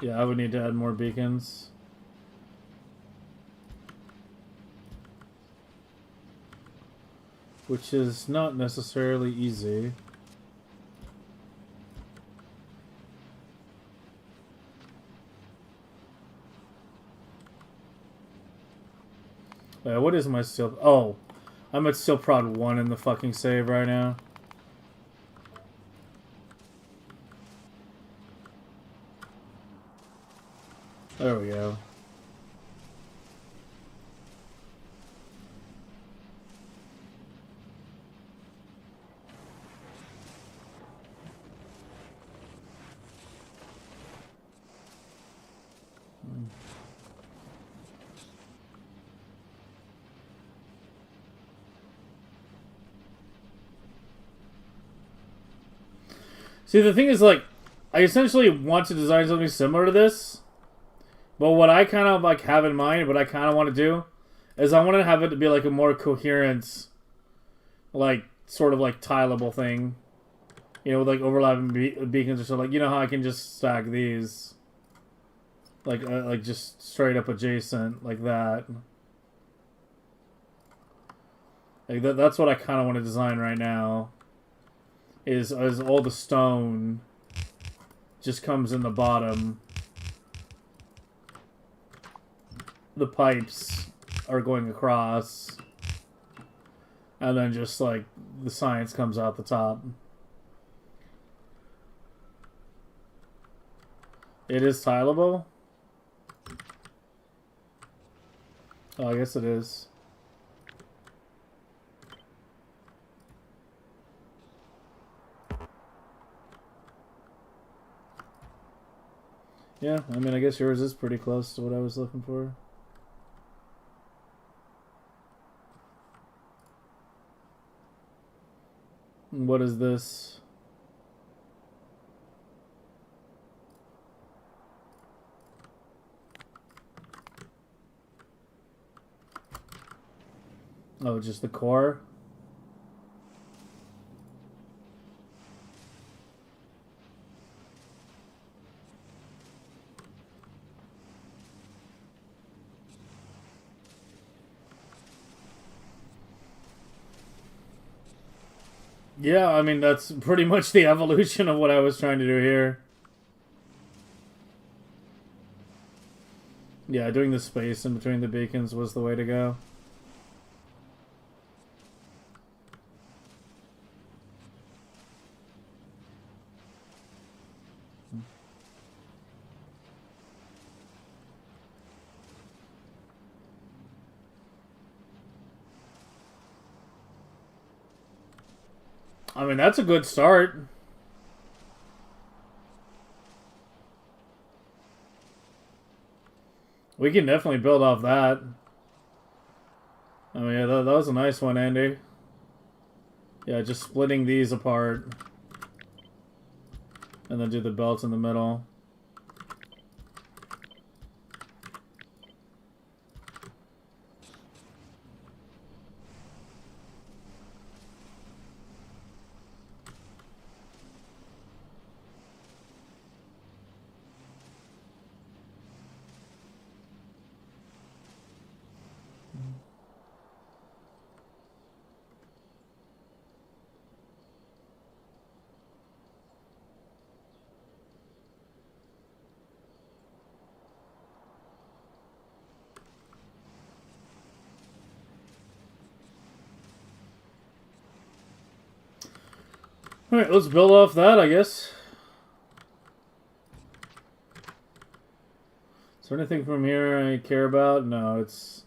Yeah, I would need to add more beacons. Which is not necessarily easy. What is my steel... Oh, I'm at steel prod 1 in the fucking save right now. There we go. See, the thing is, like, I essentially want to design something similar to this, but what I kind of, like, have in mind, what I kind of want to do, is I want to have it to be, like, a more coherent, like, sort of, like, tileable thing. You know, with, like, overlapping beacons or something. Like, you know how I can just stack these? Like just straight up adjacent, like that. Like, that's what I kind of want to design right now. Is all the stone just comes in the bottom. The pipes are going across. And then just, like, the science comes out the top. It is tileable? Oh, I guess it is. Yeah, I mean, I guess yours is pretty close to what I was looking for. What is this? Oh, just the core? Yeah, I mean, that's pretty much the evolution of what I was trying to do here. Yeah, doing the space in between the beacons was the way to go. I mean, that's a good start. We can definitely build off that. I mean, yeah, that was a nice one, Andy. Yeah, just splitting these apart. And then do the belts in the middle. Alright, let's build off that, I guess. Is there anything from here I care about? No, it's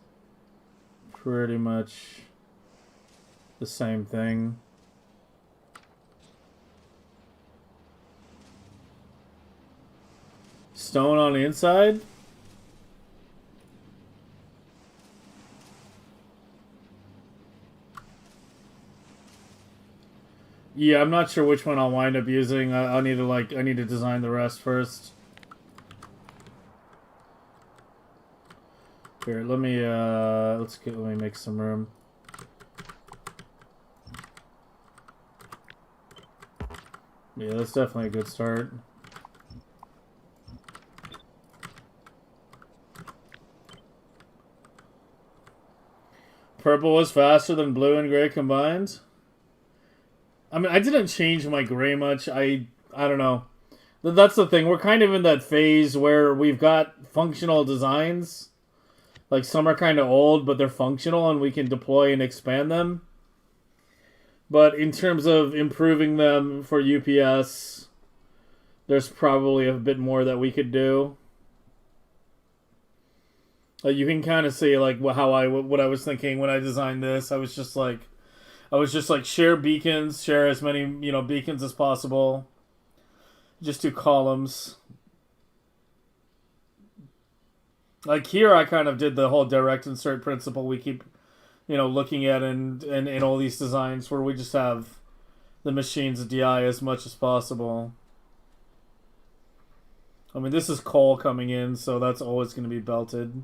pretty much the same thing. Stone on the inside? Yeah, I'm not sure which one I'll wind up using. I need to design the rest first. Here, let me make some room. Yeah, that's definitely a good start. Purple was faster than blue and gray combined. I mean, I didn't change my gray much. I don't know. That's the thing. We're kind of in that phase where we've got functional designs. Like, some are kind of old, but they're functional, and we can deploy and expand them. But in terms of improving them for UPS, there's probably a bit more that we could do. You can kind of see, like, what I was thinking when I designed this. I was just like, share beacons, share as many, beacons as possible. Just do columns. Like here, I kind of did the whole direct insert principle we keep, looking at in all these designs where we just have the machines DI as much as possible. I mean, this is coal coming in, so that's always going to be belted.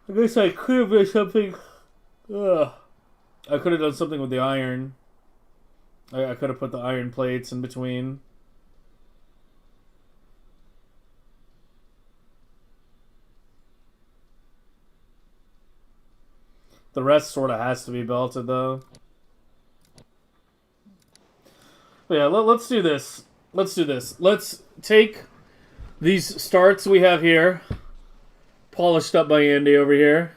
I guess I could have done something. I could have done something with the iron. I could have put the iron plates in between. The rest sort of has to be belted, though. But yeah, let's do this. Let's take these starts we have here, polished up by Andy over here,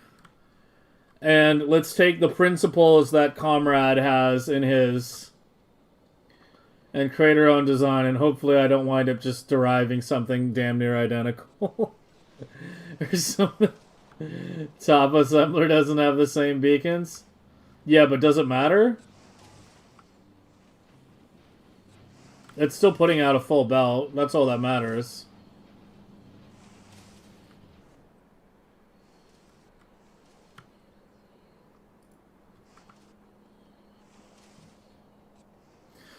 and let's take the principles that Comrade has in his and create our own design, and hopefully I don't wind up just deriving something damn near identical. Or something. Top assembler doesn't have the same beacons. Yeah, but does it matter? It's still putting out a full belt. That's all that matters.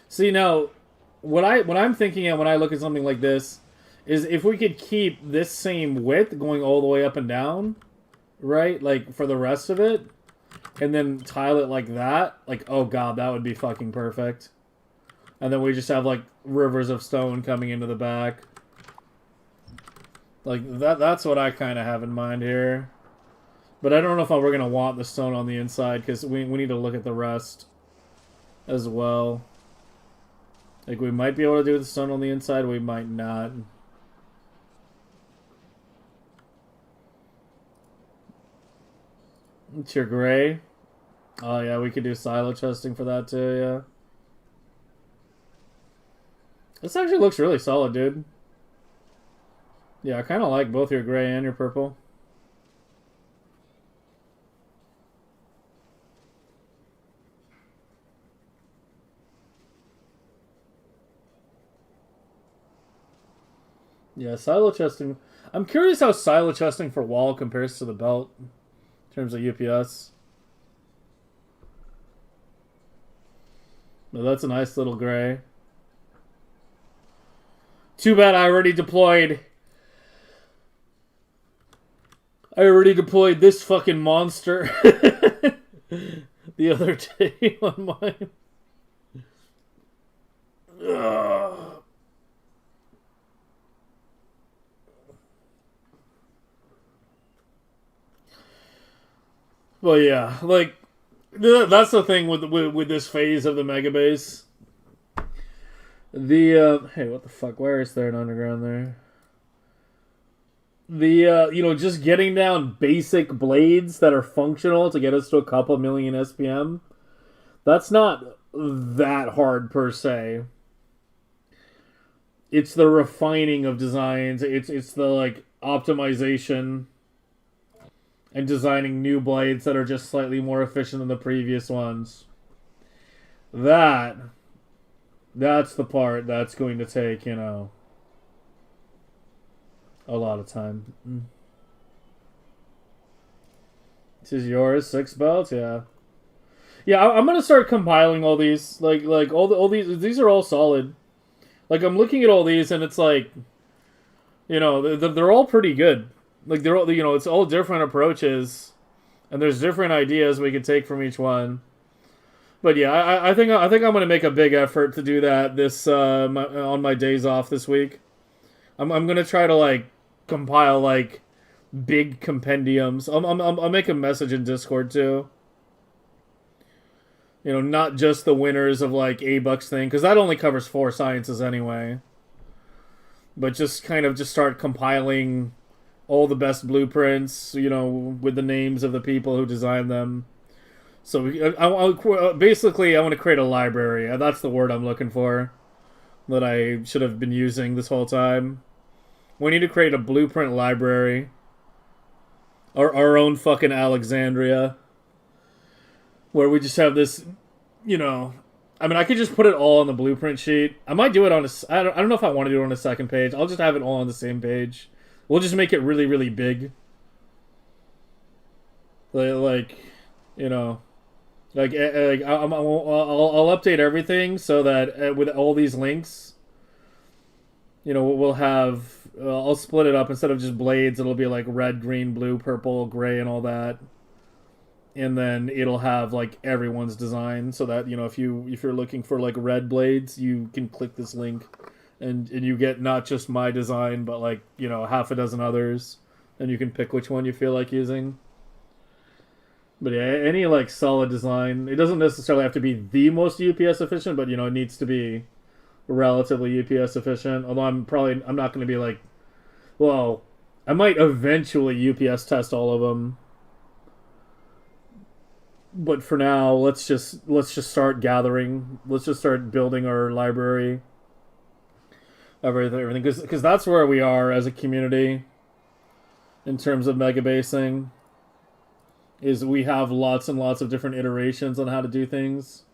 See, now, what I'm thinking of when I look at something like this is if we could keep this same width going all the way up and down, right? Like, for the rest of it, and then tile it like that, like, oh god, that would be fucking perfect. And then we just have, like, rivers of stone coming into the back. Like, that's what I kind of have in mind here. But I don't know if we're going to want the stone on the inside, because we need to look at the rest as well. Like, we might be able to do the stone on the inside, we might not. It's your gray. Oh, yeah, we could do silo chesting for that, too, yeah. This actually looks really solid, dude. Yeah, I kind of like both your gray and your purple. Yeah, silo chesting. I'm curious how silo chesting for wall compares to the belt in terms of UPS. But that's a nice little gray. Too bad I already deployed. This fucking monster the other day on mine. Ugh. Well, yeah, like that's the thing with this phase of the Megabase. The hey, what the fuck? Where is there an underground there? You know, just getting down basic blades that are functional to get us to a couple million SPM, that's not that hard per se. It's the refining of designs. It's the like optimization and designing new blades that are just slightly more efficient than the previous ones. That's the part that's going to take, you know, a lot of time. This is yours, 6 belts, yeah. Yeah, I'm gonna start compiling all these, like all these are all solid. Like I'm looking at all these and it's like, you know, they're all pretty good. Like they're all, you know, it's all different approaches, and there's different ideas we could take from each one. But yeah, I think I'm gonna make a big effort to do that this on my days off this week. I'm gonna try to like compile like big compendiums. I'll make a message in Discord too. You know, not just the winners of like A-Bucks thing, because that only covers 4 sciences anyway. But just kind of just start compiling all the best blueprints, you know, with the names of the people who designed them. So basically, I want to create a library. That's the word I'm looking for that I should have been using this whole time. We need to create a blueprint library. Our own fucking Alexandria. Where we just have this, you know... I mean, I could just put it all on the blueprint sheet. I might do it on a... I don't know if I want to do it on a second page. I'll just have it all on the same page. We'll just make it really, really big. Like you know... Like I'll update everything so that with all these links, you know, we'll have... I'll split it up. Instead of just blades, it'll be like red, green, blue, purple, gray, and all that. And then it'll have like everyone's design, so that, you know, if you're looking for like red blades, you can click this link, and you get not just my design, but like, you know, half a dozen others, and you can pick which one you feel like using. But yeah, any like solid design, it doesn't necessarily have to be the most UPS efficient, but you know, it needs to be relatively UPS efficient. Although I'm not going to be like, well, I might eventually UPS test all of them. But for now, let's just start gathering. Let's just start building our library. Everything, because that's where we are as a community. In terms of megabasing, is we have lots and lots of different iterations on how to do things.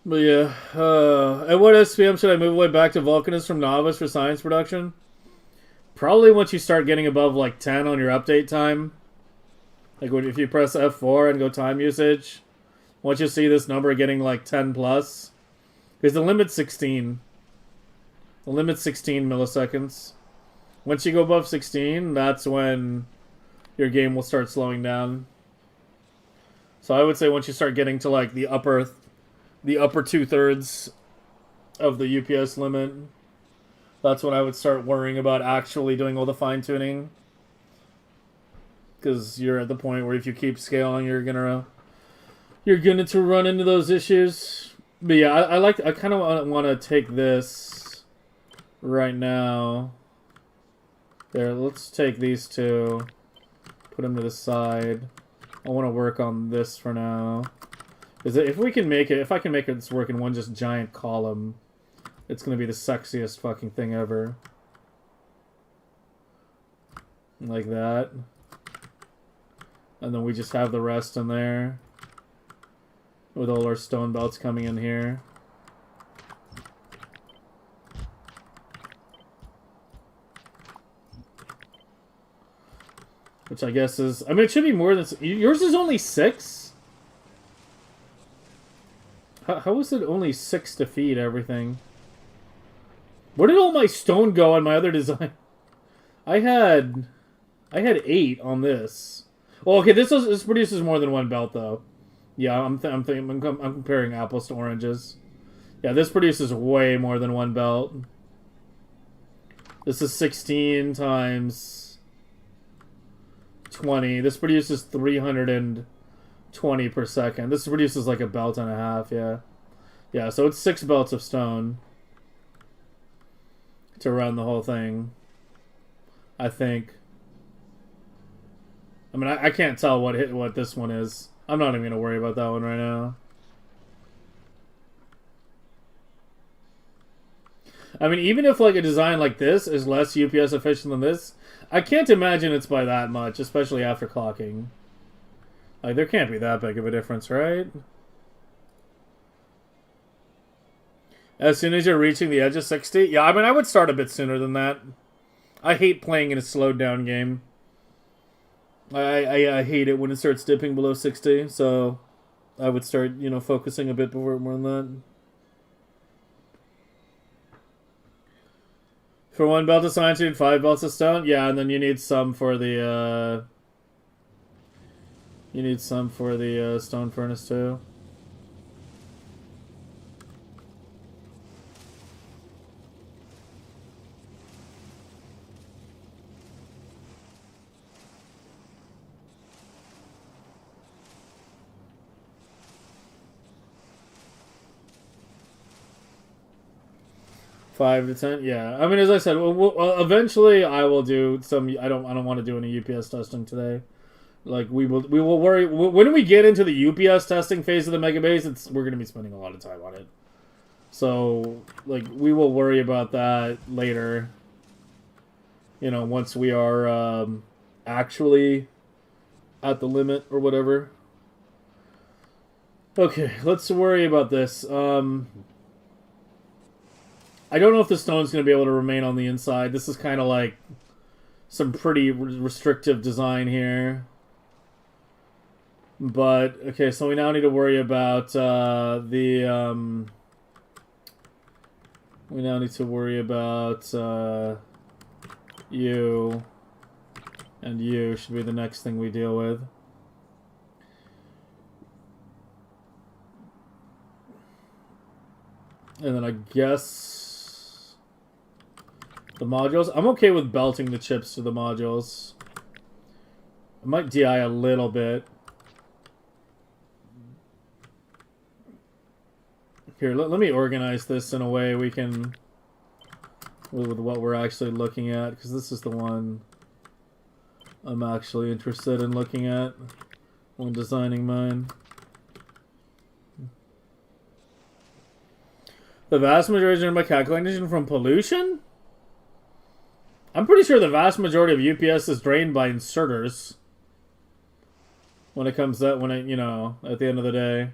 But yeah, at what SPM should I move away back to Vulcanus from Novice for science production? Probably once you start getting above like 10 on your update time. Like if you press F4 and go time usage, once you see this number getting like 10 plus, because the limit's 16. The limit's 16 milliseconds. Once you go above 16, that's when your game will start slowing down. So I would say once you start getting to like the upper 2/3 of the UPS limit, that's when I would start worrying about actually doing all the fine tuning. Because you're at the point where if you keep scaling, you're gonna to run into those issues. But yeah, I kind of want to take this right now. There, let's take these two, put them to the side. I want to work on this for now. If I can make it this work in one just giant column, it's gonna be the sexiest fucking thing ever. Like that. And then we just have the rest in there. With all our stone belts coming in here. Which I guess is... I mean, it should be more than... Yours is only 6? How is it only 6 to feed everything? Where did all my stone go on my other design? I had 8 on this. Well, okay, this produces more than one belt, though. Yeah, I'm comparing apples to oranges. Yeah, this produces way more than one belt. This is 16 times 20. This produces 320 per second. This produces like a belt and a half, yeah. Yeah, so it's 6 belts of stone. to run the whole thing. I think. I mean, I can't tell what this one is. I'm not even gonna worry about that one right now. I mean, even if like a design like this is less UPS efficient than this, I can't imagine it's by that much, especially after clocking. Like, there can't be that big of a difference, right? As soon as you're reaching the edge of 60? Yeah, I mean, I would start a bit sooner than that. I hate playing in a slowed down game. I hate it when it starts dipping below 60, so I would start, you know, focusing a bit before more than that. For 1 belt of science, you need 5 belts of stone? Yeah, and then you need some for the, stone furnace, too. Five to 10, yeah. I mean, as I said, eventually I will do some. I don't want to do any UPS testing today. Like we will worry when we get into the UPS testing phase of the Megabase. We're going to be spending a lot of time on it. So like we will worry about that later. You know, once we are actually at the limit or whatever. Okay, let's worry about this. I don't know if the stone's going to be able to remain on the inside. This is kind of like some pretty restrictive design here. But, okay, so we now need to worry about we now need to worry about you. And you should be the next thing we deal with. And then I guess the modules. I'm okay with belting the chips to the modules. I might DI a little bit. Here, let me organize this in a way we can... with what we're actually looking at, because this is the one I'm actually interested in looking at when designing mine. The vast majority of my calculation from pollution? I'm pretty sure the vast majority of UPS is drained by inserters. When it comes to, you know, at the end of the day.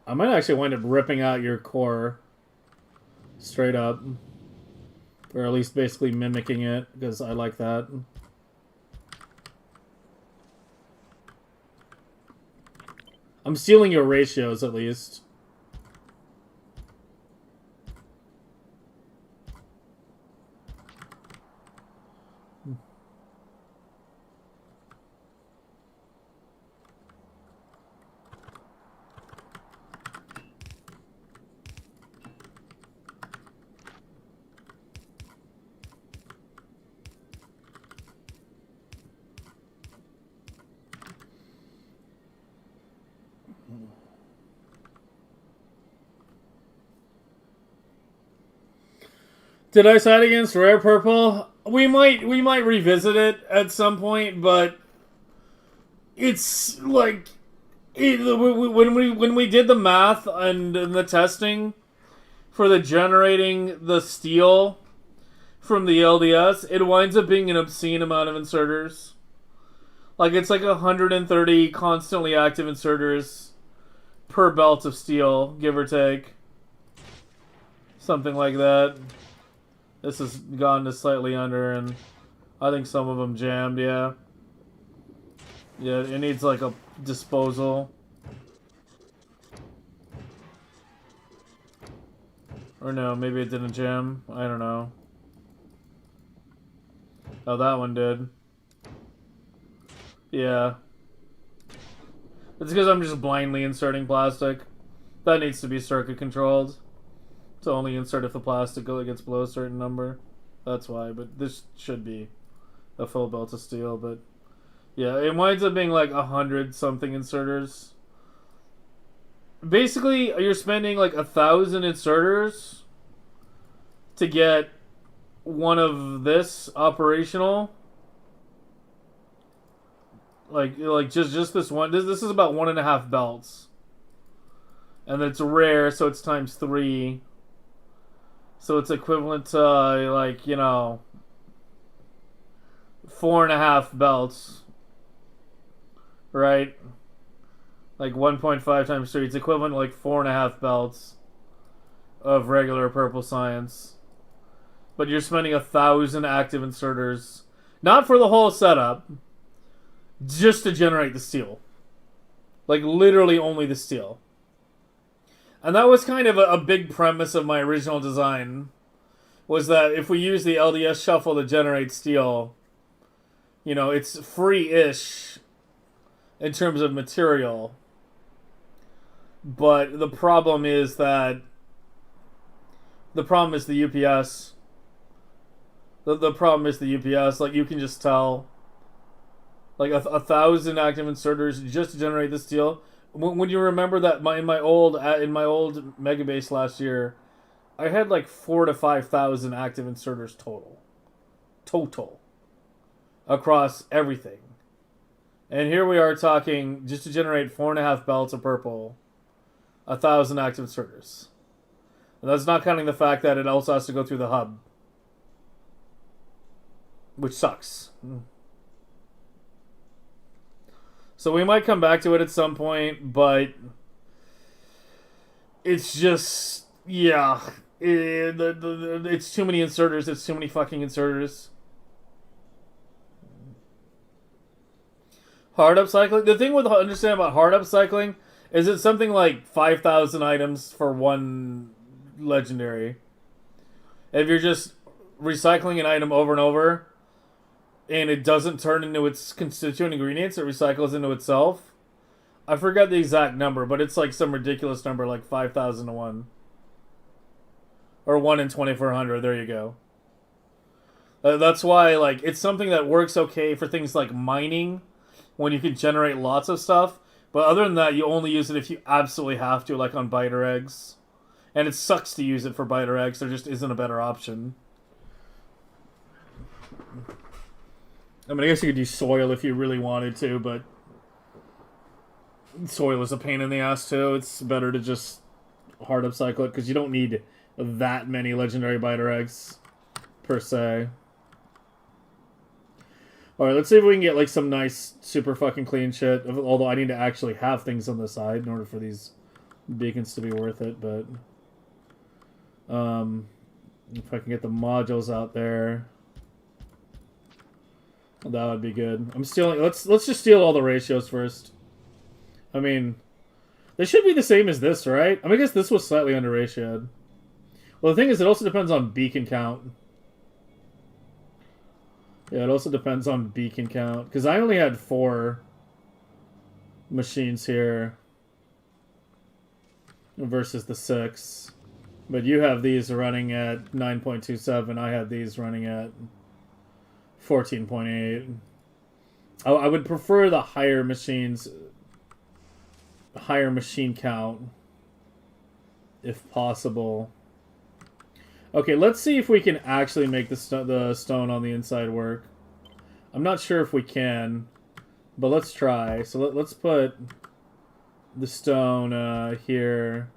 I might actually wind up ripping out your core. Straight up. Or at least basically mimicking it, because I like that. I'm stealing your ratios, at least. Did I side against Rare Purple? We might revisit it at some point, but it's like when we did the math and the testing for the generating the steel from the LDS, it winds up being an obscene amount of inserters. Like it's like 130 constantly active inserters per belt of steel, give or take. Something like that. This has gone to slightly under, and I think some of them jammed, yeah. Yeah, it needs like a disposal. Or no, maybe it didn't jam. I don't know. Oh, that one did. Yeah. It's because I'm just blindly inserting plastic. That needs to be circuit controlled. To only insert if the plastic gets below a certain number. That's why, but this should be a full belt of steel, but yeah, it winds up being like 100 something inserters. Basically, you're spending like 1,000 inserters to get one of this operational. Like just this one. This is about 1.5 belts. And it's rare, so it's times 3. So it's equivalent to, like, you know, 4.5 belts. Right? Like 1.5 times 3. It's equivalent to like 4.5 belts of regular purple science. But you're spending 1,000 active inserters. Not for the whole setup. Just to generate the steel. Like, literally only the steel. And that was kind of a big premise of my original design. Was that if we use the LDS shuffle to generate steel, you know, it's free-ish in terms of material. But the problem is that... The problem is the UPS. The problem is the UPS. Like, you can just tell... Like, 1,000 active inserters just to generate the steel. When you remember that in my old Megabase last year, I had like 4,000 to 5,000 active inserters total across everything. And here we are talking just to generate 4.5 belts of purple, 1,000 active inserters. And that's not counting the fact that it also has to go through the hub, which sucks. So we might come back to it at some point, but it's just, yeah, it's too many inserters. It's too many fucking inserters. Hard upcycling. The thing with understand about hard upcycling is it's something like 5,000 items for one legendary. If you're just recycling an item over and over, and it doesn't turn into its constituent ingredients, it recycles into itself. I forgot the exact number, but it's like some ridiculous number, like 5,000 to 1. Or 1 in 2,400, there you go. That's why, like, it's something that works okay for things like mining, when you can generate lots of stuff. But other than that, you only use it if you absolutely have to, like on biter eggs. And it sucks to use it for biter eggs, there just isn't a better option. I mean, I guess you could use soil if you really wanted to, but soil is a pain in the ass too. It's better to just hard upcycle it, because you don't need that many legendary biter eggs, per se. Alright, let's see if we can get like some nice, super fucking clean shit. Although I need to actually have things on the side in order for these beacons to be worth it, but... if I can get the modules out there... That would be good. I'm stealing... Let's just steal all the ratios first. I mean... They should be the same as this, right? I mean, I guess this was slightly under ratioed. Well, the thing is, it also depends on beacon count. Yeah, it also depends on beacon count. Because I only had 4 machines here. Versus the 6. But you have these running at 9.27. I had these running at 14.8. I would prefer the higher machines, higher machine count, if possible. Okay, let's see if we can actually make the stone on the inside work. I'm not sure if we can, but let's try. So let's put the stone here.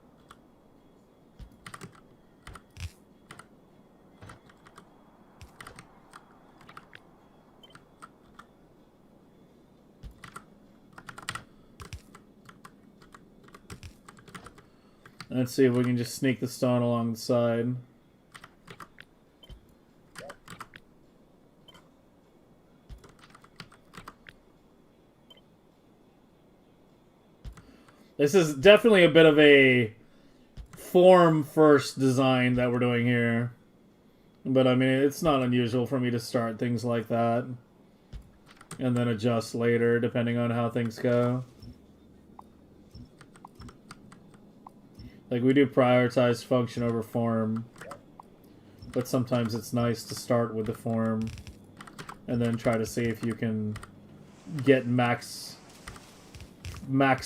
Let's see if we can just sneak the stone along the side. This is definitely a bit of a form-first design that we're doing here. But, I mean, it's not unusual for me to start things like that. And then adjust later, depending on how things go. Like, we do prioritize function over form. But sometimes it's nice to start with the form. And then try to see if you can get max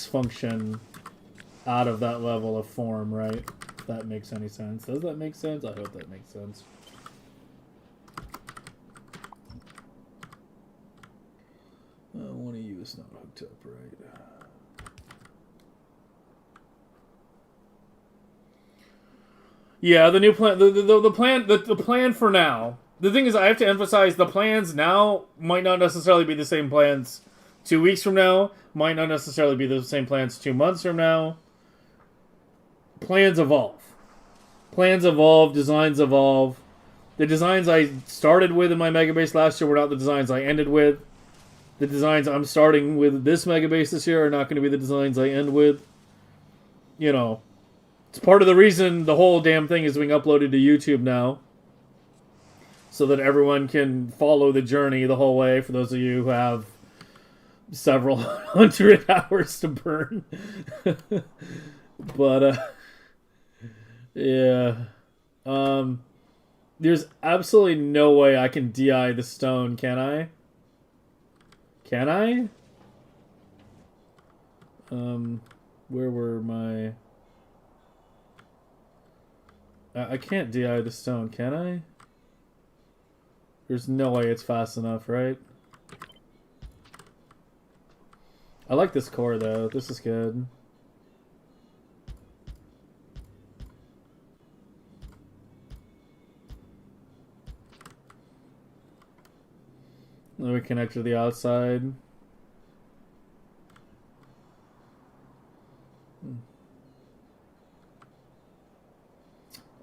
function out of that level of form, right? if that makes any sense. Does that make sense? I hope that makes sense. One of you is not hooked up, right? Yeah, the new plan, the plan for now. The thing is, I have to emphasize the plans now might not necessarily be the same plans 2 weeks from now. Might not necessarily be the same plans 2 months from now. Plans evolve. Plans evolve. Designs evolve. The designs I started with in my Megabase last year were not the designs I ended with. The designs I'm starting with this Megabase this year are not going to be the designs I end with. You know, it's part of the reason the whole damn thing is being uploaded to YouTube now. So that everyone can follow the journey the whole way, for those of you who have several hundred hours to burn. But, yeah. There's absolutely no way I can DI the stone, can I? Can I? Where were my... I can't DI the stone, can I? There's no way it's fast enough, right? I like this core, though. This is good. Then we connect to the outside.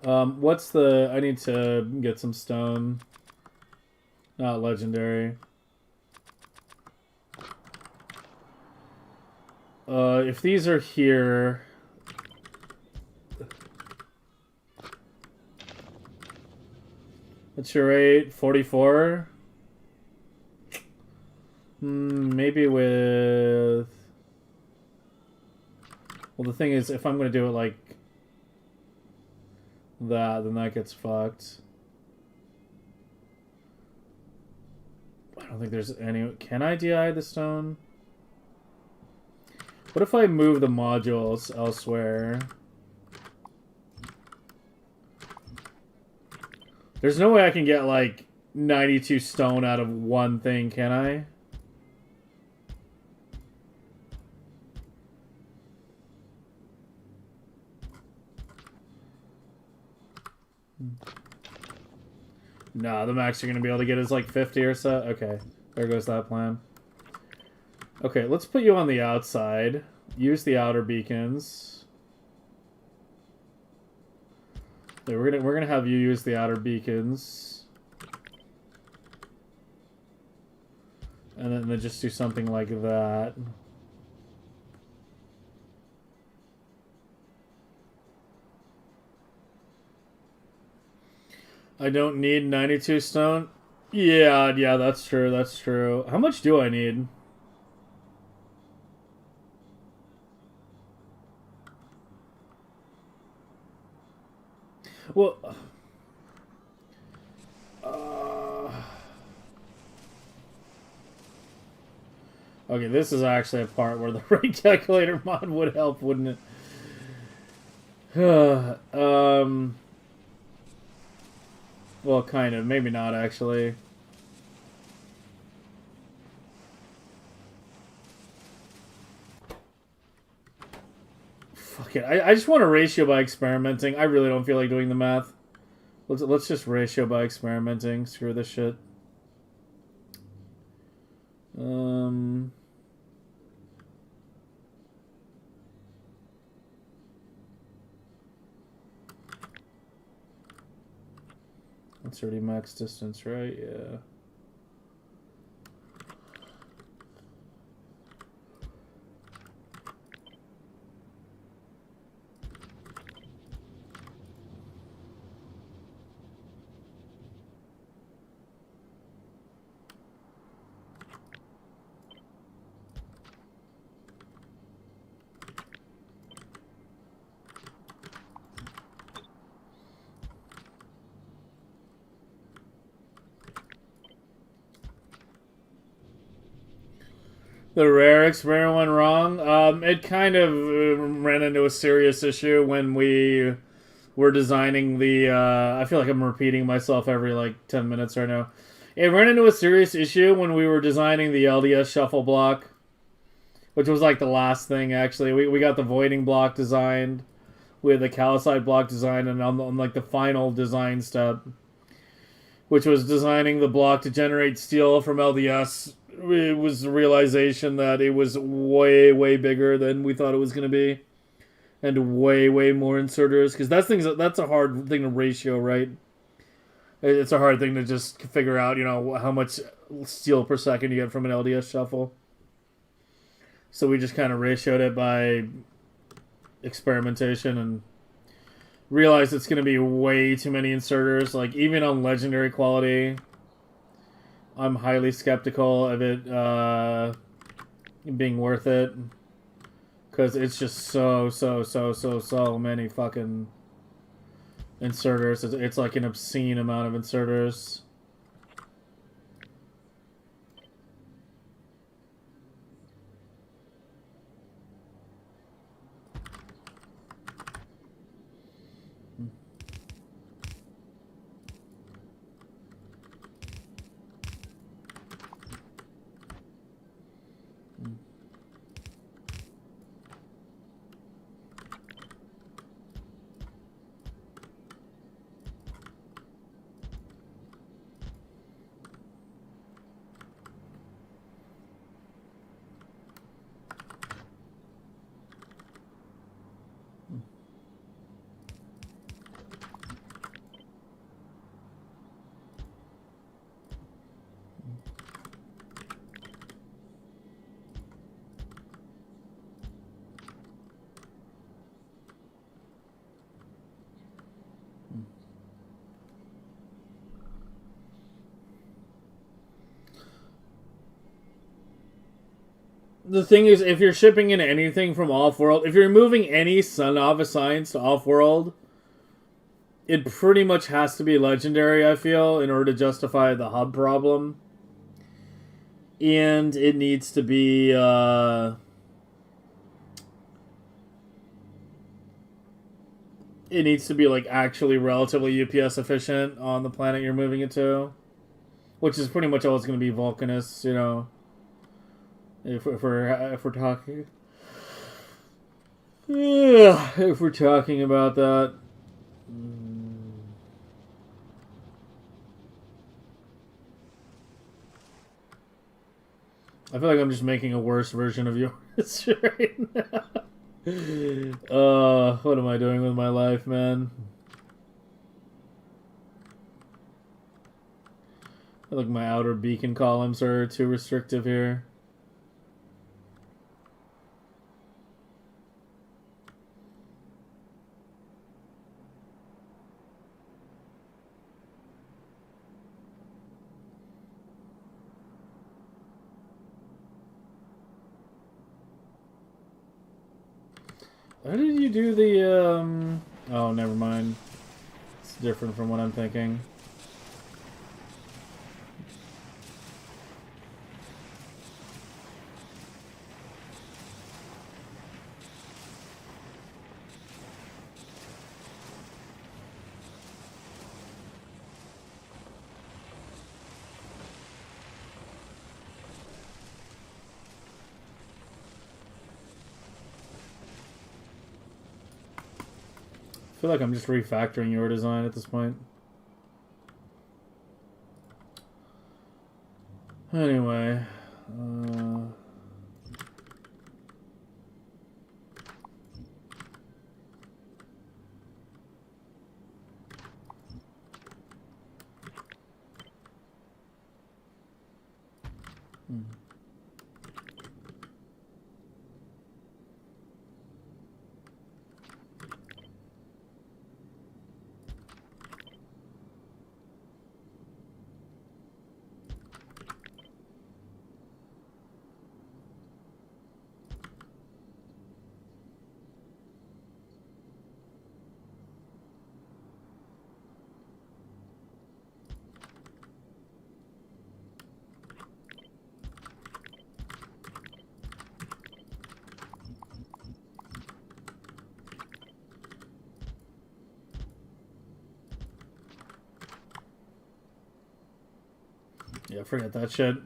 What's the... I need to get some stone. Not legendary. If these are here... What's your rate? 44? Maybe with... Well, the thing is, if I'm going to do it like that, then that gets fucked. I don't think there's any... Can I DI the stone? What if I move the modules elsewhere? There's no way I can get, like, 92 stone out of one thing, can I? Nah, the max you're going to be able to get is like 50 or so. Okay, there goes that plan. Okay, let's put you on the outside. Use the outer beacons. Yeah, we're gonna have you use the outer beacons. And then just do something like that. I don't need 92 stone. Yeah, that's true, that's true. How much do I need? Well... Okay, this is actually a part where the rate calculator mod would help, wouldn't it? Well, kind of. Maybe not, actually. Fuck it. I just want a ratio by experimenting. I really don't feel like doing the math. Let's just ratio by experimenting. Screw this shit. That's already max distance, right? Yeah. The rare experiment went wrong. It kind of ran into a serious issue when we we're designing the. I feel like I'm repeating myself every like 10 minutes right now. It ran into a serious issue when we were designing the LDS shuffle block, which was like the last thing actually. We got the voiding block designed, we had the calcite block designed, and on like the final design step, which was designing the block to generate steel from LDS, it was the realization that it was way bigger than we thought it was going to be, and way more inserters, because that's a hard thing to ratio, right? It's a hard thing to just figure out, you know, how much steel per second you get from an LDS shuffle. So we just kind of ratioed it by experimentation and realized it's going to be way too many inserters. Like, even on legendary quality, I'm highly skeptical of it being worth it. Because it's just so many fucking inserters. It's like an obscene amount of inserters. The thing is, if you're shipping in anything from off-world, if you're moving any Sun Nova Science to off-world, it pretty much has to be legendary, I feel, in order to justify the hub problem. And it needs to be, like, actually relatively UPS efficient on the planet you're moving it to. Which is pretty much always going to be Vulcanus, you know. If we're talking, if we're talking about that, I feel like I'm just making a worse version of yours right now. What am I doing with my life, man? I feel like my outer beacon columns are too restrictive here. How did you do the, Oh, never mind. It's different from what I'm thinking. I feel like I'm just refactoring your design at this point. Anyway, Yeah, forget that shit.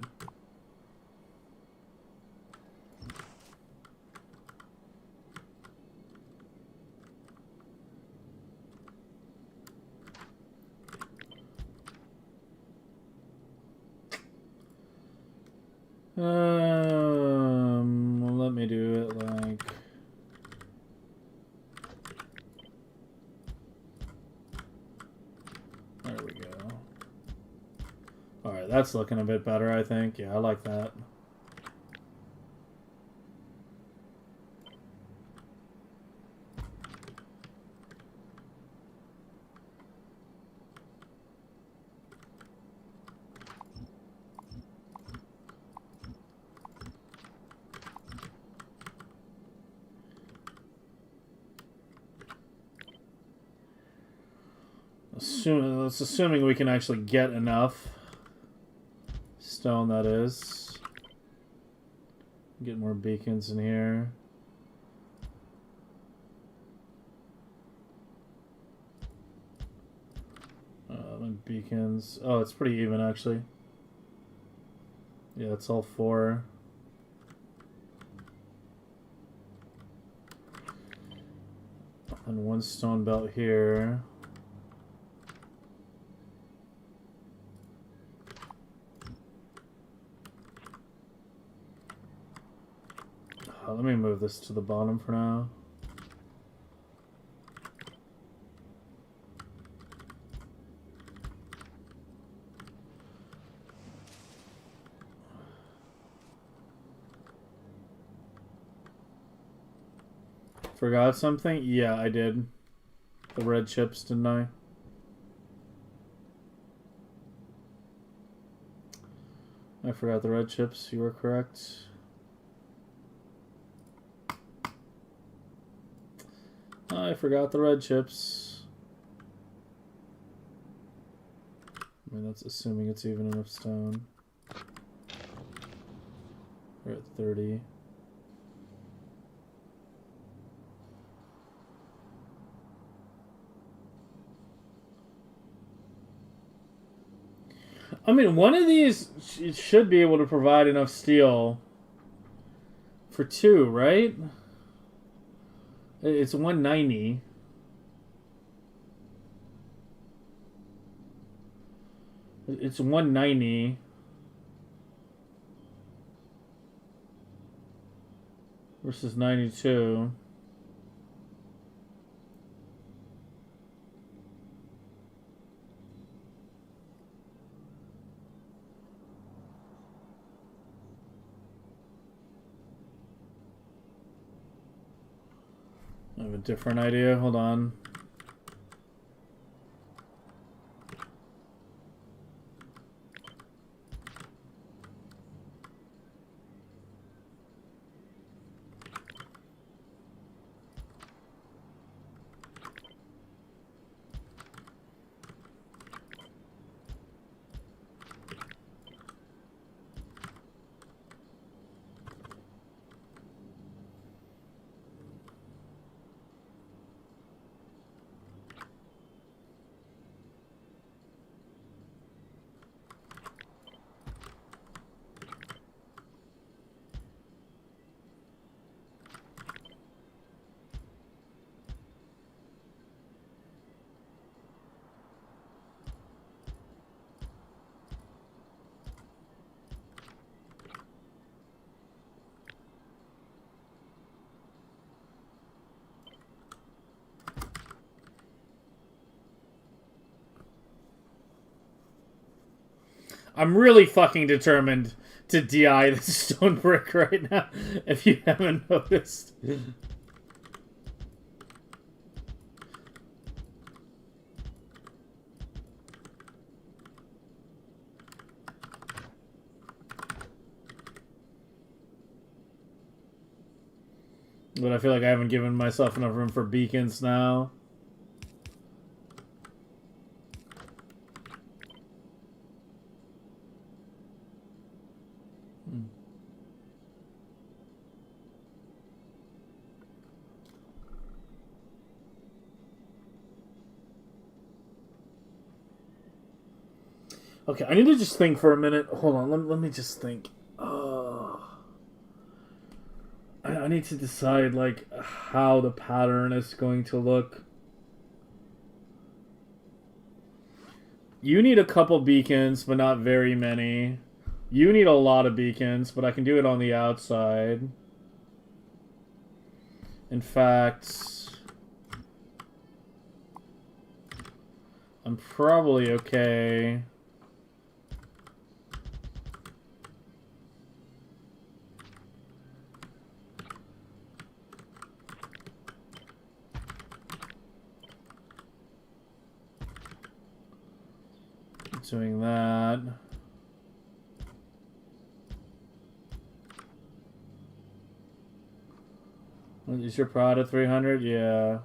Well, let me do it like... There we go. Alright, that's looking a bit better, I think. Yeah, I like that. That's assuming we can actually get enough stone, that is. Get more beacons in here. Beacons. Oh, it's pretty even actually. Yeah, it's all 4. And 1 stone belt here. Let me move this to the bottom for now. Forgot something? Yeah, I did. The red chips, didn't I? I forgot the red chips. You were correct. I forgot the red chips. I mean, that's assuming it's even enough stone. We're at 30. I mean, one of these should be able to provide enough steel for 2, right? It's 190. It's 190 versus 92. I have a different idea. Hold on. I'm really fucking determined to DI the stone brick right now, if you haven't noticed. But I feel like I haven't given myself enough room for beacons now. Okay, I need to just think for a minute. Hold on, let me just think. I need to decide, like, how the pattern is going to look. You need a couple beacons, but not very many. You need a lot of beacons, but I can do it on the outside. In fact, I'm probably okay. Doing that. Is your prod at 300? Yeah.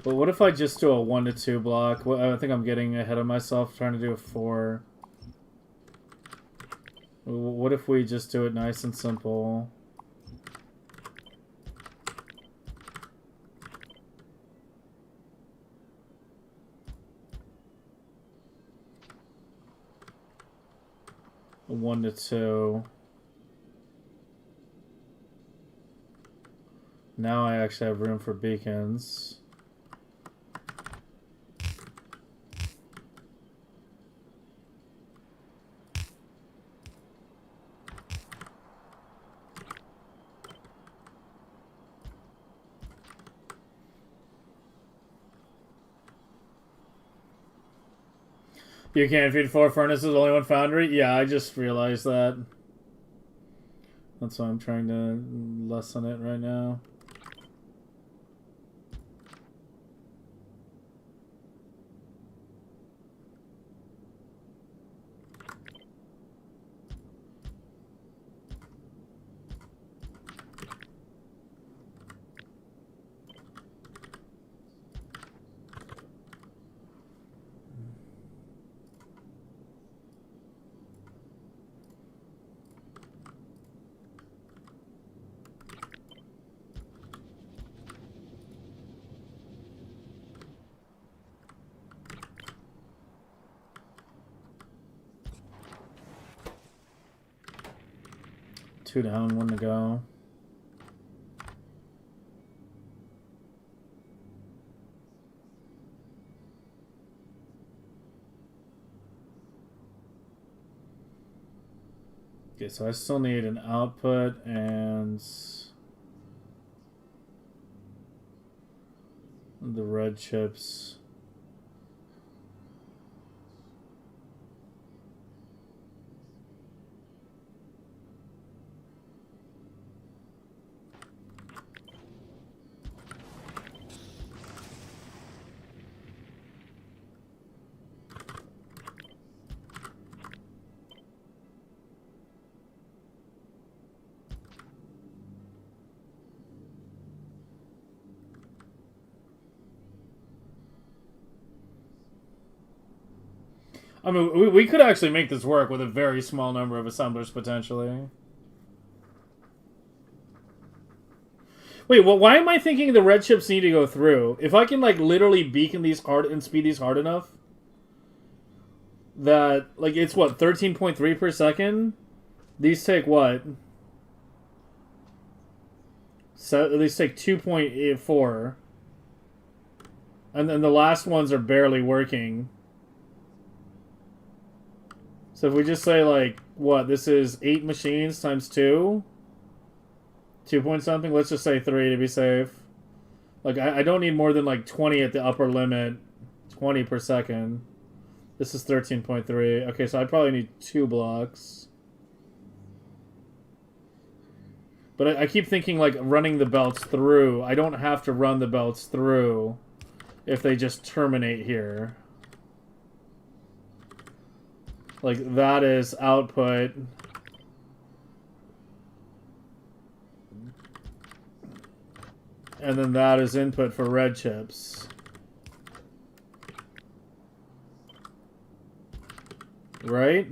But what if I just do a 1 to 2 block? Well, I think I'm getting ahead of myself trying to do a 4. What if we just do it nice and simple? A 1 to 2. Now I actually have room for beacons. You can't feed 4 furnaces, only 1 foundry? Yeah, I just realized that. That's why I'm trying to lessen it right now. Two down, 1 to go. Okay, so I still need an output and the red chips. I mean, we could actually make this work with a very small number of assemblers, potentially. Wait, well, why am I thinking the red chips need to go through? If I can, like, literally beacon these hard and speed these hard enough, that, like, it's what, 13.3 per second? These take what? So these take 2.84. And then the last ones are barely working. So if we just say, like, what, this is 8 machines times 2? 2 point something? Let's just say 3 to be safe. Like, I don't need more than, like, 20 at the upper limit. 20 per second. This is 13.3. Okay, so I probably need 2 blocks. But I keep thinking, like, running the belts through. I don't have to run the belts through if they just terminate here. Like, that is output. And then that is input for red chips. Right?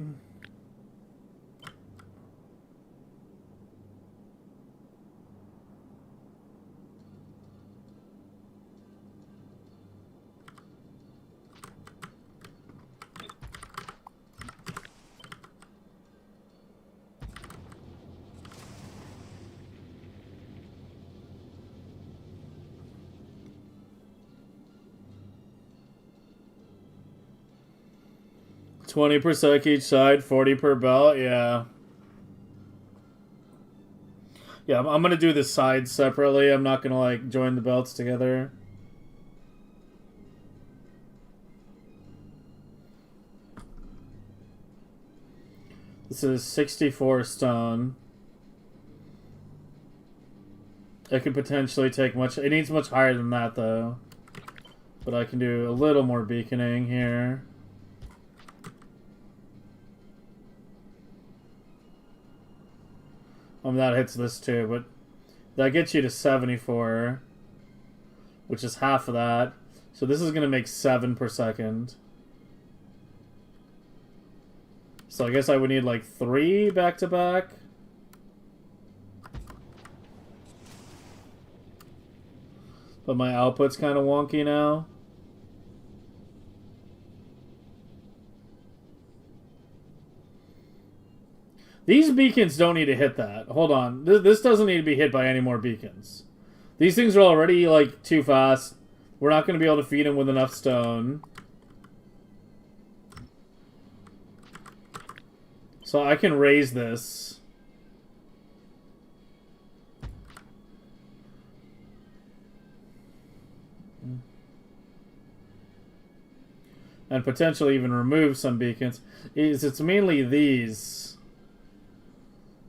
20 per sec each side, 40 per belt, yeah. Yeah, I'm gonna do the sides separately. I'm not gonna, like, join the belts together. This is 64 stone. It could potentially take much... It needs much higher than that, though. But I can do a little more beaconing here. That hits this too, but that gets you to 74, which is half of that. So this is going to make 7 per second. So I guess I would need like 3 back-to-back. But my output's kind of wonky now. These beacons don't need to hit that. Hold on. This doesn't need to be hit by any more beacons. These things are already, like, too fast. We're not going to be able to feed them with enough stone. So I can raise this. And potentially even remove some beacons. It's mainly these.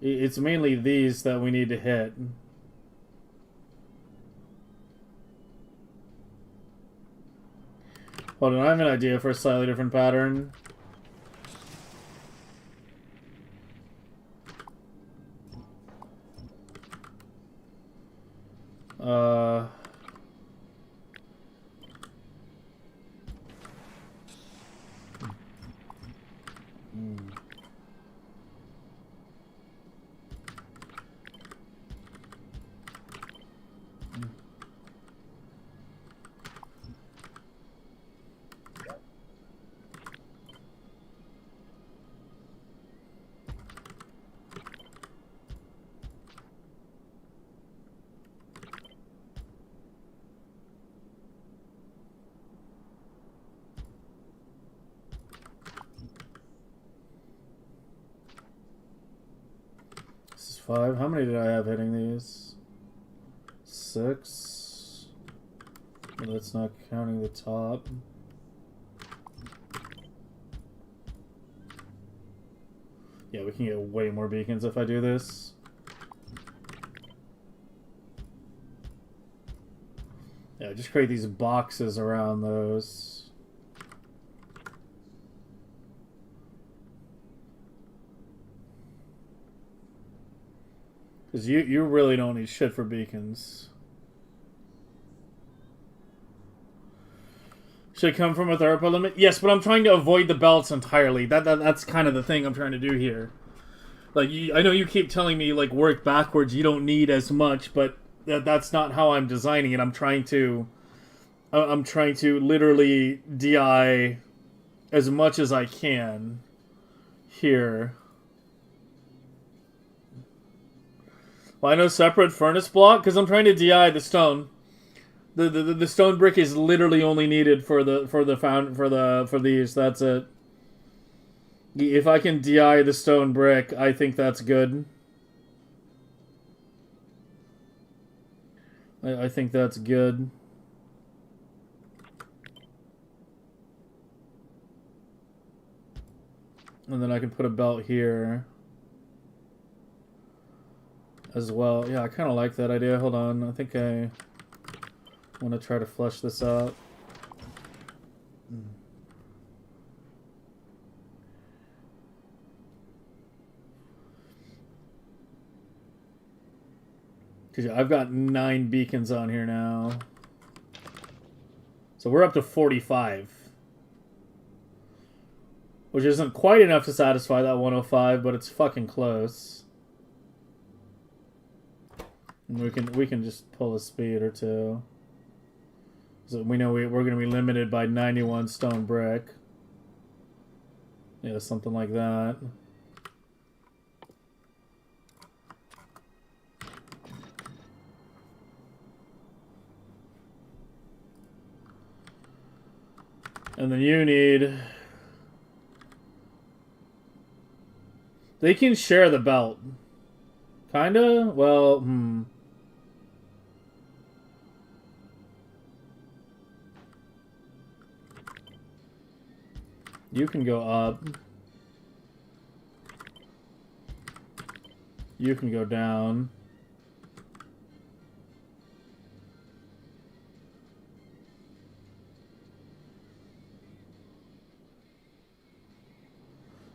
It's mainly these that we need to hit. Hold on, I have an idea for a slightly different pattern. This is 5. How many did I have hitting these? 6. Well, that's not counting the top. Yeah, we can get way more beacons if I do this. Yeah, just create these boxes around those. Because you really don't need shit for beacons. Should it come from a third limit? Yes, but I'm trying to avoid the belts entirely. That's kind of the thing I'm trying to do here. Like, I know you keep telling me, like, work backwards, you don't need as much, but that's not how I'm designing it. I'm trying to literally DI as much as I can here. Why no separate furnace block? Because I'm trying to DI the stone. The stone brick is literally only needed for these. That's it. If I can DI the stone brick, I think that's good. I think that's good. And then I can put a belt here as well. Yeah, I kind of like that idea. Hold on. I think I want to try to flush this out. Because I've got 9 beacons on here now. So we're up to 45. Which isn't quite enough to satisfy that 105, but it's fucking close. And we can just pull a speed or two. So we know we're going to be limited by 91 stone brick. Yeah, something like that. And then you need They can share the belt. Kinda? Well, You can go up. You can go down.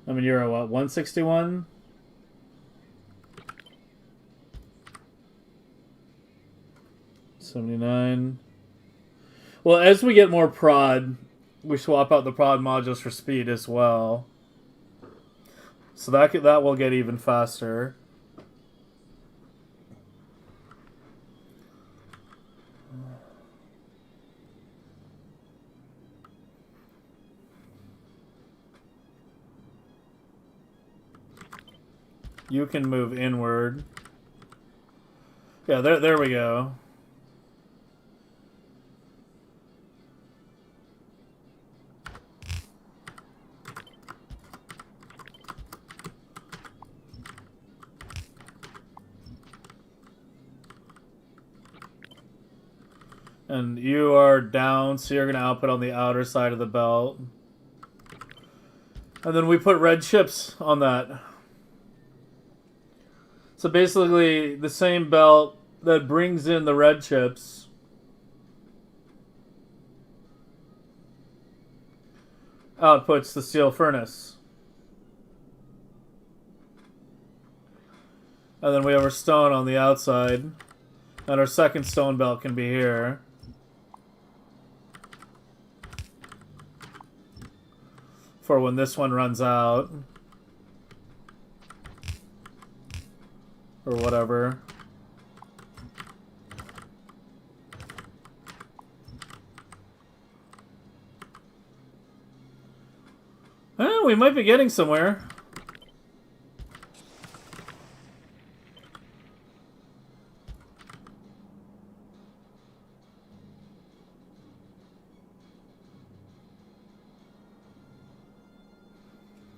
I mean, you're at what, 161? $79. Well, as we get more prod, we swap out the prod modules for speed as well. So that will get even faster. You can move inward. Yeah, there we go. And you are down, so you're going to output on the outer side of the belt. And then we put red chips on that. So basically, the same belt that brings in the red chips outputs the steel furnace. And then we have our stone on the outside. And our second stone belt can be here. For when this one runs out. Or whatever. We might be getting somewhere.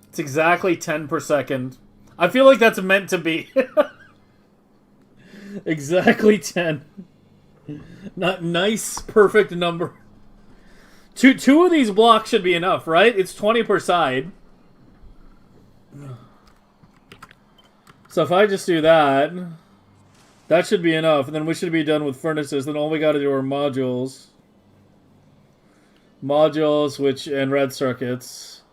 It's exactly 10 per second. I feel like that's meant to be. Exactly 10. Not nice, perfect number. Two of these blocks should be enough, right? It's 20 per side. So if I just do that, that should be enough. And then we should be done with furnaces. Then all we got to do are modules. Modules, and red circuits.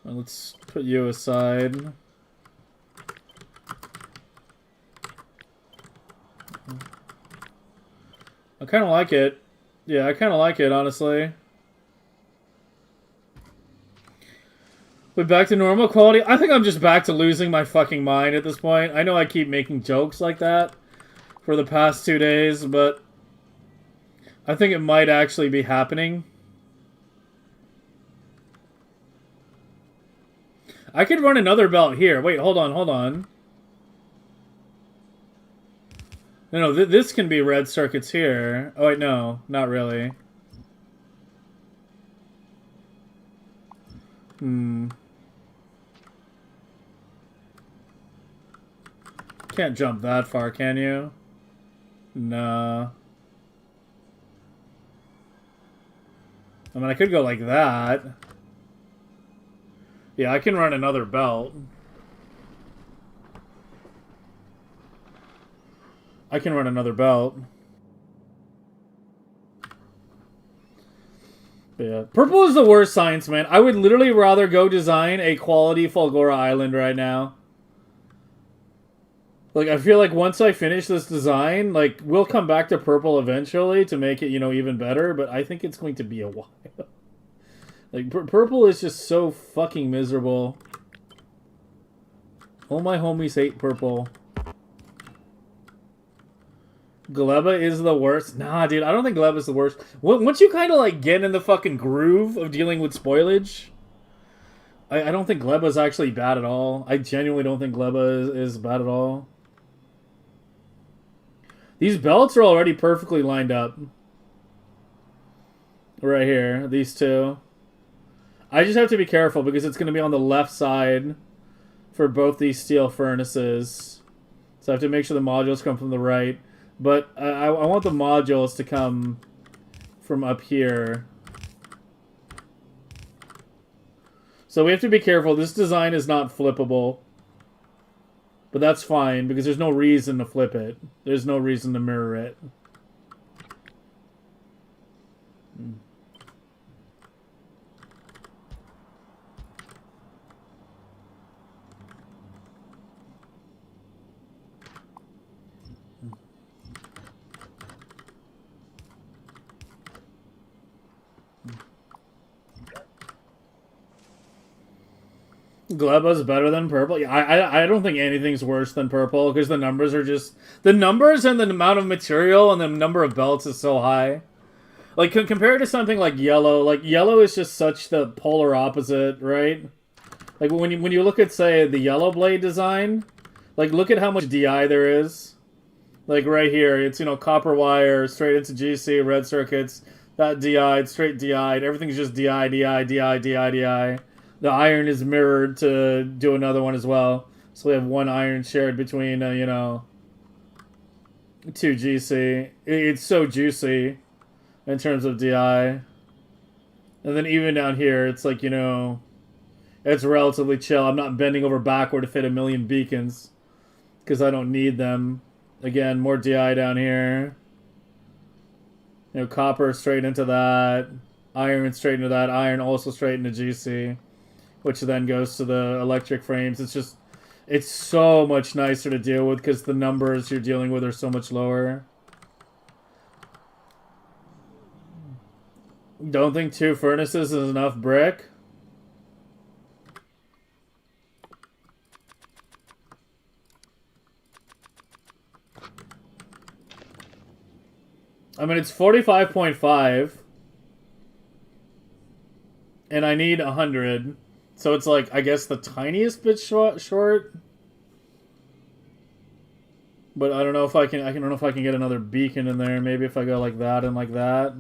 Let's put you aside. I kind of like it. Yeah, I kind of like it, honestly. We're back to normal quality. I think I'm just back to losing my fucking mind at this point. I know I keep making jokes like that for the past 2 days, but I think it might actually be happening. I could run another belt here. Wait, hold on. No, this can be red circuits here. Oh, wait, no. Not really. Can't jump that far, can you? No. I mean, I could go like that. Yeah, I can run another belt. I can run another belt. But yeah. Purple is the worst science, man. I would literally rather go design a quality Fulgora Island right now. Like, I feel like once I finish this design, like, we'll come back to purple eventually to make it, you know, even better. But I think it's going to be a while. Like, purple is just so fucking miserable. All my homies hate purple. Gleba is the worst. Nah, dude, I don't think Gleba is the worst. Once you kind of, like, get in the fucking groove of dealing with spoilage, I don't think Gleba is actually bad at all. I genuinely don't think Gleba is bad at all. These belts are already perfectly lined up. Right here, these two. I just have to be careful because it's going to be on the left side for both these steel furnaces. So I have to make sure the modules come from the right. But I want the modules to come from up here. So we have to be careful. This design is not flippable. But that's fine, because there's no reason to flip it. There's no reason to mirror it. Gleba's better than purple. Yeah, I don't think anything's worse than purple because the numbers are just the numbers and the amount of material and the number of belts is so high. Like compared to something like yellow is just such the polar opposite, right? Like when you look at say the yellow blade design, like look at how much DI there is. Like right here, it's copper wire straight into GC, red circuits, that DI'd, straight DI'd, everything's just DI, DI, DI, DI, DI. The iron is mirrored to do another one as well. So we have one iron shared between, two GC. It's so juicy in terms of DI. And then even down here, it's like, it's relatively chill. I'm not bending over backward to fit a million beacons because I don't need them. Again, more DI down here. Copper straight into that. Iron straight into that. Iron also straight into GC. Which then goes to the electric frames. It's so much nicer to deal with because the numbers you're dealing with are so much lower. Don't think 2 furnaces is enough brick. I mean, it's 45.5. And I need 100. So it's like, I guess the tiniest bit short. But I don't know if I don't know if I can get another beacon in there. Maybe if I go like that and like that.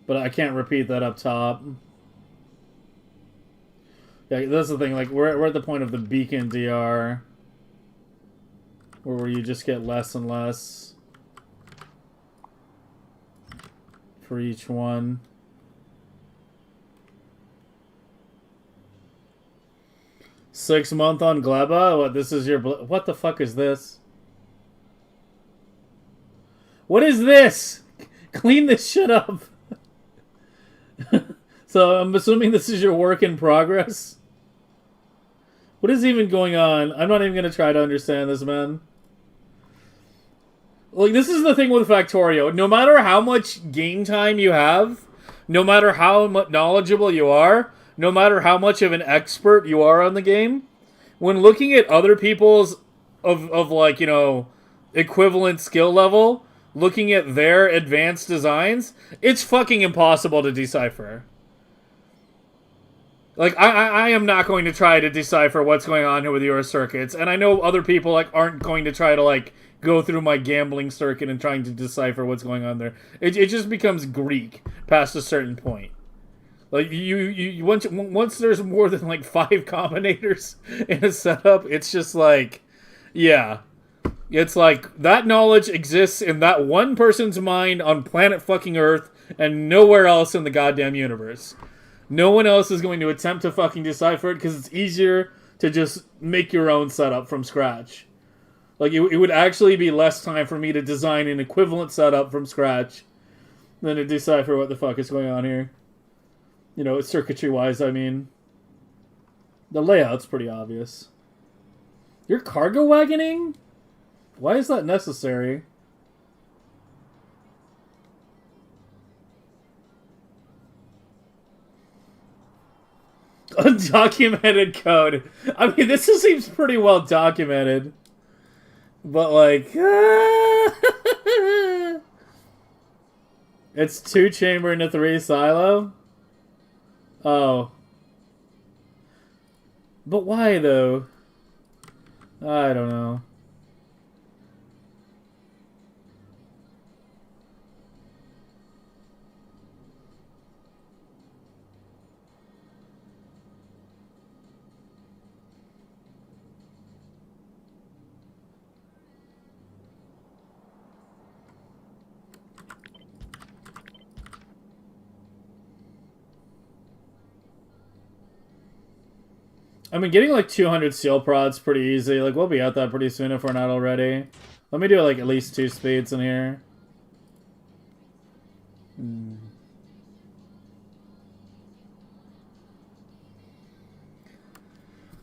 But I can't repeat that up top. Yeah, that's the thing. Like, we're at the point of the beacon DR. Where you just get less and less. For each one. Six-month on Gleba? What, this is your... What the fuck is this? What is this? Clean this shit up. So I'm assuming this is your work in progress? What is even going on? I'm not even going to try to understand this, man. Like, this is the thing with Factorio. No matter how much game time you have, no matter how knowledgeable you are, no matter how much of an expert you are on the game, when looking at other people's like, equivalent skill level, looking at their advanced designs, it's fucking impossible to decipher. Like, I am not going to try to decipher what's going on here with your circuits, and I know other people, like, aren't going to try to, like, go through my gambling circuit and trying to decipher what's going on there. It just becomes Greek past a certain point. Like, you once there's more than, like, 5 combinators in a setup, it's just like, yeah. It's like, that knowledge exists in that one person's mind on planet fucking Earth and nowhere else in the goddamn universe. No one else is going to attempt to fucking decipher it because it's easier to just make your own setup from scratch. Like, it would actually be less time for me to design an equivalent setup from scratch than to decipher what the fuck is going on here. Circuitry-wise, I mean. The layout's pretty obvious. You're cargo wagoning? Why is that necessary? Undocumented code. I mean, this seems pretty well documented. But, like... It's 2 chamber into 3 silo? Oh. But why, though? I don't know. I mean, getting like 200 steel prods pretty easy. Like, we'll be at that pretty soon if we're not already. Let me do like at least 2 speeds in here.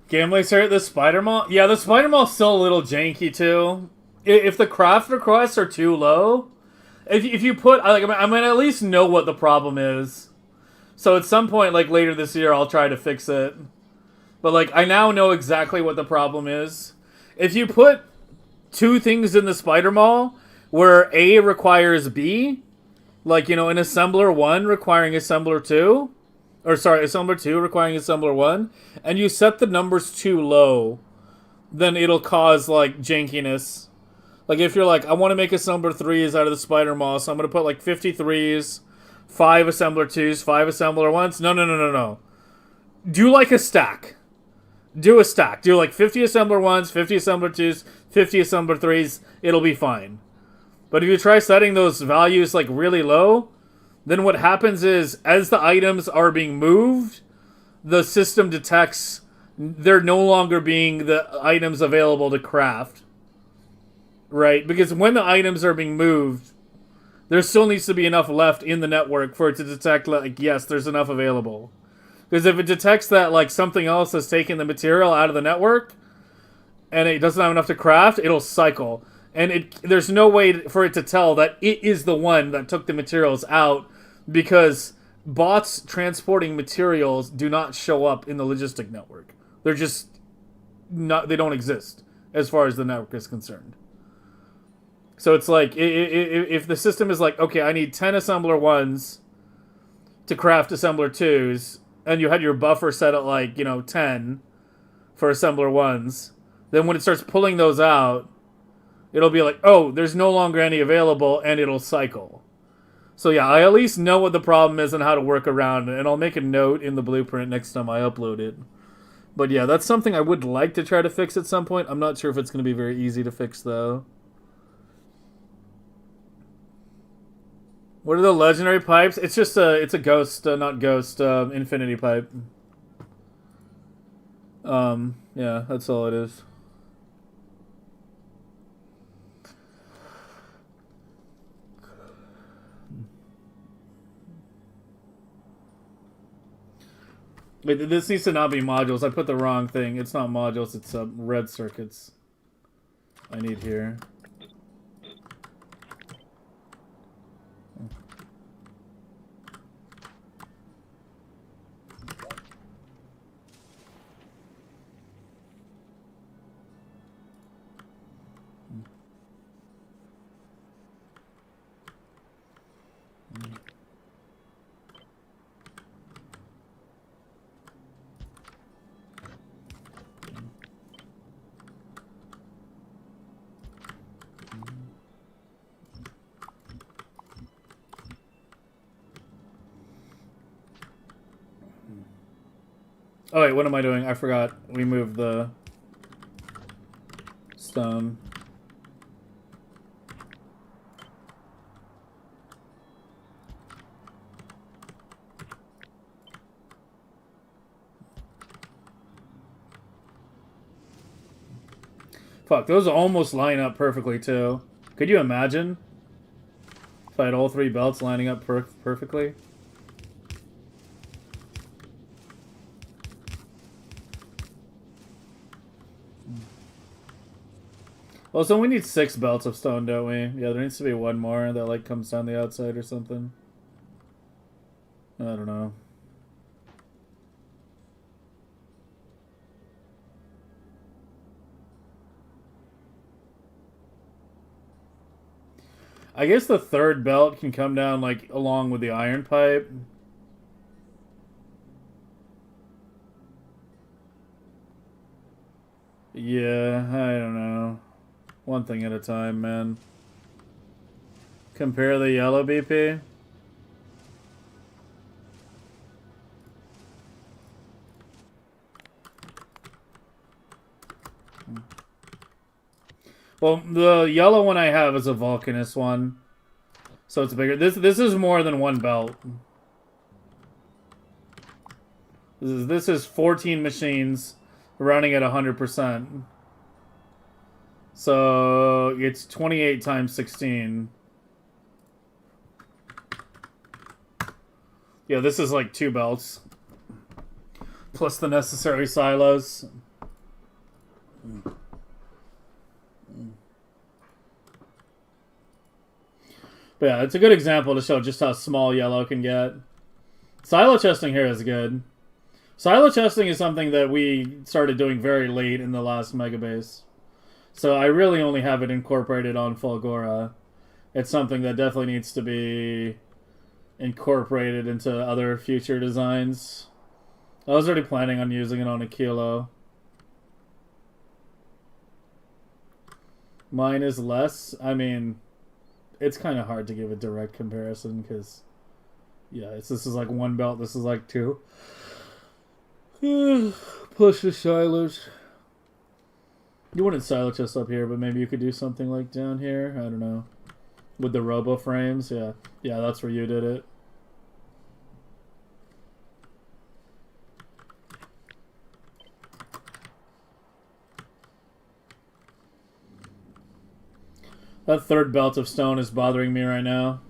Gambling start the Spider Mall? Yeah, the Spider Mall's still a little janky too. If the craft requests are too low, if you put, like, I mean, at least know what the problem is. So at some point, like later this year, I'll try to fix it. But like, I now know exactly what the problem is. If you put 2 things in the Spider Mall where A requires B, like, you know, an assembler 1 requiring assembler 2, or sorry, assembler 2 requiring assembler 1, and you set the numbers too low, then it'll cause like jankiness. Like if you're like, I want to make assembler 3s out of the Spider Mall, so I'm going to put like 53s, 5 assembler 2s, 5 assembler 1s. No. Do like a stack. Do a stack. Do like 50 assembler 1s, 50 assembler 2s, 50 assembler 3s. It'll be fine. But if you try setting those values like really low, then what happens is as the items are being moved, the system detects they're no longer being the items available to craft. Right? Because when the items are being moved, there still needs to be enough left in the network for it to detect, like, yes, there's enough available. Because if it detects that, like, something else has taken the material out of the network, and it doesn't have enough to craft, it'll cycle. And there's no way for it to tell that it is the one that took the materials out, because bots transporting materials do not show up in the logistic network. They're just not, they don't exist as far as the network is concerned. So it's like, if the system is like, okay, I need 10 assembler 1s to craft assembler 2s, and you had your buffer set at like, you know, 10 for assembler 1s, then when it starts pulling those out, it'll be like, oh, there's no longer any available, and it'll cycle. So yeah, I at least know what the problem is and how to work around it, and I'll make a note in the blueprint next time I upload it. But yeah, that's something I would like to try to fix at some point. I'm not sure if it's going to be very easy to fix, though. What are the legendary pipes? It's just it's a ghost, not ghost, infinity pipe. Yeah, that's all it is. Wait, this needs to not be modules. I put the wrong thing. It's not modules, it's red circuits I need here. Oh wait, what am I doing? I forgot. We moved the stone. Fuck, those almost line up perfectly too. Could you imagine if I had all 3 belts lining up perfectly? Well, so we need 6 belts of stone, don't we? Yeah, there needs to be 1 more that, like, comes down the outside or something. I don't know. I guess the 3rd belt can come down, like, along with the iron pipe. Yeah, I don't know. One thing at a time, man. Compare the yellow BP. Well, the yellow one I have is a Vulcanist one. So it's bigger. This is more than 1 belt. This is 14 machines running at 100%. So it's 28 times 16. Yeah, this is like 2 belts. Plus the necessary silos. But yeah, it's a good example to show just how small yellow can get. Silo chesting here is good. Silo chesting is something that we started doing very late in the last Megabase. So I really only have it incorporated on Fulgora. It's something that definitely needs to be incorporated into other future designs. I was already planning on using it on a kilo. Mine is less. I mean, it's kind of hard to give a direct comparison because, yeah, this is like 1 belt. This is like 2. Push the silos. You wouldn't silo chest up here, but maybe you could do something like down here. I don't know. With the robo frames, yeah. Yeah, that's where you did it. That 3rd belt of stone is bothering me right now.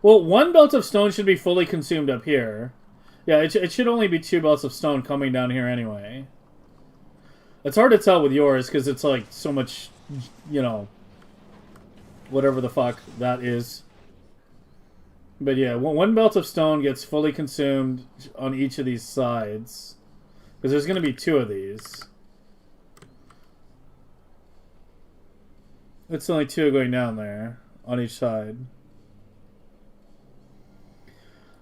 Well, 1 belt of stone should be fully consumed up here. Yeah, it should only be 2 belts of stone coming down here anyway. It's hard to tell with yours because it's like so much, you know, whatever the fuck that is. But yeah, 1 belt of stone gets fully consumed on each of these sides. Because there's going to be 2 of these. It's only 2 going down there on each side.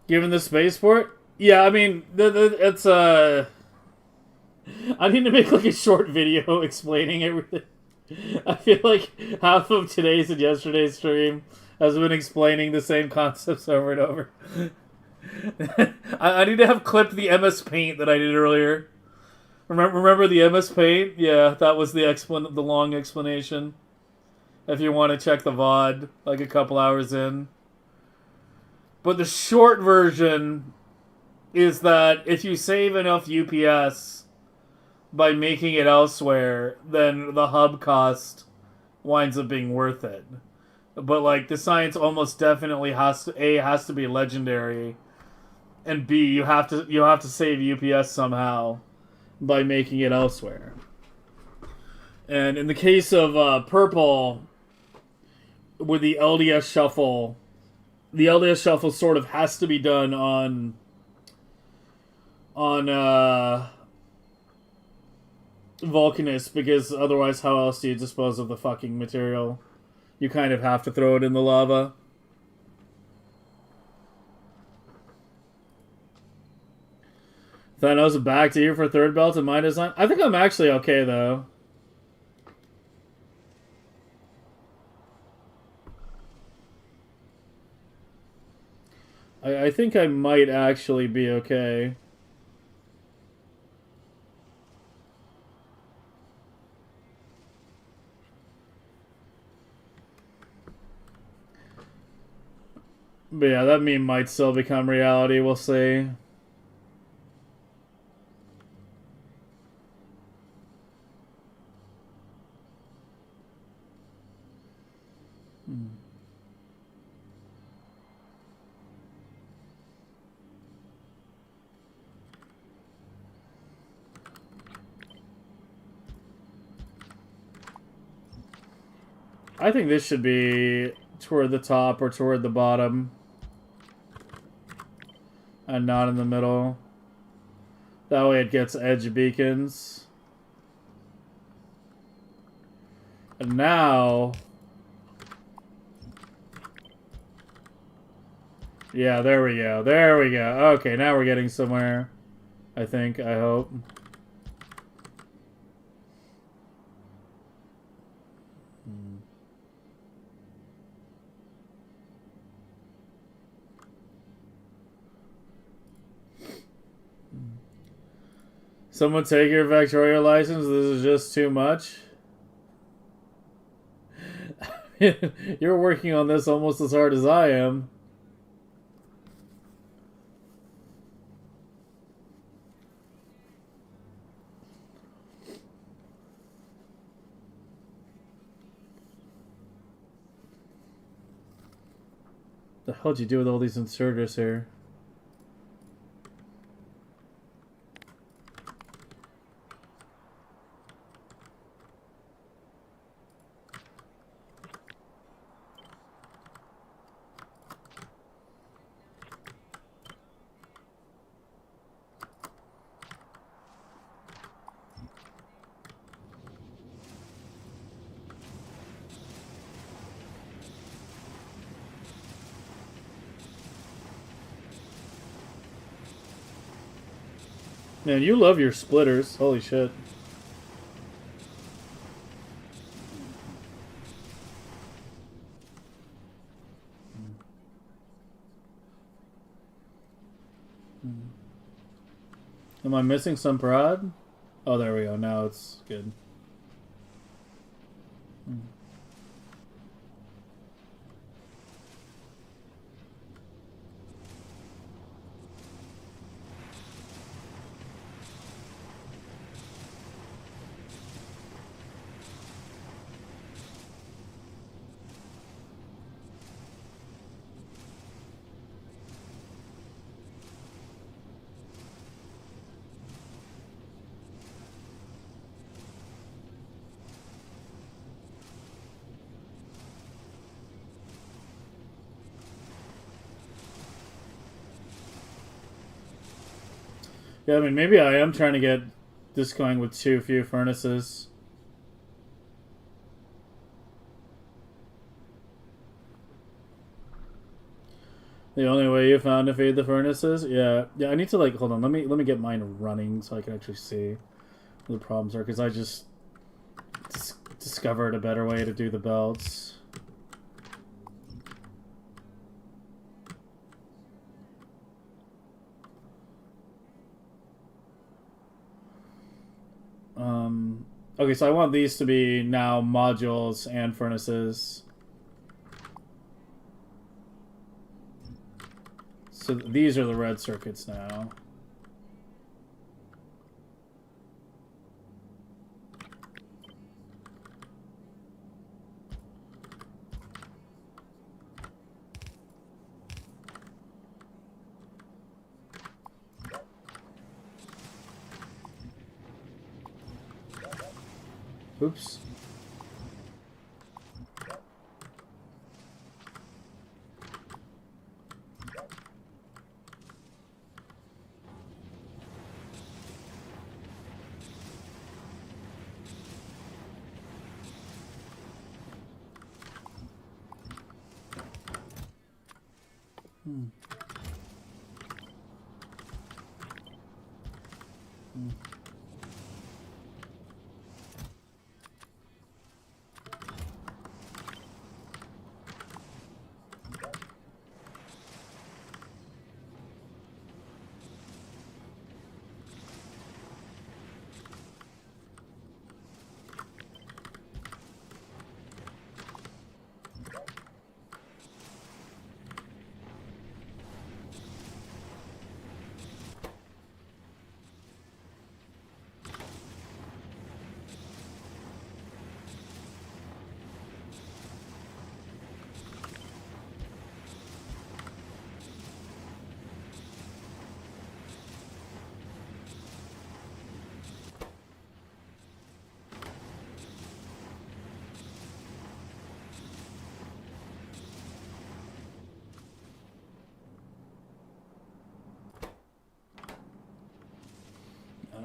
Given the spaceport? Yeah, I mean, it's I need to make like a short video explaining everything. I feel like half of today's and yesterday's stream has been explaining the same concepts over and over. I need to have clipped the MS Paint that I did earlier. Remember the MS Paint? Yeah, that was the long explanation. If you want to check the VOD, like a couple hours in. But the short version is that if you save enough UPS by making it elsewhere, then the hub cost winds up being worth it. But like the science almost definitely has to be legendary, and B you have to save UPS somehow by making it elsewhere. And in the case of purple, with the LDS shuffle, the LDS shuffle sort of has to be done on Vulcanus, because otherwise how else do you dispose of the fucking material? You kind of have to throw it in the lava. Thanos, back to you for 3rd belt in my design. I think I'm actually okay though. I think I might actually be okay. But yeah, that meme might still become reality. We'll see. I think this should be toward the top or toward the bottom. And not in the middle. That way it gets edge beacons. And now... Yeah, there we go. There we go. Okay, now we're getting somewhere. I think, I hope. Someone take your Factorio license. This is just too much. You're working on this almost as hard as I am. The hell'd you do with all these inserters here? Man, you love your splitters. Holy shit. Am I missing some prod? Oh, there we go. Now it's good. Yeah, I mean, maybe I am trying to get this going with too few furnaces. The only way you found to feed the furnaces? Yeah. Yeah, I need to, like, hold on. Let me get mine running so I can actually see what the problems are, because I just discovered a better way to do the belts. Okay, so I want these to be now modules and furnaces. So these are the red circuits now. Oops.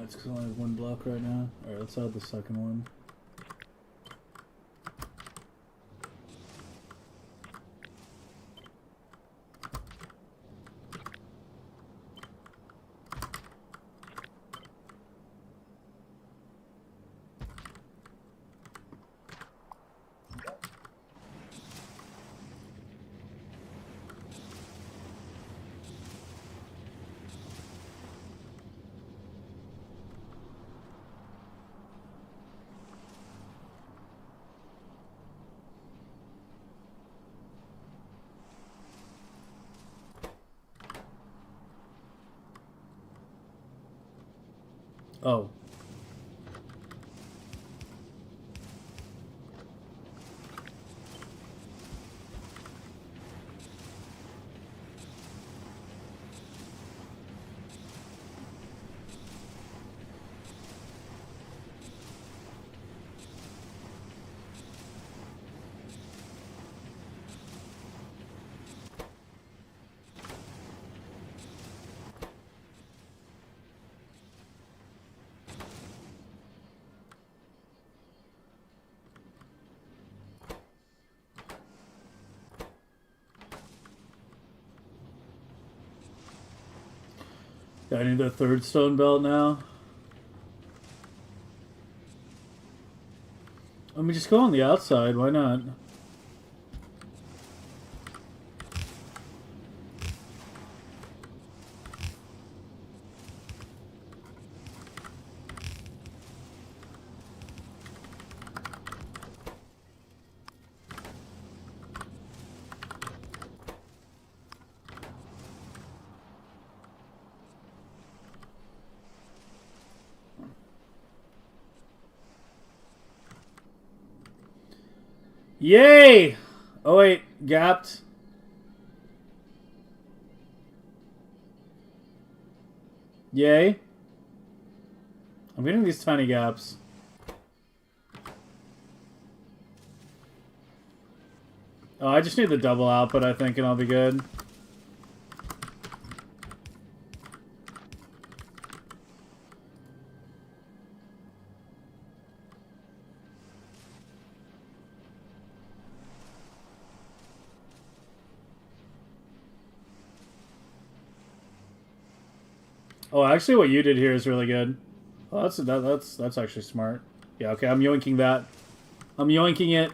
It's because I only have one block right now. Alright, let's add the second one. Oh. I need that third stone belt now. Let me just go on the outside. Why not? Yay! Oh wait, gapped. Yay. I'm getting these tiny gaps. Oh, I just need the double output, I think, and I'll be good. Oh, actually, what you did here is really good. Oh, that's actually smart. Yeah, okay, I'm yoinking that. I'm yoinking it.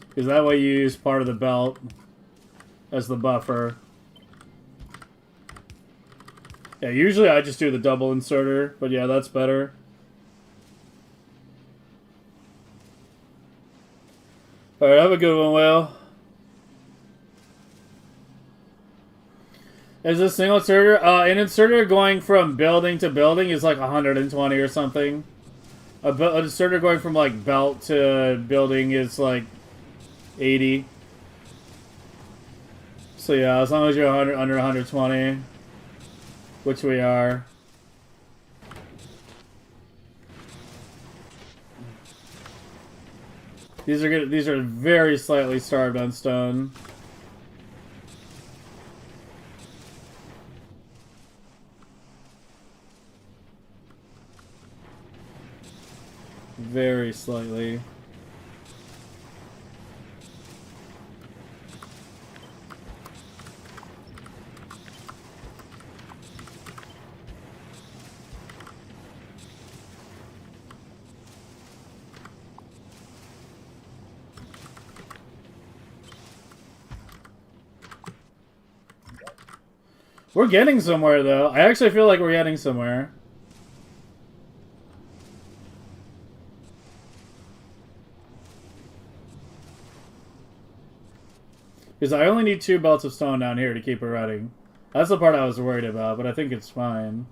Because that way you use part of the belt as the buffer. Yeah, usually I just do the double inserter, but yeah, that's better. Alright, have a good one, Will. Is a single inserter? An inserter going from building to building is like 120 or something. An inserter going from like belt to building is like 80. So yeah, as long as you're under 120, which we are. These are good. These are very slightly starved on stone. Very slightly. We're getting somewhere, though. I actually feel like we're getting somewhere. Because I only need 2 belts of stone down here to keep it running. That's the part I was worried about, but I think it's fine.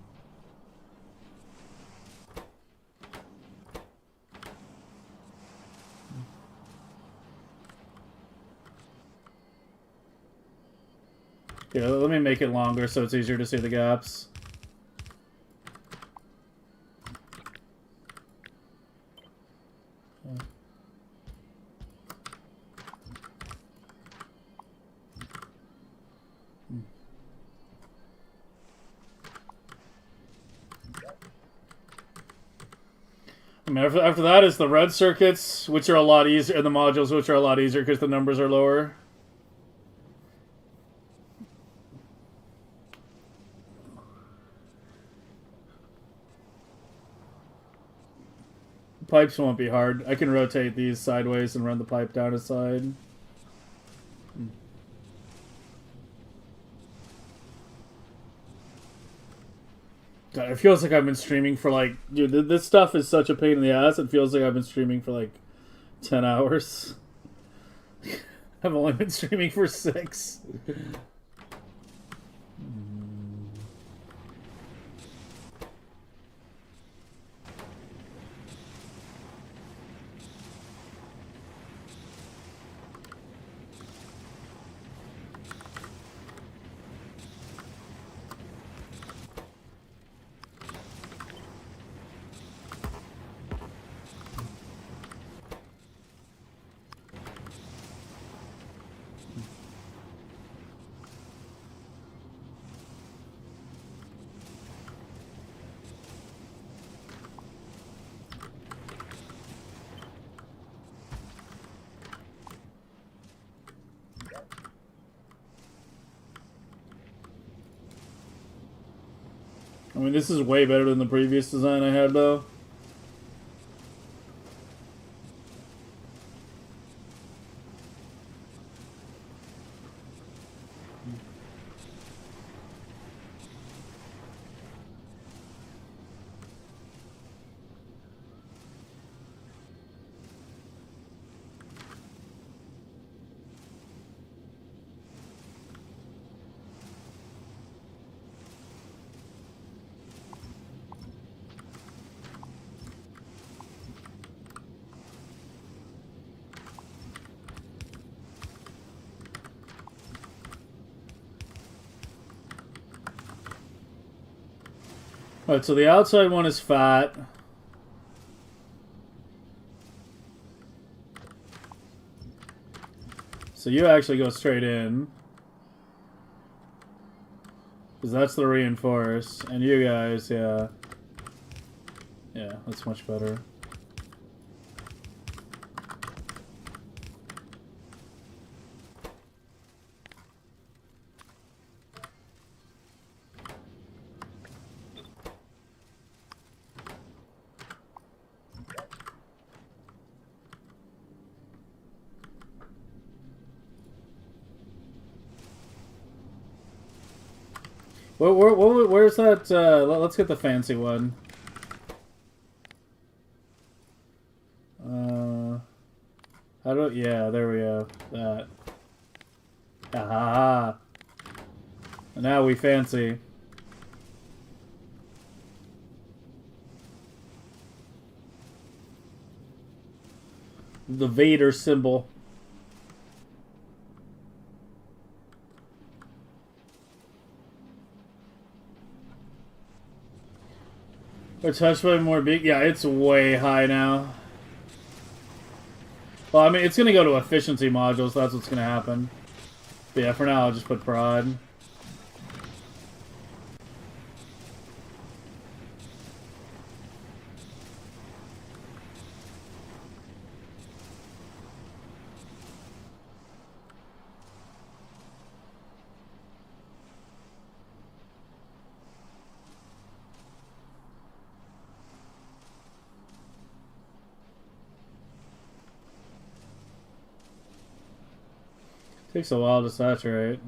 Yeah, let me make it longer so it's easier to see the gaps. I mean, after that is the red circuits, which are a lot easier, and the modules, which are a lot easier because the numbers are lower. Pipes won't be hard. I can rotate these sideways and run the pipe down a side. God, it feels like I've been streaming for like... Dude, this stuff is such a pain in the ass. It feels like I've been streaming for like 10 hours. I've only been streaming for 6. I mean, this is way better than the previous design I had, though. Alright, so the outside one is fat. So you actually go straight in. Because that's the reinforce. And you guys, yeah. Yeah, that's much better. Where's that? Let's get the fancy one. How do? Yeah, there we go. That. Aha! And now we fancy. The Vader symbol. Or touched by more big. Yeah, it's way high now. Well, I mean, it's gonna go to efficiency modules. That's what's gonna happen. But yeah, for now, I'll just put prod. Takes a while to saturate.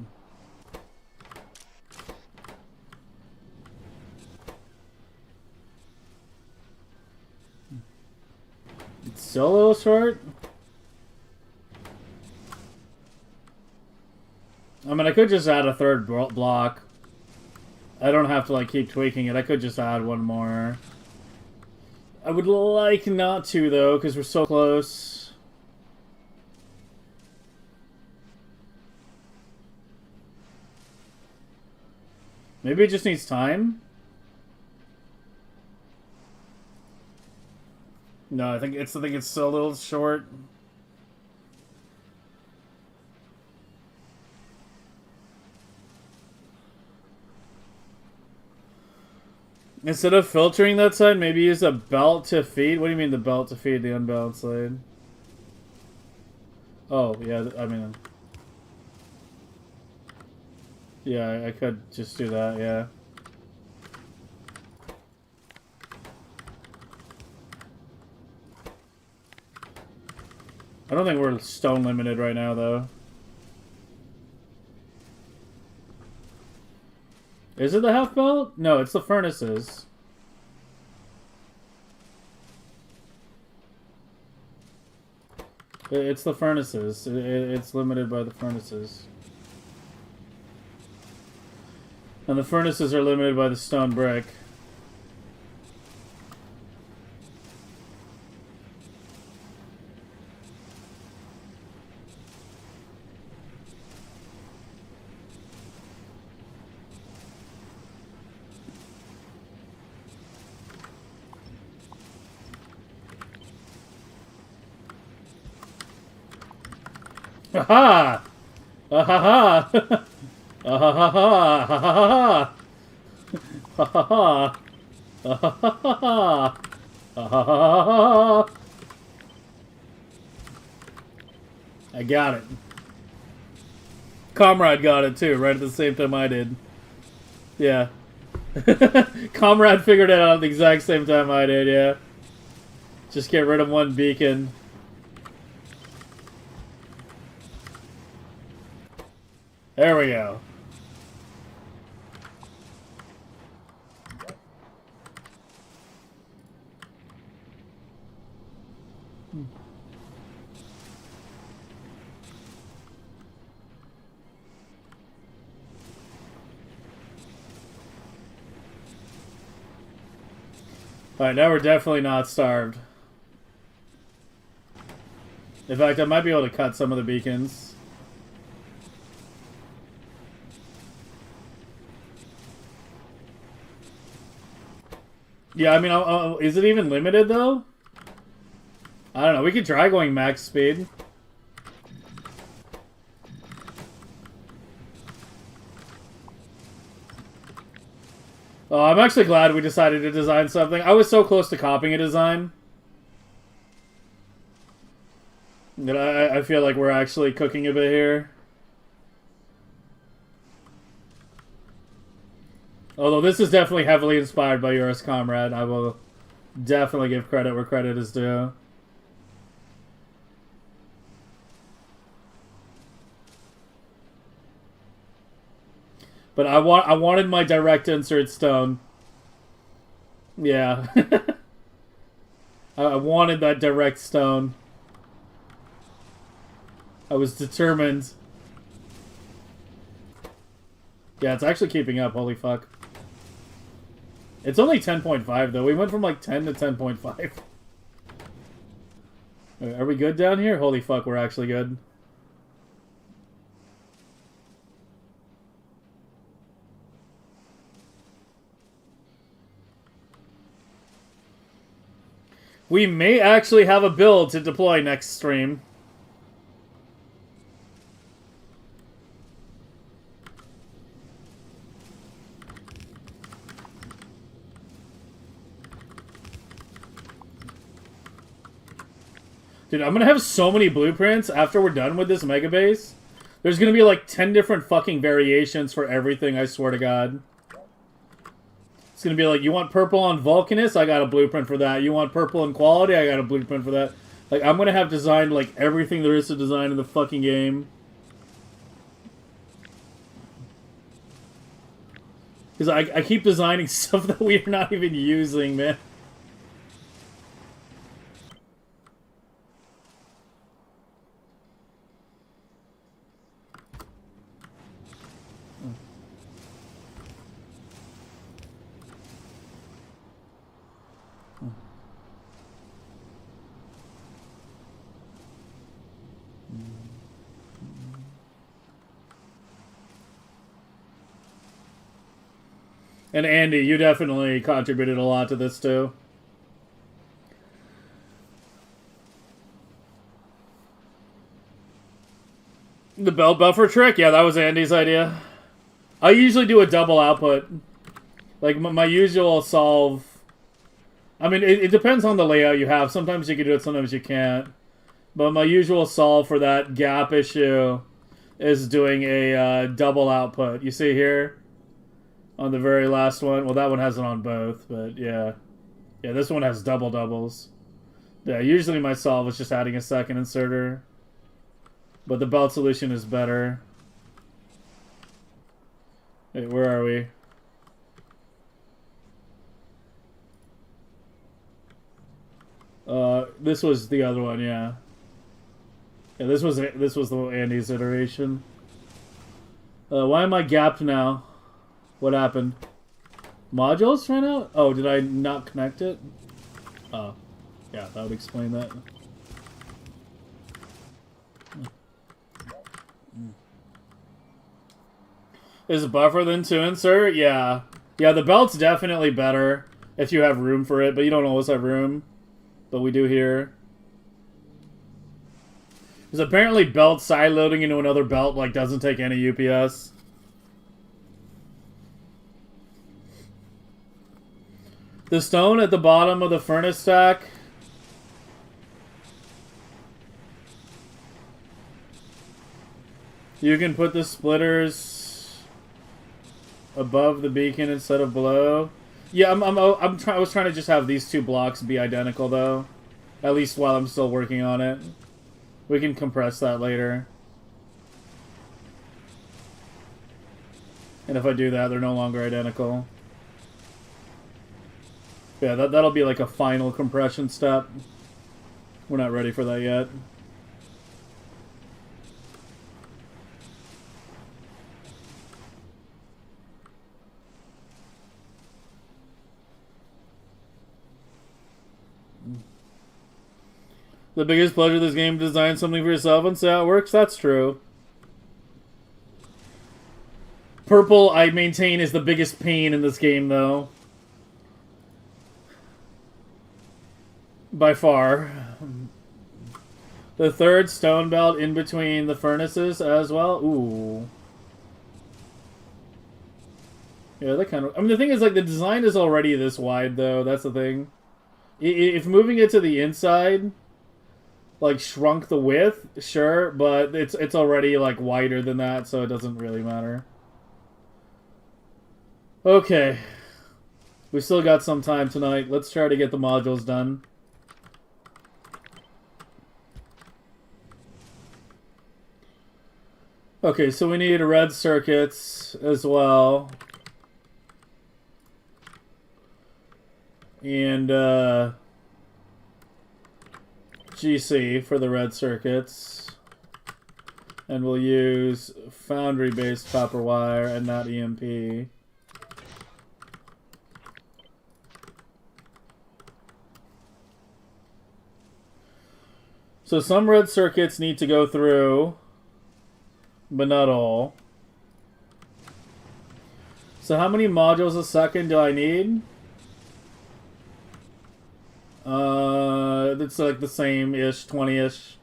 It's still a little short. I mean, I could just add a third block. I don't have to like keep tweaking it. I could just add one more. I would like not to though, because we're so close. Maybe it just needs time? No, I think it's still a little short. Instead of filtering that side, maybe use a belt to feed. What do you mean the belt to feed the unbalanced side? Oh, yeah, I mean... Yeah, I could just do that, yeah. I don't think we're stone limited right now, though. Is it the half belt? No, it's the furnaces. It's the furnaces. It's limited by the furnaces. And the furnaces are limited by the stone brick. Aha! Ahaha! Ahaha! Ahaha! Ahaha! Ahaha! I got it. Comrade got it too, right at the same time I did. Yeah. Comrade figured it out at the exact same time I did, yeah. Just get rid of one beacon. There we go. Alright, now we're definitely not starved. In fact, I might be able to cut some of the beacons. Yeah, I mean, is it even limited, though? I don't know. We could try going max speed. Oh, I'm actually glad we decided to design something. I was so close to copying a design. That I feel like we're actually cooking a bit here. Although this is definitely heavily inspired by yours, Comrade. I will definitely give credit where credit is due. But I wanted my direct insert stone. Yeah. I wanted that direct stone. I was determined. Yeah, it's actually keeping up. Holy fuck. It's only 10.5 though. We went from like 10 to 10.5. Are we good down here? Holy fuck, we're actually good. We may actually have a build to deploy next stream. Dude, I'm gonna have so many blueprints after we're done with this Megabase. There's gonna be like 10 different fucking variations for everything, I swear to God. It's gonna be like, you want purple on Vulcanus? I got a blueprint for that. You want purple in Quality? I got a blueprint for that. Like, I'm gonna have designed like everything there is to design in the fucking game. Because I keep designing stuff that we're not even using, man. And Andy, you definitely contributed a lot to this too. The belt buffer trick? Yeah, that was Andy's idea. I usually do a double output. Like, my usual solve... I mean, it depends on the layout you have. Sometimes you can do it, sometimes you can't. But my usual solve for that gap issue is doing a double output. You see here? On the very last one. Well, that one has it on both, but yeah. Yeah, this one has double doubles. Yeah, usually my solve is just adding a second inserter. But the belt solution is better. Wait, where are we? This was the other one, yeah. Yeah, this was the Andy's iteration. Why am I gapped now? What happened? Modules ran out? Oh, did I not connect it? Oh, yeah, that would explain that. Is a buffer than to insert? Yeah. Yeah, the belt's definitely better if you have room for it, but you don't always have room. But we do here. Because apparently belt sideloading into another belt like doesn't take any UPS. The stone at the bottom of the furnace stack. You can put the splitters above the beacon instead of below. Yeah, I was trying to just have these two blocks be identical though. At least while I'm still working on it. We can compress that later. And if I do that, they're no longer identical. Yeah, that'll be like a final compression step. We're not ready for that yet. The biggest pleasure of this game is design something for yourself and see how it works. That's true. Purple, I maintain, is the biggest pain in this game, though. By far. The third stone belt in between the furnaces as well. Ooh. Yeah, that kind of... I mean, the thing is, like, the design is already this wide, though. That's the thing. If moving it to the inside... like shrunk the width, sure, but it's already like wider than that, so it doesn't really matter. Okay. We still got some time tonight. Let's try to get the modules done. Okay, so we need red circuits as well. And GC for the red circuits, and we'll use foundry-based copper wire and not EMP. So some red circuits need to go through, but not all. So how many modules a second do I need? It's like the same-ish, 20-ish.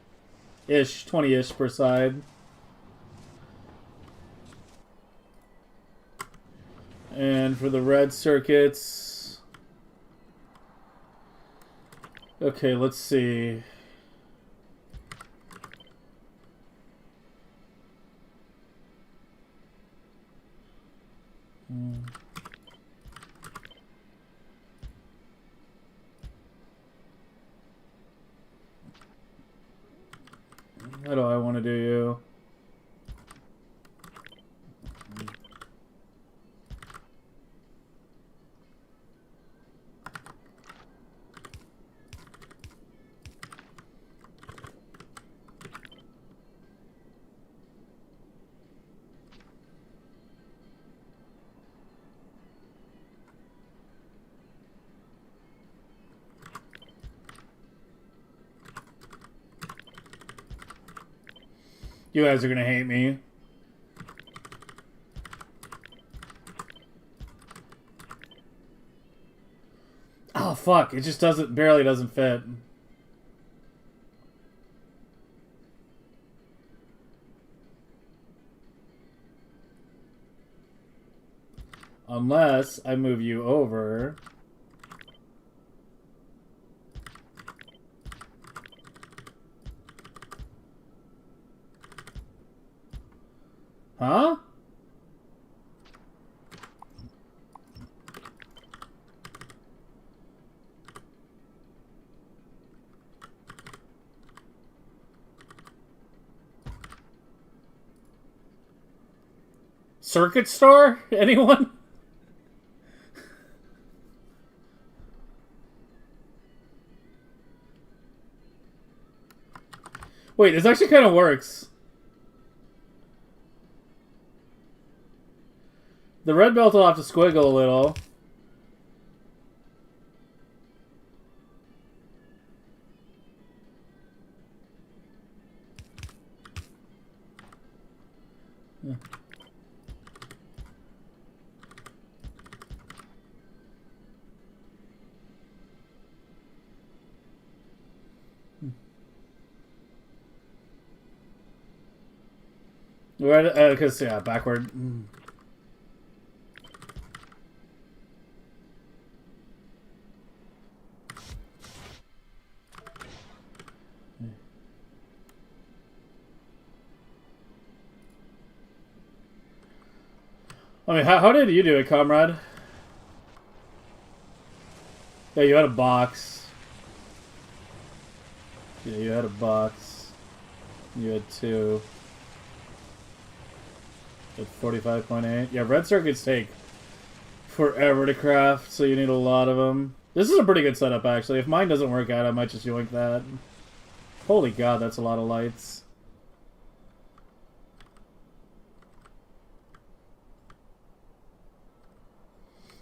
20-ish per side. And for the red circuits... Okay, let's see. How do I want to do you? You guys are gonna hate me. Oh fuck, it just barely doesn't fit. Unless I move you over. Huh? Circuit store? Anyone? Wait, this actually kind of works. The red belt will have to squiggle a little. Yeah. Because, yeah, backward. I mean, how did you do it, comrade? Yeah, you had a box. Yeah, you had a box. You had 2. At 45.8. Yeah, red circuits take forever to craft, so you need a lot of them. This is a pretty good setup, actually. If mine doesn't work out, I might just yoink that. Holy god, that's a lot of lights.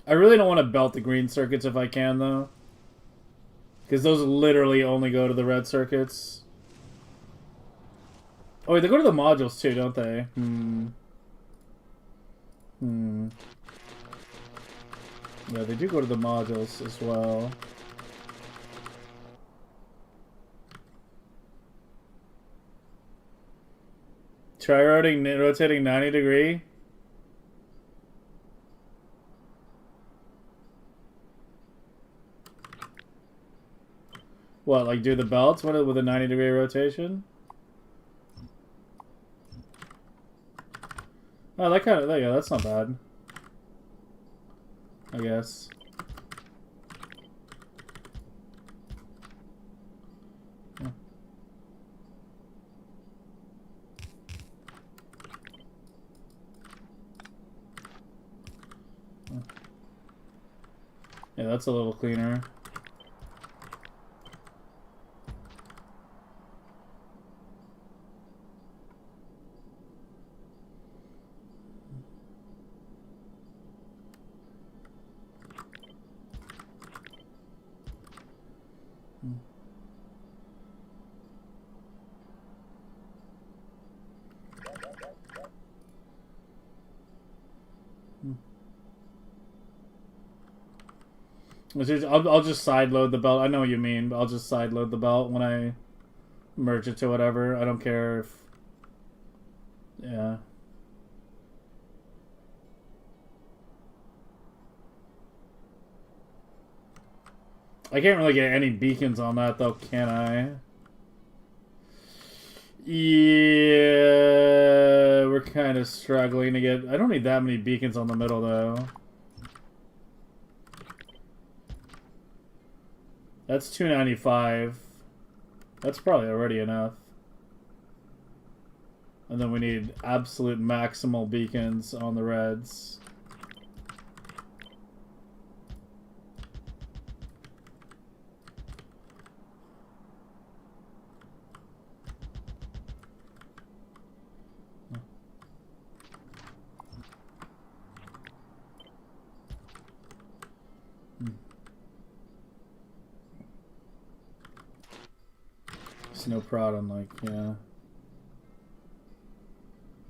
I really don't want to belt the green circuits if I can, though. Because those literally only go to the red circuits. Oh, wait, they go to the modules, too, don't they? Yeah, they do go to the modules as well. Try rotating 90 degree. What, like do the belts with a 90 degree rotation? Oh, that kind of, yeah, that's not bad. I guess. Yeah. Yeah, that's a little cleaner. I'll just side load the belt. I know what you mean, but I'll just side load the belt when I merge it to whatever. I don't care if... Yeah. I can't really get any beacons on that, though, can I? Yeah, we're kind of struggling to get... I don't need that many beacons on the middle, though. That's 295. That's probably already enough. And then we need absolute maximal beacons on the reds. It's no problem, like, yeah.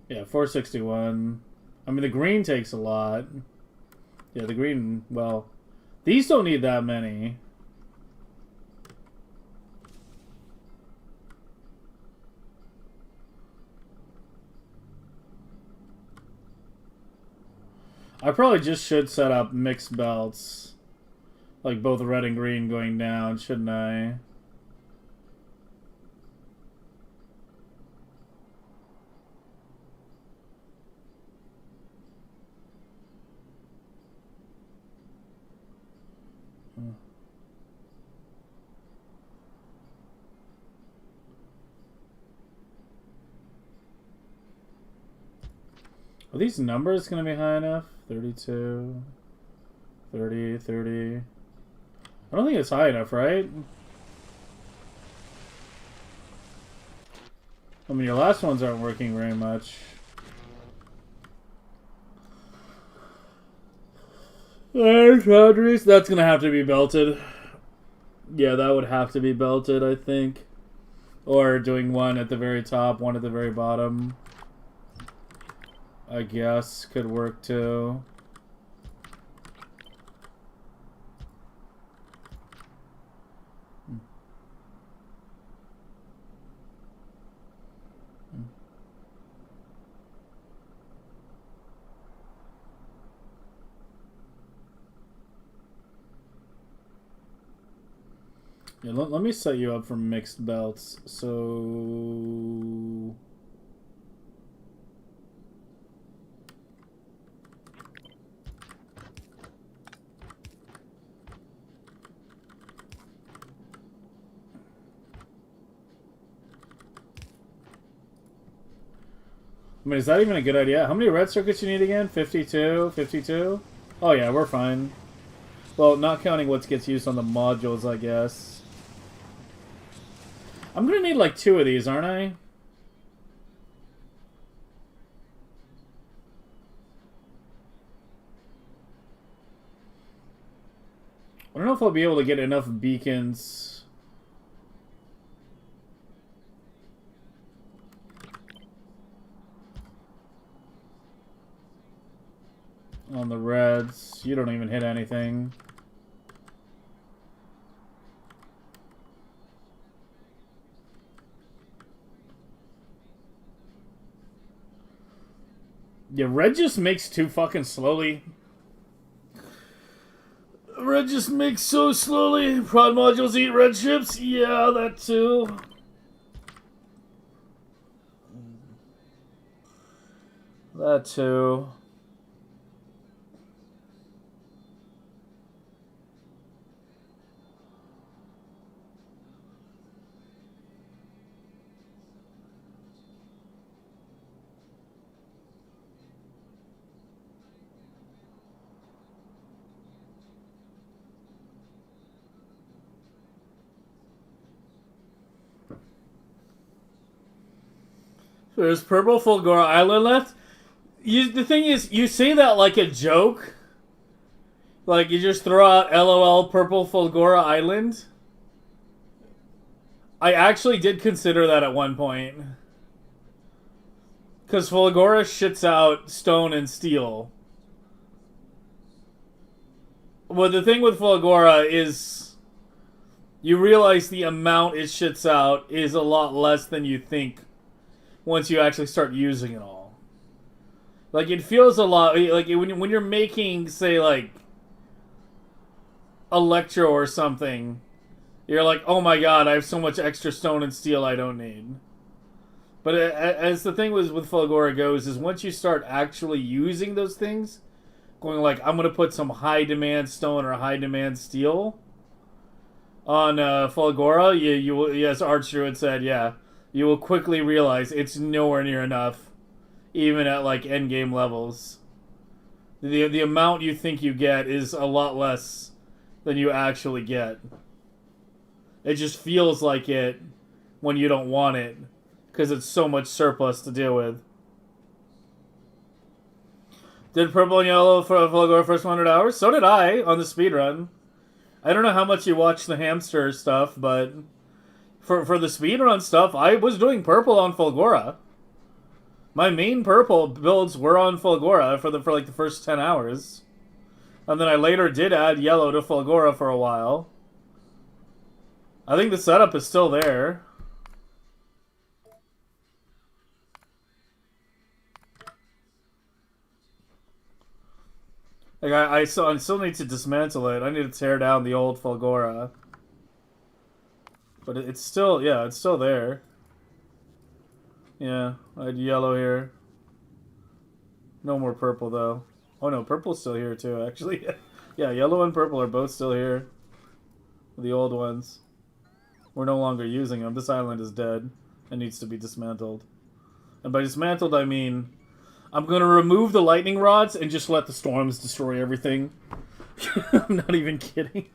Yeah, 461. I mean, the green takes a lot. Yeah, the green, well, these don't need that many. I probably just should set up mixed belts. Like both red and green going down, shouldn't I? Are these numbers going to be high enough? 32, 30, 30. I don't think it's high enough, right? I mean, your last ones aren't working very much. There's that's gonna have to be belted. Yeah, that would have to be belted, I think. Or doing one at the very top, one at the very bottom. I guess could work too. Yeah, let me set you up for mixed belts. So... I mean, is that even a good idea? How many red circuits you need again? 52? 52? Oh yeah, we're fine. Well, not counting what gets used on the modules, I guess. I'm gonna need like 2 of these, aren't I? I don't know if I'll be able to get enough beacons. On the reds. You don't even hit anything. Yeah, red just makes too fucking slowly. Red just makes so slowly. Prod modules eat red chips? Yeah, that too. That too. There's purple Fulgora Island left. The thing is, you say that like a joke. Like, you just throw out LOL purple Fulgora Island. I actually did consider that at one point. Because Fulgora shits out stone and steel. Well, the thing with Fulgora is... you realize the amount it shits out is a lot less than you think once you actually start using it all. Like, it feels a lot... like, when you're making, say, like... Electro or something, you're like, oh my god, I have so much extra stone and steel I don't need. But as the thing with Fulgora goes, is once you start actually using those things, going like, I'm going to put some high demand stone or high demand steel on Fulgora, you will, yes, Archdruid said, yeah, you will quickly realize it's nowhere near enough, even at like endgame levels. The amount you think you get is a lot less than you actually get. It just feels like it when you don't want it, because it's so much surplus to deal with. Did purple and yellow for Fulgora first 100 hours? So did I on the speedrun. I don't know how much you watch the hamster stuff, but for the speedrun stuff, I was doing purple on Fulgora. My main purple builds were on Fulgora for like the first 10 hours. And then I later did add yellow to Fulgora for a while. I think the setup is still there. Like I still need to dismantle it. I need to tear down the old Fulgora. But it's still, yeah, it's still there. Yeah, I had yellow here. No more purple though. Oh no, purple's still here too, actually. Yeah, yellow and purple are both still here. The old ones. We're no longer using them. This island is dead. It needs to be dismantled. And by dismantled, I mean... I'm going to remove the lightning rods and just let the storms destroy everything. I'm not even kidding.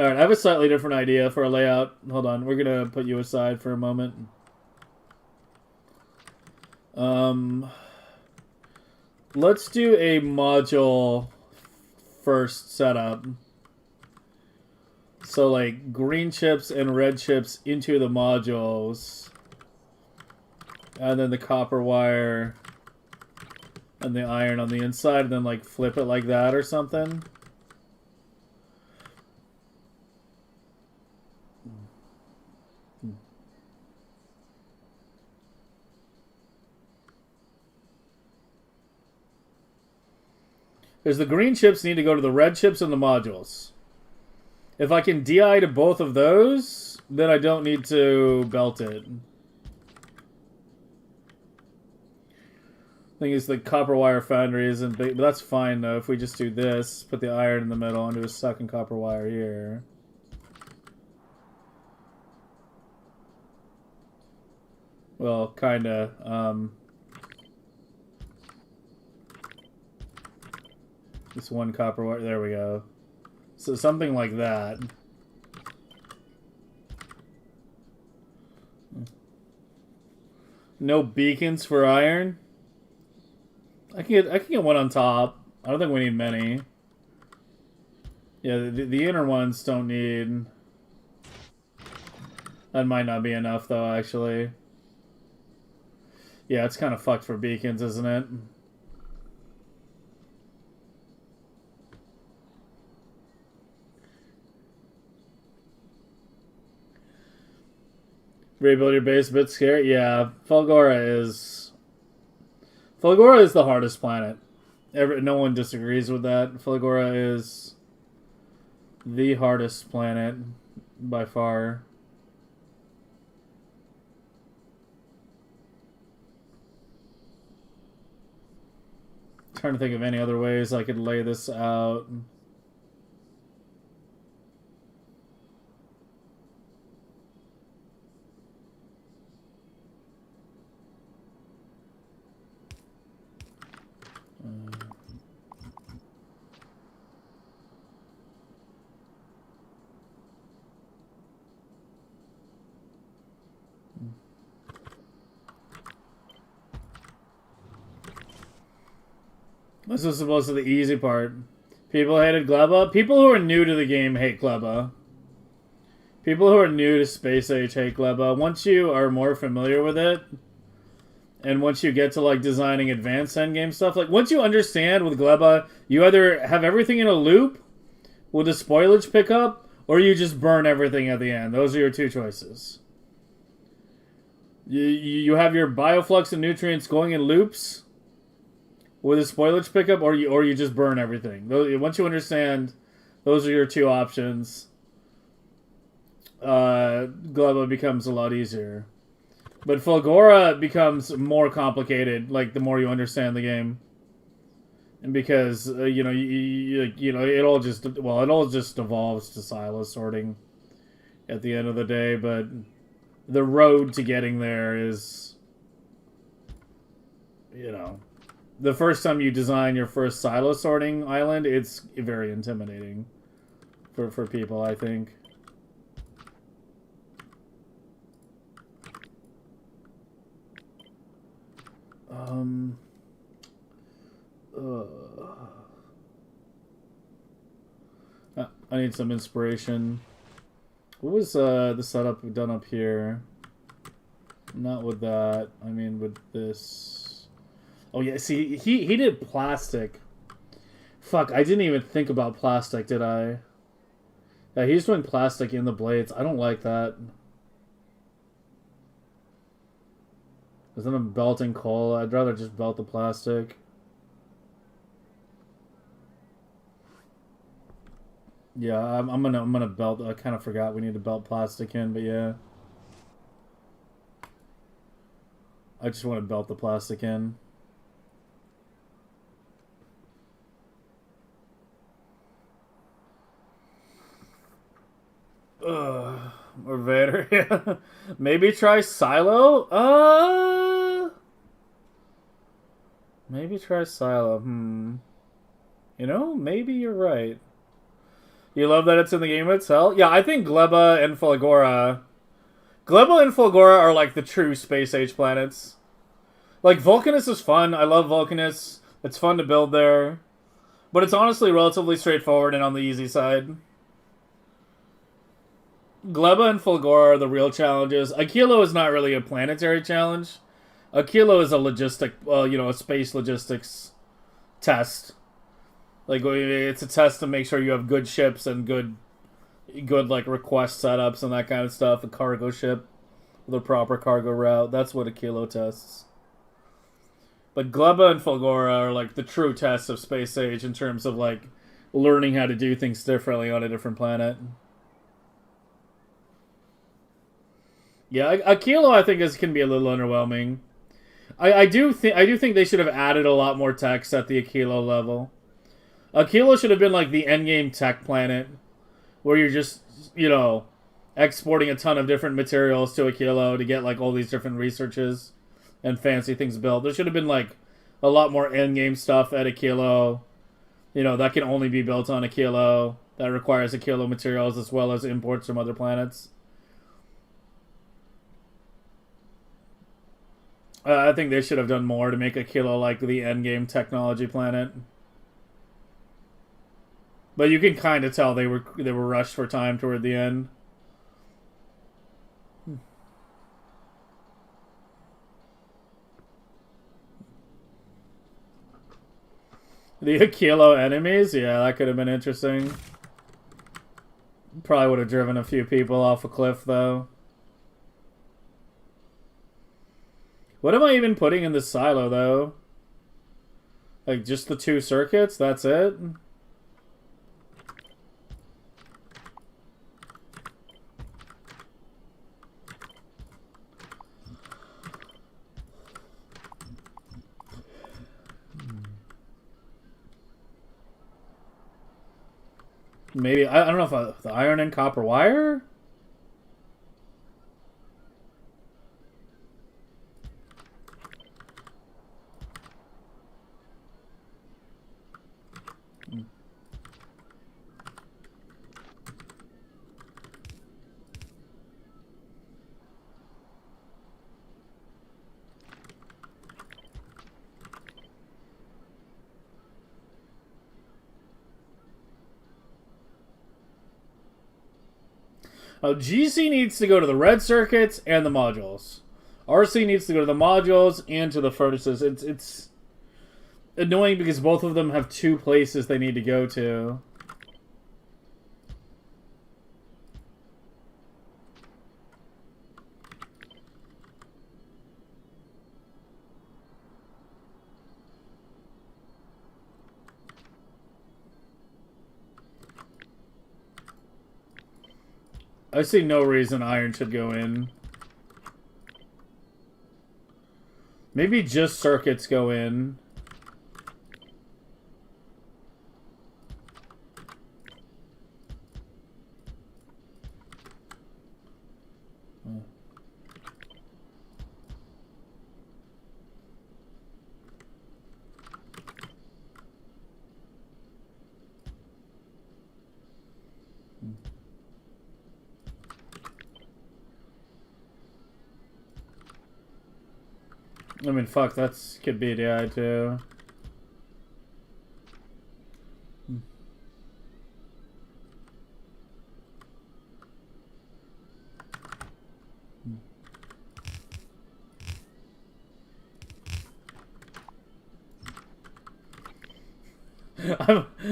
Alright, I have a slightly different idea for a layout. Hold on, we're gonna put you aside for a moment. Let's do a module first setup. So, like, green chips and red chips into the modules. And then the copper wire and the iron on the inside, and then, like, flip it like that or something. Because the green chips need to go to the red chips and the modules. If I can DI to both of those, then I don't need to belt it. Thing is, the copper wire foundry isn't big, but that's fine though. If we just do this, put the iron in the middle, and do a second copper wire here. Well, kinda. This one copper wire. There we go. So something like that. No beacons for iron. I can get one on top. I don't think we need many. Yeah, the inner ones don't need. That might not be enough though, actually. Yeah, it's kind of fucked for beacons, isn't it? Rebuild your base a bit scary. Yeah, Fulgora is the hardest planet. No one disagrees with that. Fulgora is the hardest planet by far. Trying to think of any other ways I could lay this out. This is supposed to be the easy part. People hated Gleba. People who are new to the game hate Gleba. People who are new to Space Age hate Gleba. Once you are more familiar with it, and once you get to like designing advanced endgame stuff, like once you understand with Gleba, you either have everything in a loop with a spoilage pickup, or you just burn everything at the end. Those are your two choices. You have your bioflux and nutrients going in loops with a spoilage pickup, or you just burn everything. Once you understand, those are your two options. Gleba becomes a lot easier, but Fulgora becomes more complicated. Like the more you understand the game, and because you know it all just evolves to silo sorting at the end of the day. But the road to getting there is, you know. The first time you design your first silo sorting island, it's very intimidating for people, I think. I need some inspiration. What was the setup done up here? Not with that. I mean with this. Oh yeah, see, he did plastic. Fuck, I didn't even think about plastic, did I? Yeah, he's doing plastic in the blades. I don't like that. Instead of belting coal, I'd rather just belt the plastic. Yeah, I'm gonna belt. I kind of forgot we need to belt plastic in, but yeah. I just want to belt the plastic in. Or Vader, yeah. Maybe try Silo? Maybe try Silo, You know, maybe you're right. You love that it's in the game itself? Yeah, I think Gleba and Fulgora... Gleba and Fulgora are like the true space age planets. Like, Vulcanus is fun. I love Vulcanus. It's fun to build there. But it's honestly relatively straightforward and on the easy side. Gleba and Fulgora are the real challenges. Aquilo is not really a planetary challenge. Aquilo is a logistic, a space logistics test. Like, it's a test to make sure you have good ships and good like request setups and that kind of stuff. A cargo ship with a proper cargo route. That's what Aquilo tests. But Gleba and Fulgora are like the true tests of space age in terms of like learning how to do things differently on a different planet. Yeah, Aquilo I think can be a little underwhelming. I do think they should have added a lot more text at the Aquilo level. Aquilo should have been like the endgame tech planet, where you're just exporting a ton of different materials to Aquilo to get like all these different researches and fancy things built. There should have been like a lot more endgame stuff at Aquilo. That can only be built on Aquilo. That requires Aquilo materials as well as imports from other planets. I think they should have done more to make Aquilo like the endgame technology planet. But you can kind of tell they were rushed for time toward the end. The Aquilo enemies? Yeah, that could have been interesting. Probably would have driven a few people off a cliff, though. What am I even putting in this silo, though? Like, just the 2 circuits? That's it? Maybe, I don't know if the iron and copper wire? Oh, GC needs to go to the red circuits and the modules. RC needs to go to the modules and to the furnaces. It's annoying because both of them have 2 places they need to go to. I see no reason iron should go in. Maybe just circuits go in. I mean, fuck, that's could be the eye too.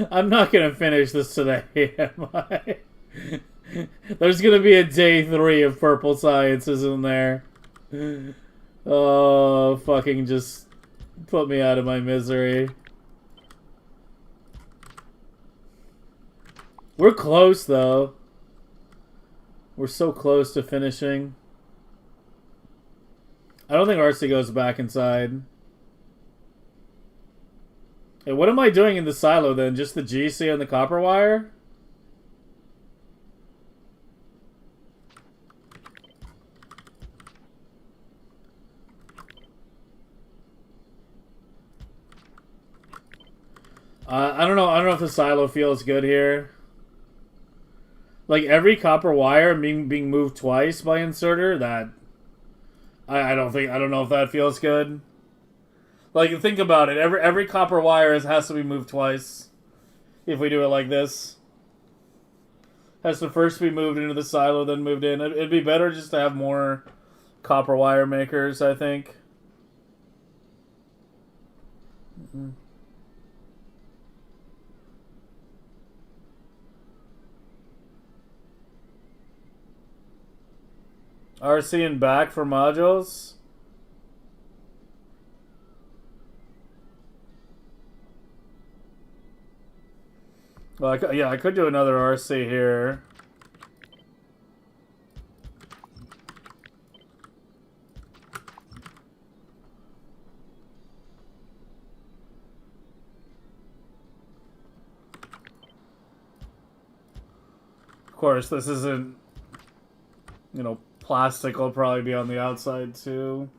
I'm not gonna finish this today, am I? There's gonna be a day 3 of purple sciences in there. Oh, fucking just put me out of my misery. We're close, though. We're so close to finishing. I don't think RC goes back inside. Hey, what am I doing in the silo, then? Just the GC and the copper wire? I don't know. I don't know if the silo feels good here. Like every copper wire being moved twice by inserter, that I don't know if that feels good. Like think about it, every copper wire has to be moved twice. If we do it like this, has to first be moved into the silo, then moved in. It'd be better just to have more copper wire makers, I think. Mm-hmm. RC and back for modules. Well, I could do another RC here. Of course, this isn't, you know, plastic will probably be on the outside too.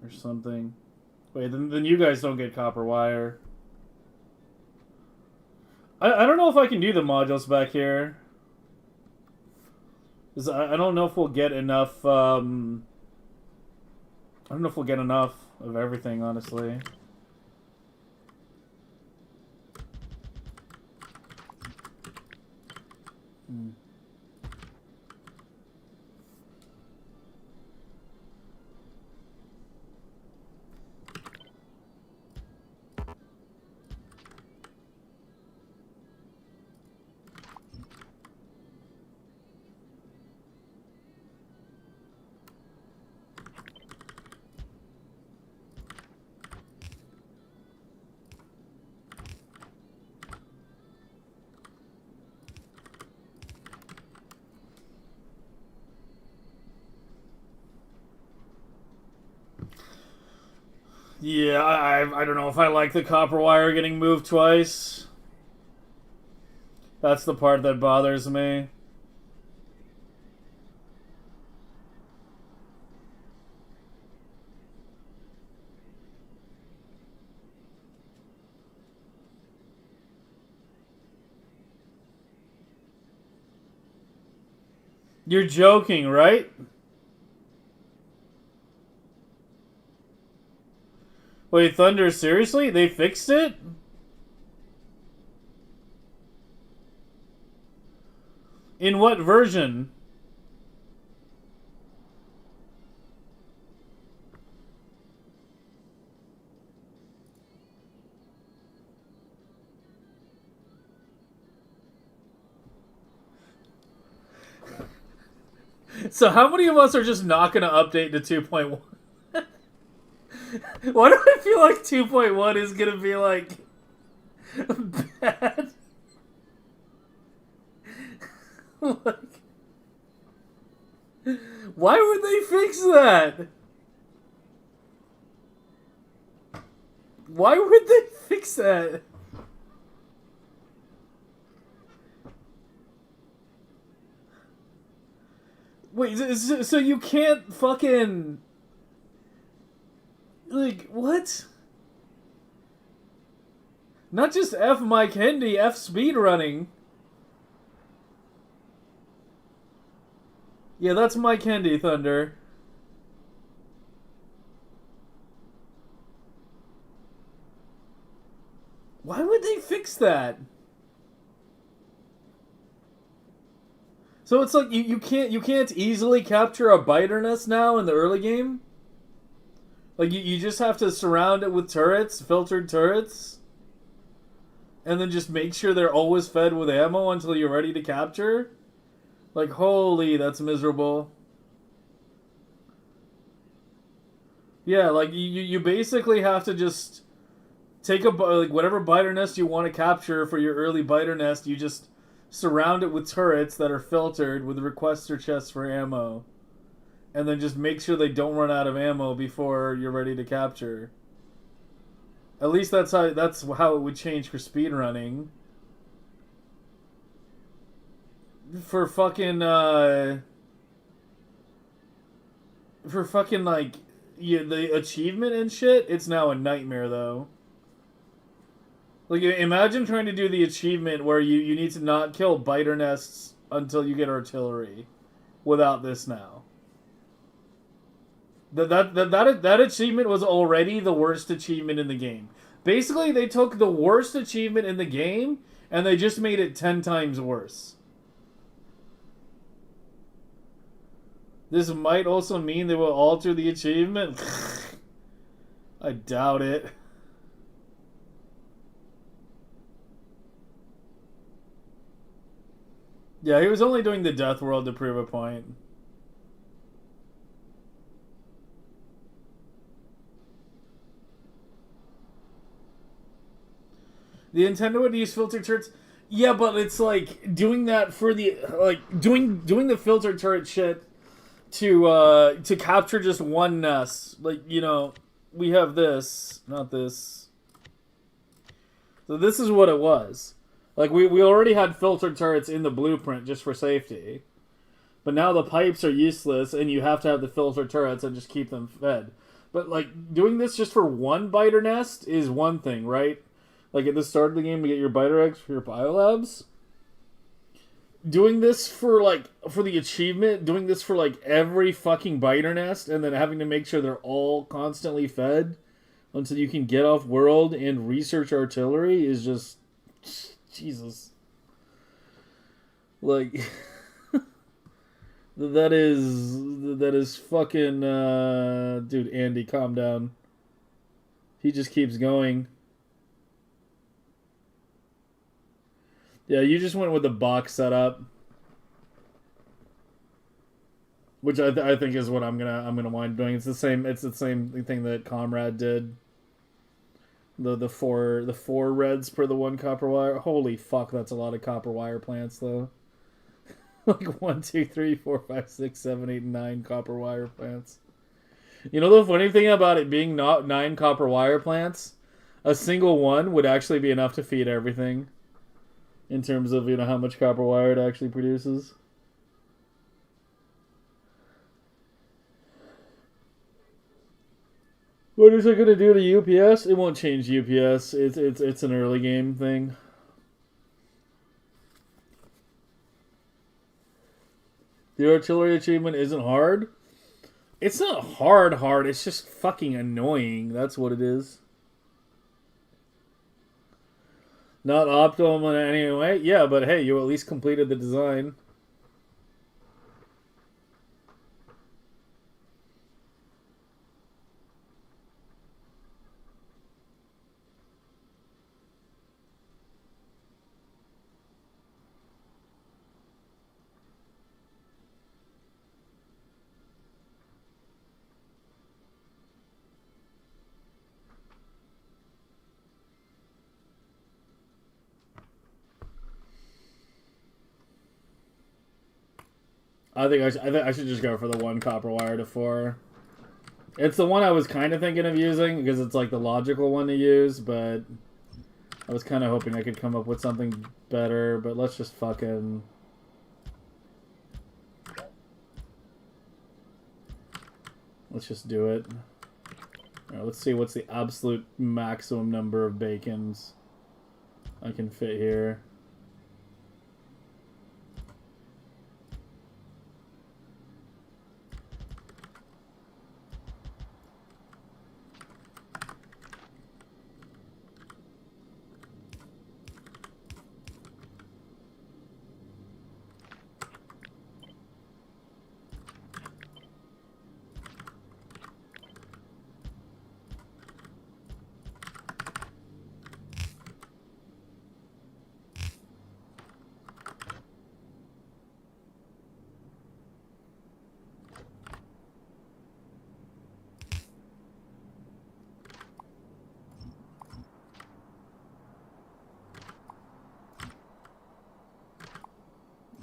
Or something. Wait, then you guys don't get copper wire. I don't know if I can do the modules back here. I don't know if we'll get enough, I don't know if we'll get enough of everything, honestly. Yeah, I don't know if I like the copper wire getting moved twice. That's the part that bothers me. You're joking, right? Wait, Thunder, seriously? They fixed it? In what version? So how many of us are just not going to update to 2.1? Why do I feel like 2.1 is going to be, like, bad? Like, why would they fix that? Why would they fix that? Wait, so you can't fucking... Like, what? Not just F Mike Hendy, F speedrunning. Yeah, that's Mike Hendy, Thunder. Why would they fix that? So it's like you can't easily capture a biter nest now in the early game? Like you just have to surround it with turrets, filtered turrets, and then just make sure they're always fed with ammo until you're ready to capture? Like, holy, that's miserable. Yeah, like you basically have to just take like whatever biter nest you want to capture for your early biter nest, you just surround it with turrets that are filtered with requester chests for ammo. And then just make sure they don't run out of ammo before you're ready to capture. At least that's how it would change for speedrunning. For fucking like the achievement and shit, it's now a nightmare though. Like, imagine trying to do the achievement where you need to not kill biter nests until you get artillery without this now. That achievement was already the worst achievement in the game. Basically, they took the worst achievement in the game and they just made it 10 times worse. This might also mean they will alter the achievement. I doubt it. Yeah, he was only doing the Death World to prove a point. The Nintendo would use filter turrets. Yeah, but it's like doing that for the doing the filter turret shit to capture just one nest. Like, you know, we have this, not this. So this is what it was. Like, we already had filter turrets in the blueprint just for safety. But now the pipes are useless and you have to have the filter turrets and just keep them fed. But, like, doing this just for one biter nest is one thing, right? Like, at the start of the game to get your biter eggs for your biolabs. Doing this for the achievement, doing this for, like, every fucking biter nest and then having to make sure they're all constantly fed until you can get off world and research artillery is just... Jesus. Like... That is fucking, dude, Andy, calm down. He just keeps going. Yeah, you just went with the box setup, which I think is what I'm gonna wind doing. It's the same thing that Comrade did. The four reds per the one copper wire. Holy fuck, that's a lot of copper wire plants though. Like 1, 2, 3, 4, 5, 6, 7, 8, 9 copper wire plants. You know the funny thing about it being not 9 copper wire plants? A single one would actually be enough to feed everything. In terms of, you know, how much copper wire it actually produces. What is it going to do to UPS? It won't change UPS. It's an early game thing. The artillery achievement isn't hard. It's not hard. It's just fucking annoying. That's what it is. Not optimal in any way? Yeah, but hey, you at least completed the design. I think I should just go for the 1 copper wire to 4. It's the one I was kind of thinking of using because it's like the logical one to use, but I was kind of hoping I could come up with something better, but let's just fucking... Let's just do it. Alright, let's see what's the absolute maximum number of bacons I can fit here.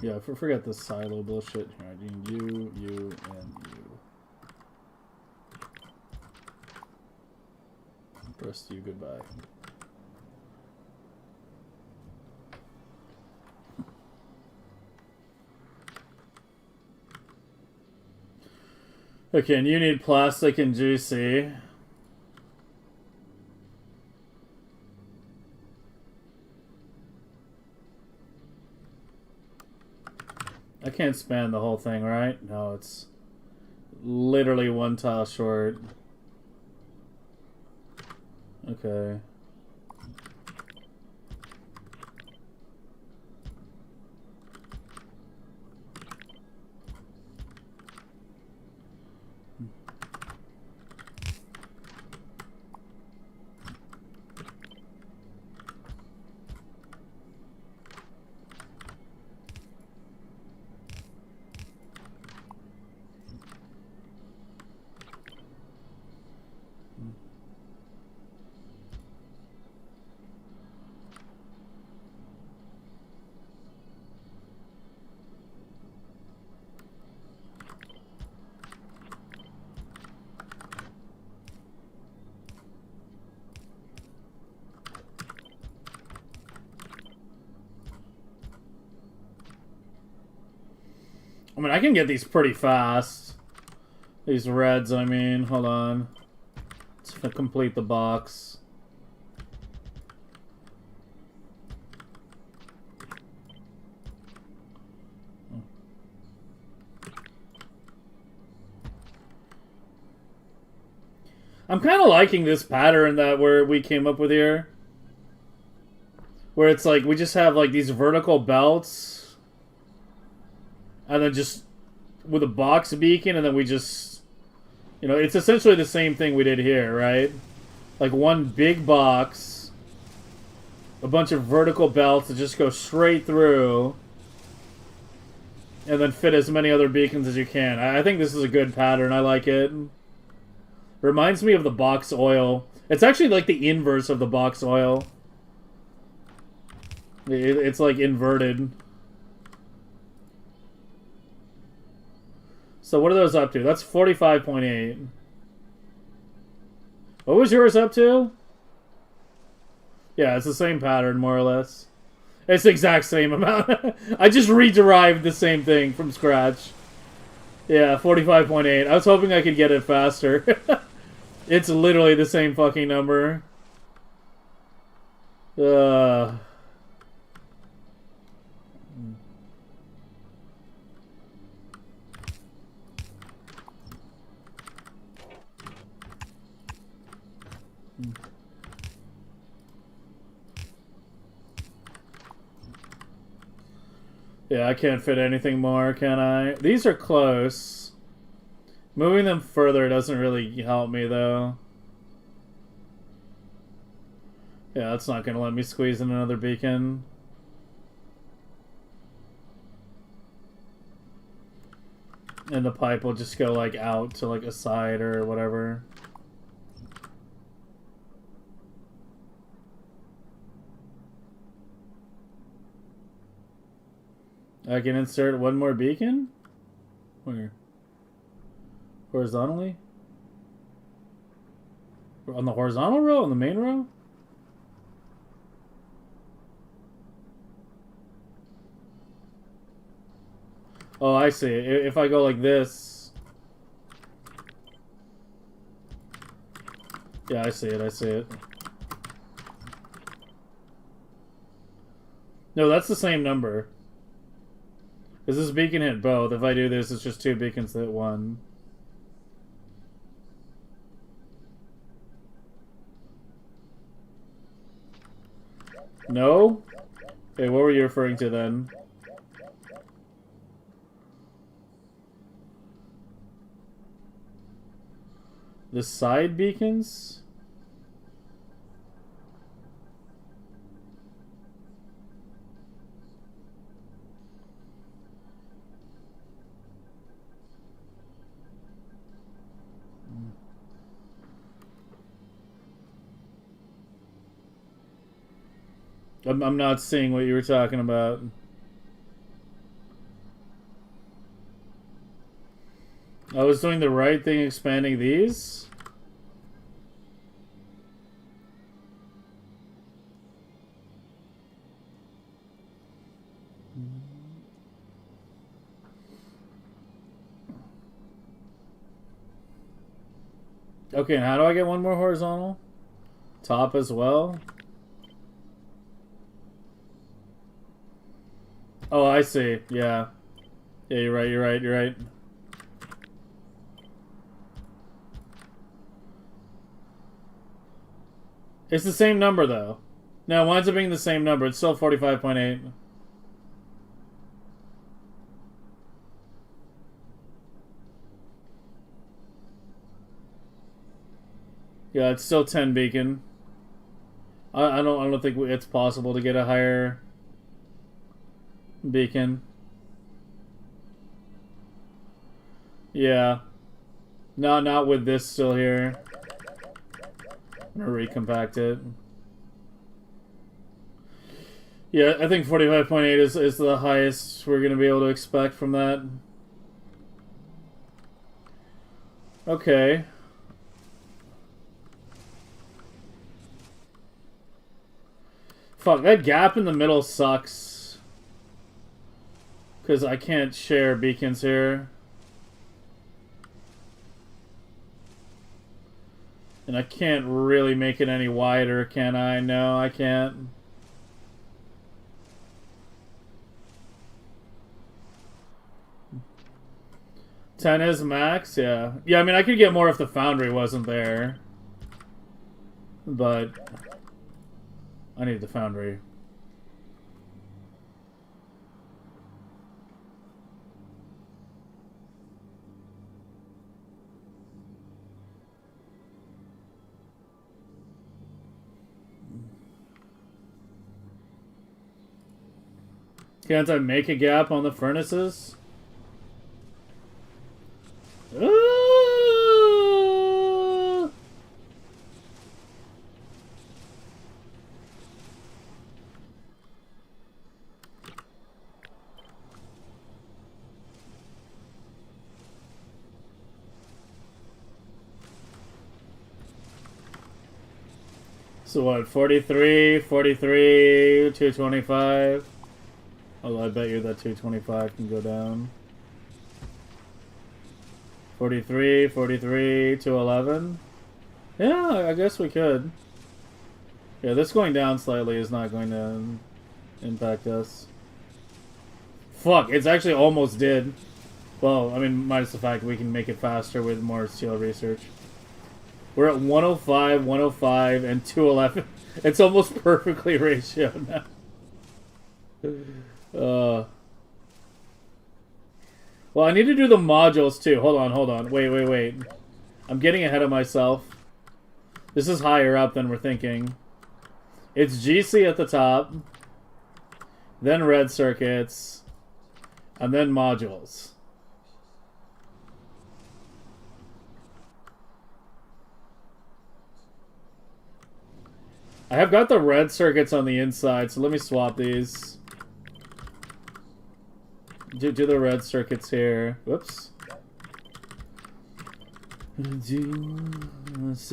Yeah, forget this silo bullshit. Alright, you, and you. Rest of you, goodbye. Okay, and you need plastic and juicy. can't span the whole thing, right? No, it's literally one tile short. Okay. I mean, I can get these pretty fast. These reds, I mean. Hold on. Let's complete the box. I'm kind of liking this pattern that we came up with here. Where it's like, we just have like these vertical belts. And then just with a box beacon, and then we just... You know, it's essentially the same thing we did here, right? Like one big box. A bunch of vertical belts that just go straight through. And then fit as many other beacons as you can. I think this is a good pattern. I like it. Reminds me of the box oil. It's actually like the inverse of the box oil. It's like inverted. So what are those up to? That's 45.8. What was yours up to? Yeah, it's the same pattern, more or less. It's the exact same amount. I just re-derived the same thing from scratch. Yeah, 45.8. I was hoping I could get it faster. It's literally the same fucking number. Yeah, I can't fit anything more, can I? These are close. Moving them further doesn't really help me, though. Yeah, that's not going to let me squeeze in another beacon. And the pipe will just go, like, out to, like, a side or whatever. I can insert one more beacon? Where? Horizontally? On the horizontal row? On the main row? Oh, I see. If I go like this... Yeah, I see it, I see it. No, that's the same number. Because this beacon hit both. If I do this, it's just two beacons that hit one. No? Okay, what were you referring to then? The side beacons? I'm not seeing what you were talking about. I was doing the right thing expanding these? Okay, and how do I get one more horizontal? Top as well? Oh, I see. Yeah. Yeah, you're right, you're right, you're right. It's the same number, though. No, it winds up being the same number. It's still 45.8. Yeah, it's still 10 beacon. I don't think it's possible to get a higher beacon. Yeah. No, not with this still here. I'm gonna recompact it. Yeah, I think 45.8 is the highest we're gonna be able to expect from that. Okay. Fuck, that gap in the middle sucks. Because I can't share beacons here. And I can't really make it any wider, can I? No, I can't. Ten is max, yeah. Yeah, I mean, I could get more if the foundry wasn't there. But I need the foundry. Can't I make a gap on the furnaces? So what, 43, 43, 225? Oh, I bet you that 225 can go down. 43, 43, 211? Yeah, I guess we could. Yeah, this going down slightly is not going to impact us. Fuck, it's actually almost did. Well, I mean, minus the fact we can make it faster with more steel research. We're at 105, 105, and 211. It's almost perfectly ratioed now. Well, I need to do the modules too. Hold on, hold on. Wait. I'm getting ahead of myself. This is higher up than we're thinking. It's GC at the top, then red circuits, and then modules. I have got the red circuits on the inside, so let me swap these. Do the red circuits here. Whoops. Let's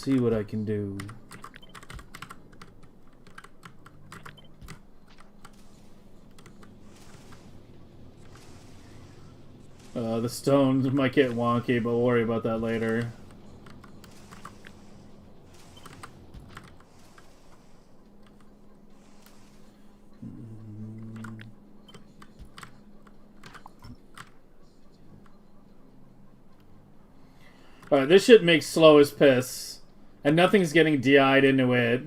see what I can do. The stones might get wonky, but we'll worry about that later. Alright, this shit makes slow as piss. And nothing's getting DI'd into it.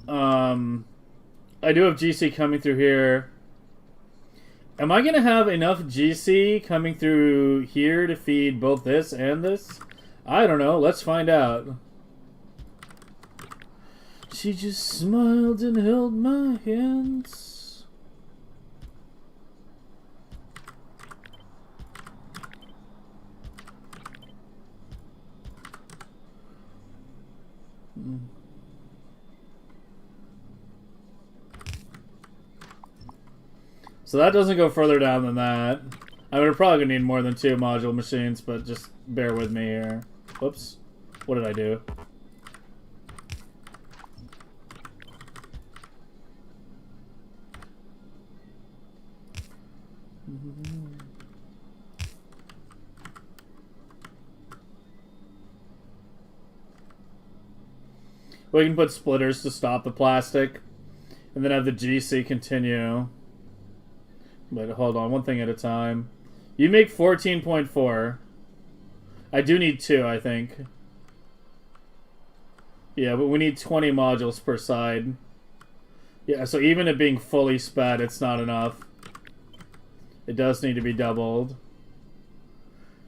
I do have GC coming through here. Am I gonna have enough GC coming through here to feed both this and this? I don't know. Let's find out. She just smiled and held my hands. So that doesn't go further down than that. I mean, we're probably gonna need more than 2 module machines, but just bear with me here. Whoops. What did I do? We can put splitters to stop the plastic, and then have the GC continue. But hold on, one thing at a time. You make 14.4. I do need 2, I think. Yeah, but we need 20 modules per side. Yeah, so even it being fully sped, it's not enough. It does need to be doubled.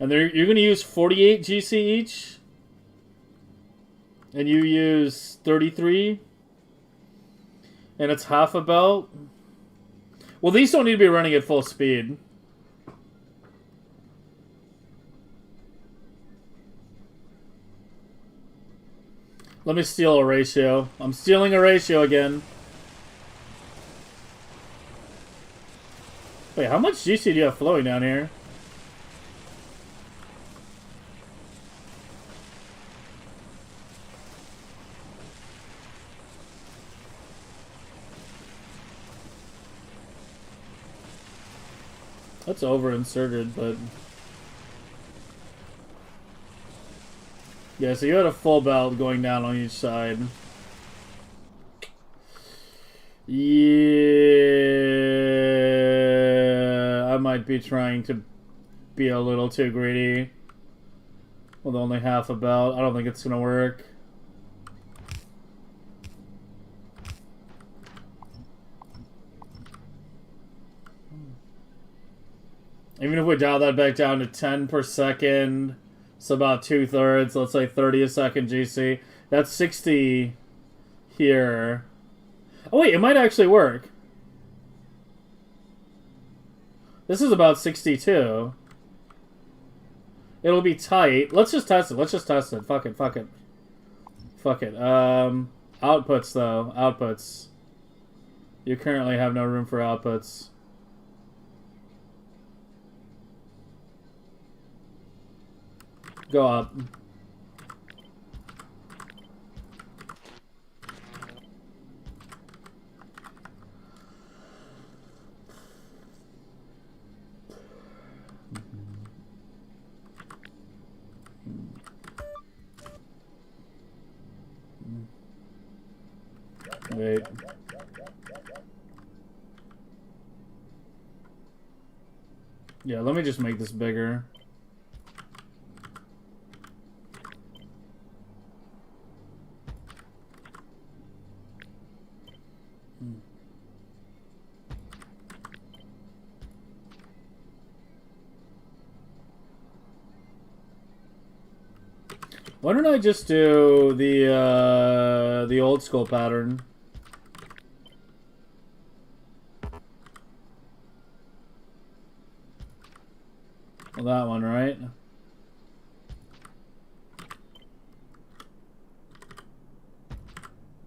And you're going to use 48 GC each? And you use 33? And it's half a belt? Well, these don't need to be running at full speed. Let me steal a ratio. I'm stealing a ratio again. Wait, how much GC do you have flowing down here? That's over-inserted, but... Yeah, so you had a full belt going down on each side. Yeah... I might be trying to be a little too greedy. With only half a belt. I don't think it's gonna work. Even if we dial that back down to 10 per second, it's about 2/3. Let's say 30 a second GC. That's 60 here. Oh wait, it might actually work. This is about 62. It'll be tight. Let's just test it. Let's just test it. Fuck it. Fuck it. Fuck it. Outputs though. Outputs. You currently have no room for outputs. Go up. Wait. Yeah, let me just make this bigger. Why don't I just do the old school pattern? Well, that one, right?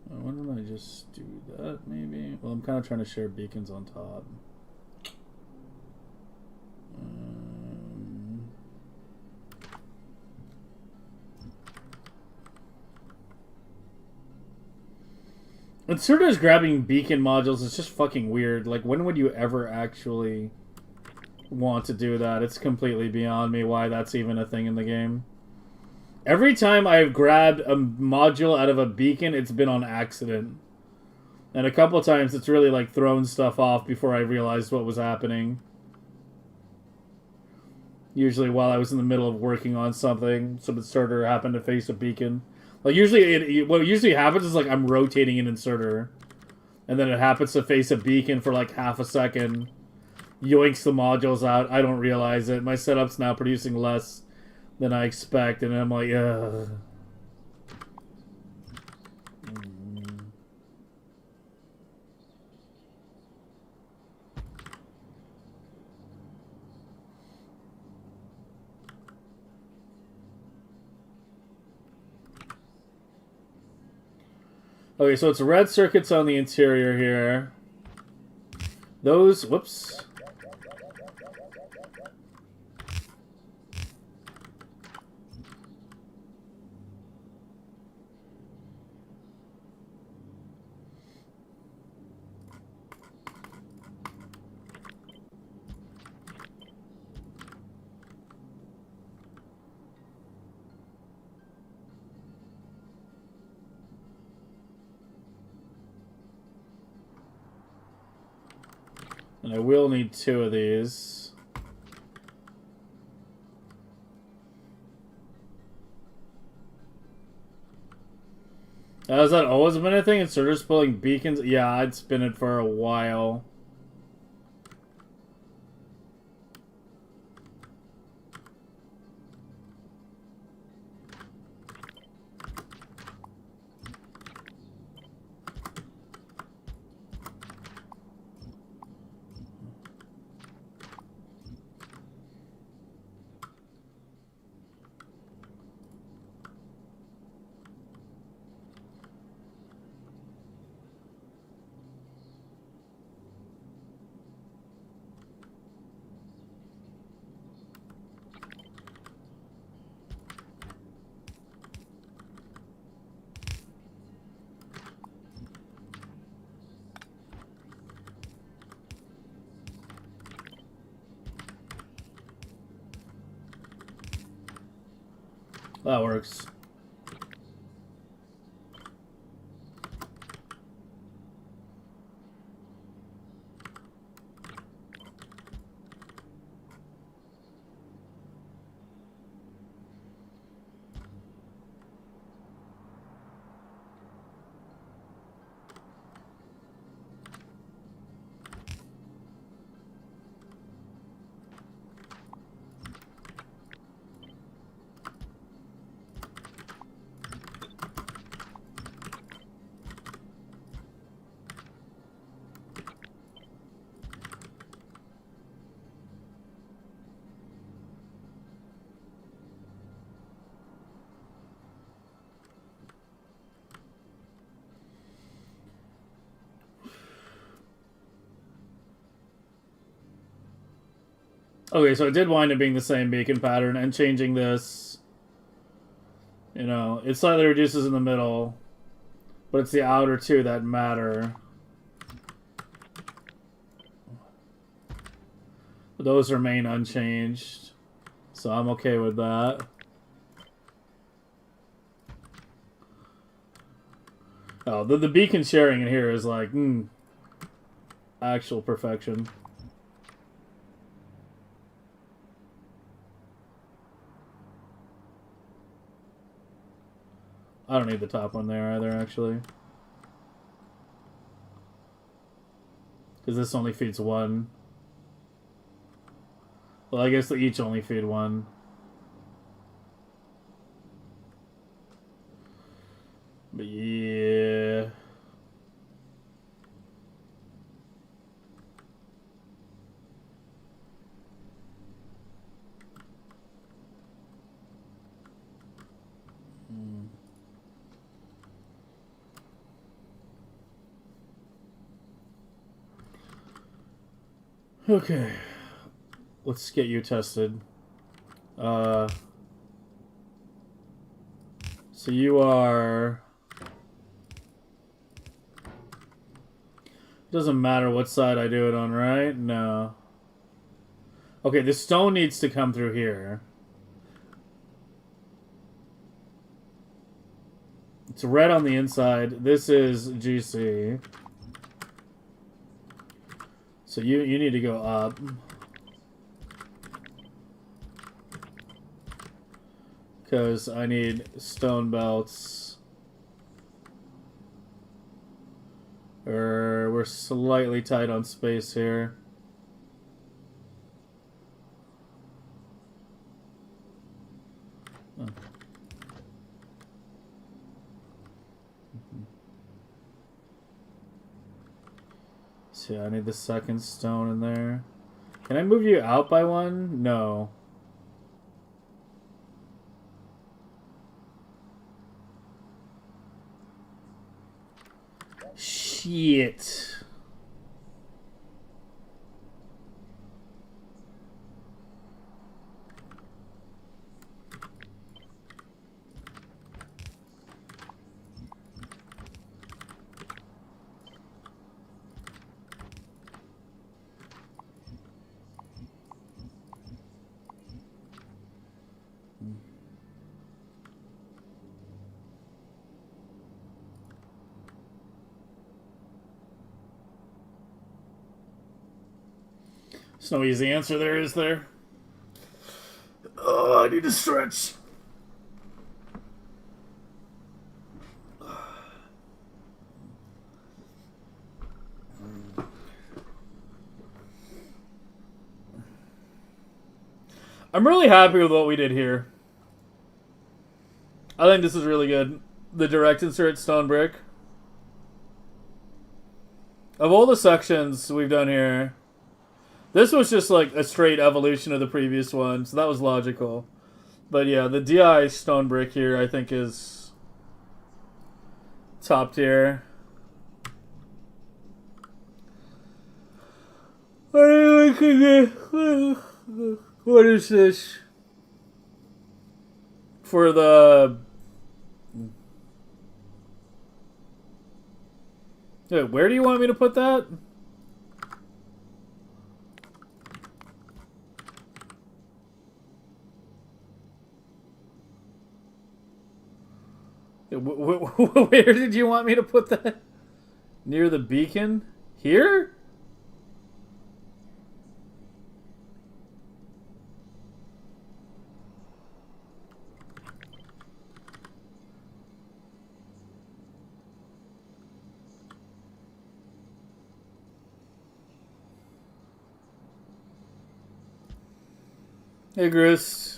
Why don't I just do that, maybe? Well, I'm kind of trying to share beacons on top. Inserters grabbing beacon modules is just fucking weird. Like, when would you ever actually want to do that? It's completely beyond me why that's even a thing in the game. Every time I've grabbed a module out of a beacon, it's been on accident. And a couple times it's really like thrown stuff off before I realized what was happening. Usually while I was in the middle of working on something, some inserter happened to face a beacon. Like, usually, what usually happens is, like, I'm rotating an inserter. And then it happens to face a beacon for, like, half a second. Yoinks the modules out. I don't realize it. My setup's now producing less than I expect. And I'm like, ugh. Okay, so it's red circuits on the interior here. Those, whoops. And I will need 2 of these. Has that always been a thing? Instead of just pulling beacons? Yeah, I'd spin it for a while. That works. Okay, so it did wind up being the same beacon pattern, and changing this, you know, it slightly reduces in the middle, but it's the outer 2 that matter. Those remain unchanged, so I'm okay with that. Oh, the beacon sharing in here is like, actual perfection. I don't need the top one there either, actually. Because this only feeds 1. Well, I guess they each only feed 1. But yeah... Okay, let's get you tested. So you are... Doesn't matter what side I do it on, right? No. Okay, the stone needs to come through here. It's red on the inside. This is GC. So you need to go up. Because I need stone belts. We're slightly tight on space here. Oh. So I need the second stone in there. Can I move you out by 1? No. Shit. There's no easy answer there, is there? Oh, I need to stretch. I'm really happy with what we did here. I think this is really good. The direct insert stone brick. Of all the sections we've done here, this was just like a straight evolution of the previous one, so that was logical. But yeah, the DI stone brick here I think is top tier. What is this? For the... Wait, where do you want me to put that? Where did you want me to put that? Near the beacon? Here? Hey, Chris.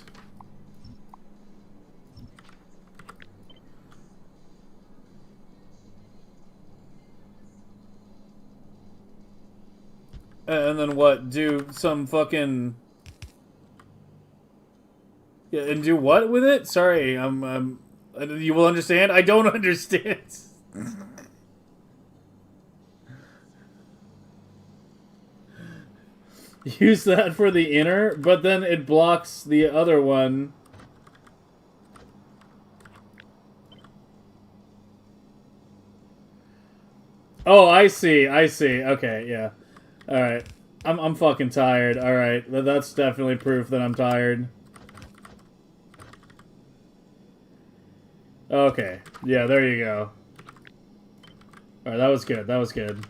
And then what? Do some fucking... Yeah, and do what with it? Sorry, you will understand? I don't understand. Use that for the inner, but then it blocks the other one. Oh, I see. Okay, yeah. Alright. I'm fucking tired. Alright. That's definitely proof that I'm tired. Okay. Yeah, there you go. Alright, that was good. That was good.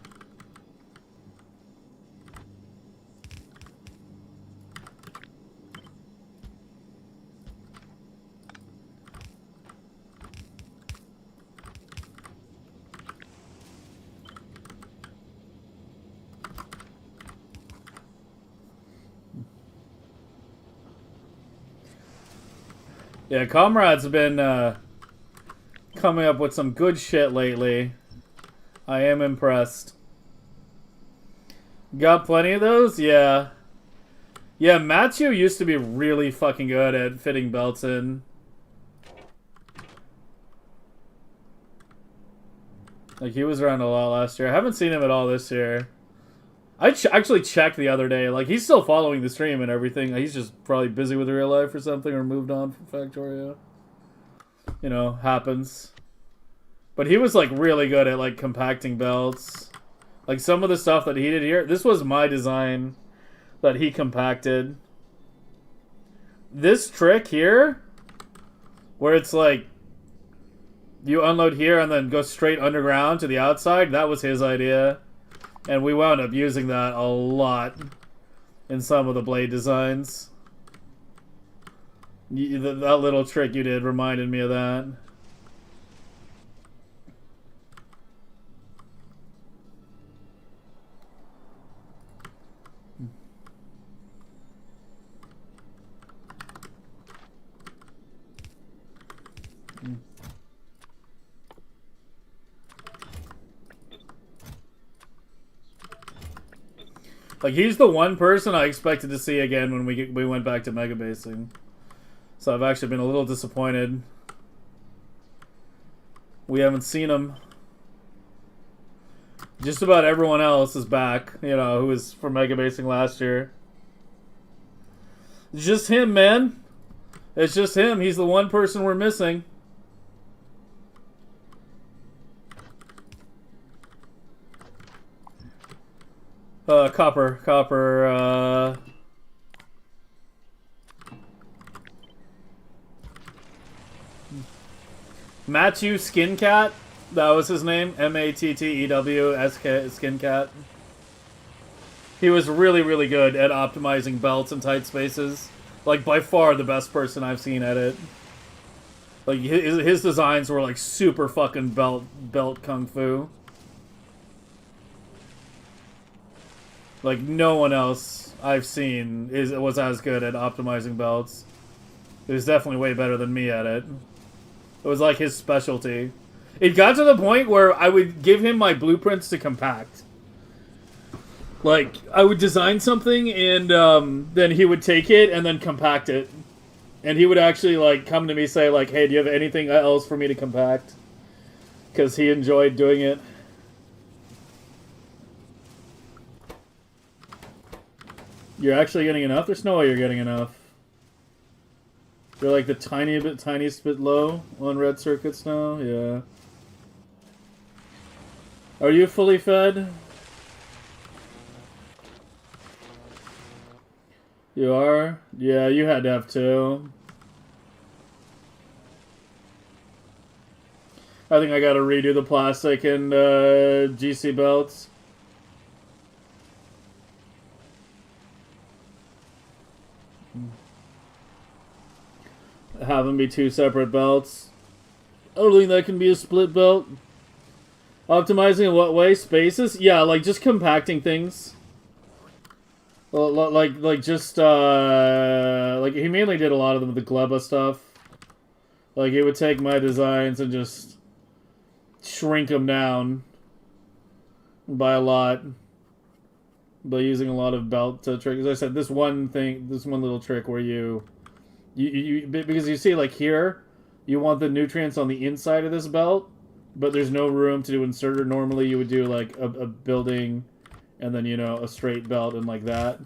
Yeah, Comrade's been coming up with some good shit lately. I am impressed. Got plenty of those? Yeah. Yeah, Matthew used to be really fucking good at fitting belts in. Like, he was around a lot last year. I haven't seen him at all this year. I actually checked the other day. Like, he's still following the stream and everything. He's just probably busy with real life or something, or moved on from Factorio. You know, happens. But he was, like, really good at, like, compacting belts. Like, some of the stuff that he did here, this was my design that he compacted. This trick here, where it's, like, you unload here and then go straight underground to the outside, that was his idea. And we wound up using that a lot in some of the blade designs. That little trick you did reminded me of that. Like, he's the one person I expected to see again when we went back to Megabasing. So I've actually been a little disappointed. We haven't seen him. Just about everyone else is back, you know, who was from Megabasing last year. It's just him, man. It's just him. He's the one person we're missing. Copper, Matthew Skincat, that was his name. Mattew Skin Cat. He was really, really good at optimizing belts in tight spaces. Like, by far the best person I've seen at it. Like, his designs were, like, super fucking belt kung fu. Like, no one else I've seen was as good at optimizing belts. He was definitely way better than me at it. It was like his specialty. It got to the point where I would give him my blueprints to compact. Like, I would design something, and then he would take it and then compact it. And he would actually, like, come to me say, like, hey, do you have anything else for me to compact? Because he enjoyed doing it. You're actually getting enough? There's no way you're getting enough. You're like the tiniest bit low on red circuits now? Yeah. Are you fully fed? You are? Yeah, you had to have two. I think I gotta redo the plastic and GC belts. Have them be two separate belts. I don't think that can be a split belt. Optimizing in what way? Spaces? Yeah, like just compacting things. Like just like he mainly did a lot of them with the Gleba stuff. Like he would take my designs and just shrink them down by a lot, by using a lot of belt to trick. As I said, this one little trick where you because you see like here, you want the nutrients on the inside of this belt, but there's no room to do inserter. Normally you would do like a building and then, you know, a straight belt and like that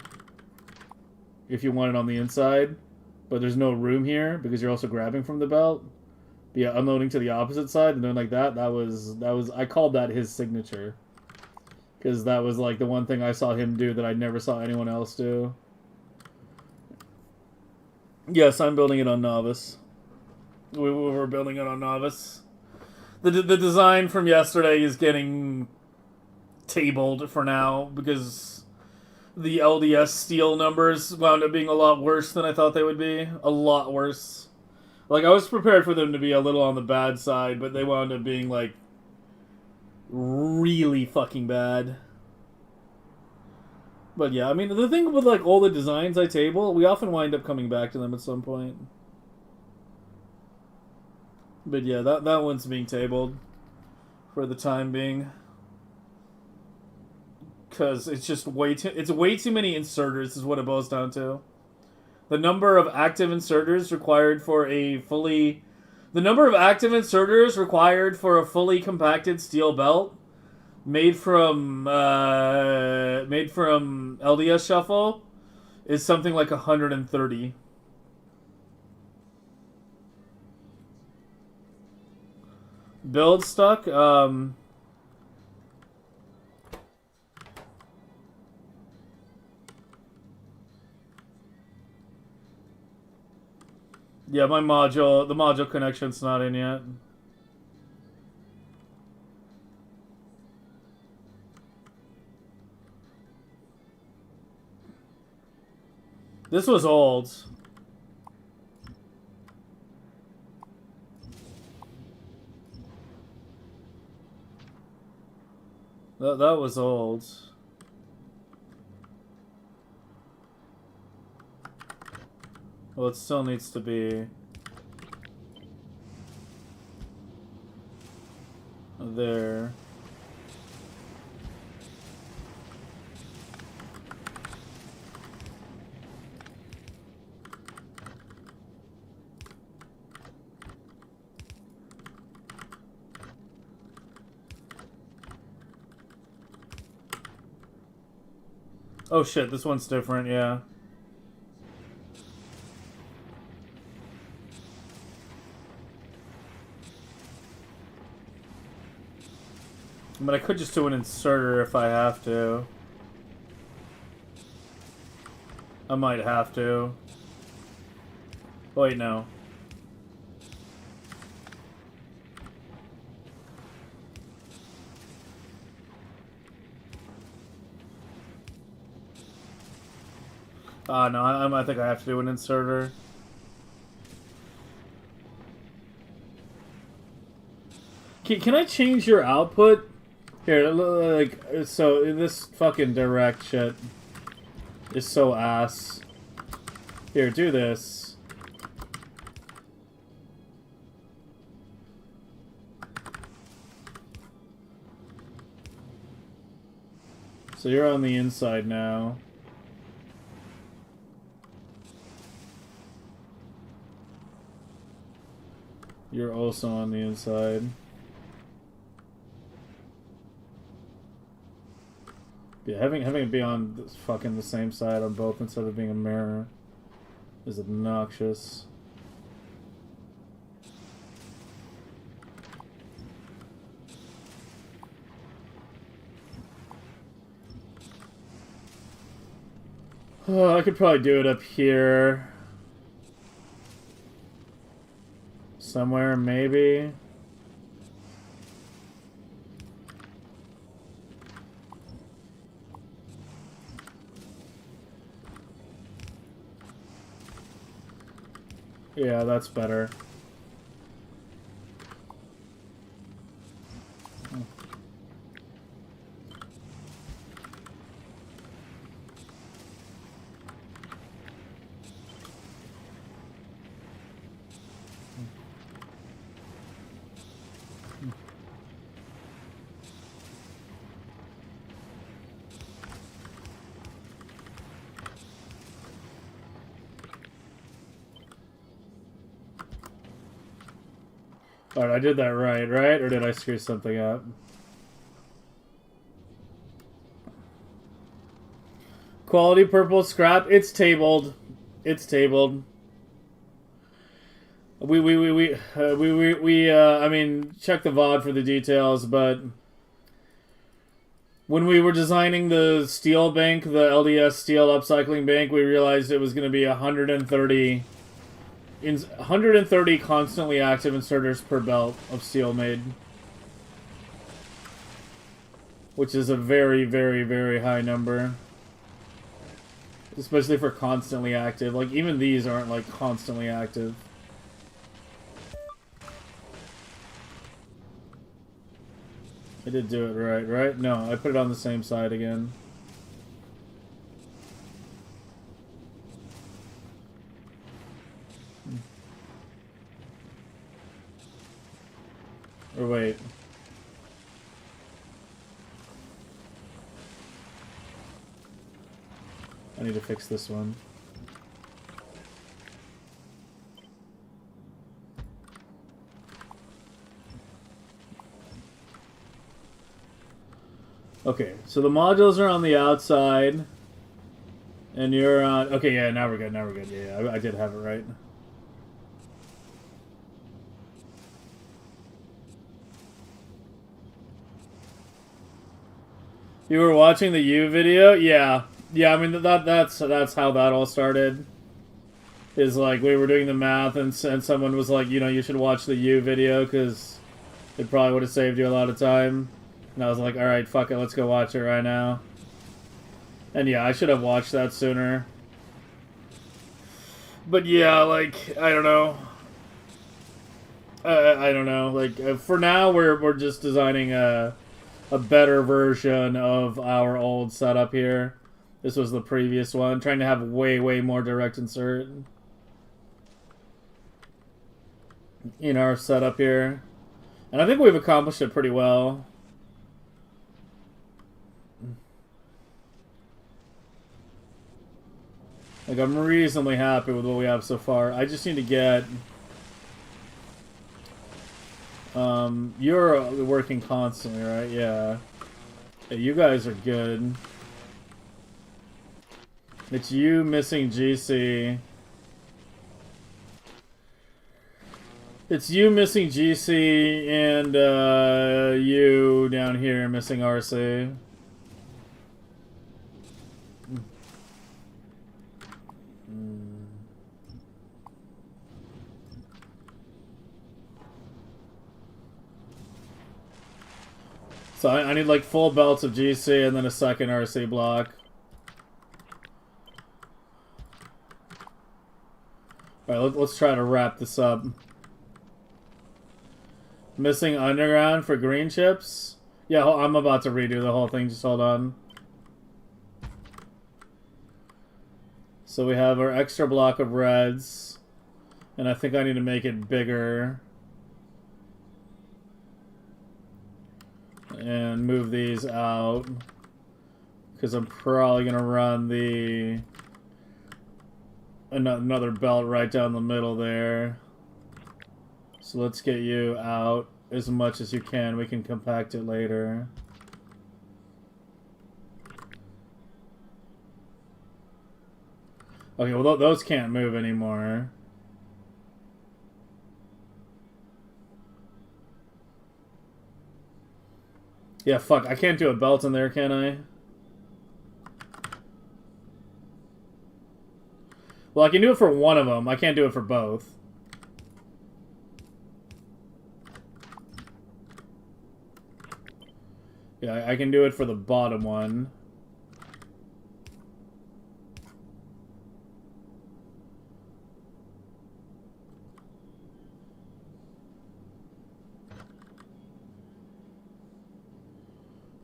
if you want it on the inside, but there's no room here because you're also grabbing from the belt. But yeah, unloading to the opposite side and doing like that, that was I called that his signature, because that was like the one thing I saw him do that I never saw anyone else do. Yes, I'm building it on Novice. We were building it on Novice. The design from yesterday is getting tabled for now because the LDS steel numbers wound up being a lot worse than I thought they would be. A lot worse. Like, I was prepared for them to be a little on the bad side, but they wound up being, like, really fucking bad. But yeah, I mean, the thing with, like, all the designs I table, we often wind up coming back to them at some point. But yeah, that one's being tabled for the time being. Because it's just way too many inserters is what it boils down to. The number of active inserters required for a fully compacted steel belt made from LDS shuffle is something like 130. Build stuck. Yeah, the module connection's not in yet. This was old. That was old. Well, it still needs to be there. Oh shit, this one's different, yeah. But I could just do an inserter if I have to. I might have to. Wait, no. No, I think I have to do an inserter. Can I change your output? Here, like, so this fucking direct shit is so ass. Here, do this. So you're on the inside now. You're also on the inside. Yeah, having it be on this fucking the same side on both instead of being a mirror is obnoxious. Oh, I could probably do it up here. Somewhere, maybe. Yeah, that's better. Alright, I did that right? Or did I screw something up? Quality purple scrap. It's tabled. It's tabled. I mean, check the VOD for the details, but when we were designing the steel bank, the LDS steel upcycling bank, we realized it was going to be 130 constantly active inserters per belt of steel made. Which is a very, very, very high number. Especially for constantly active. Like, even these aren't, like, constantly active. I did do it right? No, I put it on the same side again. Or wait. I need to fix this one. Okay, so the modules are on the outside. And you're on... Okay, yeah, now we're good, Yeah, I did have it right. You were watching the U video? Yeah. Yeah, I mean, that's how that all started. Is like, we were doing the math and someone was like, you know, you should watch the U video because it probably would have saved you a lot of time. And I was like, alright, fuck it, let's go watch it right now. And yeah, I should have watched that sooner. But yeah, like, I don't know. I don't know. Like, for now, we're just designing a better version of our old setup here. This was the previous one. Trying to have way, way more direct insert in our setup here. And I think we've accomplished it pretty well. Like, I'm reasonably happy with what we have so far. I just need to get... you're working constantly, right? Yeah. Yeah, you guys are good. It's you missing GC. It's you missing GC and, you down here missing RC. So I need like full belts of GC and then a second RC block. Alright, let's try to wrap this up. Missing underground for green chips? Yeah, I'm about to redo the whole thing. Just hold on. So we have our extra block of reds. And I think I need to make it bigger. And move these out. Because I'm probably going to run the... another belt right down the middle there. So let's get you out as much as you can. We can compact it later. Okay, well those can't move anymore. Yeah, fuck. I can't do a belt in there, can I? Well, I can do it for one of them. I can't do it for both. Yeah, I can do it for the bottom one.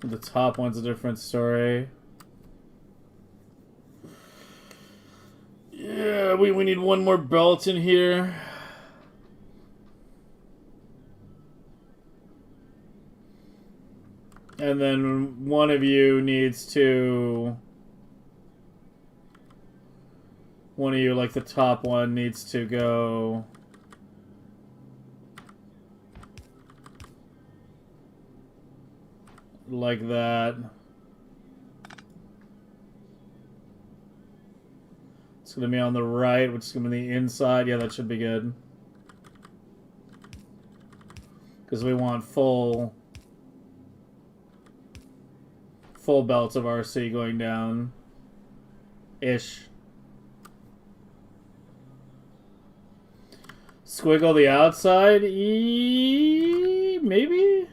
The top one's a different story. Yeah, we need one more belt in here. And then one of you needs to... One of you, like the top one, needs to go... like that. It's going to be on the right, which is going to be the inside. Yeah, that should be good. Because we want full belts of RC going down. Ish. Squiggle the outside? Maybe?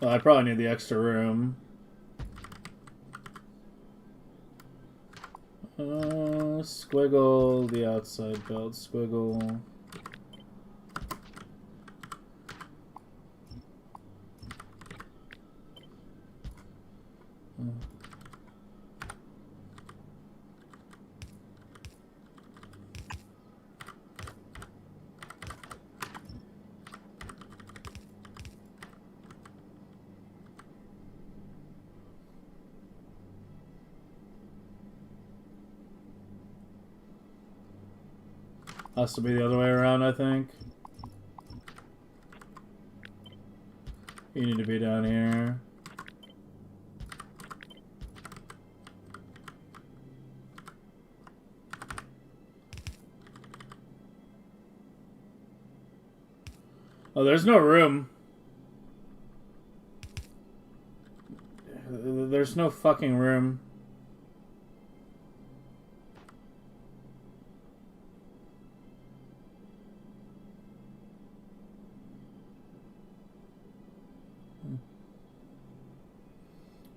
Oh, I probably need the extra room. Squiggle the outside belt. Squiggle. Has to be the other way around, I think. You need to be down here. Oh, there's no room. There's no fucking room.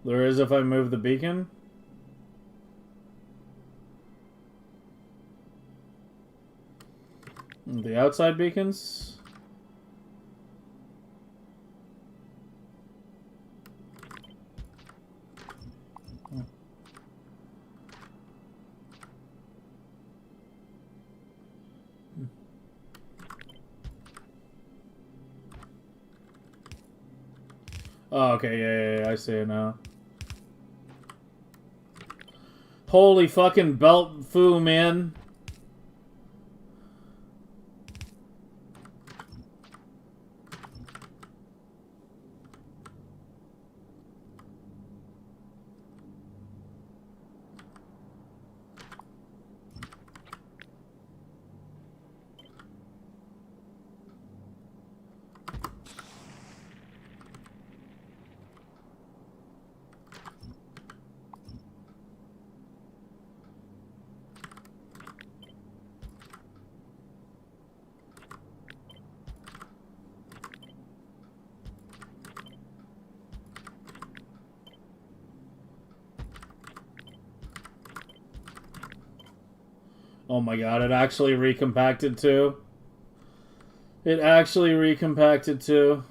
There is if I move the beacon. The outside beacons. Oh, okay, yeah, I see it now. Holy fucking belt foo, man. Oh my god, it actually recompacted too. It actually recompacted too.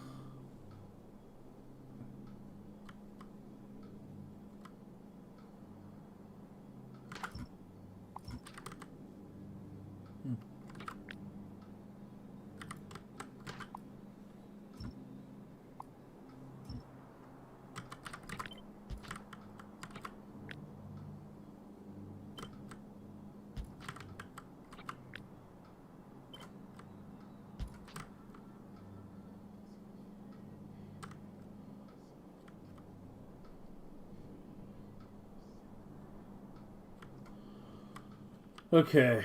Okay.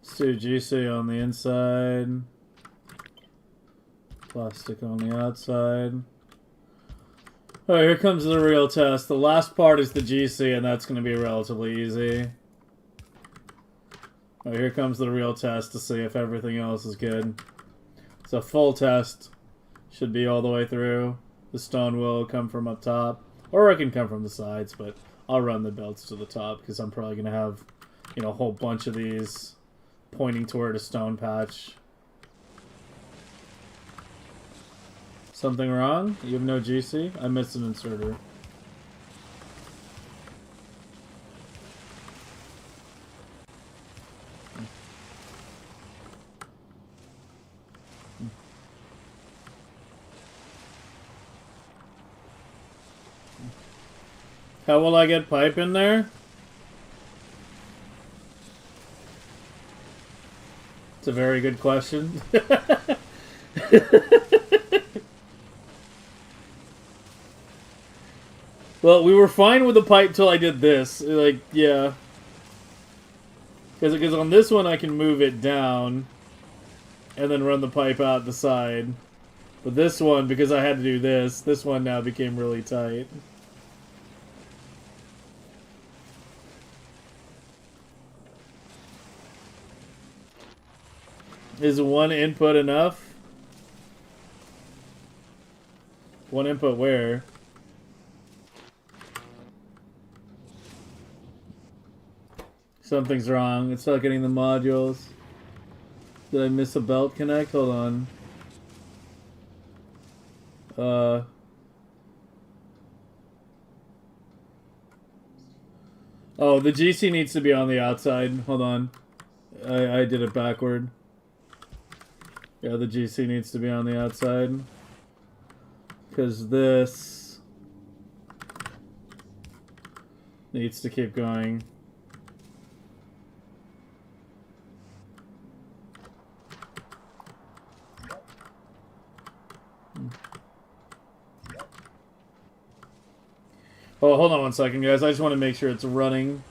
Let's do GC on the inside. Plastic on the outside. Alright, here comes the real test. The last part is the GC, and that's going to be relatively easy. Alright, here comes the real test to see if everything else is good. So full test should be all the way through. The stone will come from up top. Or it can come from the sides, but I'll run the belts to the top because I'm probably going to have, you know, a whole bunch of these pointing toward a stone patch. Something wrong? You have no GC? I missed an inserter. How will I get pipe in there? It's a very good question. Well, we were fine with the pipe till I did this. Like, yeah. Because on this one I can move it down and then run the pipe out the side. But this one, because I had to do this one now became really tight. Is one input enough? One input where? Something's wrong. It's not getting the modules. Did I miss a belt connect? Hold on. Oh, the GC needs to be on the outside. Hold on. I did it backward. Yeah, the GC needs to be on the outside. Because this needs to keep going. Oh, hold on one second, guys. I just want to make sure it's running.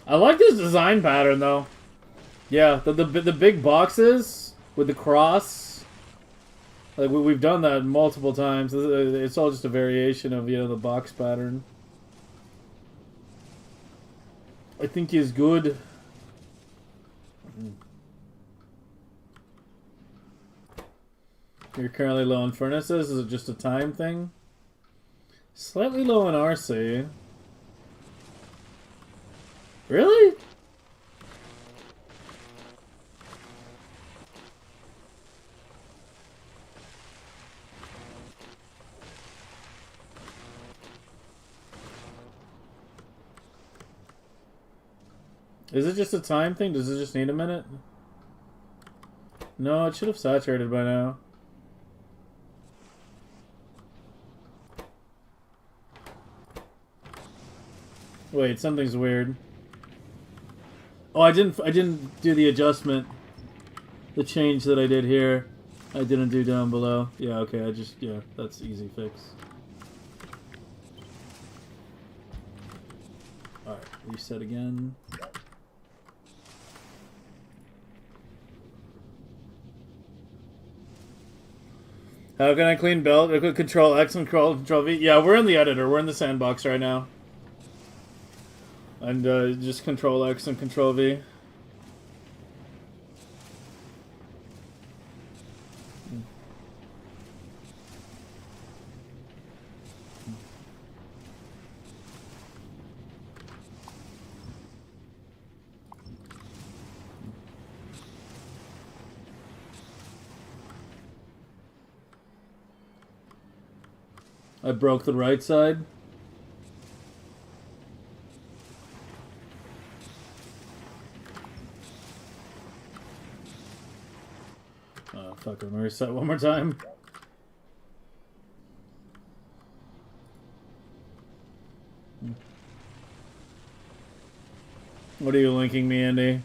I like this design pattern, though. Yeah, the big boxes with the cross. Like, we've done that multiple times. It's all just a variation of, you know, the box pattern. I think he's good. You're currently low on furnaces? Is it just a time thing? Slightly low on RC. Really? Is it just a time thing? Does it just need a minute? No, it should have saturated by now. Wait, something's weird. Oh, I didn't do the adjustment. The change that I did here, I didn't do down below. Yeah, okay, yeah, that's easy fix. Alright, reset again. How can I clean belt? Control X and Control V. Yeah, we're in the editor. We're in the sandbox right now. And just Control X and Control V. I broke the right side. Oh, fuck it. Let me reset one more time. What are you linking me, Andy?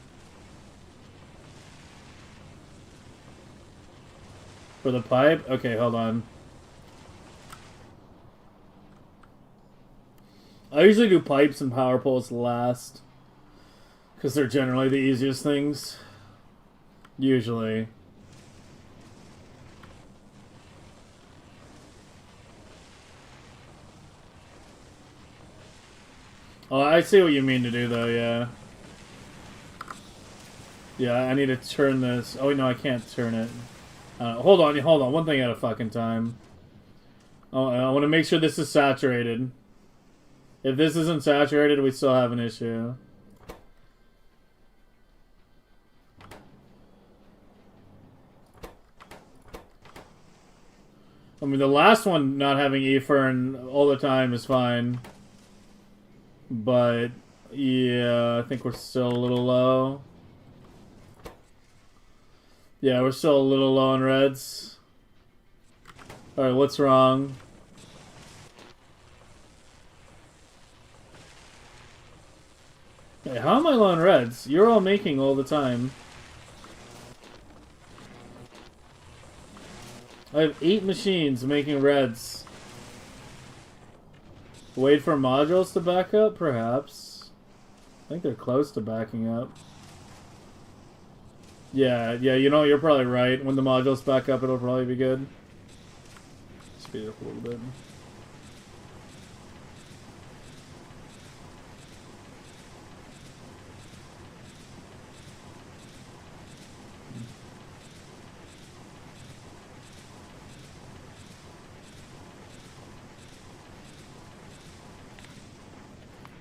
For the pipe? Okay, hold on. I usually do pipes and power poles last. Because they're generally the easiest things. Usually. Oh, I see what you mean to do, though, yeah. Yeah, I need to turn this. Oh, no, I can't turn it. Hold on. One thing at a fucking time. Oh, I want to make sure this is saturated. If this isn't saturated, we still have an issue. I mean, the last one not having E-Fern all the time is fine. But, yeah, I think we're still a little low. Yeah, we're still a little low on reds. Alright, what's wrong? Hey, how am I low on reds? You're all making all the time. I have 8 machines making reds. Wait for modules to back up? Perhaps. I think they're close to backing up. Yeah, you know, you're probably right. When the modules back up, it'll probably be good. Speed up a little bit.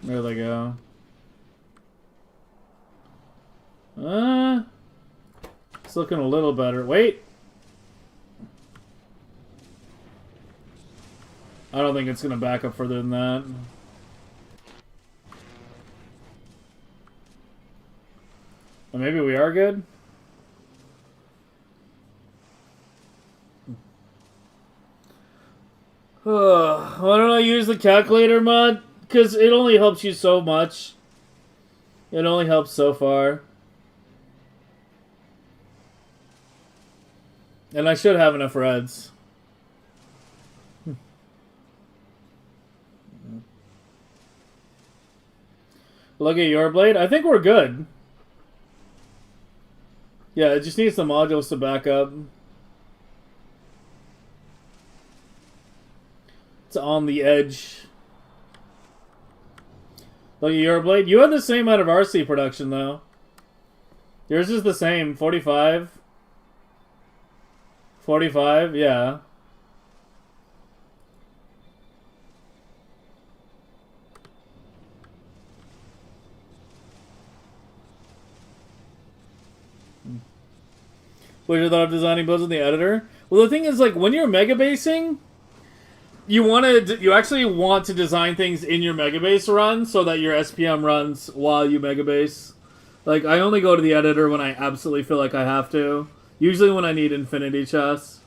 There they go. It's looking a little better. Wait! I don't think it's gonna back up further than that. Or maybe we are good? Why don't I use the calculator mod? Because it only helps you so much. It only helps so far. And I should have enough reds. Look at your blade. I think we're good. Yeah, it just needs the modules to back up. It's on the edge. Look at your blade. You have the same amount of RC production, though. Yours is the same. 45. 45, yeah. What you thought of designing builds in the editor? Well, the thing is, like, when you're megabasing, you actually want to design things in your Megabase run so that your SPM runs while you Megabase. Like, I only go to the editor when I absolutely feel like I have to. Usually when I need infinity chess.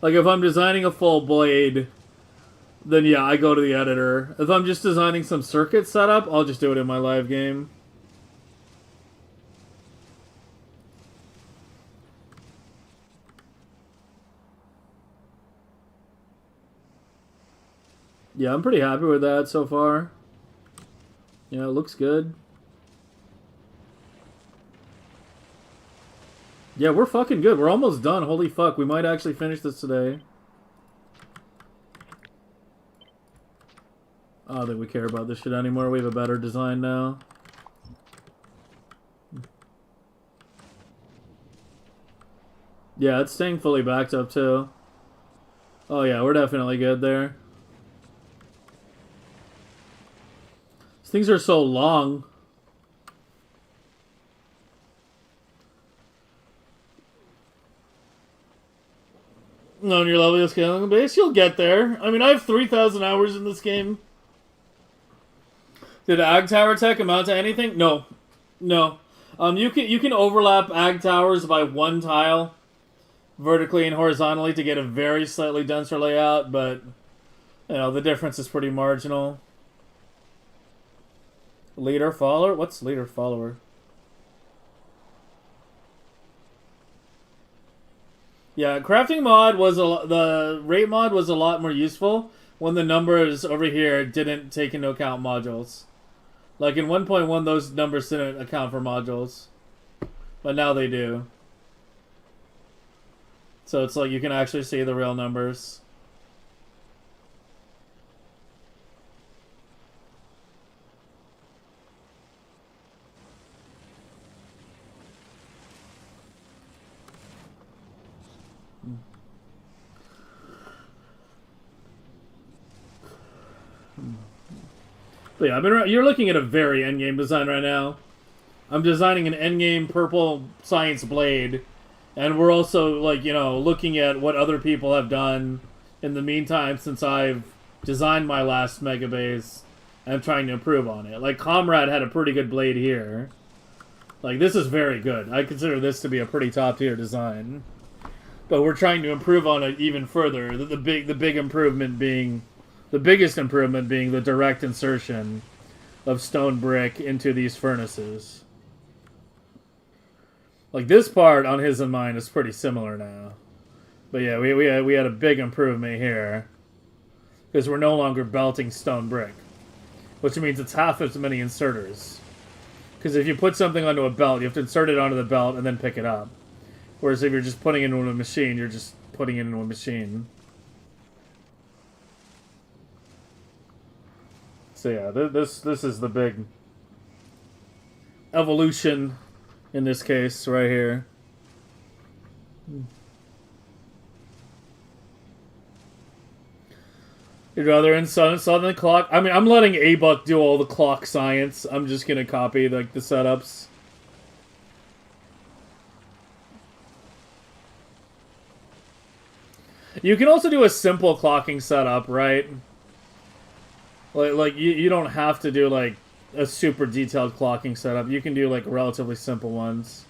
Like, if I'm designing a full blade, then yeah, I go to the editor. If I'm just designing some circuit setup, I'll just do it in my live game. Yeah, I'm pretty happy with that so far. Yeah, it looks good. Yeah, we're fucking good. We're almost done. Holy fuck, we might actually finish this today. I don't think we care about this shit anymore. We have a better design now. Yeah, it's staying fully backed up too. Oh yeah, we're definitely good there. These things are so long. On your level of scaling base, you'll get there. I mean, I have 3,000 hours in this game. Did Ag Tower Tech amount to anything? No. No. You can overlap Ag Towers by one tile, vertically and horizontally, to get a very slightly denser layout, but you know the difference is pretty marginal. Leader follower? What's leader follower? Yeah, crafting mod was the rate mod was a lot more useful when the numbers over here didn't take into account modules. Like in 1.1, those numbers didn't account for modules, but now they do. So it's like you can actually see the real numbers. But yeah, you're looking at a very endgame design right now. I'm designing an endgame purple science blade, and we're also like looking at what other people have done in the meantime since I've designed my last Megabase. I'm trying to improve on it. Like Comrade had a pretty good blade here. Like this is very good. I consider this to be a pretty top tier design. But we're trying to improve on it even further. The big improvement being. The biggest improvement being the direct insertion of stone brick into these furnaces. Like this part on his and mine is pretty similar now. But yeah, we had a big improvement here. Because we're no longer belting stone brick. Which means it's half as many inserters. Because if you put something onto a belt, you have to insert it onto the belt and then pick it up. Whereas if you're just putting it into a machine, you're just putting it into a machine. So yeah, this is the big evolution in this case right here. You'd rather in Southern Clock? I mean, I'm letting A-Buck do all the clock science. I'm just gonna copy like the setups. You can also do a simple clocking setup, right? Like you don't have to do like a super detailed clocking setup. You can do like relatively simple ones.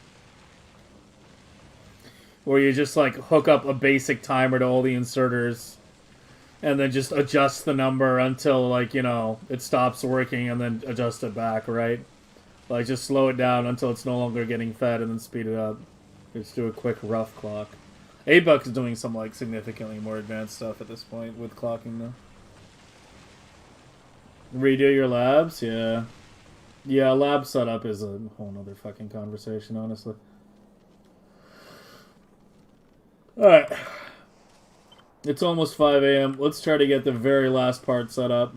Where you just like hook up a basic timer to all the inserters and then just adjust the number until like, it stops working and then adjust it back, right? Like just slow it down until it's no longer getting fed and then speed it up. Just do a quick rough clock. A-Buck is doing some like significantly more advanced stuff at this point with clocking though. Redo your labs? Yeah. Yeah, lab setup is a whole nother fucking conversation, honestly. Alright. It's almost 5 a.m. Let's try to get the very last part set up.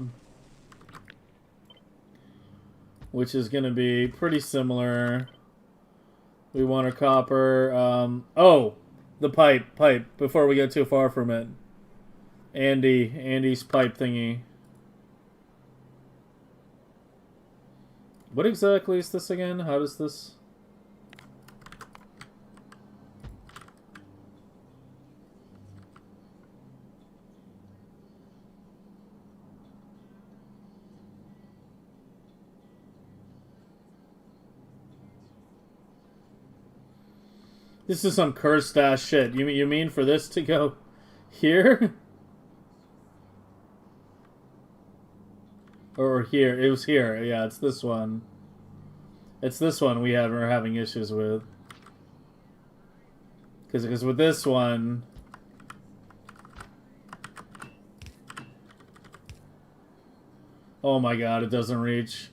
Which is going to be pretty similar. We want a copper. Oh! The pipe. Before we get too far from it. Andy's pipe thingy. What exactly is this again? How does this... This is some cursed ass shit. You mean for this to go here? Or here. It was here. Yeah, it's this one. It's this one we're having issues with. Because with this one... Oh my god, it doesn't reach.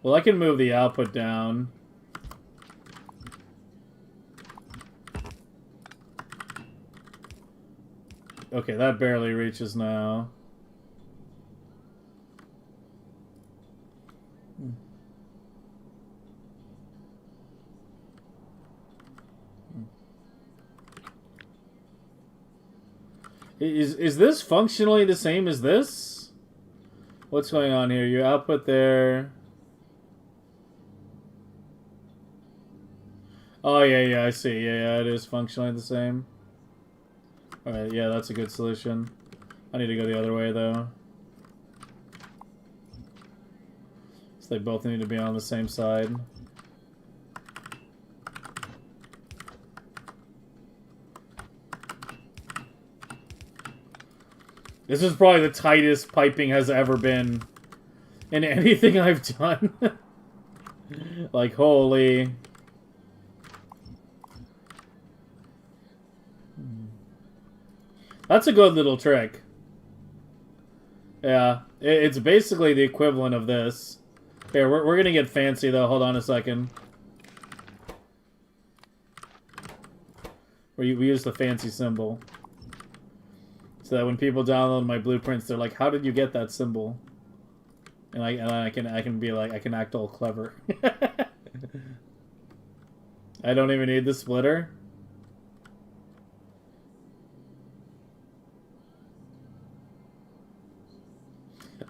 Well, I can move the output down. Okay, that barely reaches now. Is this functionally the same as this? What's going on here? Your output there. Oh, yeah, I see. Yeah, it is functionally the same. Alright, yeah, that's a good solution. I need to go the other way, though. So they both need to be on the same side. This is probably the tightest piping has ever been in anything I've done. Like, holy... That's a good little trick. Yeah, it's basically the equivalent of this. Here, we're gonna get fancy though. Hold on a second. We use the fancy symbol. So that when people download my blueprints, they're like, how did you get that symbol? And I can be like, I can act all clever. I don't even need the splitter.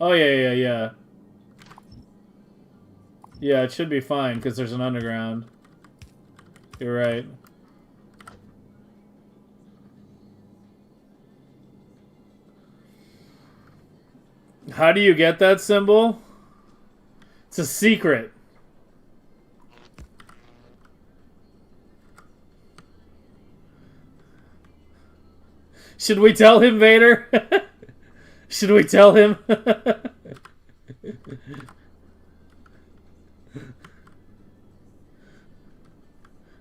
Oh, yeah. Yeah, it should be fine, because there's an underground. You're right. How do you get that symbol? It's a secret. Should we tell him, Vader? Should we tell him?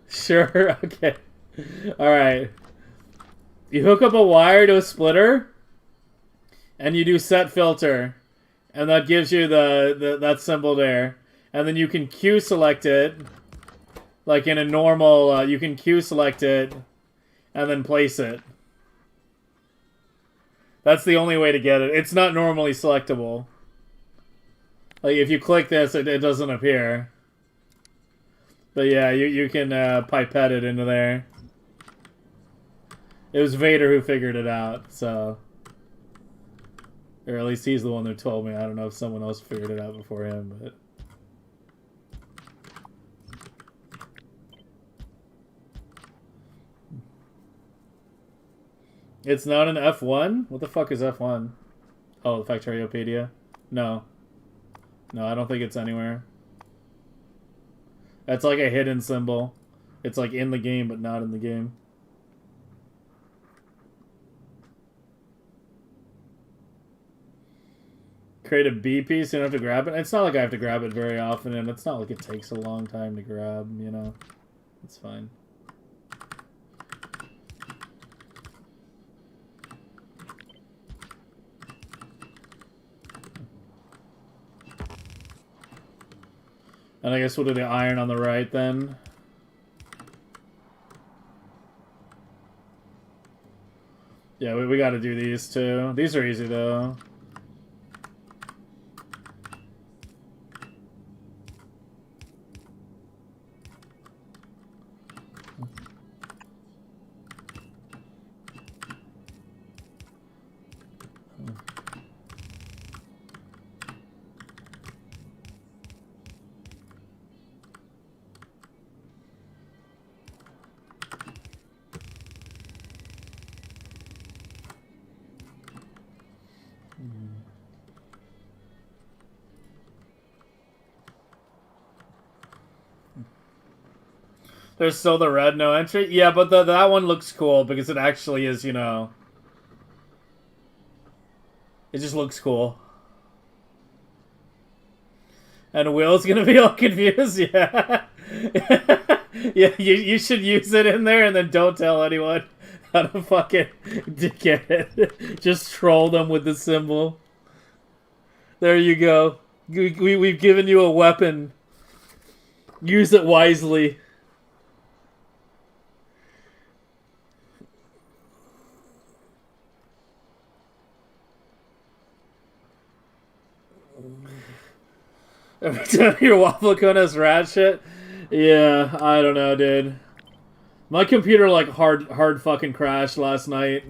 Sure, okay. Alright. You hook up a wire to a splitter, and you do set filter, and that gives you that symbol there. And then you can Q select it, like in a normal, you can Q select it, and then place it. That's the only way to get it. It's not normally selectable. Like, if you click this, it doesn't appear. But yeah, you can pipette it into there. It was Vader who figured it out, so... Or at least he's the one who told me. I don't know if someone else figured it out before him, but... It's not an F1? What the fuck is F1? Oh, the Factoriopedia? No. No, I don't think it's anywhere. That's like a hidden symbol. It's like in the game, but not in the game. Create a B piece, you don't have to grab it. It's not like I have to grab it very often, and it's not like it takes a long time to grab, you know. It's fine. And I guess we'll do the iron on the right then. Yeah, we gotta do these too. These are easy though. There's still the red no entry? Yeah, but that one looks cool because it actually is, you know... It just looks cool. And Will's gonna be all confused? Yeah. Yeah, you should use it in there and then don't tell anyone how to fucking get it. Just troll them with the symbol. There you go. We've given you a weapon. Use it wisely. Every time your waffle cone has rat shit? Yeah, I don't know, dude. My computer, like, hard fucking crashed last night.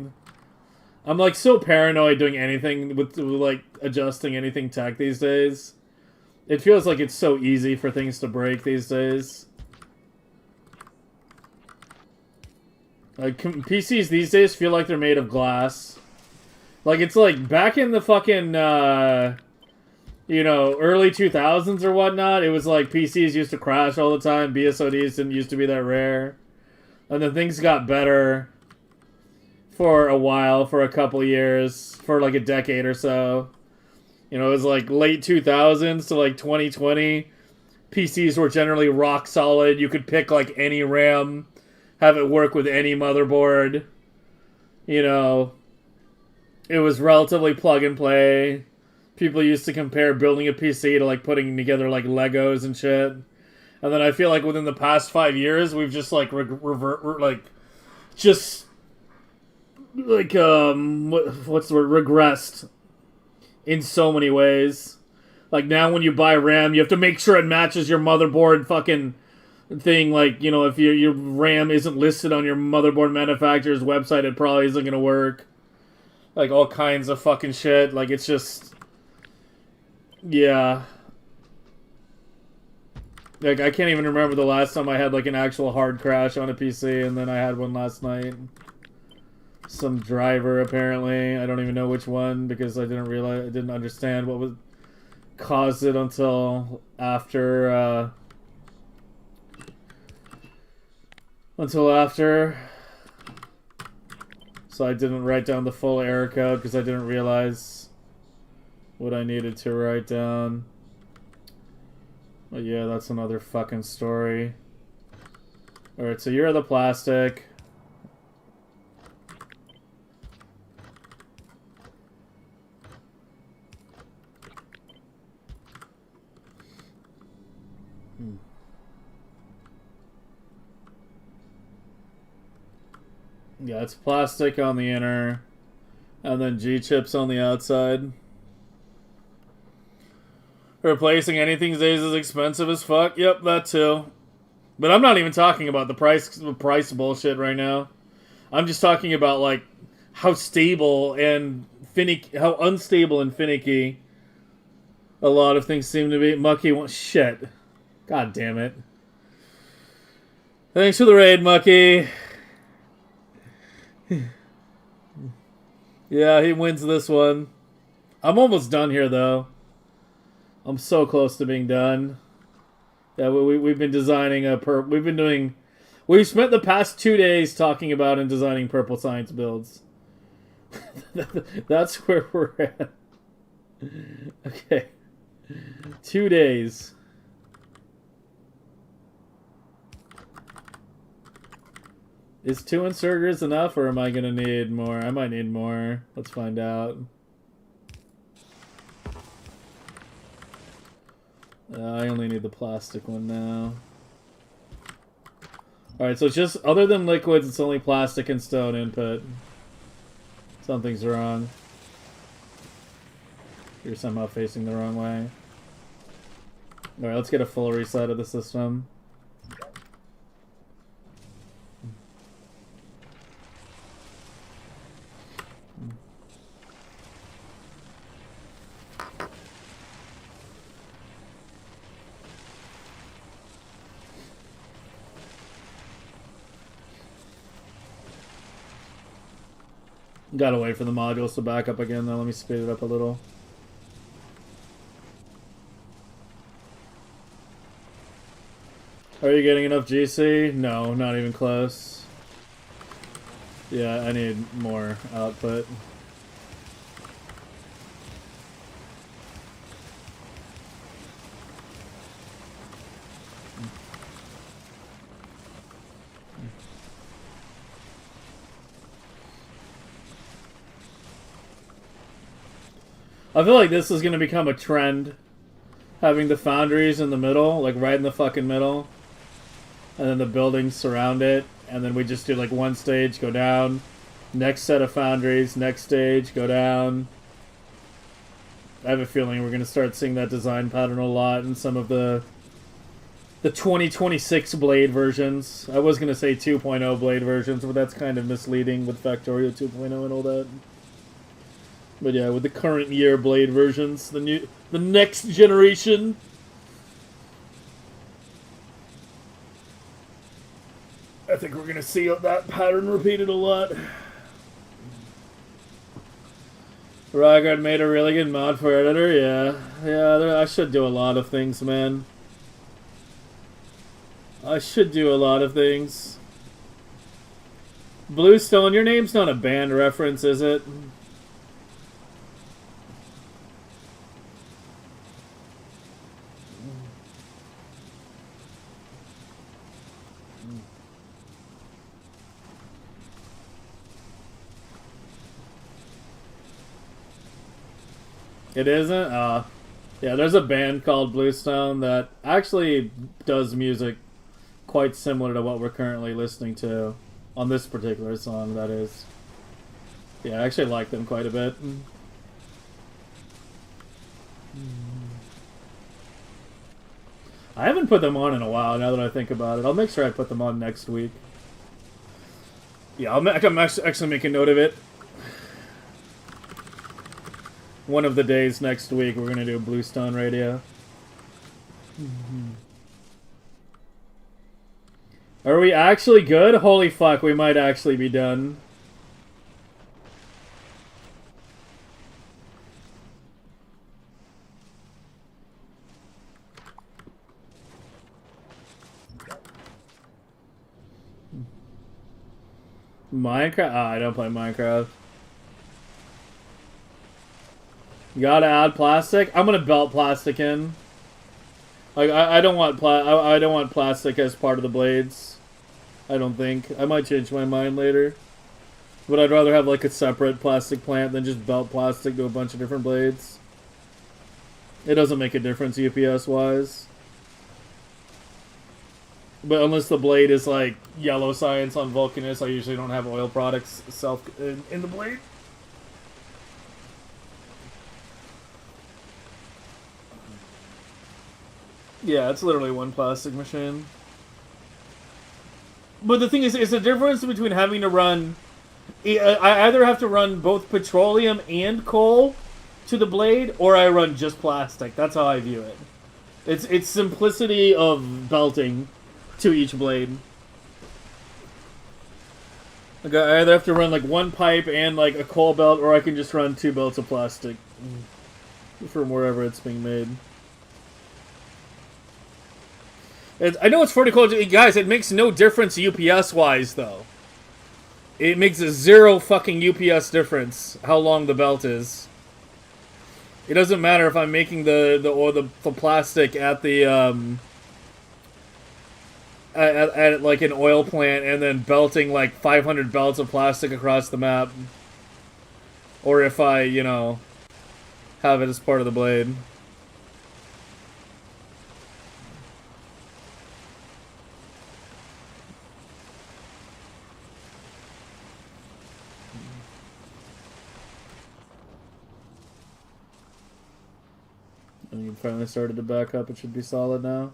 I'm, like, so paranoid doing anything with, like, adjusting anything tech these days. It feels like it's so easy for things to break these days. Like, PCs these days feel like they're made of glass. Like, it's like, back in the fucking, you know, early 2000s or whatnot, it was like PCs used to crash all the time. BSODs didn't used to be that rare. And then things got better for a while, for a couple years, for like a decade or so. You know, it was like late 2000s to like 2020. PCs were generally rock solid. You could pick like any RAM, have it work with any motherboard. You know, it was relatively plug and play. People used to compare building a PC to like putting together like Legos and shit. And then I feel like within the past 5 years, we've just like regressed in so many ways. Like now when you buy RAM, you have to make sure it matches your motherboard fucking thing. Like, you know, if your RAM isn't listed on your motherboard manufacturer's website, it probably isn't gonna work. Like all kinds of fucking shit. Like it's just, yeah. Like I can't even remember the last time I had like an actual hard crash on a PC, and then I had one last night. Some driver apparently. I don't even know which one because I didn't understand what would cause it until after so I didn't write down the full error code because I didn't realize what I needed to write down. But yeah, that's another fucking story. Alright, so you're the plastic. Yeah, it's plastic on the inner, and then G-chips on the outside. Replacing anything these days is expensive as fuck. Yep, that too. But I'm not even talking about the price bullshit right now. I'm just talking about like how stable and finicky, how unstable and finicky a lot of things seem to be. Mucky, shit. God damn it. Thanks for the raid, Mucky. Yeah, he wins this one. I'm almost done here, though. I'm so close to being done. Yeah, we've been designing we've spent the past 2 days talking about and designing purple science builds. That's where we're at. Okay. 2 days. Is 2 inserters enough, or am I gonna need more? I might need more. Let's find out. I only need the plastic one now. Alright, so it's just, other than liquids, it's only plastic and stone input. Something's wrong. You're somehow facing the wrong way. Alright, let's get a full reset of the system. Gotta wait for the modules to back up again, though. Let me speed it up a little. Are you getting enough GC? No, not even close. Yeah, I need more output. I feel like this is going to become a trend. Having the foundries in the middle, like right in the fucking middle. And then the buildings surround it. And then we just do like one stage, go down. Next set of foundries, next stage, go down. I have a feeling we're going to start seeing that design pattern a lot in some of the 2026 Blade versions. I was going to say 2.0 Blade versions, but that's kind of misleading with Factorio 2.0 and all that. But yeah, with the current year Blade versions, the next generation. I think we're going to see that pattern repeated a lot. Ryguard made a really good mod for editor, yeah. Yeah, I should do a lot of things, man. I should do a lot of things. Bluestone, your name's not a band reference, is it? It isn't? Yeah, there's a band called Bluestone that actually does music quite similar to what we're currently listening to. On this particular song, that is. Yeah, I actually like them quite a bit. I haven't put them on in a while, now that I think about it. I'll make sure I put them on next week. Yeah, I'm actually make a note of it. One of the days next week, we're going to do a Bluestone radio. Are we actually good? Holy fuck, we might actually be done. Minecraft? I don't play Minecraft. You gotta add plastic? I'm gonna belt plastic in. Like I don't want I don't want plastic as part of the blades. I don't think. I might change my mind later. But I'd rather have like a separate plastic plant than just belt plastic to a bunch of different blades. It doesn't make a difference UPS wise. But unless the blade is like yellow science on Vulcanus, I usually don't have oil products in the blade. Yeah, it's literally one plastic machine. But the thing is, it's the difference between having to run... I either have to run both petroleum and coal to the blade, or I run just plastic. That's how I view it. It's simplicity of belting to each blade. Like I either have to run like one pipe and like a coal belt, or I can just run 2 belts of plastic from wherever it's being made. I know it's pretty cool, guys. It makes no difference UPS wise though. It makes a 0 fucking UPS difference how long the belt is. It doesn't matter if I'm making the plastic at the at like an oil plant and then belting like 500 belts of plastic across the map, or if I, you know, have it as part of the blade. And you finally started to back up. It should be solid now.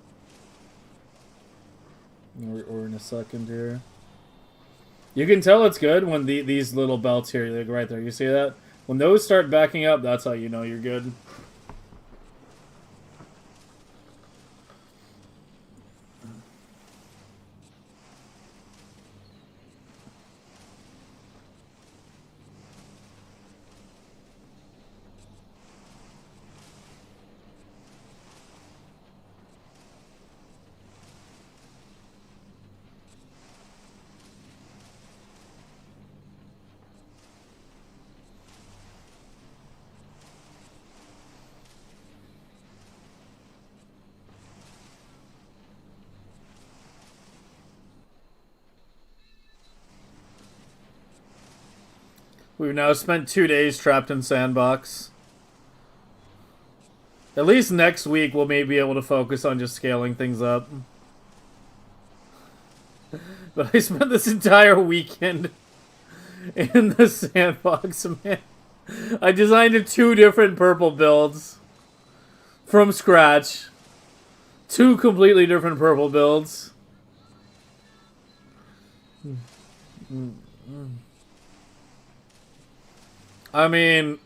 Or in a second here. You can tell it's good when these little belts here, like right there, you see that? When those start backing up, that's how you know you're good. We've now spent 2 days trapped in Sandbox. At least next week we'll maybe be able to focus on just scaling things up. But I spent this entire weekend in the Sandbox, man. I designed 2 different purple builds from scratch. 2 completely different purple builds. I mean,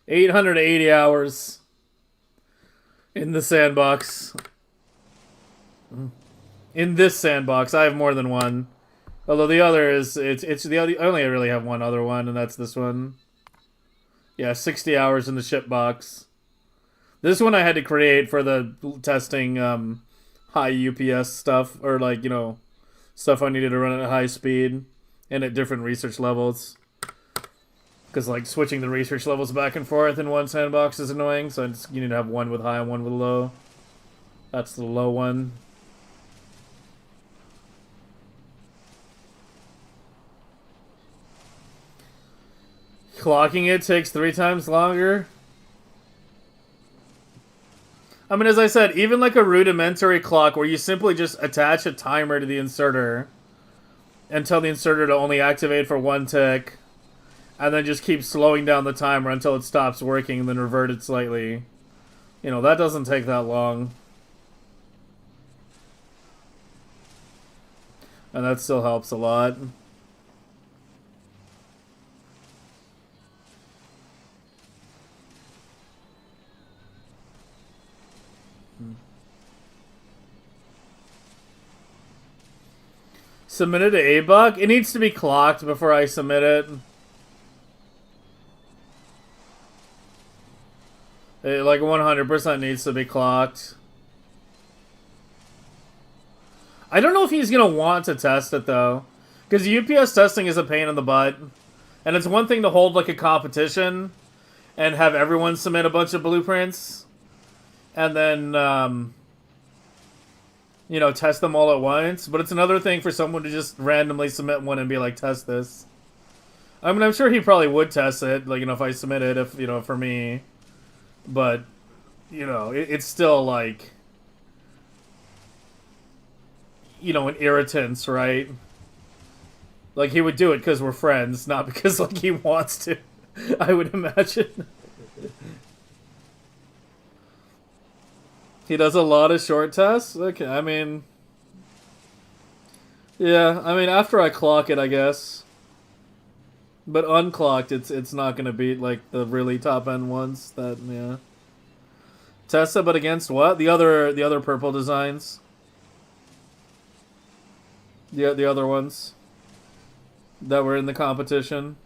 880 hours in the sandbox. In this sandbox, I have more than one. Although the other is, it's the other, I only really have one other one, and that's this one. Yeah, 60 hours in the ship box. This one I had to create for the testing high UPS stuff, or like, you know, stuff I needed to run at high speed and at different research levels. Because like switching the research levels back and forth in one sandbox is annoying, so you need to have one with high and one with low. That's the low one. Clocking it takes 3 times longer. I mean, as I said, even like a rudimentary clock where you simply just attach a timer to the inserter and tell the inserter to only activate for 1 tick, and then just keep slowing down the timer until it stops working and then revert it slightly. You know, that doesn't take that long. And that still helps a lot. Submit it to A-Buck? It needs to be clocked before I submit it. It like 100% needs to be clocked. I don't know if he's going to want to test it, though. Because UPS testing is a pain in the butt. And it's one thing to hold like a competition and have everyone submit a bunch of blueprints. And then, you know, test them all at once. But it's another thing for someone to just randomly submit one and be like, test this. I mean, I'm sure he probably would test it, like, you know, if I submit it, if, you know, for me. But, you know, it's still like, you know, an irritant, right? Like, he would do it because we're friends, not because, like, he wants to, I would imagine. He does a lot of short tests? Okay, I mean... Yeah, I mean, after I clock it, I guess. But unclocked, it's not gonna beat, like, the really top-end ones that, yeah. Test it, but against what? The other purple designs. The other ones that were in the competition.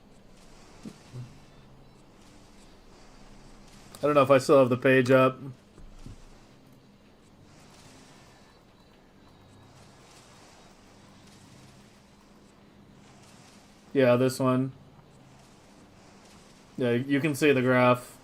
I don't know if I still have the page up. Yeah, this one. Yeah, you can see the graph.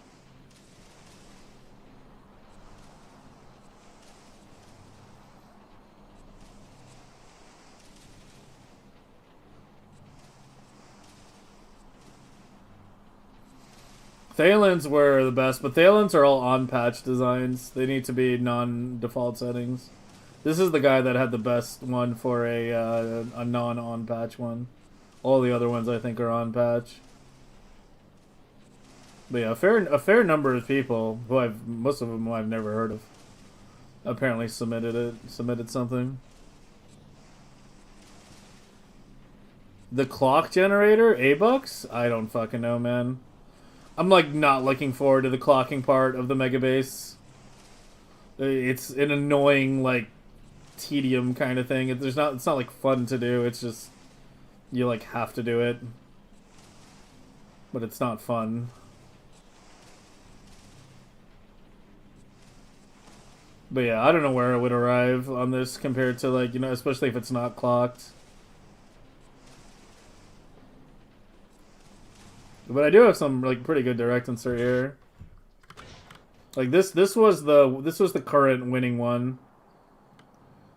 Thalen's were the best, but Thalen's are all on-patch designs. They need to be non-default settings. This is the guy that had the best one for a non-on-patch one. All the other ones I think are on-patch. But yeah, a fair number of people who most of them I've never heard of, apparently submitted something. The clock generator, A-Bucks? I don't fucking know, man. I'm like not looking forward to the clocking part of the Megabase. It's an annoying like tedium kind of thing. It's not like fun to do. It's just you like have to do it, but it's not fun. But yeah, I don't know where it would arrive on this compared to, like, you know, especially if it's not clocked. But I do have some like pretty good direct insert here. Like this was the current winning one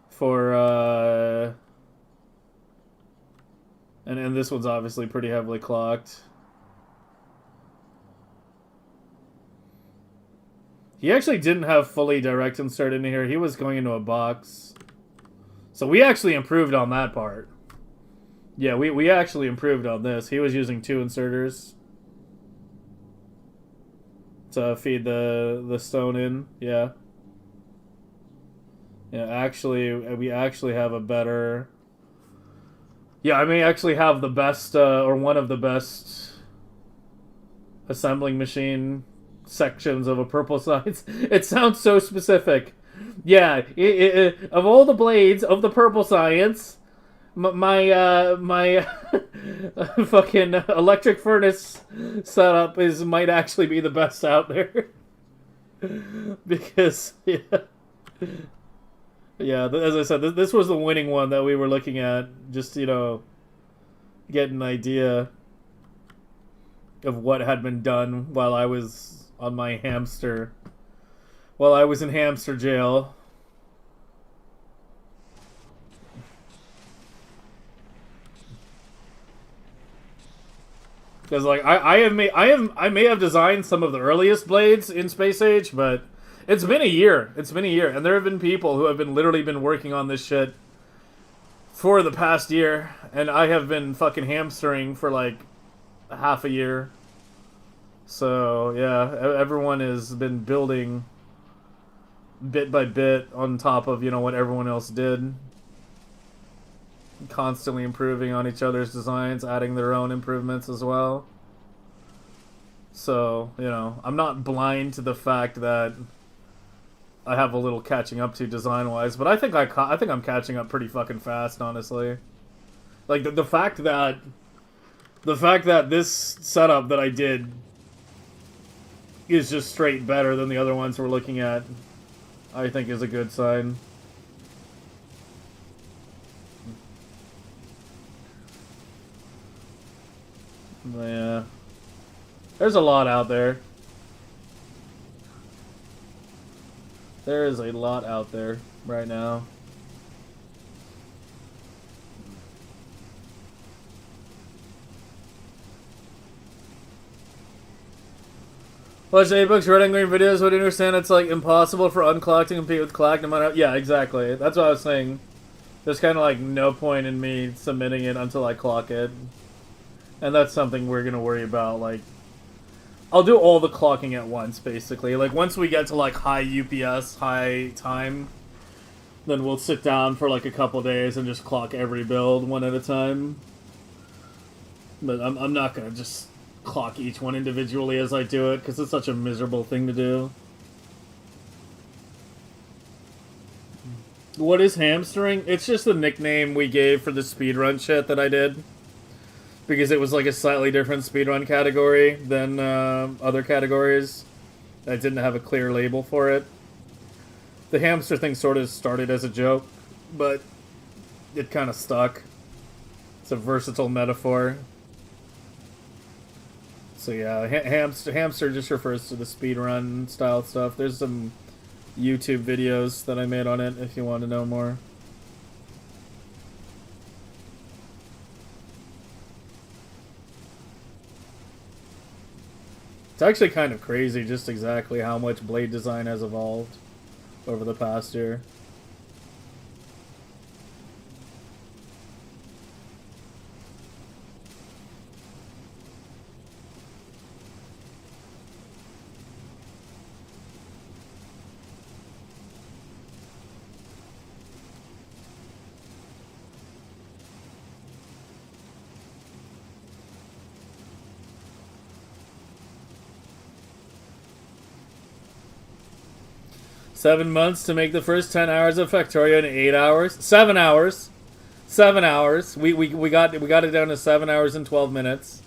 for and this one's obviously pretty heavily clocked. He actually didn't have fully direct insert in here. He was going into a box. So we actually improved on that part. Yeah, we actually improved on this. He was using 2 inserters to feed the stone in. Yeah. Yeah, actually, we actually have a better... Yeah, I may actually have the best, or one of the best assembling machine sections of a purple science. It sounds so specific. Yeah, of all the blades of the purple science, my fucking electric furnace setup might actually be the best out there. Because yeah, as I said, this was the winning one that we were looking at. Just get an idea of what had been done while I was on my hamster. While I was in hamster jail. Because like I may have designed some of the earliest blades in Space Age, but it's been a year. It's been a year, and there have been people who have been literally been working on this shit for the past year, and I have been fucking hamstering for like half a year. So yeah, everyone has been building bit by bit on top of what everyone else did, constantly improving on each other's designs, adding their own improvements as well. So I'm not blind to the fact that I have a little catching up to design wise, but I think I'm catching up pretty fucking fast, honestly. Like the fact that this setup that I did is just straight better than the other ones we're looking at, I think is a good sign. Yeah. There's a lot out there. There is a lot out there right now. Watch 8 books, red and green videos, would understand it's like impossible for unclock to compete with clock no matter... Yeah, exactly. That's what I was saying. There's kind of like no point in me submitting it until I clock it. And that's something we're gonna worry about, like... I'll do all the clocking at once, basically. Like, once we get to, like, high UPS, high time, then we'll sit down for, like, a couple days and just clock every build one at a time. But I'm not gonna just clock each one individually as I do it, because it's such a miserable thing to do. What is hamstering? It's just the nickname we gave for the speedrun shit that I did. Because it was like a slightly different speedrun category than other categories. I didn't have a clear label for it. The hamster thing sort of started as a joke, but it kind of stuck. It's a versatile metaphor. So yeah, hamster just refers to the speedrun style stuff. There's some YouTube videos that I made on it if you want to know more. It's actually kind of crazy just exactly how much blade design has evolved over the past year. $7 months to make the first 10 hours of Factorio in 8 hours. 7 hours. 7 hours. We got it down to 7 hours and 12 minutes.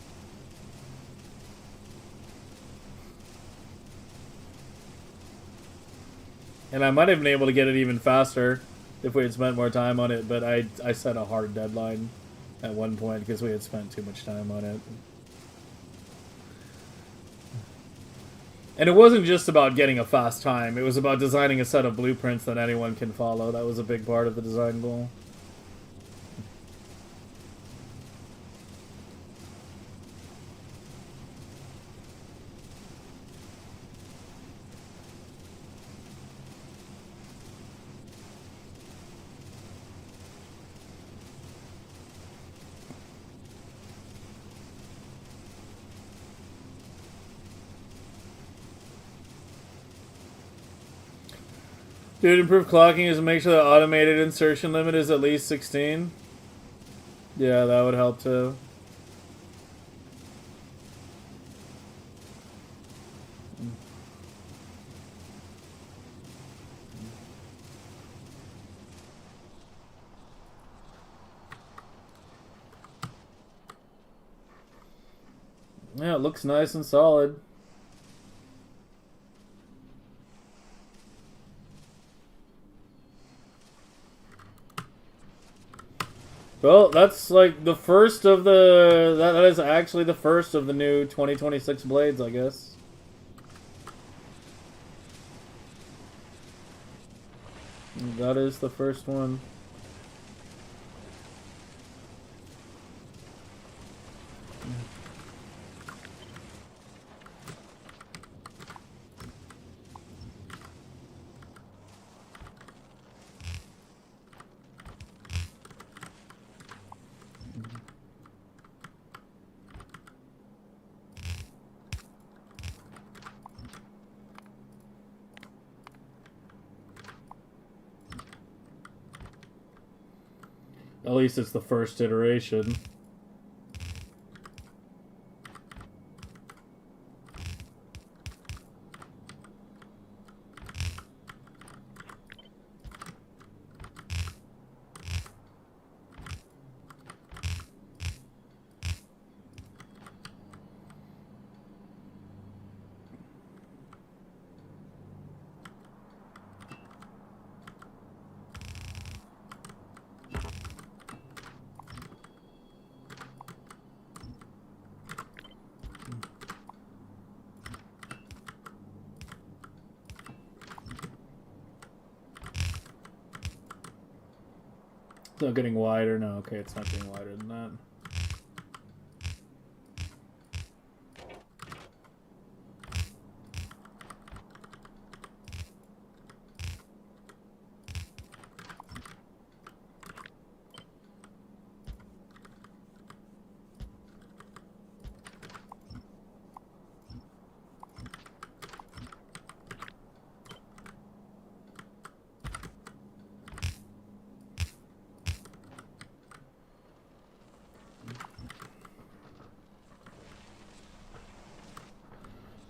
And I might have been able to get it even faster if we had spent more time on it, but I set a hard deadline at one point because we had spent too much time on it. And it wasn't just about getting a fast time, it was about designing a set of blueprints that anyone can follow. That was a big part of the design goal. Dude, improve clocking is to make sure the automated insertion limit is at least 16. Yeah, that would help too. Yeah, it looks nice and solid. Well, that's like the first of the... That is actually the first of the new 2026 blades, I guess. That is the first one. At least it's the first iteration. It's not getting wider. No, okay, it's not getting wider than that.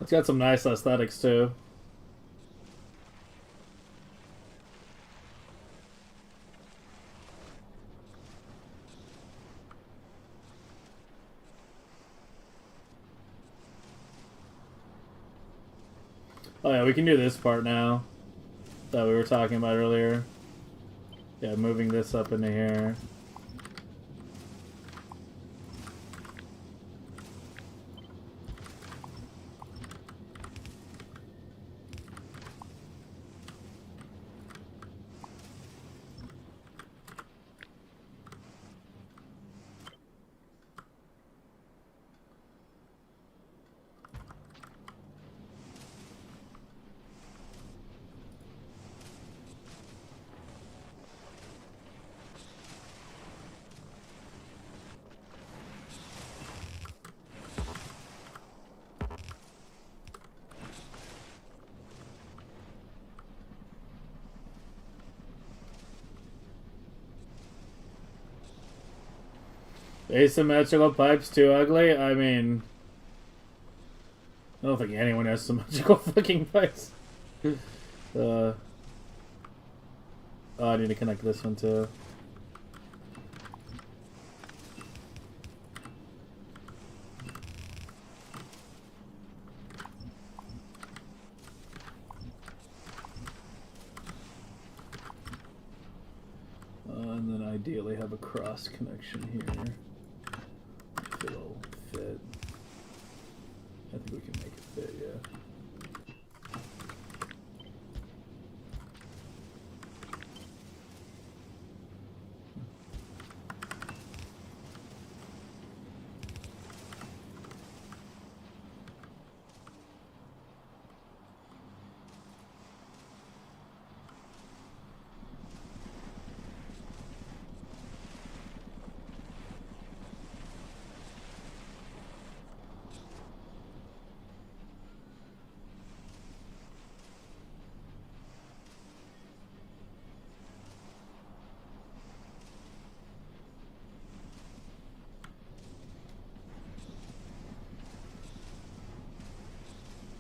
It's got some nice aesthetics too. Oh yeah, we can do this part now that we were talking about earlier. Yeah, moving this up into here. Asymmetrical pipes too ugly? I mean, I don't think anyone has symmetrical fucking pipes. Oh, I need to connect this one too. And then ideally have a cross connection here. If it'll fit. I think we can make it fit, yeah.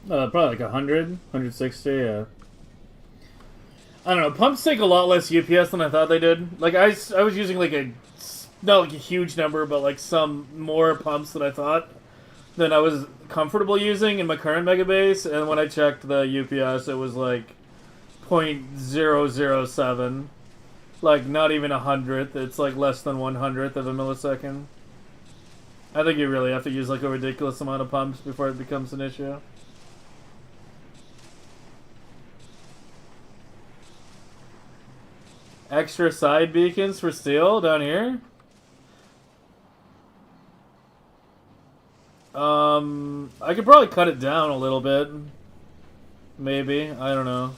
Probably like 100, 160, yeah. I don't know, pumps take a lot less UPS than I thought they did. Like, I was using like not like a huge number, but like some more pumps than I thought than I was comfortable using in my current Megabase, and when I checked the UPS, it was like 0.007. Like, not even 100th, it's like less than 100th of a millisecond. I think you really have to use like a ridiculous amount of pumps before it becomes an issue. Extra side beacons for steel down here? I could probably cut it down a little bit. Maybe. I don't know.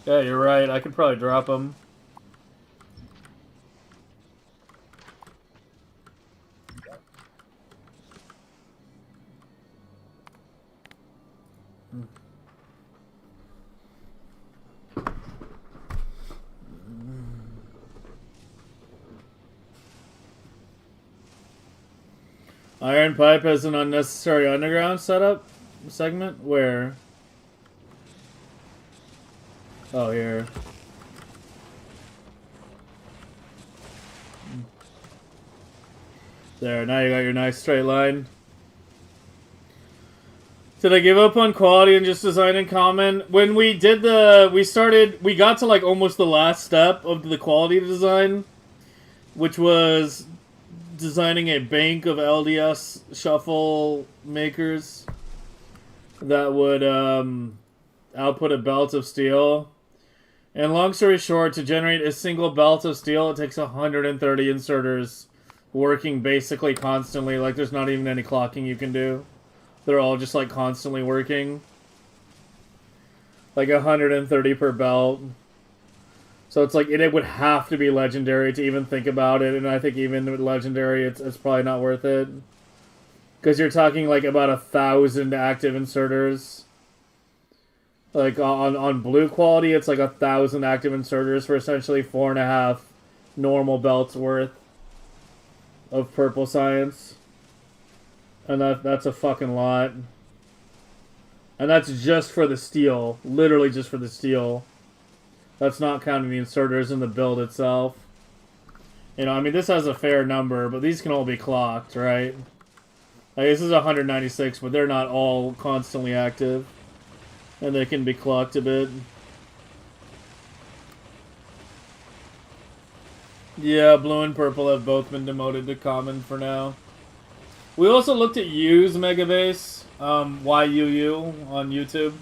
Yeah, you're right. I could probably drop them. Iron pipe has an unnecessary underground setup segment? Where? Oh, here. There, now you got your nice straight line. Did I give up on quality and just design in common? When we did we got to like almost the last step of the quality design, which was designing a bank of LDS shuffle makers that would output a belt of steel. And long story short, to generate a single belt of steel, it takes 130 inserters working basically constantly. Like, there's not even any clocking you can do. They're all just, like, constantly working. Like, 130 per belt. So it's like, it would have to be legendary to even think about it, and I think even with legendary, it's probably not worth it. Because you're talking, like, about 1,000 active inserters. Like, on blue quality, it's like 1,000 active inserters for essentially 4.5 normal belts worth of purple science. And that's a fucking lot. And that's just for the steel. Literally just for the steel. That's not counting the inserters in the build itself. You know, I mean, this has a fair number, but these can all be clocked, right? Like, this is 196, but they're not all constantly active. And they can be clocked a bit. Yeah, blue and purple have both been demoted to common for now. We also looked at Yu's Megabase, YUU on YouTube.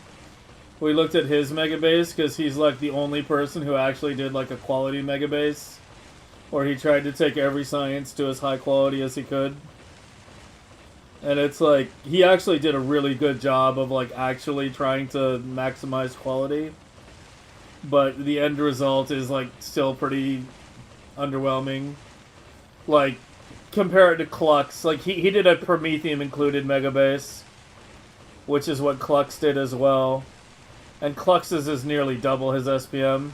We looked at his Megabase because he's like the only person who actually did like a quality Megabase. Or he tried to take every science to as high quality as he could. And it's like, he actually did a really good job of like actually trying to maximize quality. But the end result is like still pretty underwhelming. Like, compare it to Klux. Like, he did a Promethium included Megabase, which is what Klux did as well. And Klux's is nearly double his SPM.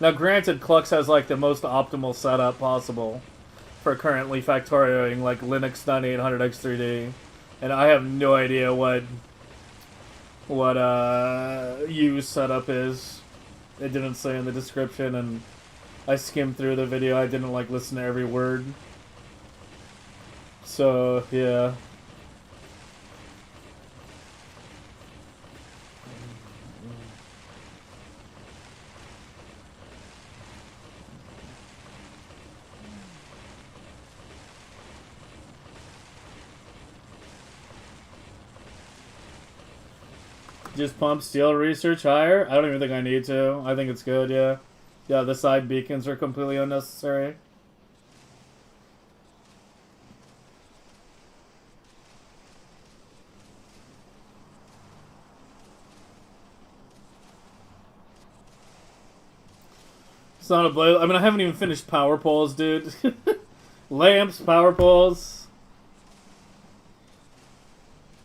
Now, granted, Klux has like the most optimal setup possible for currently Factorioing like Linux 9800 X3D. And I have no idea what Yu's setup is. It didn't say in the description, and I skimmed through the video. I didn't like listen to every word. So, yeah. Just pump steel research higher? I don't even think I need to. I think it's good, yeah. Yeah, the side beacons are completely unnecessary. It's not a blade. I mean, I haven't even finished power poles, dude. Lamps, power poles.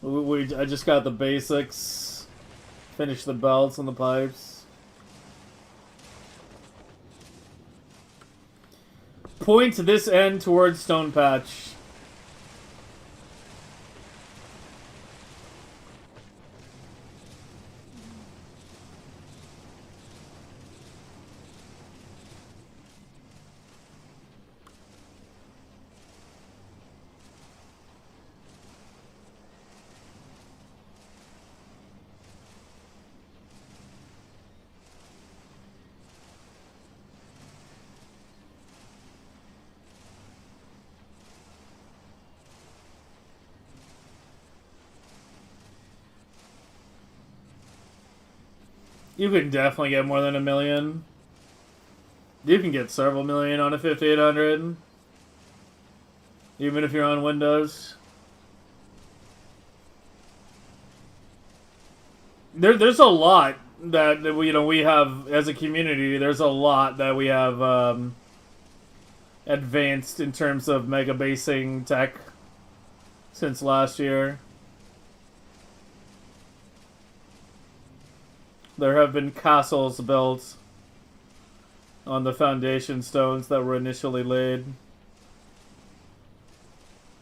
I just got the basics. Finish the belts and the pipes. Point this end towards Stone Patch. You can definitely get more than $1 million. You can get several million on a 5800, even if you're on Windows. There's a lot that we have as a community. There's a lot that we have advanced in terms of megabasing tech since last year. There have been castles built on the foundation stones that were initially laid.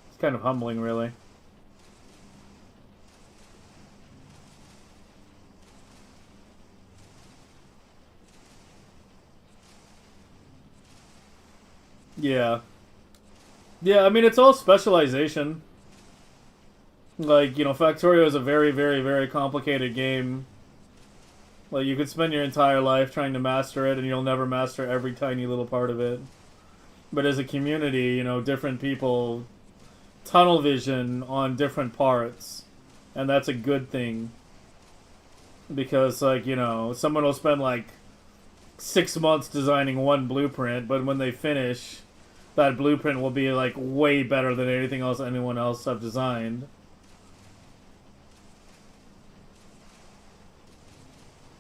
It's kind of humbling, really. Yeah. Yeah, I mean, it's all specialization. Like, Factorio is a very, very, very complicated game. Like, you could spend your entire life trying to master it, and you'll never master every tiny little part of it. But as a community, different people tunnel vision on different parts. And that's a good thing. Because, someone will spend, 6 months designing one blueprint, but when they finish, that blueprint will be, way better than anything else anyone else have designed.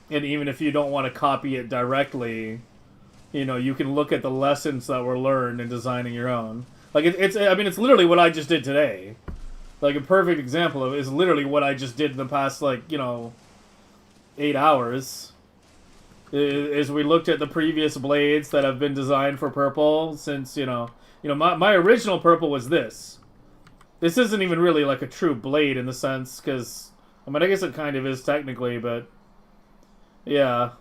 And even if you don't want to copy it directly, you can look at the lessons that were learned in designing your own. It's literally what I just did today. A perfect example of it is literally what I just did in the past, 8 hours. Is we looked at the previous blades that have been designed for purple since, my original purple was this. This isn't even really a true blade in the sense, because, I guess it kind of is technically, but yeah.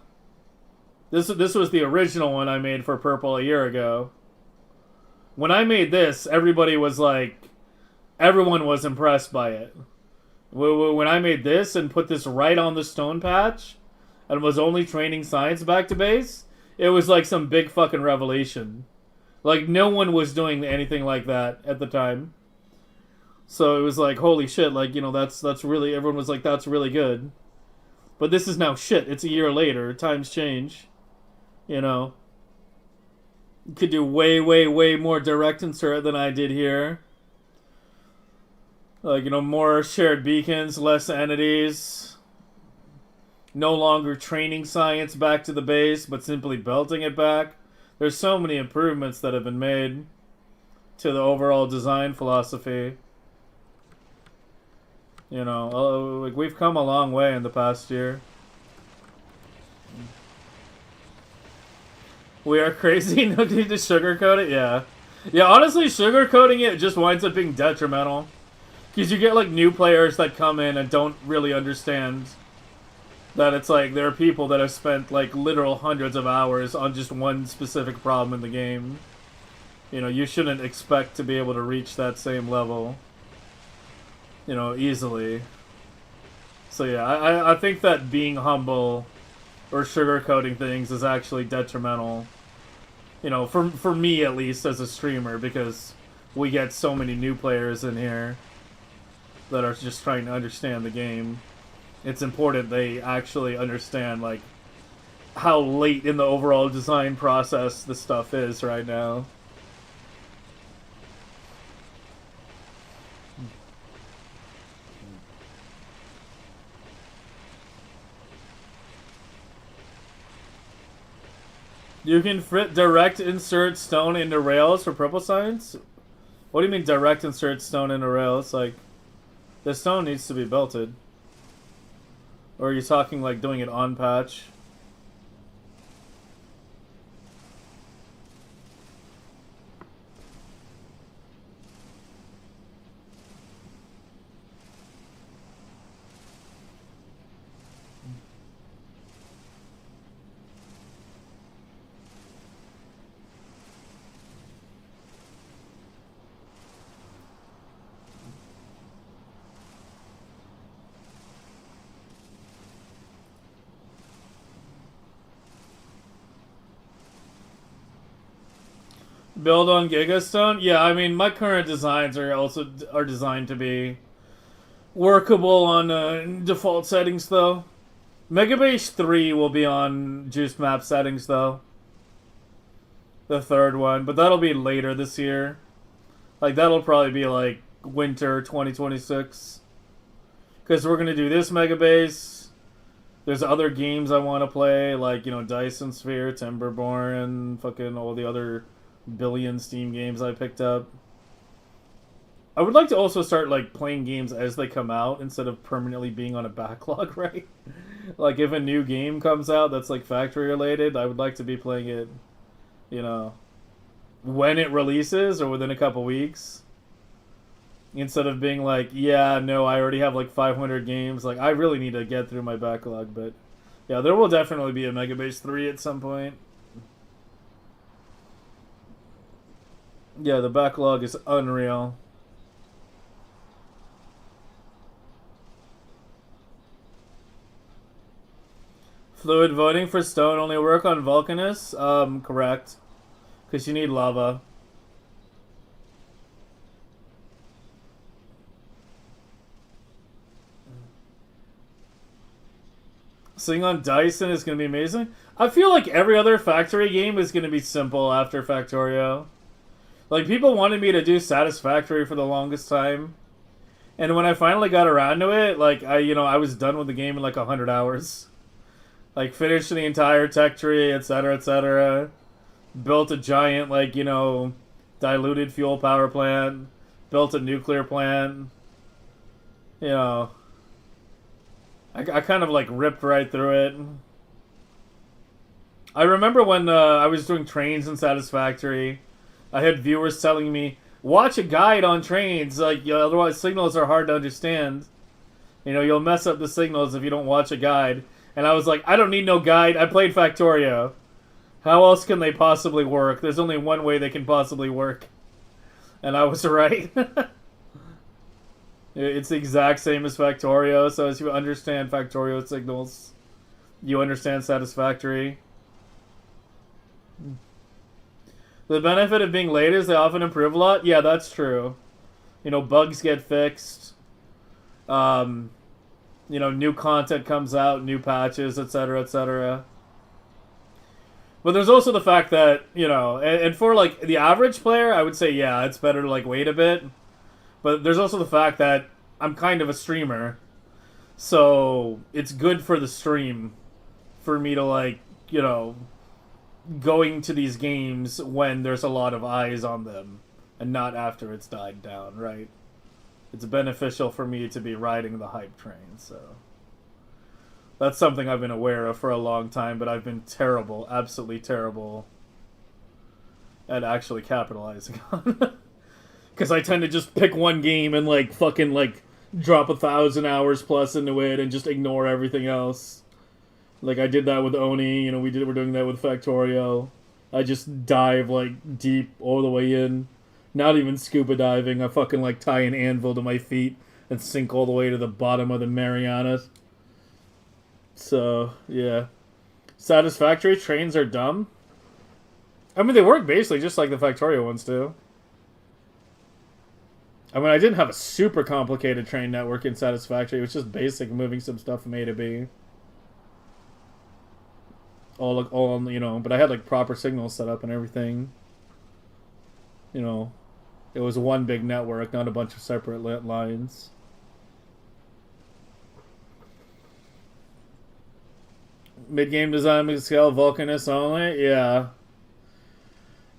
This was the original one I made for purple a year ago. When I made this, everybody was everyone was impressed by it. When I made this and put this right on the stone patch, and was only training science back to base, it was some big fucking revelation. No one was doing anything like that at the time. So it was holy shit, that's really, everyone was that's really good. But this is now shit. It's a year later. Times change. You could do way, way, way more direct insert than I did here. More shared beacons, less entities. No longer training science back to the base, but simply belting it back. There's so many improvements that have been made to the overall design philosophy. We've come a long way in the past year. We are crazy. No need to sugarcoat it? Yeah. Yeah, honestly, sugarcoating it just winds up being detrimental. Because you get, new players that come in and don't really understand that it's there are people that have spent, literal hundreds of hours on just one specific problem in the game. You shouldn't expect to be able to reach that same level. Easily. So yeah, I think that being humble or sugarcoating things is actually detrimental. For me at least as a streamer, because we get so many new players in here that are just trying to understand the game. It's important they actually understand how late in the overall design process the stuff is right now. You can direct insert stone into rails for purple signs? What do you mean direct insert stone into rails? The stone needs to be belted. Or are you talking doing it on patch? Build on Gigastone? Yeah, my current designs are designed to be workable on default settings, though. Megabase 3 will be on juiced map settings, though. The third one. But that'll be later this year. Like, that'll probably be, like, winter 2026. Because we're going to do this Megabase. There's other games I want to play, like, you know, Dyson Sphere, Timberborn, fucking all the other billion Steam games I picked up. I would like to also start, like, playing games as they come out instead of permanently being on a backlog, right? Like, if a new game comes out that's, like, factory related, I would like to be playing it, you know, when it releases or within a couple weeks. Instead of being like, yeah, no, I already have like 500 games. Like, I really need to get through my backlog. But yeah, there will definitely be a Megabase 3 at some point. Yeah, the backlog is unreal. Fluid voting for stone only work on Vulcanus? Correct. Because you need lava. Seeing on Dyson is going to be amazing. I feel like every other Factory game is going to be simple after Factorio. Like, people wanted me to do Satisfactory for the longest time. And when I finally got around to it, like, I was done with the game in like 100 hours. Like, finished the entire tech tree, etc., etc. Built a giant, like, you know, diluted fuel power plant. Built a nuclear plant. You know... I kind of, like, ripped right through it. I remember when I was doing trains in Satisfactory, I had viewers telling me, watch a guide on trains, like, you know, otherwise signals are hard to understand. You know, you'll mess up the signals if you don't watch a guide. And I was like, I don't need no guide, I played Factorio. How else can they possibly work? There's only one way they can possibly work. And I was right. It's the exact same as Factorio, so as you understand Factorio signals, you understand Satisfactory. The benefit of being late is they often improve a lot. Yeah, that's true. You know, bugs get fixed. You know, new content comes out, new patches, etc., etc. But there's also the fact that, you know, and for, like, the average player, I would say, yeah, it's better to, like, wait a bit. But there's also the fact that I'm kind of a streamer, so it's good for the stream for me to, like, you know, going to these games when there's a lot of eyes on them and not after it's died down, right? It's beneficial for me to be riding the hype train, so that's something I've been aware of for a long time, but I've been terrible, absolutely terrible at actually capitalizing on. Because I tend to just pick one game and, like, fucking, like, drop 1,000 hours plus into it and just ignore everything else. Like, I did that with Oni, you know, we're doing that with Factorio. I just dive, like, deep all the way in. Not even scuba diving. I fucking, like, tie an anvil to my feet and sink all the way to the bottom of the Marianas. So, yeah. Satisfactory trains are dumb. I mean, they work basically just like the Factorio ones do. I mean, I didn't have a super complicated train network in Satisfactory. It was just basic, moving some stuff from A to B. All, you know, but I had, like, proper signals set up and everything. You know, it was one big network, not a bunch of separate lines. Mid-game design, mid-scale, Vulcanus only? Yeah.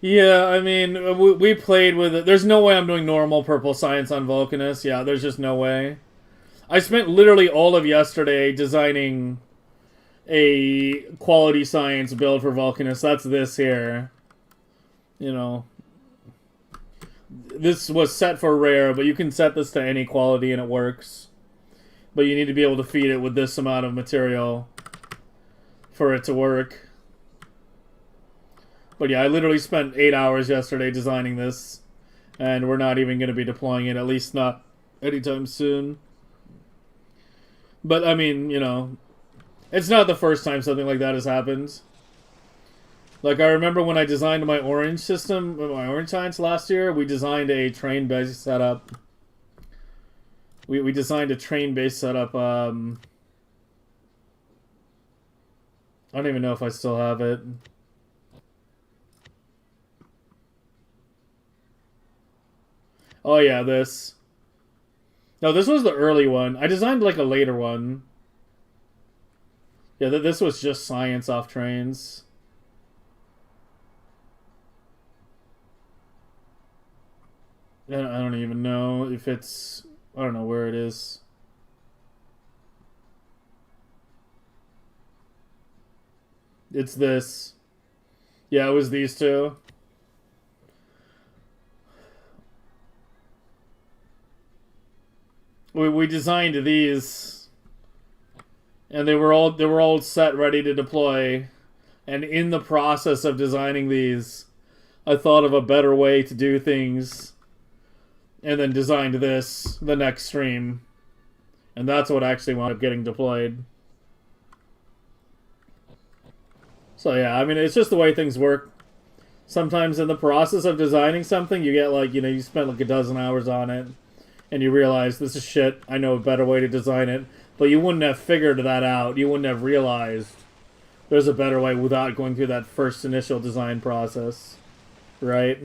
Yeah, I mean, we played with it. There's no way I'm doing normal purple science on Vulcanus. Yeah, there's just no way. I spent literally all of yesterday designing a quality science build for Vulcanus. That's this here. You know. This was set for rare, but you can set this to any quality and it works. But you need to be able to feed it with this amount of material for it to work. But yeah, I literally spent 8 hours yesterday designing this, and we're not even going to be deploying it, at least not anytime soon. But, I mean, you know, it's not the first time something like that has happened. Like, I remember when I designed my orange system, my orange science last year, we designed a train-based setup. We designed a train-based setup, I don't even know if I still have it. Oh yeah, this. No, this was the early one. I designed like a later one. Yeah, this was just science off trains. I don't even know if it's... I don't know where it is. It's this. Yeah, it was these two. We designed these, and they were all set, ready to deploy. And in the process of designing these, I thought of a better way to do things, and then designed this, the next stream, and that's what actually wound up getting deployed. So yeah, I mean, it's just the way things work. Sometimes in the process of designing something, you get like, you spent like a dozen hours on it, and you realize, this is shit, I know a better way to design it. But you wouldn't have figured that out. You wouldn't have realized there's a better way without going through that first initial design process. Right?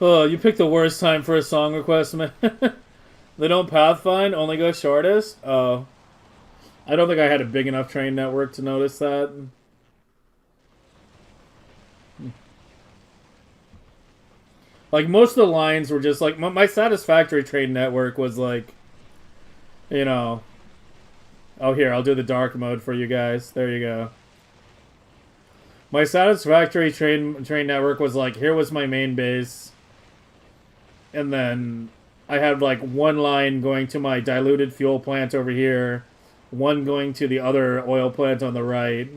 Oh, you picked the worst time for a song request, man. They don't pathfind, only go shortest? Oh. I don't think I had a big enough train network to notice that. Like, most of the lines were just like... My satisfactory train network was like... Oh, here, I'll do the dark mode for you guys. There you go. My satisfactory train network was like, here was my main base. And then I had like one line going to my diluted fuel plant over here, one going to the other oil plant on the right,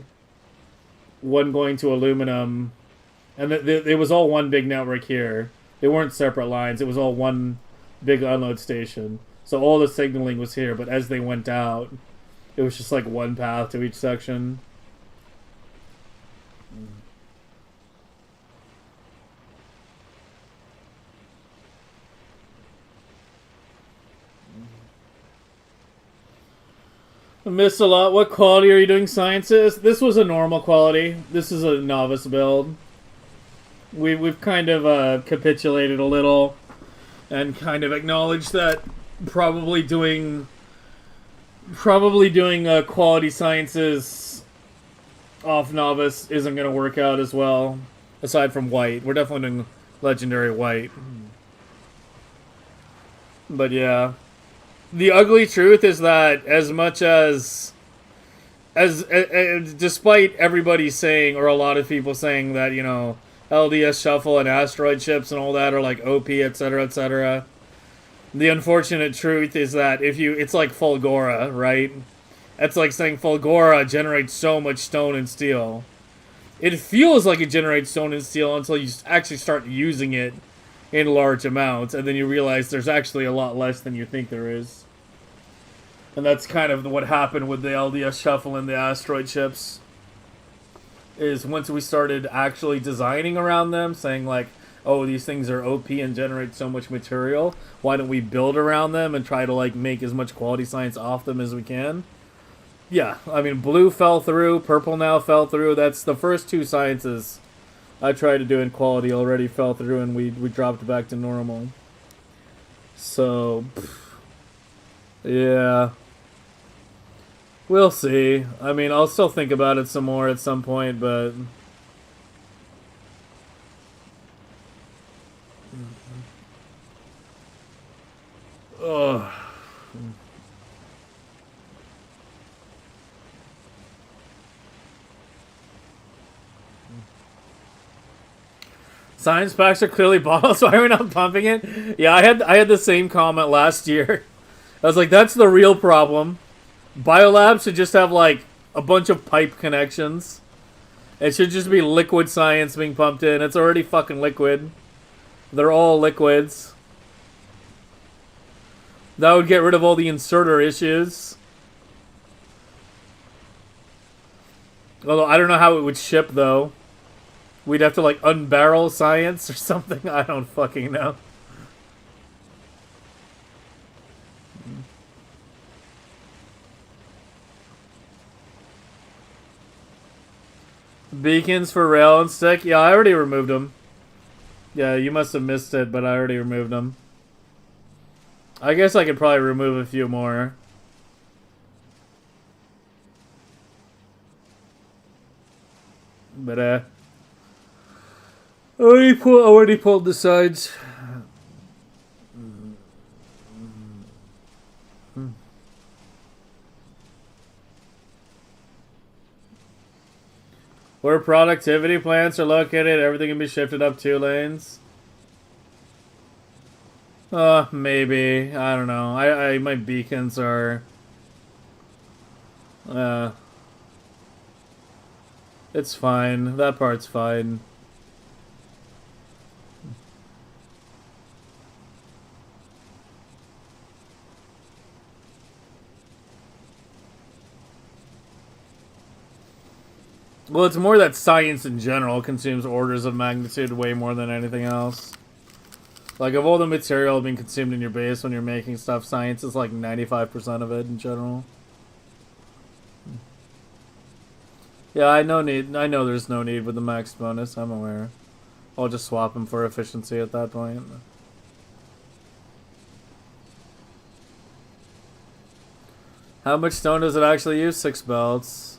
one going to aluminum, and it was all one big network here. They weren't separate lines. It was all one big unload station. So all the signaling was here, but as they went out, it was just like one path to each section. I missed a lot. What quality are you doing sciences? This was a normal quality. This is a novice build. We've kind of capitulated a little and kind of acknowledged that probably doing quality sciences off novice isn't going to work out as well. Aside from white, we're definitely doing legendary white. But yeah. The ugly truth is that as much as despite everybody saying, or a lot of people saying that, LDS Shuffle and asteroid ships and all that are like OP, etc., etc., the unfortunate truth is that it's like Fulgora, right? It's like saying Fulgora generates so much stone and steel. It feels like it generates stone and steel until you actually start using it in large amounts, and then you realize there's actually a lot less than you think there is. And that's kind of what happened with the LDS Shuffle and the asteroid ships. Is once we started actually designing around them, saying like, oh, these things are OP and generate so much material, why don't we build around them and try to like make as much quality science off them as we can? Yeah, I mean, blue fell through, purple now fell through. That's the first two sciences I tried to do in quality already fell through, and we dropped back to normal. So, yeah. We'll see. I mean, I'll still think about it some more at some point, but... Ugh. Science packs are clearly bottled, so why are we not pumping it? Yeah, I had the same comment last year. I was like, that's the real problem. Biolab should just have, like, a bunch of pipe connections. It should just be liquid science being pumped in. It's already fucking liquid. They're all liquids. That would get rid of all the inserter issues. Although I don't know how it would ship though. We'd have to like unbarrel science or something. I don't fucking know. Beacons for rail and stick? Yeah, I already removed them. Yeah, you must have missed it, but I already removed them. I guess I could probably remove a few more. But, I already pulled the sides. Where productivity plants are located, everything can be shifted up 2 lanes. Maybe. I don't know. My beacons are... It's fine. That part's fine. Well, it's more that science in general consumes orders of magnitude way more than anything else. Like, of all the material being consumed in your base when you're making stuff, science is like 95% of it in general. Yeah, I know there's no need with the max bonus, I'm aware. I'll just swap them for efficiency at that point. How much stone does it actually use? 6 belts.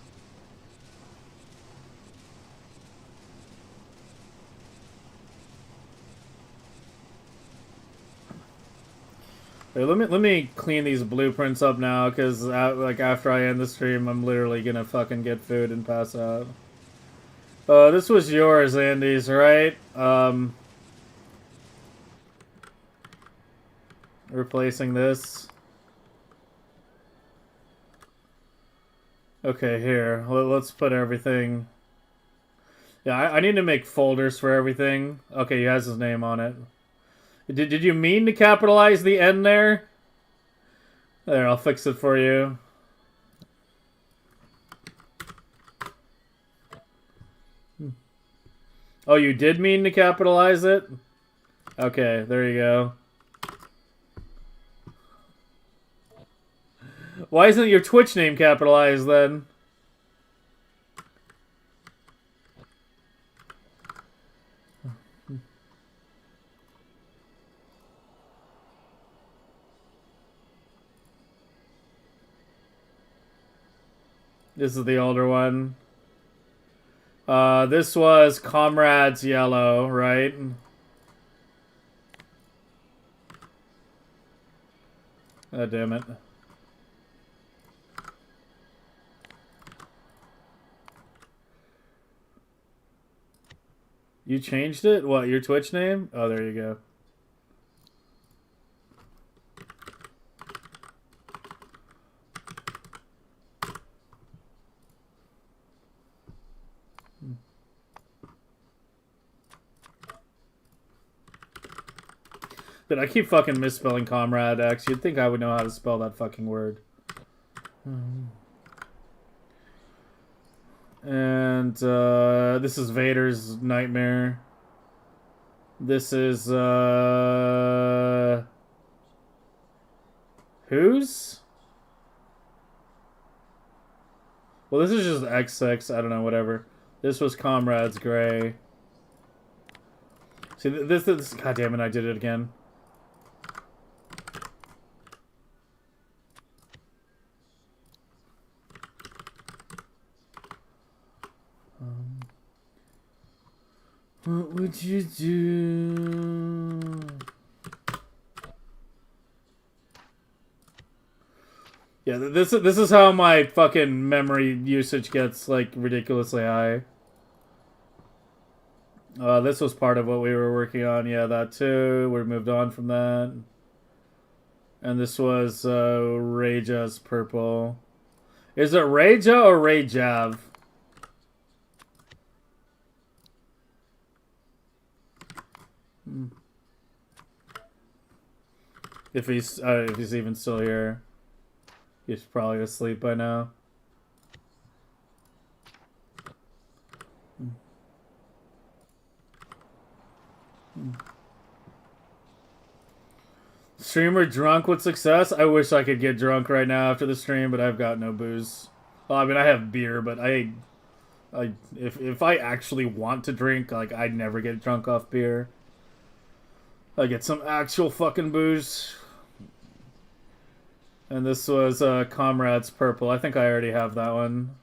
Hey, let me clean these blueprints up now, because like after I end the stream, I'm literally gonna fucking get food and pass out. This was yours, Andy's, right? Replacing this. Okay, here. Let's put everything... Yeah, I need to make folders for everything. Okay, he has his name on it. Did you mean to capitalize the N there? There, I'll fix it for you. Oh, you did mean to capitalize it? Okay, there you go. Why isn't your Twitch name capitalized then? This is the older one. This was Comrades Yellow, right? Oh, damn it. You changed it? What, your Twitch name? Oh, there you go. But I keep fucking misspelling Comrade X. You'd think I would know how to spell that fucking word. And this is Vader's Nightmare. This is whose? Well, this is just X6. I don't know, whatever. This was Comrades Gray. See, this God damn it, I did it again. What would you do? Yeah, this is how my fucking memory usage gets like ridiculously high. This was part of what we were working on. Yeah, that too. We moved on from that. And this was Raja's purple. Is it Raja or Rajav? If he's even still here. He's probably asleep by now. Streamer drunk with success? I wish I could get drunk right now after the stream, but I've got no booze. Well, I mean, I have beer, but if I actually want to drink, like, I'd never get drunk off beer. I get some actual fucking booze. And this was Comrades Purple. I think I already have that one.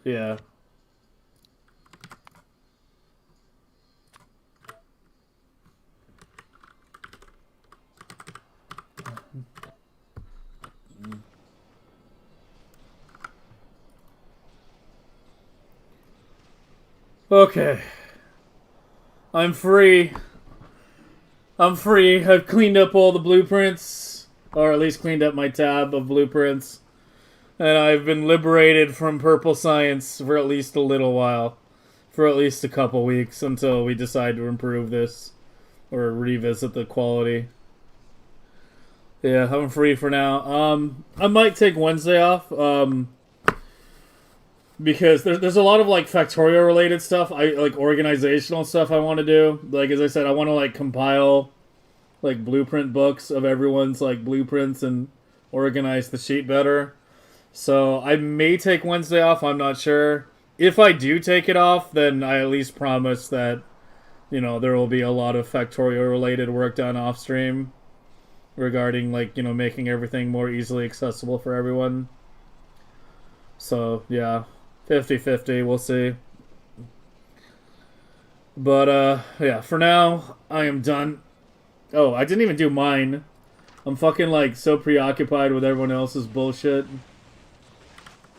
Yeah. Okay. I'm free. I'm free. I've cleaned up all the blueprints. Or at least cleaned up my tab of blueprints. And I've been liberated from purple science for at least a little while. For at least a couple weeks until we decide to improve this. Or revisit the quality. Yeah, I'm free for now. I might take Wednesday off. Because there's a lot of like Factorio related stuff, I like organizational stuff I want to do. Like as I said, I want to like compile like blueprint books of everyone's like blueprints and organize the sheet better. So I may take Wednesday off, I'm not sure. If I do take it off, then I at least promise that, you know, there will be a lot of Factorio related work done off stream regarding like, you know, making everything more easily accessible for everyone. So, yeah. 50-50, we'll see. But, yeah, for now, I am done. Oh, I didn't even do mine. I'm fucking, like, so preoccupied with everyone else's bullshit.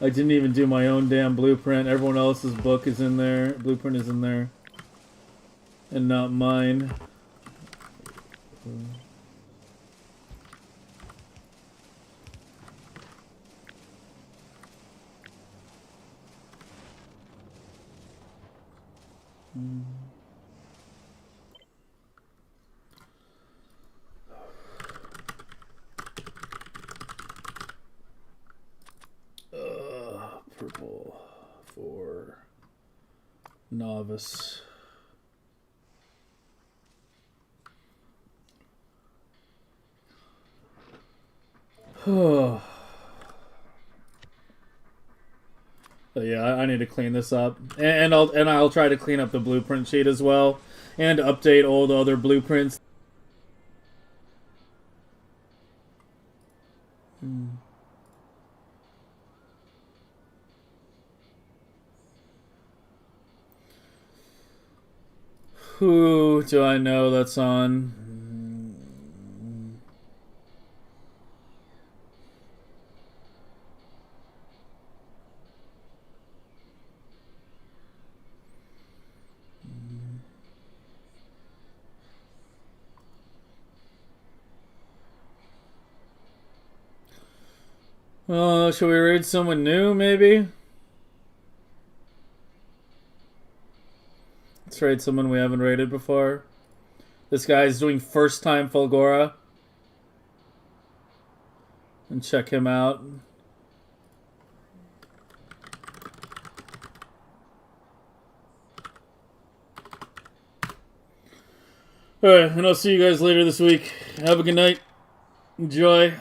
I didn't even do my own damn blueprint. Everyone else's book is in there. Blueprint is in there. And not mine. Purple for novice. But yeah, I need to clean this up, and I'll try to clean up the blueprint sheet as well, and update all the other blueprints. Who do I know that's on? Should we raid someone new, maybe? Let's raid someone we haven't raided before. This guy's doing first time Fulgora. And check him out. Alright, and I'll see you guys later this week. Have a good night. Enjoy.